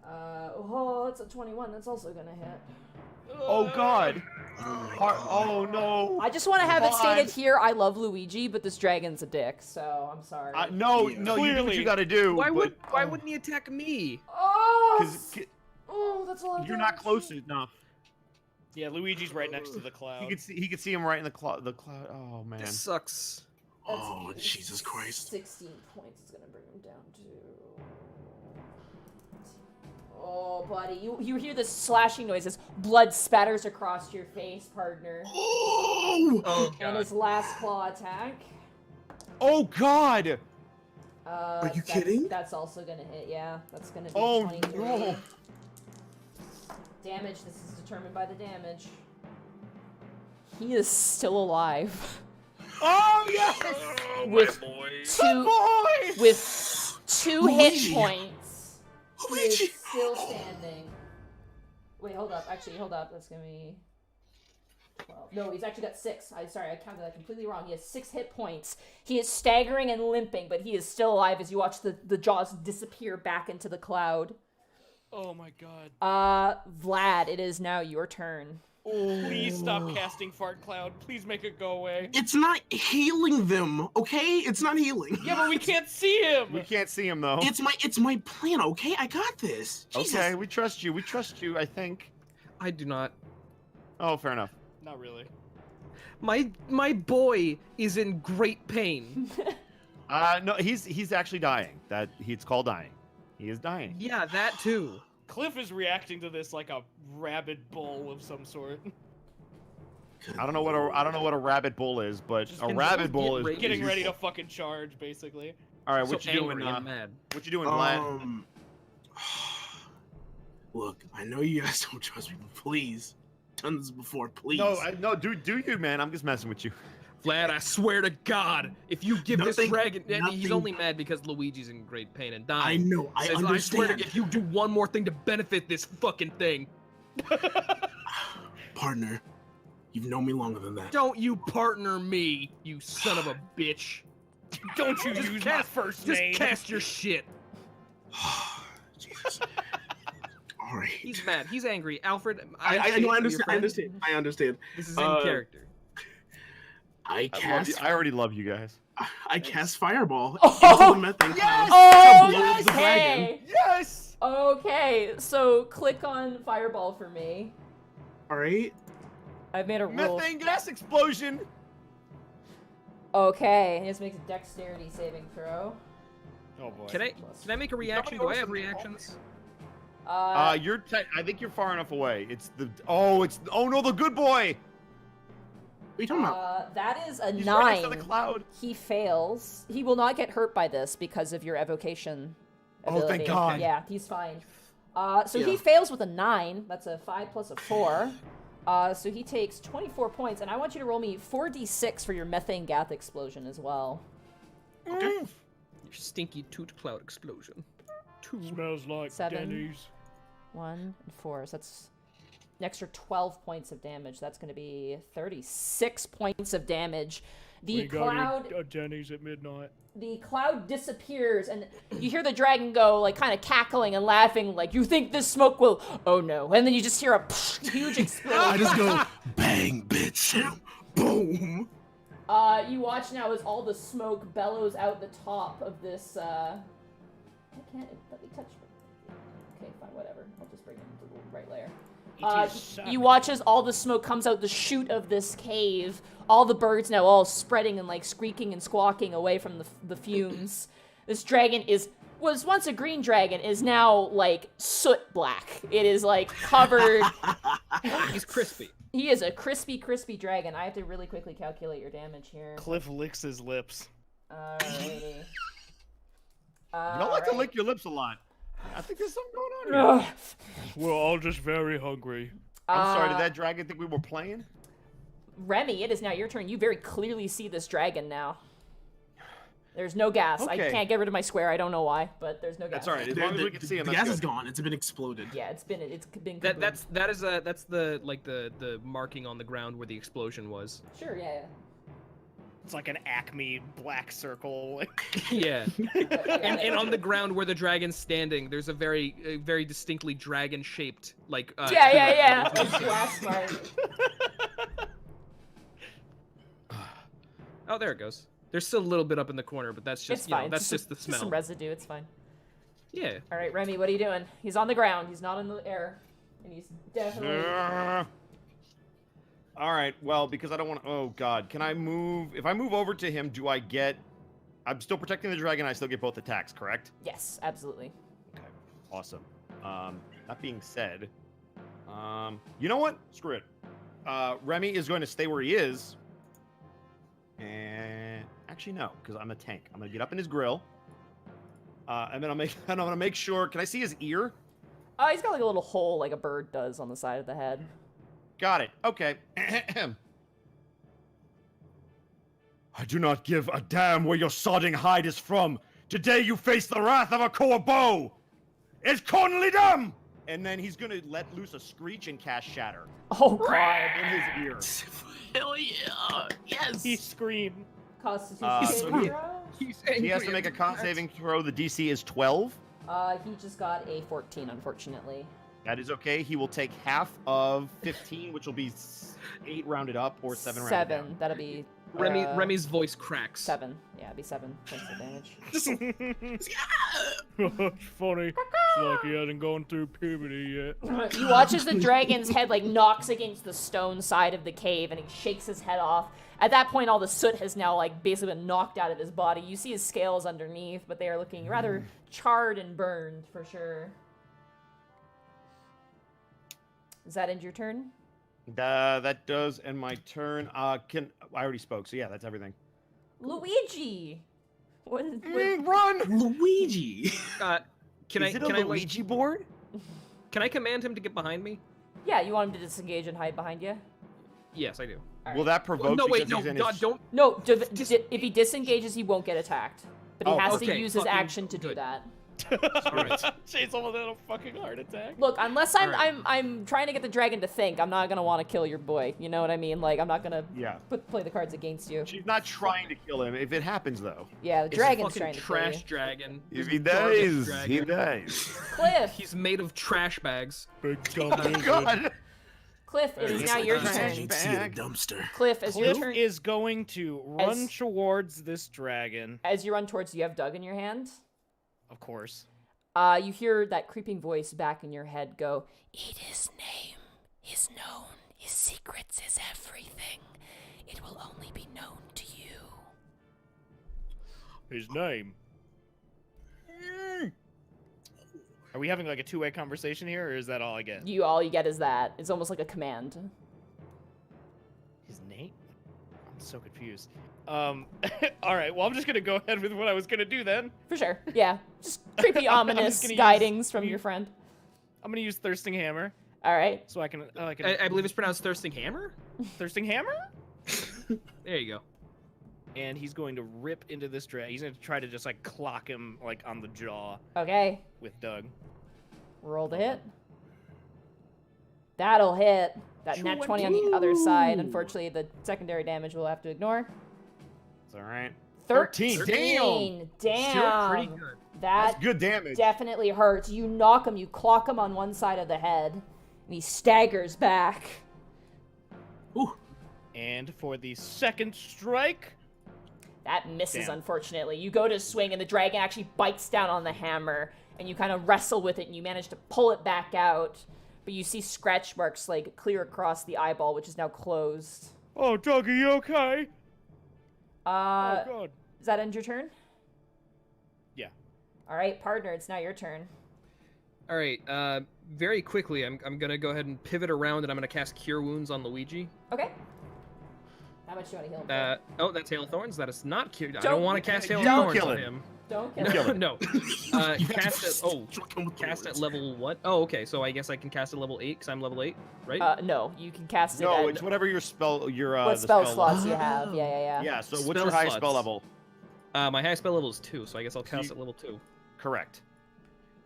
Speaker 1: Oh, it's a 21. That's also gonna hit.
Speaker 7: Oh god.
Speaker 8: Oh, my
Speaker 7: Oh no.
Speaker 1: I just want to have it stated
Speaker 7: God.
Speaker 1: here. I love Luigi, but this dragon's a dick, so I'm sorry.
Speaker 7: No,
Speaker 8: Yeah.
Speaker 7: no, you do what
Speaker 3: Clearly.
Speaker 7: you gotta do.
Speaker 4: Why
Speaker 7: but,
Speaker 4: wouldn't he attack me?
Speaker 1: Oh,
Speaker 7: 'cause
Speaker 1: that's a lot of
Speaker 7: you're not
Speaker 1: damage.
Speaker 7: close enough.
Speaker 3: Yeah, Luigi's right next to the cloud.
Speaker 7: He could see him right in the cloud. Oh man.
Speaker 4: This sucks.
Speaker 1: That's
Speaker 8: Oh, Jesus Christ.
Speaker 1: 16 points is gonna bring him down to. Oh, buddy, you hear this slashing noise as blood spatters across your face, partner.
Speaker 8: Oh!
Speaker 4: Oh
Speaker 1: And
Speaker 4: god.
Speaker 1: his last claw attack.
Speaker 7: Oh god.
Speaker 8: Are you
Speaker 1: that's-
Speaker 8: kidding?
Speaker 1: That's also gonna hit. Yeah, that's gonna be
Speaker 7: Oh
Speaker 1: 23.
Speaker 7: no.
Speaker 1: Damage. This is determined by the damage. He is still alive.
Speaker 7: Oh yes.
Speaker 1: With two
Speaker 7: Boy.
Speaker 1: with 2 hit
Speaker 8: Luigi.
Speaker 1: points. He
Speaker 8: Luigi!
Speaker 1: is still standing. Wait, hold up. Actually, hold up. That's gonna be 12. No, he's actually got 6. Sorry, I counted that completely wrong. He has 6 hit points. He is staggering and limping, but he is still alive as you watch the jaws disappear back into the cloud.
Speaker 3: Oh my god.
Speaker 1: Vlad, it is now your turn.
Speaker 3: Please stop casting fart cloud. Please make it go away.
Speaker 8: It's not healing them, okay? It's not healing.
Speaker 3: Yeah, but we can't see him.
Speaker 7: We can't see him though.
Speaker 8: It's my plan, okay? I got this. Jesus.
Speaker 7: Okay, we trust you. We trust you. I think.
Speaker 4: I do not.
Speaker 7: Oh, fair enough.
Speaker 3: Not really.
Speaker 4: My boy is in great pain.
Speaker 7: No, he's actually dying. It's called dying. He is dying.
Speaker 4: Yeah, that too.
Speaker 3: Cliff is reacting to this like a rabid bull of some sort.
Speaker 7: I don't know what a rabbit bull is, but
Speaker 3: Just
Speaker 7: a
Speaker 3: can
Speaker 7: rabbit
Speaker 4: get
Speaker 7: bull is
Speaker 4: ready.
Speaker 3: Getting ready to fucking charge, basically.
Speaker 7: All right,
Speaker 4: So
Speaker 7: what you doing?
Speaker 4: angry and mad.
Speaker 7: What you doing, Vlad?
Speaker 8: Look, I know you guys don't trust me, but please, done this before, please.
Speaker 7: No, do you, man? I'm just messing with you.
Speaker 4: Vlad, I swear to God, if you give this
Speaker 8: Nothing-
Speaker 4: dragon, and he's
Speaker 8: nothing-
Speaker 4: only mad because Luigi's in great pain and
Speaker 8: I
Speaker 4: dying.
Speaker 8: know, I
Speaker 4: Says,
Speaker 8: understand.
Speaker 4: I swear to, if you do one more thing to benefit this fucking thing,
Speaker 8: Partner, you've known me longer than that.
Speaker 4: don't you partner me, you son of a bitch.
Speaker 3: Don't you use my first
Speaker 4: Just
Speaker 3: name.
Speaker 4: cast your shit.
Speaker 8: Jesus. All right.
Speaker 4: He's mad. He's angry. Alfred,
Speaker 8: I know, I
Speaker 4: your
Speaker 8: understand. I
Speaker 4: friend.
Speaker 8: understand. I understand.
Speaker 4: This is in
Speaker 8: Uh,
Speaker 4: character.
Speaker 8: I
Speaker 7: I
Speaker 8: cast.
Speaker 7: already love you guys.
Speaker 8: I cast Fireball
Speaker 1: Oh,
Speaker 8: into the methane cloud
Speaker 1: Oh,
Speaker 8: to blow up the dragon.
Speaker 1: okay.
Speaker 7: Yes.
Speaker 1: Okay, so click on Fireball for me.
Speaker 8: All right.
Speaker 1: I've made a rule.
Speaker 7: Methane gas explosion.
Speaker 1: Okay, he just makes a dexterity saving throw.
Speaker 3: Oh boy.
Speaker 4: Can I make a reaction? Do I have reactions?
Speaker 7: You're. I think you're far enough away. It's the. Oh no, the good boy.
Speaker 8: What are you talking about?
Speaker 1: That is a
Speaker 7: He's right next to
Speaker 1: 9.
Speaker 7: the cloud.
Speaker 1: He fails. He will not get hurt by this because of your evocation
Speaker 7: Oh, thank
Speaker 1: ability.
Speaker 7: God.
Speaker 1: Yeah, he's fine. So
Speaker 8: Yeah.
Speaker 1: he fails with a 9. That's a 5 plus a 4. So he takes 24 points, and I want you to roll me 4d6 for your methane gas explosion as well.
Speaker 8: Okay.
Speaker 4: Your stinky toot cloud explosion. 2.
Speaker 6: Smells like
Speaker 1: 7.
Speaker 6: Denny's.
Speaker 1: 1 and 4. So that's an extra 12 points of damage. That's going to be 36 points of damage. The
Speaker 6: We got
Speaker 1: cloud,
Speaker 6: a Denny's at midnight.
Speaker 1: the cloud disappears, and you hear the dragon go, like, kind of cackling and laughing, like, you think this smoke will... Oh, no. And then you just hear a huge explosion.
Speaker 8: I just go bang, bitch, boom.
Speaker 1: You watch now as all the smoke bellows out the top of this, I can't... Let me touch... Okay, fine, whatever. I'll just bring it into the right layer. You watch as all the smoke comes out the chute of this cave. All the birds now all spreading and like squeaking and squawking away from the fumes. This dragon was once a green dragon, is now like soot black. It is like covered.
Speaker 4: He's crispy.
Speaker 1: He is a crispy dragon. I have to really quickly calculate your damage here.
Speaker 3: Cliff licks his lips.
Speaker 1: Alrighty.
Speaker 7: You don't like to lick your lips a lot. I think there's something going on here.
Speaker 6: We're all just very hungry.
Speaker 7: I'm sorry, did that dragon think we were playing?
Speaker 1: Remy, it is now your turn. You very clearly see this dragon now. There's no gas.
Speaker 7: Okay.
Speaker 1: I can't get rid of my square. I don't know why, but there's no gas.
Speaker 7: That's all right. As long as we can see him,
Speaker 5: The
Speaker 7: that's
Speaker 5: gas is
Speaker 7: good.
Speaker 5: gone. It's been exploded.
Speaker 1: Yeah, it's been
Speaker 4: That's
Speaker 1: kaboom.
Speaker 4: that's the marking on the ground where the explosion was.
Speaker 1: Sure, yeah.
Speaker 3: It's like an Acme black circle.
Speaker 4: Yeah. And on the ground where the dragon's standing, there's a very distinctly dragon-shaped like.
Speaker 1: Yeah. Blast mark.
Speaker 4: Oh, there it goes. There's still a little bit up in the corner, but that's just
Speaker 1: It's fine.
Speaker 4: that's just the
Speaker 1: Just some
Speaker 4: smell.
Speaker 1: residue. It's fine.
Speaker 4: Yeah.
Speaker 1: All right, Remy, what are you doing? He's on the ground. He's not in the air, and he's definitely.
Speaker 7: All right. Well, because I don't want to. Oh God, can I move? If I move over to him, do I get? I'm still protecting the dragon. I still get both attacks, correct?
Speaker 1: Yes, absolutely.
Speaker 7: Okay. Awesome. That being said, you know what? Screw it. Remy is going to stay where he is. And actually no, because I'm a tank. I'm gonna get up in his grill. And then I'm gonna make sure. Can I see his ear?
Speaker 1: Oh, he's got like a little hole like a bird does on the side of the head.
Speaker 7: Got it. Okay. I do not give a damn where your sodding hide is from. Today you face the wrath of a Corbeau. It's Conley Dum! And then he's gonna let loose a screech and cast Shatter
Speaker 1: Oh God.
Speaker 7: in his ear.
Speaker 5: Hell yeah! Yes.
Speaker 3: He screamed.
Speaker 1: Constitution saving
Speaker 7: so
Speaker 1: throw?
Speaker 7: He has to make a con saving throw. The DC is 12.
Speaker 1: He just got a 14, unfortunately.
Speaker 7: That is okay. He will take half of 15, which will be 8 rounded up or 7 rounded down.
Speaker 1: 7. That'll be.
Speaker 4: Remy's voice cracks.
Speaker 1: 7. Yeah, it'd be 7 points of damage.
Speaker 6: It's funny. It's like he hasn't gone through puberty yet.
Speaker 1: You watch as the dragon's head like knocks against the stone side of the cave, and he shakes his head off. At that point, all the soot has now like basically been knocked out of his body. You see his scales underneath, but they are looking rather charred and burned for sure. Does that end your turn?
Speaker 7: That does end my turn. I already spoke, so yeah, that's everything.
Speaker 1: Luigi! What?
Speaker 7: Run!
Speaker 5: Luigi.
Speaker 7: Is it a Luigi board?
Speaker 4: Can I command him to get behind me?
Speaker 1: Yeah, you want him to disengage and hide behind you?
Speaker 4: Yes, I do.
Speaker 7: Will that provoke?
Speaker 4: No, wait,
Speaker 7: because
Speaker 4: no,
Speaker 7: he's in
Speaker 4: God,
Speaker 7: his...
Speaker 4: don't.
Speaker 1: No, if he disengages, he won't get attacked. But he
Speaker 7: Oh,
Speaker 1: has to
Speaker 4: okay,
Speaker 1: use his
Speaker 4: fucking
Speaker 1: action to do
Speaker 4: good.
Speaker 1: that.
Speaker 3: Chase almost had a fucking heart attack.
Speaker 1: Look, unless
Speaker 4: Alright.
Speaker 1: I'm trying to get the dragon to think, I'm not gonna want to kill your boy. You know what I mean? Like, I'm not gonna
Speaker 7: Yeah.
Speaker 1: play the cards against you.
Speaker 7: She's not trying to kill him. If it happens, though.
Speaker 1: Yeah, the
Speaker 4: It's a
Speaker 1: dragon's
Speaker 4: fucking
Speaker 1: trying to kill
Speaker 4: trash
Speaker 1: you.
Speaker 4: dragon.
Speaker 7: If
Speaker 4: He's
Speaker 7: he
Speaker 4: a garbage
Speaker 7: dies, he
Speaker 4: dragon.
Speaker 7: dies.
Speaker 1: Cliff!
Speaker 4: He's made of trash bags.
Speaker 6: Big dumb
Speaker 7: Oh,
Speaker 6: lizard.
Speaker 7: God.
Speaker 1: Cliff, it is
Speaker 5: It's
Speaker 1: now
Speaker 5: like
Speaker 1: your
Speaker 5: a
Speaker 1: turn.
Speaker 5: you'd see a dumpster.
Speaker 1: Cliff, as your
Speaker 3: Cliff
Speaker 1: turn,
Speaker 3: is going to run
Speaker 1: As-
Speaker 3: towards this dragon,
Speaker 1: as you run towards, you have Doug in your hand.
Speaker 3: of course.
Speaker 1: You hear that creeping voice back in your head go, "Eat his name, is known, his secrets is everything. It will only be known to you."
Speaker 6: His name.
Speaker 3: Are we having like a two-way conversation here, or is that all I get?
Speaker 1: All you get is that. It's almost like a command.
Speaker 3: His name? I'm so confused. All right. Well, I'm just gonna go ahead with what I was gonna do then.
Speaker 1: For sure. Yeah. Just creepy,
Speaker 3: I'm
Speaker 1: ominous
Speaker 3: just gonna
Speaker 1: guidings from your friend.
Speaker 3: I'm gonna use Thirsting Hammer,
Speaker 1: All right.
Speaker 3: so I can.
Speaker 4: I believe it's pronounced Thirsting Hammer?
Speaker 3: Thirsting Hammer.
Speaker 4: There you go.
Speaker 3: And he's going to rip into this dragon. He's gonna try to just like clock him like on the jaw
Speaker 1: Okay.
Speaker 3: with Doug.
Speaker 1: Roll to hit. That'll hit. That nat 20 on the other side. Unfortunately, the secondary damage we'll have to ignore.
Speaker 7: It's all right.
Speaker 1: 13.
Speaker 7: 13.
Speaker 1: Damn.
Speaker 4: Still pretty good.
Speaker 1: That
Speaker 7: That's good damage.
Speaker 1: definitely hurts. You knock him, you clock him on one side of the head, and he staggers back.
Speaker 3: And for the second strike,
Speaker 1: That misses,
Speaker 3: Damn.
Speaker 1: unfortunately. You go to swing, and the dragon actually bites down on the hammer, and you kind of wrestle with it, and you manage to pull it back out. but you see scratch marks like clear across the eyeball, which is now closed.
Speaker 6: Oh, Doug, are you okay? Oh, God.
Speaker 1: Does that end your turn?
Speaker 3: Yeah.
Speaker 1: All right, partner, it's now your turn.
Speaker 4: All right. Very quickly, I'm gonna go ahead and pivot around, and I'm gonna cast Cure Wounds on Luigi.
Speaker 1: Okay. How much do you want to heal him for?
Speaker 4: Oh, that's Hail of Thorns. That is not Cure. I
Speaker 1: Don't-
Speaker 4: don't want to cast Hail of
Speaker 1: don't
Speaker 4: Thorns
Speaker 2: kill
Speaker 4: on
Speaker 2: him.
Speaker 4: him.
Speaker 1: Don't kill him.
Speaker 4: No. Cast at level what? Oh, okay. So I guess I can cast at level 8 because I'm level 8, right?
Speaker 1: No, you can cast it
Speaker 7: No,
Speaker 1: at
Speaker 7: it's whatever your spell, your
Speaker 1: what
Speaker 7: the
Speaker 1: spell slots
Speaker 7: level.
Speaker 1: you have. Yeah.
Speaker 7: Yeah. So what's
Speaker 4: Spell
Speaker 7: your highest spell
Speaker 4: slots.
Speaker 7: level?
Speaker 4: My highest spell level is 2, so I guess I'll cast
Speaker 7: you-
Speaker 4: at level 2.
Speaker 7: Correct.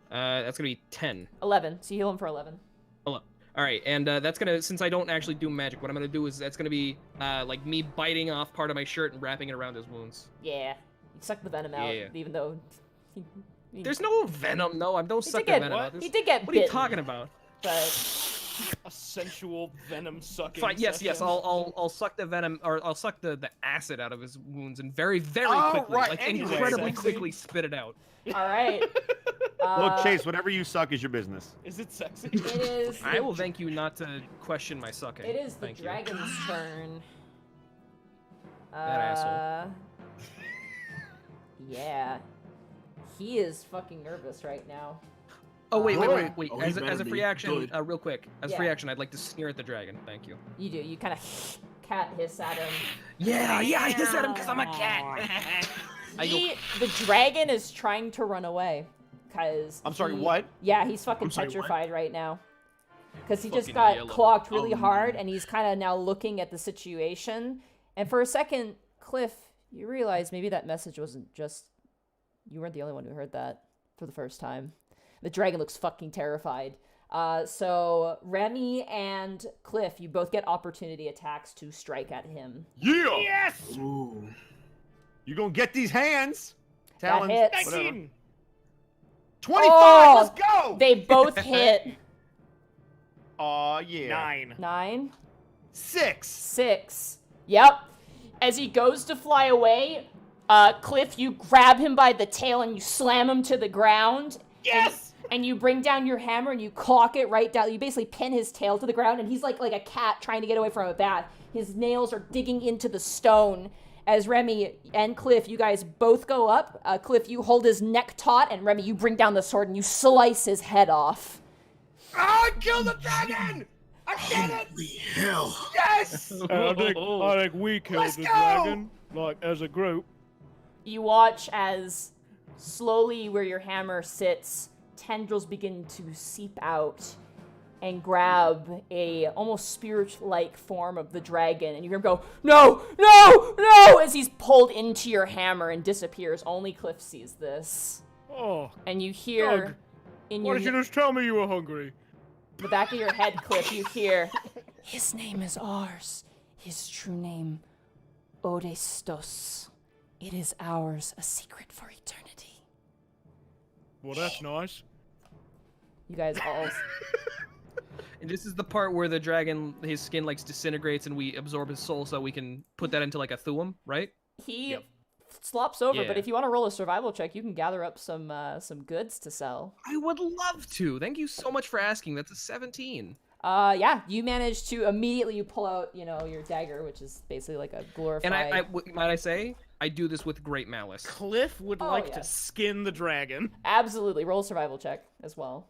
Speaker 4: That's gonna be 10.
Speaker 1: 11, so you heal him for 11.
Speaker 4: All right, and that's gonna, since I don't actually do magic, what I'm gonna do is that's gonna be like me biting off part of my shirt and wrapping it around his wounds.
Speaker 1: Yeah. You suck the venom out,
Speaker 4: Yeah.
Speaker 1: even though...
Speaker 4: There's no venom, no. I don't
Speaker 1: He
Speaker 4: suck
Speaker 1: did
Speaker 4: the
Speaker 1: get,
Speaker 4: venom out.
Speaker 1: he did get
Speaker 4: What are you
Speaker 1: bitten,
Speaker 4: talking about?
Speaker 1: but...
Speaker 3: A sensual venom sucking.
Speaker 4: Fine, yes,
Speaker 3: session.
Speaker 4: I'll suck the venom, or I'll suck the acid out of his wounds, and very
Speaker 7: Oh,
Speaker 4: quickly,
Speaker 7: right,
Speaker 4: like
Speaker 7: anyway,
Speaker 4: incredibly
Speaker 3: sexy.
Speaker 4: quickly spit it out.
Speaker 1: All right.
Speaker 7: Look, Chase, whatever you suck is your business.
Speaker 3: Is it sexy?
Speaker 1: It is...
Speaker 4: I will thank you not to question my sucking.
Speaker 1: It is the
Speaker 4: Thank you.
Speaker 1: dragon's turn.
Speaker 4: That asshole.
Speaker 1: Yeah. He is fucking nervous right now.
Speaker 4: Oh wait.
Speaker 8: Oh, he
Speaker 4: As a
Speaker 8: better
Speaker 4: free
Speaker 8: be.
Speaker 4: action,
Speaker 8: Good.
Speaker 4: real quick. As
Speaker 1: Yeah.
Speaker 4: free action, I'd like to sneer at the dragon. Thank you.
Speaker 1: You do. You kind of cat hiss at him.
Speaker 4: Yeah, I hiss at him because I'm a cat. I go,
Speaker 1: The dragon is trying to run away. Cause
Speaker 7: I'm sorry,
Speaker 1: he-
Speaker 7: what?
Speaker 1: Yeah, he's fucking
Speaker 8: I'm sorry, what?
Speaker 1: petrified right now. Because he just
Speaker 4: Fucking
Speaker 1: got
Speaker 4: yellow.
Speaker 1: clocked really
Speaker 8: Oh,
Speaker 1: hard, and he's kind of now looking at the situation. And for a second, Cliff, you realize maybe that message wasn't just... You weren't the only one who heard that for the first time. The dragon looks fucking terrified. So Remy and Cliff, you both get opportunity attacks to strike at him.
Speaker 7: Yeah.
Speaker 3: Yes.
Speaker 8: Ooh.
Speaker 7: You gonna get these hands?
Speaker 1: That
Speaker 7: Talons,
Speaker 1: hits.
Speaker 7: whatever.
Speaker 3: 19.
Speaker 7: 25.
Speaker 1: Oh!
Speaker 7: Let's go.
Speaker 1: They both hit.
Speaker 7: Aw, yeah.
Speaker 3: 9.
Speaker 1: 9,
Speaker 7: 6.
Speaker 1: 6. Yep. As he goes to fly away, Cliff, you grab him by the tail and you slam him to the ground.
Speaker 3: Yes.
Speaker 1: And you bring down your hammer and you clock it right down. You basically pin his tail to the ground, and he's like a cat trying to get away from a bat. His nails are digging into the stone. As Remy and Cliff, you guys both go up. Cliff, you hold his neck taut, and Remy, you bring down the sword and you slice his head off.
Speaker 7: I killed the dragon. I did it.
Speaker 8: Holy hell.
Speaker 7: Yes.
Speaker 6: I think we killed
Speaker 7: Let's
Speaker 6: the
Speaker 7: go!
Speaker 6: dragon, like, as a group.
Speaker 1: You watch as slowly where your hammer sits, tendrils begin to seep out and grab a almost spirit-like form of the dragon, and you hear him go, "No! No! No!" as he's pulled into your hammer and disappears. Only Cliff sees this.
Speaker 6: Oh,
Speaker 1: And you hear
Speaker 6: Doug,
Speaker 1: in
Speaker 6: why
Speaker 1: your
Speaker 6: did you just tell me you were hungry?
Speaker 1: the back of your head, Cliff, you hear, "His name is ours. His true name, Odestos. It is ours, a secret for eternity."
Speaker 6: Well, that's nice.
Speaker 1: You guys all...
Speaker 4: and this is the part where the dragon, his skin like disintegrates, and we absorb his soul, so we can put that into like a thuum, right?
Speaker 1: He
Speaker 3: Yep.
Speaker 1: slops over, but
Speaker 4: Yeah.
Speaker 1: if you want to roll a survival check, you can gather up some goods to sell.
Speaker 4: I would love to. Thank you so much for asking. That's a 17.
Speaker 1: Yeah, you manage to immediately pull out, your dagger, which is basically like a glorified...
Speaker 4: And might I say, I do this with great malice.
Speaker 3: Cliff would
Speaker 1: Oh,
Speaker 3: like
Speaker 1: yeah.
Speaker 3: to skin the dragon.
Speaker 1: Absolutely, roll a survival check as well.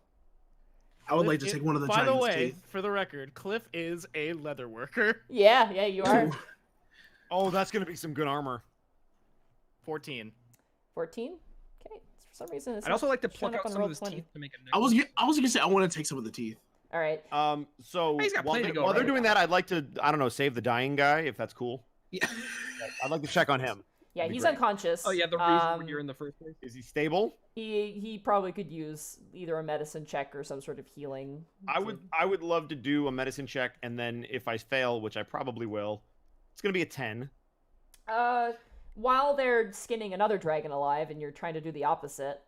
Speaker 8: I would like to take one of the
Speaker 3: By the
Speaker 8: dragon's
Speaker 3: way,
Speaker 8: teeth.
Speaker 3: for the record, Cliff is a leather worker.
Speaker 1: Yeah, you are.
Speaker 7: Oh, that's gonna be some good armor.
Speaker 3: 14.
Speaker 1: 14? Okay, for some reason it's
Speaker 4: I'd also like to
Speaker 1: showing
Speaker 4: pluck
Speaker 1: up
Speaker 4: out
Speaker 1: on
Speaker 4: some
Speaker 1: roll
Speaker 4: of his
Speaker 1: 20.
Speaker 4: teeth to make a
Speaker 8: I was gonna say I want to take some of the teeth.
Speaker 1: All right.
Speaker 7: So
Speaker 4: He's got
Speaker 7: while,
Speaker 4: plenty
Speaker 7: they're,
Speaker 4: to go
Speaker 7: while they're
Speaker 4: around.
Speaker 7: doing that, I'd like to, I don't know, save the dying guy if that's cool.
Speaker 4: Yeah.
Speaker 7: I'd like to check on him.
Speaker 1: Yeah,
Speaker 7: That'd be
Speaker 1: he's
Speaker 7: great.
Speaker 1: unconscious.
Speaker 4: Oh yeah, the reason you're in the first place.
Speaker 7: Is he stable?
Speaker 1: He probably could use either a medicine check or some sort of healing.
Speaker 7: I would love to do a medicine check, and then if I fail, which I probably will, it's gonna be a 10.
Speaker 1: While they're skinning another dragon alive and you're trying to do the opposite,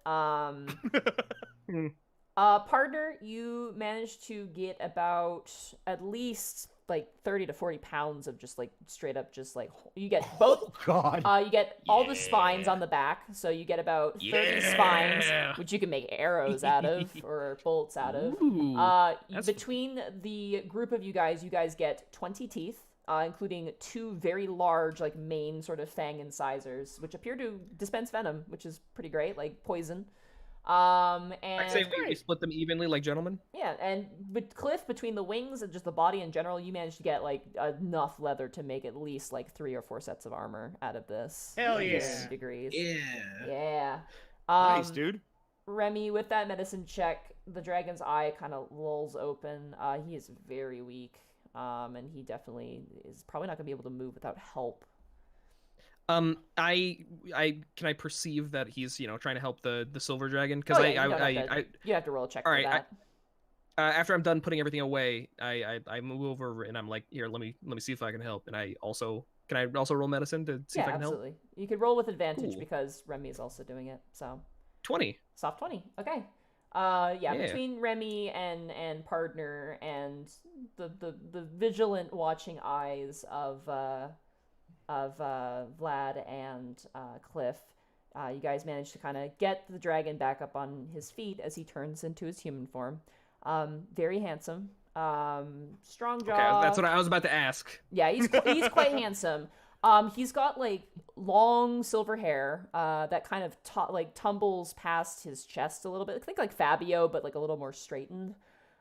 Speaker 1: partner, you managed to get about at least like 30 to 40 pounds of just like straight up just like you get both.
Speaker 2: Oh God.
Speaker 1: You get all the spines on the back, so you get about 30 spines, which you can make arrows out of or bolts out of.
Speaker 4: Ooh,
Speaker 1: Between the group of you guys get 20 teeth, including 2 very large, like main sort of fang incisors, which appear to dispense venom, which is pretty great, like poison. And
Speaker 4: I'd say we split them evenly like gentlemen.
Speaker 1: yeah, and with Cliff, between the wings and just the body in general, you managed to get like enough leather to make at least like 3 or 4 sets of armor out of this.
Speaker 3: Hell
Speaker 1: Like,
Speaker 3: yeah.
Speaker 1: 60 degrees.
Speaker 5: Yeah.
Speaker 1: Yeah.
Speaker 7: Nice, dude.
Speaker 1: Remy, with that medicine check, the dragon's eye kind of lulls open. He is very weak, and he definitely is probably not going to be able to move without help.
Speaker 4: I can I perceive that he's trying to help the silver dragon because
Speaker 1: Oh, yeah, you have to roll a check
Speaker 4: all
Speaker 1: for
Speaker 4: right,
Speaker 1: that.
Speaker 4: after I'm done putting everything away, I move over and I'm like, here, let me see if I can help. And can I also roll medicine to see if I can
Speaker 1: absolutely.
Speaker 4: help?
Speaker 1: You could roll with advantage
Speaker 4: Cool.
Speaker 1: because Remy is also doing it. So
Speaker 4: 20.
Speaker 1: soft 20. Okay. Between Remy and partner and the vigilant watching eyes of Vlad and Cliff, you guys manage to kind of get the dragon back up on his feet as he turns into his human form. Very handsome, strong jaw.
Speaker 4: Okay, that's what I was about to ask.
Speaker 1: Yeah, he's quite handsome. He's got like long silver hair that kind of tumbles past his chest a little bit. I think like Fabio, but like a little more straightened.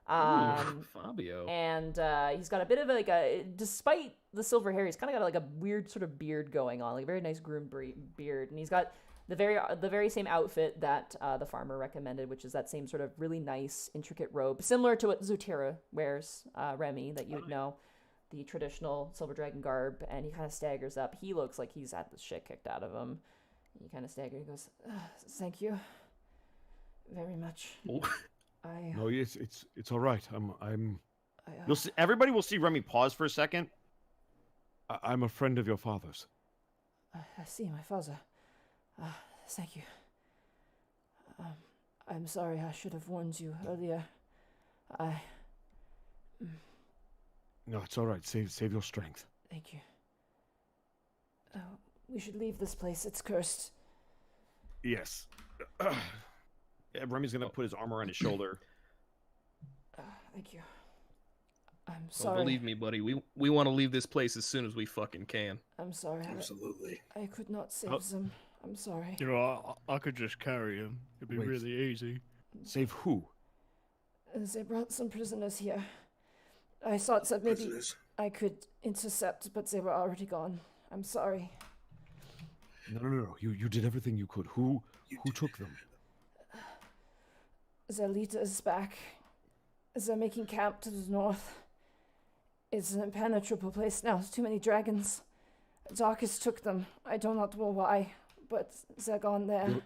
Speaker 4: Fabio.
Speaker 1: And he's got a bit of like despite the silver hair, he's kind of got like a weird sort of beard going on, like a very nice groomed beard. And he's got the very same outfit that the farmer recommended, which is that same sort of really nice, intricate robe, similar to what Zutira wears, Remy, that you would know, the traditional silver dragon garb. And he kind of staggers up. He looks like he's had the shit kicked out of him. He kind of staggers. He goes, "Thank you very much."
Speaker 4: Oh.
Speaker 2: No, it's all right.
Speaker 7: You'll see, everybody will see Remy pause for a second.
Speaker 2: I'm a friend of your father's.
Speaker 1: I see, my father. Thank you. I'm sorry, I should have warned you earlier.
Speaker 2: No, it's all right. Save your strength.
Speaker 1: Thank you. We should leave this place. It's cursed.
Speaker 2: Yes.
Speaker 7: Yeah, Remy's gonna put his arm around his shoulder.
Speaker 1: Thank you. I'm
Speaker 4: Well,
Speaker 1: sorry.
Speaker 4: believe me, buddy. We want to leave this place as soon as we fucking can.
Speaker 1: I'm sorry.
Speaker 8: Absolutely.
Speaker 1: I could not save them. I'm sorry.
Speaker 6: You know, I could just carry him. It'd be
Speaker 2: Wait.
Speaker 6: really easy.
Speaker 2: Save who?
Speaker 1: They brought some prisoners here. I thought that maybe
Speaker 8: Prisoners.
Speaker 1: I could intercept, but they were already gone. I'm sorry.
Speaker 2: No. You did everything you could. Who took them?
Speaker 1: Their leader is back. They're making camp to the north. It's an impenetrable place now. There's too many dragons. Darkus took them. I do not know why, but they're gone there.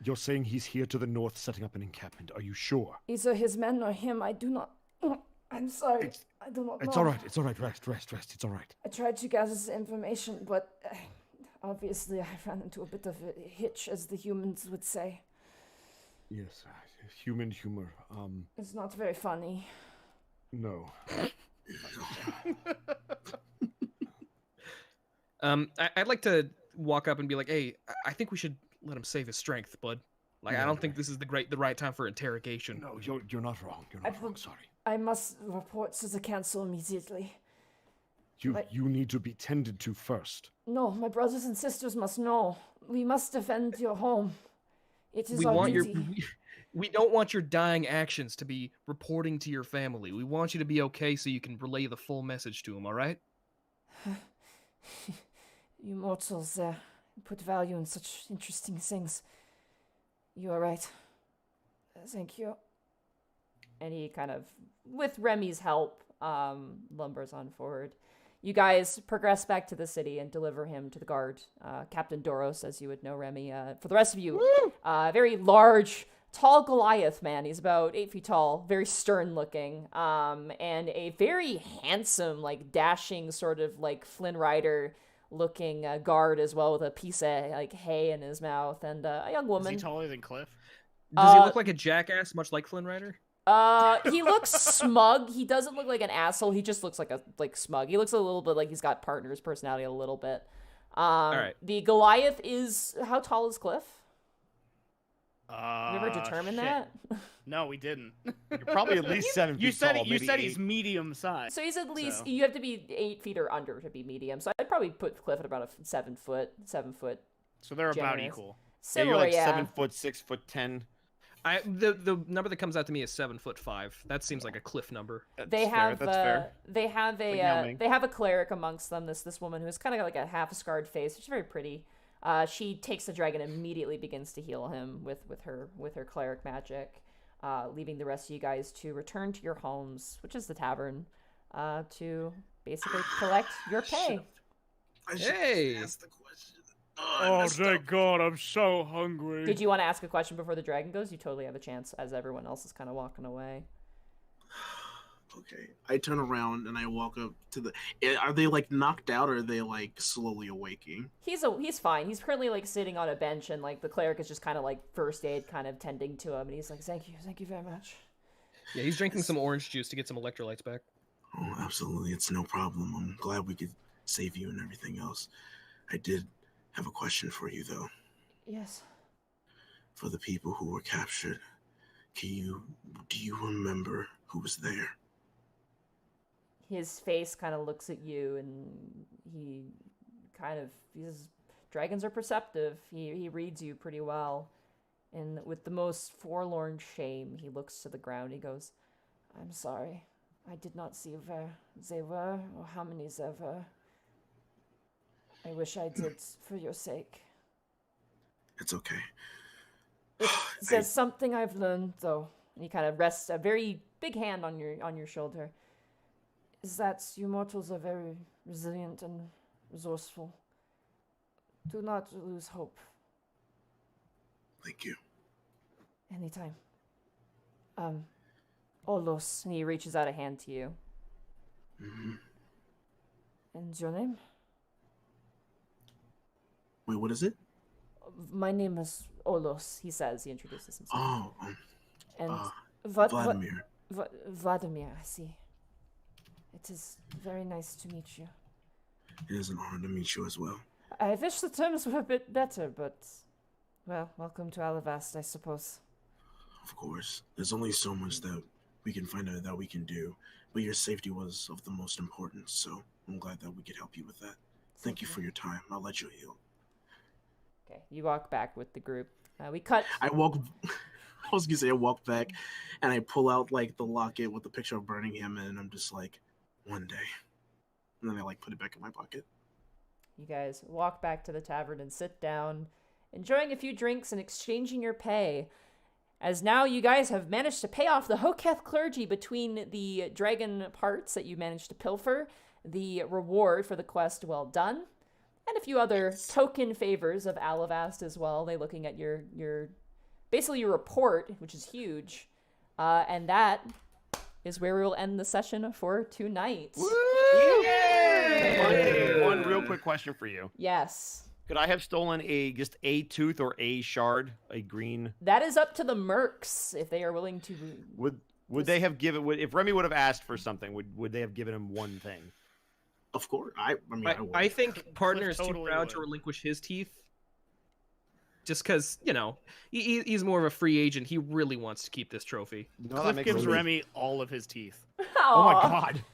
Speaker 2: You're saying he's here to the north setting up an encampment. Are you sure?
Speaker 1: Either his men or him. I do not. I'm sorry. I do not know.
Speaker 2: It's all right. It's all right. Rest. It's all right.
Speaker 1: I tried to gather the information, but obviously I ran into a bit of a hitch, as the humans would say.
Speaker 2: Yes. Human humor.
Speaker 1: It's not very funny.
Speaker 2: No.
Speaker 4: I'd like to walk up and be like, hey, I think we should let him save his strength, bud. Like, I don't think this is the right time for interrogation.
Speaker 2: No, you're not wrong. You're not wrong. Sorry.
Speaker 1: I must report to the council immediately.
Speaker 2: You need to be tended to first.
Speaker 1: No, my brothers and sisters must know. We must defend your home. It is
Speaker 4: We
Speaker 1: our
Speaker 4: want
Speaker 1: duty.
Speaker 4: we don't want your dying actions to be reporting to your family. We want you to be okay so you can relay the full message to him, all right?
Speaker 1: You mortals put value in such interesting things. You are right. Thank you. And he kind of, with Remy's help, lumbers on forward. You guys progress back to the city and deliver him to the guard. Captain Doros, as you would know, Remy. For the rest of you, very large, tall Goliath man. He's about 8 feet tall, very stern looking, and a very handsome, like dashing sort of like Flynn Rider looking guard as well, with a piece of like hay in his mouth, and a young
Speaker 3: Is
Speaker 1: woman.
Speaker 3: he taller than Cliff?
Speaker 4: Does he look like a jackass, much like Flynn Rider?
Speaker 1: He looks smug. He doesn't look like an asshole. He just looks like smug. He looks a little bit like he's got partner's personality a little bit. All
Speaker 4: right.
Speaker 1: The Goliath is, how tall is Cliff? You ever
Speaker 3: Shit.
Speaker 1: determine that?
Speaker 3: No, we didn't.
Speaker 7: You're probably at least 7 feet
Speaker 3: You said
Speaker 7: tall.
Speaker 3: you
Speaker 7: maybe
Speaker 3: said
Speaker 7: 8.
Speaker 3: he's medium size.
Speaker 1: So he's at least,
Speaker 3: So-
Speaker 1: you have to be 8 feet or under to be medium. So I'd probably put Cliff at about a 7 foot.
Speaker 3: So they're about
Speaker 1: Generous.
Speaker 3: equal.
Speaker 7: Yeah, you're
Speaker 1: Similar,
Speaker 7: like
Speaker 1: yeah.
Speaker 7: 7 foot, 6'10".
Speaker 4: The number that comes out to me is 7'5". That seems like a Cliff number.
Speaker 1: They have
Speaker 7: That's fair.
Speaker 1: they have
Speaker 7: like
Speaker 1: a
Speaker 7: Yao Ming.
Speaker 1: they have a cleric amongst them. This woman who's kind of got like a half scarred face. She's very pretty. She takes the dragon and immediately begins to heal him with her cleric magic, leaving the rest of you guys to return to your homes, which is the tavern, to basically collect your pay.
Speaker 8: I should
Speaker 4: Hey!
Speaker 8: ask the question. I
Speaker 6: Oh,
Speaker 8: messed
Speaker 6: thank
Speaker 8: up.
Speaker 6: God, I'm so hungry.
Speaker 1: Did you want to ask a question before the dragon goes? You totally have a chance, as everyone else is kind of walking away.
Speaker 8: Okay, I turn around and I walk up to the. Are they like knocked out, or are they like slowly awaking?
Speaker 1: He's fine. He's currently like sitting on a bench, and like the cleric is just kind of like first aid, kind of tending to him, and he's like, thank you very much."
Speaker 4: Yeah, he's drinking some orange juice to get some electrolytes back.
Speaker 8: Oh, absolutely, it's no problem. I'm glad we could save you and everything else. I did have a question for you though.
Speaker 1: Yes.
Speaker 8: For the people who were captured, do you remember who was there?
Speaker 1: His face kind of looks at you, and dragons are perceptive. He reads you pretty well, and with the most forlorn shame, he looks to the ground. He goes, "I'm sorry, I did not see where they were or how many there were. I wish I did for your sake.
Speaker 8: It's okay.
Speaker 1: There's something I've learned, though." And he kind of rests a very big hand on your shoulder. Is that you mortals are very resilient and resourceful. Do not lose hope.
Speaker 8: Thank you.
Speaker 1: Anytime. Olos, and he reaches out a hand to you.
Speaker 8: hmm
Speaker 1: And your name?
Speaker 8: Wait, what is it?
Speaker 1: My name is Olos, he says. He introduces himself.
Speaker 8: Oh,
Speaker 1: And
Speaker 8: Vladimir.
Speaker 1: Vladimir, I see. It is very nice to meet you.
Speaker 8: It is an honor to meet you as well.
Speaker 1: I wish the terms were a bit better, but, well, welcome to Alavast, I suppose.
Speaker 8: Of course, there's only so much that we can find out that we can do, but your safety was of the most importance, so I'm glad that we could help you with that. Thank you for your time. I'll let you heal.
Speaker 1: Okay, you walk back with the group. We cut.
Speaker 8: I was gonna say I walk back, and I pull out like the locket with the picture of burning him, and I'm just like, one day, and then I like put it back in my pocket.
Speaker 1: You guys walk back to the tavern and sit down, enjoying a few drinks and exchanging your pay. As now you guys have managed to pay off the Hoketh clergy between the dragon parts that you managed to pilfer, the reward for the quest well done, and a few other token favors of Alavast as well. They looking at your basically your report, which is huge, and that is where we will end the session for tonight.
Speaker 7: One real quick question for you.
Speaker 1: Yes.
Speaker 7: Could I have stolen just a tooth or a shard, a green?
Speaker 1: That is up to the Merkz if they are willing to.
Speaker 7: Would they have given? If Remy would have asked for something, would they have given him one thing?
Speaker 8: Of course, I mean, I would.
Speaker 4: I think partner is
Speaker 3: totally
Speaker 4: too proud to
Speaker 3: would.
Speaker 4: relinquish his teeth. Just because, he's more of a free agent. He really wants to keep this trophy.
Speaker 7: No, that
Speaker 3: Cliff
Speaker 7: makes
Speaker 3: gives
Speaker 7: sense.
Speaker 3: Remy all of his teeth.
Speaker 7: Oh my god!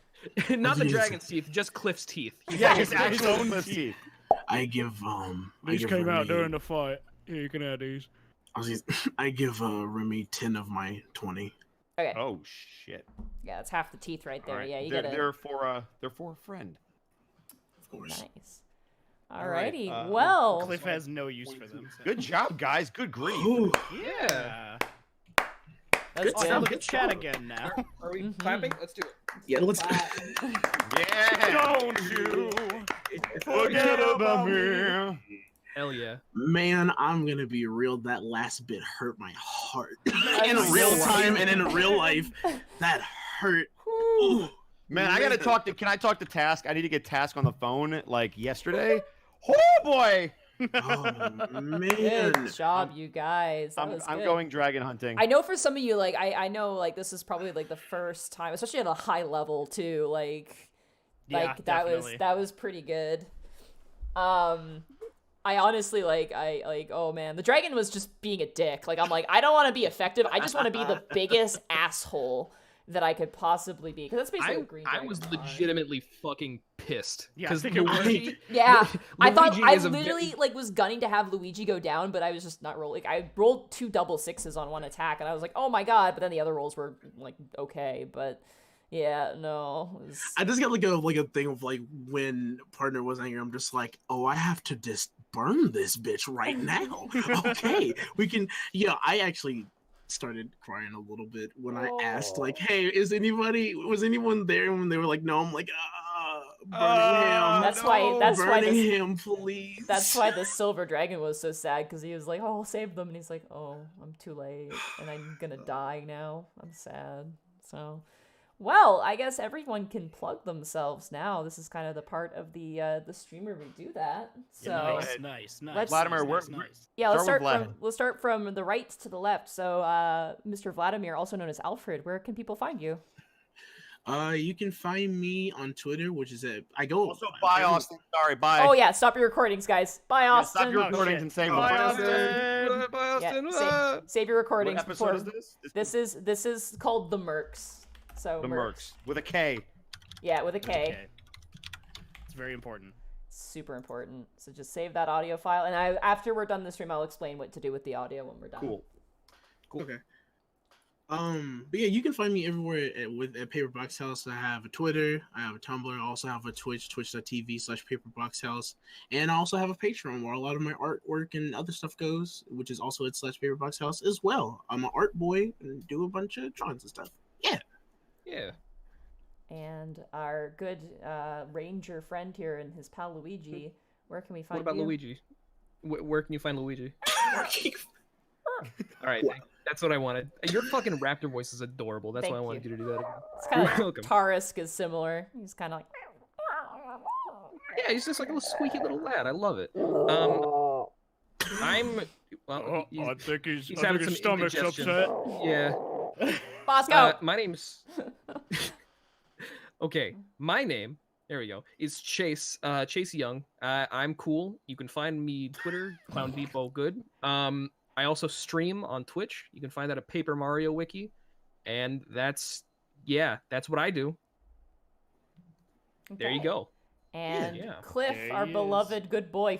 Speaker 4: Not the
Speaker 8: Jeez.
Speaker 4: dragon's teeth, just Cliff's teeth.
Speaker 7: Yeah, his
Speaker 3: his
Speaker 7: actual
Speaker 3: own
Speaker 7: own
Speaker 3: teeth.
Speaker 7: teeth.
Speaker 8: I give
Speaker 6: These
Speaker 8: I give
Speaker 6: came out
Speaker 8: Remy-
Speaker 6: during the fight. Here, you can have these.
Speaker 8: I give Remy 10 of my 20.
Speaker 1: Okay.
Speaker 7: Oh shit!
Speaker 1: Yeah, that's half the teeth right there.
Speaker 7: All right.
Speaker 1: Yeah, you
Speaker 7: they're,
Speaker 1: gotta.
Speaker 7: they're for a friend.
Speaker 8: Of course.
Speaker 1: Nice.
Speaker 7: right,
Speaker 1: Alrighty. Well.
Speaker 3: Cliff has no use for them. so-
Speaker 7: Good job, guys. Good grief.
Speaker 8: Ooh,
Speaker 3: Yeah.
Speaker 1: That's
Speaker 3: Oh,
Speaker 1: good.
Speaker 3: look at chat again now.
Speaker 4: Are we
Speaker 1: Mhm.
Speaker 4: clapping? Let's do it.
Speaker 8: yeah, let's.
Speaker 7: Yeah.
Speaker 6: Don't you
Speaker 7: Forget about me.
Speaker 4: Hell yeah.
Speaker 8: Man, I'm gonna be real. That last bit hurt my heart.
Speaker 1: I'm
Speaker 8: In real
Speaker 1: so
Speaker 8: time and in real life, that hurt. Ooh.
Speaker 7: Man, I gotta talk to. Can I talk to Task? I need to get Task on the phone like yesterday. Oh boy.
Speaker 5: Oh man.
Speaker 1: Good job, you guys. That was
Speaker 7: I'm
Speaker 1: good.
Speaker 7: going dragon hunting.
Speaker 1: I know for some of you, like I know like this is probably like the first time, especially at a high level too.
Speaker 3: Yeah, definitely.
Speaker 1: that was pretty good. I honestly oh man, the dragon was just being a dick. Like I'm like, I don't want to be effective. I just want to be the biggest asshole that I could possibly be. Because that's basically what green
Speaker 4: I
Speaker 1: dragons
Speaker 4: was
Speaker 1: are.
Speaker 4: legitimately fucking pissed.
Speaker 3: Yeah, I
Speaker 4: Because
Speaker 3: think it was.
Speaker 4: Luigi,
Speaker 1: Yeah, I thought
Speaker 4: Luigi
Speaker 1: I
Speaker 4: is a
Speaker 1: literally like was gunning to have Luigi go down, but I was just not rolling. Like, I rolled 2 double sixes on one attack, and I was like, oh my god! But then the other rolls were like okay, but yeah, no. It was...
Speaker 5: I just got like a thing of like when partner was angry, I'm just like, oh, I have to just burn this bitch right now. Okay, we can. Yeah, I actually started crying a little bit when I asked like, hey, was anyone there? And when they were like, no, I'm like, burning him.
Speaker 1: That's why
Speaker 5: burning
Speaker 1: this,
Speaker 5: him, please.
Speaker 1: That's why the silver dragon was so sad, because he was like, oh, I'll save them, and he's like, oh, I'm too late, and I'm gonna die now. I'm sad. So. Well, I guess everyone can plug themselves now. This is kind of the part of the stream where we do that. So
Speaker 3: Nice.
Speaker 7: Vladimir,
Speaker 3: nice.
Speaker 1: yeah,
Speaker 7: Start with
Speaker 1: let's start from the right to the left. So, Mr. Vladimir, also known as Alfred, where can people find you?
Speaker 5: You can find me on Twitter, which is I go.
Speaker 7: Also, bye, Austin. Sorry, bye.
Speaker 1: Oh yeah, stop your recordings, guys. Bye,
Speaker 7: Yeah,
Speaker 1: Austin.
Speaker 7: stop your recordings and say
Speaker 3: Bye,
Speaker 7: bye.
Speaker 3: Austin.
Speaker 4: Bye, Austin.
Speaker 1: Yeah, save your
Speaker 7: What
Speaker 1: recordings.
Speaker 7: episode
Speaker 1: before...
Speaker 7: is this?
Speaker 1: This is called the Merkz. So
Speaker 7: The Merkz with a K.
Speaker 1: Yeah, with a K.
Speaker 3: Okay. It's very important.
Speaker 1: Super important. So just save that audio file, and after we're done this stream, I'll explain what to do with the audio when we're done.
Speaker 7: Cool.
Speaker 5: Okay. But yeah, you can find me everywhere at Paperbox House. I have a Twitter, I have a Tumblr, I also have a Twitch, twitch.tv/paperboxhouse, and I also have a Patreon where a lot of my artwork and other stuff goes, which is also at /paperboxhouse as well. I'm an art boy and do a bunch of drawings and stuff.
Speaker 4: Yeah.
Speaker 1: And our good ranger friend here and his pal Luigi, where can we find
Speaker 4: What about
Speaker 1: you?
Speaker 4: Luigi? Where can you find Luigi? All right, that's what I wanted. Your fucking raptor voice is adorable. That's
Speaker 1: Thank
Speaker 4: why I wanted
Speaker 1: you.
Speaker 4: you to do that again.
Speaker 1: It's kind
Speaker 4: You're
Speaker 1: of
Speaker 4: welcome.
Speaker 1: Tarisk is similar. He's kind of like.
Speaker 4: Yeah, he's just like a little squeaky little lad. I love it. I'm. Well,
Speaker 6: I think
Speaker 4: he's having some
Speaker 6: stomach's
Speaker 4: indigestion.
Speaker 6: upset.
Speaker 4: Yeah.
Speaker 1: Bosco.
Speaker 4: My name's. Okay, my name. There we go. Is Chase. Chase Young. I'm cool. You can find me Twitter, Clown Depot Good. I also stream on Twitch. You can find that at Paper Mario Wiki, and that's what I do. There you
Speaker 1: Okay.
Speaker 4: go.
Speaker 1: And
Speaker 4: Yeah.
Speaker 1: Cliff,
Speaker 3: There
Speaker 1: our
Speaker 3: he
Speaker 1: beloved good boy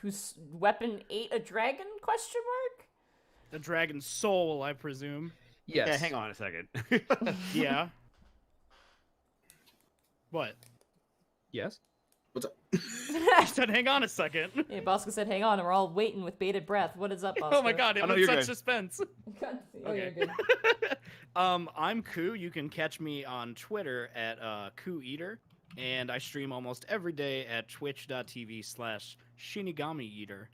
Speaker 1: whose weapon ate a dragon? Question mark.
Speaker 3: The dragon's soul, I presume.
Speaker 4: Yes.
Speaker 7: Yeah, hang on a second.
Speaker 3: Yeah. What?
Speaker 4: Yes.
Speaker 3: I said, hang on a second.
Speaker 1: Yeah, Bosco said, "Hang on," and we're all waiting with bated breath. What is up, Bosco?
Speaker 3: Oh my god, it
Speaker 7: know
Speaker 3: was
Speaker 7: you're
Speaker 3: such
Speaker 7: good.
Speaker 3: suspense.
Speaker 1: Oh, you're good.
Speaker 3: I'm Koo. You can catch me on Twitter at Koo Eater, and I stream almost every day at twitch.tv/Shinigami Eater.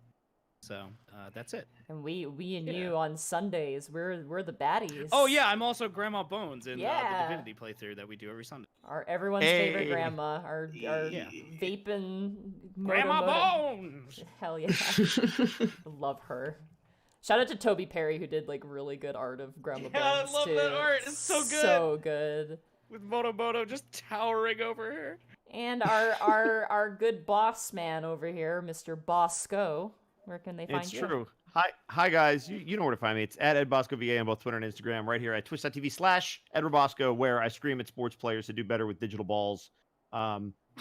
Speaker 3: So that's it.
Speaker 1: And we and you on Sundays, we're the baddies.
Speaker 3: Oh yeah, I'm also Grandma Bones in
Speaker 1: Yeah.
Speaker 3: the Divinity playthrough that we do every Sunday.
Speaker 1: Our everyone's favorite
Speaker 7: Hey.
Speaker 1: grandma, our
Speaker 3: Yeah.
Speaker 1: vaping
Speaker 3: Grandma
Speaker 1: moto.
Speaker 3: Bones.
Speaker 1: Hell yeah, love her. Shout out to Toby Perry who did like really good art of Grandma
Speaker 3: Yeah, I
Speaker 1: Bones
Speaker 3: love
Speaker 1: too.
Speaker 3: that art. It's so good.
Speaker 1: So good.
Speaker 3: With Moto just towering over her.
Speaker 1: And our good boss man over here, Mr. Bosco. Where can they find
Speaker 7: It's
Speaker 1: you?
Speaker 7: true. Hi guys. You know where to find me. It's at EdBoscoVA on both Twitter and Instagram. Right here at twitch.tv/EdRobosco, where I stream at sports players to do better with digital balls.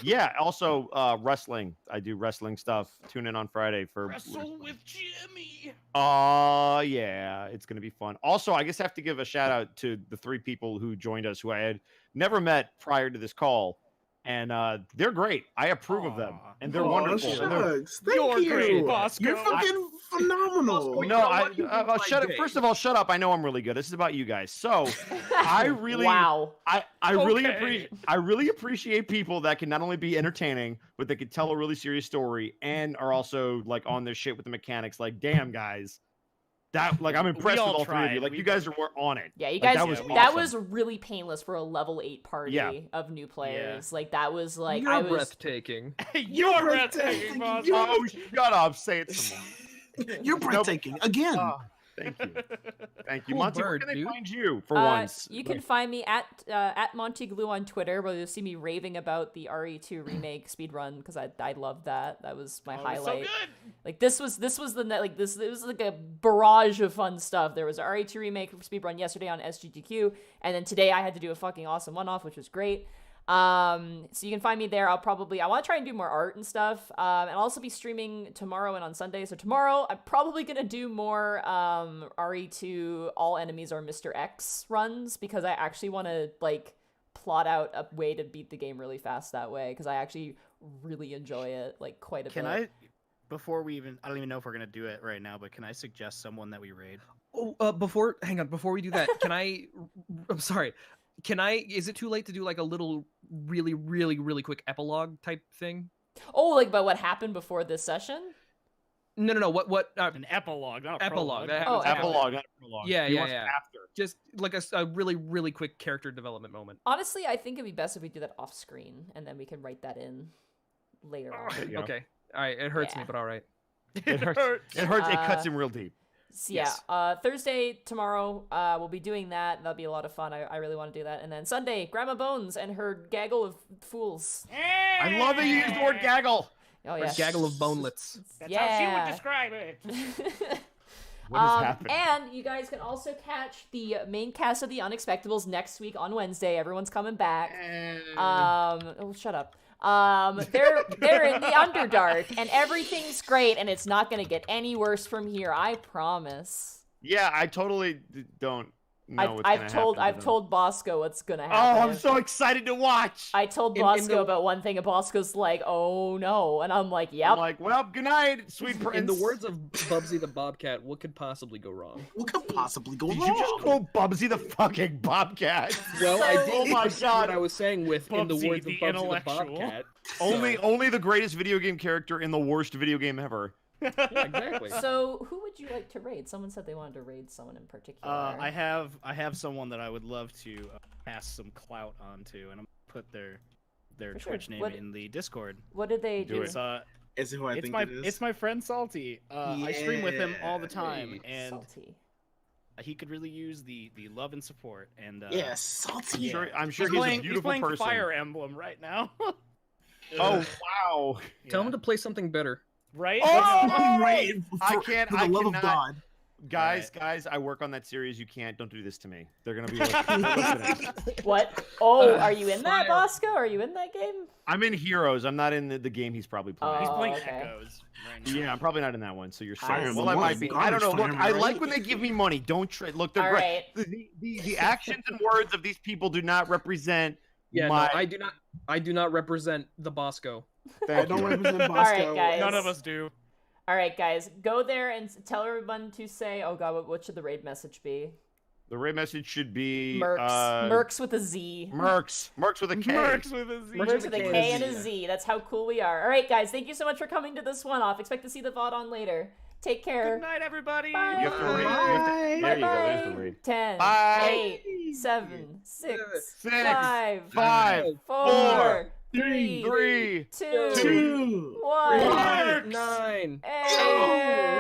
Speaker 7: Yeah. Also, wrestling. I do wrestling stuff. Tune in on Friday for.
Speaker 3: Wrestle with Jimmy.
Speaker 7: Yeah, it's gonna be fun. Also, I guess I have to give a shout out to the 3 people who joined us who I had never met prior to this call, and they're great. I approve of them,
Speaker 3: Aw.
Speaker 7: and they're
Speaker 5: Oh,
Speaker 7: wonderful. and they're-
Speaker 5: shucks. Thank
Speaker 3: You're
Speaker 5: you.
Speaker 3: great, Bosco.
Speaker 5: You're fucking phenomenal.
Speaker 4: Bosco,
Speaker 7: No,
Speaker 4: what you think
Speaker 7: shut up.
Speaker 4: my
Speaker 7: First
Speaker 4: day?
Speaker 7: of all, shut up. I know I'm really good. This is about you guys. So, I really,
Speaker 1: Wow.
Speaker 7: I
Speaker 3: Okay.
Speaker 7: really appreciate people that can not only be entertaining, but they can tell a really serious story and are also like on their shit with the mechanics. Like, damn, guys, That like I'm impressed with
Speaker 3: all
Speaker 7: all three of you.
Speaker 3: tried.
Speaker 7: Like you guys were on it.
Speaker 1: Yeah, you
Speaker 7: Like,
Speaker 1: guys.
Speaker 7: that was
Speaker 1: that
Speaker 7: awesome.
Speaker 1: was really painless for a level 8 party of new players. Like that was like
Speaker 4: You're
Speaker 1: I was.
Speaker 4: breathtaking.
Speaker 3: You're
Speaker 5: breathtaking.
Speaker 3: breathtaking, boss.
Speaker 7: Oh, shut up! Say it some more.
Speaker 5: You're breathtaking again.
Speaker 7: Oh, thank you, thank you,
Speaker 4: Cool
Speaker 7: Monty. Where
Speaker 4: bird,
Speaker 7: can they
Speaker 4: dude.
Speaker 7: find you for once?
Speaker 1: You can find me at Monty Glue on Twitter, where you'll see me raving about the RE2 remake speedrun because I loved that. That was my highlight.
Speaker 3: So good.
Speaker 1: Like this was the like this it was like a barrage of fun stuff. There was an RE2 remake speedrun yesterday on SGTQ, and then today I had to do a fucking awesome one-off, which was great. So you can find me there. I want to try and do more art and stuff. And I'll also be streaming tomorrow and on Sunday. So tomorrow I'm probably gonna do more RE2 all enemies are Mr. X runs because I actually want to like plot out a way to beat the game really fast that way because I actually really enjoy it like quite a bit.
Speaker 3: Can I, before we even, I don't even know if we're gonna do it right now, but can I suggest someone that we raid?
Speaker 4: Oh, before we do that, can I? I'm sorry. Can I? Is it too late to do like a little, really quick epilogue type thing?
Speaker 1: Oh, like about what happened before this session?
Speaker 4: No. What?
Speaker 3: An epilogue, not a
Speaker 4: Epilogue.
Speaker 3: prologue.
Speaker 4: That
Speaker 1: Oh,
Speaker 4: happens after.
Speaker 7: Epilogue, not prologue.
Speaker 4: Yeah,
Speaker 7: He
Speaker 4: yeah,
Speaker 7: wants
Speaker 4: yeah.
Speaker 7: After.
Speaker 4: Just like a really quick character development moment.
Speaker 1: Honestly, I think it'd be best if we do that off screen and then we can write that in later on.
Speaker 7: There you go.
Speaker 4: Okay. All right. It hurts me,
Speaker 1: Yeah.
Speaker 4: but all right.
Speaker 7: It hurts. It hurts. It cuts him real deep.
Speaker 1: So yeah, Thursday, tomorrow, we'll be doing that. That'll be a lot of fun. I really want to do that. And then Sunday, Grandma Bones and her gaggle of fools.
Speaker 7: I love that you used the word gaggle.
Speaker 1: Oh
Speaker 4: Or
Speaker 1: yeah.
Speaker 4: gaggle of bonelets.
Speaker 3: That's
Speaker 1: Yeah.
Speaker 3: how she would describe it.
Speaker 7: What is happening?
Speaker 1: And you guys can also catch the main cast of the Unexpectables next week on Wednesday. Everyone's coming back. Oh, shut up. They're in the Underdark, and everything's great, and it's not gonna get any worse from here. I promise.
Speaker 7: Yeah, I totally don't know what's gonna happen.
Speaker 1: I've told Bosco what's gonna
Speaker 7: Oh,
Speaker 1: happen.
Speaker 7: I'm so excited to watch.
Speaker 1: I told
Speaker 4: In
Speaker 1: Bosco
Speaker 4: the-
Speaker 1: about one thing, and Bosco's like, "Oh no," and I'm like, "Yep."
Speaker 7: I'm like, well, good night, sweet prince.
Speaker 4: In the words of Bubsy the Bobcat, what could possibly go wrong?
Speaker 5: What could possibly go
Speaker 7: Did
Speaker 5: wrong?
Speaker 7: you just call Bubsy the fucking bobcat?
Speaker 4: Well, I
Speaker 1: So-
Speaker 4: did.
Speaker 7: Oh my
Speaker 4: proceed
Speaker 7: God.
Speaker 4: What I was saying with in the
Speaker 3: Bubsy,
Speaker 4: words
Speaker 3: the
Speaker 4: of Bubsy the
Speaker 3: intellectual.
Speaker 4: Bobcat.
Speaker 7: Only the greatest video game character in the worst video game ever.
Speaker 4: Yeah, exactly.
Speaker 1: So, who would you like to raid? Someone said they wanted to raid someone in particular.
Speaker 3: I have someone that I would love to pass some clout onto, and I'm gonna put their
Speaker 1: For sure.
Speaker 3: Twitch name
Speaker 1: What-
Speaker 3: in the Discord.
Speaker 1: What did they do?
Speaker 3: It's
Speaker 5: Is it who I think it is?
Speaker 3: it's my friend Salty. I stream with him all the time, and
Speaker 1: Salty.
Speaker 3: he could really use the love and support. And
Speaker 5: Yeah, salty.
Speaker 7: I'm sure
Speaker 3: he's
Speaker 7: he's
Speaker 3: playing,
Speaker 7: a beautiful
Speaker 3: he's playing
Speaker 7: person.
Speaker 3: Fire Emblem right now.
Speaker 7: Oh wow!
Speaker 4: Tell
Speaker 3: Yeah.
Speaker 4: him to play something better.
Speaker 3: Right?
Speaker 7: Oh!
Speaker 5: Right,
Speaker 7: I
Speaker 5: for-
Speaker 7: can't.
Speaker 5: For the
Speaker 7: I
Speaker 5: love
Speaker 7: cannot.
Speaker 5: of God.
Speaker 7: Guys, I work on that series. You can't. Don't do this to me. They're gonna be listening.
Speaker 1: What? Oh,
Speaker 4: Uh,
Speaker 1: are you in that,
Speaker 4: fire.
Speaker 1: Bosco? Are you in that game?
Speaker 7: I'm in Heroes. I'm not in the game he's probably playing.
Speaker 3: He's
Speaker 1: Oh,
Speaker 3: playing
Speaker 1: okay.
Speaker 3: Echoes right now.
Speaker 7: Yeah, I'm probably not in that one. So you're
Speaker 1: Fire
Speaker 7: sorry.
Speaker 5: Emblem
Speaker 7: Well, I
Speaker 5: was
Speaker 7: might be. I don't know.
Speaker 5: garbage
Speaker 7: Look,
Speaker 5: fire,
Speaker 7: I
Speaker 5: right?
Speaker 7: like when they give me money. Don't look. They're
Speaker 1: All
Speaker 7: great.
Speaker 1: right.
Speaker 7: The actions and words of these people do not represent.
Speaker 4: Yeah,
Speaker 7: my...
Speaker 4: no, I do not represent the Bosco.
Speaker 5: I
Speaker 7: Thank
Speaker 5: don't
Speaker 7: you.
Speaker 5: represent
Speaker 1: right,
Speaker 5: Bosco.
Speaker 1: guys.
Speaker 3: None of us do.
Speaker 1: All right, guys, go there and tell everyone to say, "Oh God, what should the raid message be?"
Speaker 7: The raid message should be
Speaker 1: Merkz. Merkz with a Z.
Speaker 7: Merkz with a K.
Speaker 3: Merkz with a Z.
Speaker 1: Merkz with a K and a Z. That's how cool we are. All right, guys, thank you so much for coming to this one-off. Expect to see the VOD on later. Take care.
Speaker 3: Good night, everybody.
Speaker 1: Bye.
Speaker 7: You have to raid. There you go. There's the raid.
Speaker 1: 10,
Speaker 7: Bye.
Speaker 1: 8, 7, 6,
Speaker 7: 6,
Speaker 1: 5,
Speaker 7: 5,
Speaker 1: 4, 3,
Speaker 7: 3,
Speaker 1: 2,
Speaker 5: Two.
Speaker 1: 1.
Speaker 7: Merkz.
Speaker 4: 9.
Speaker 1: Hey.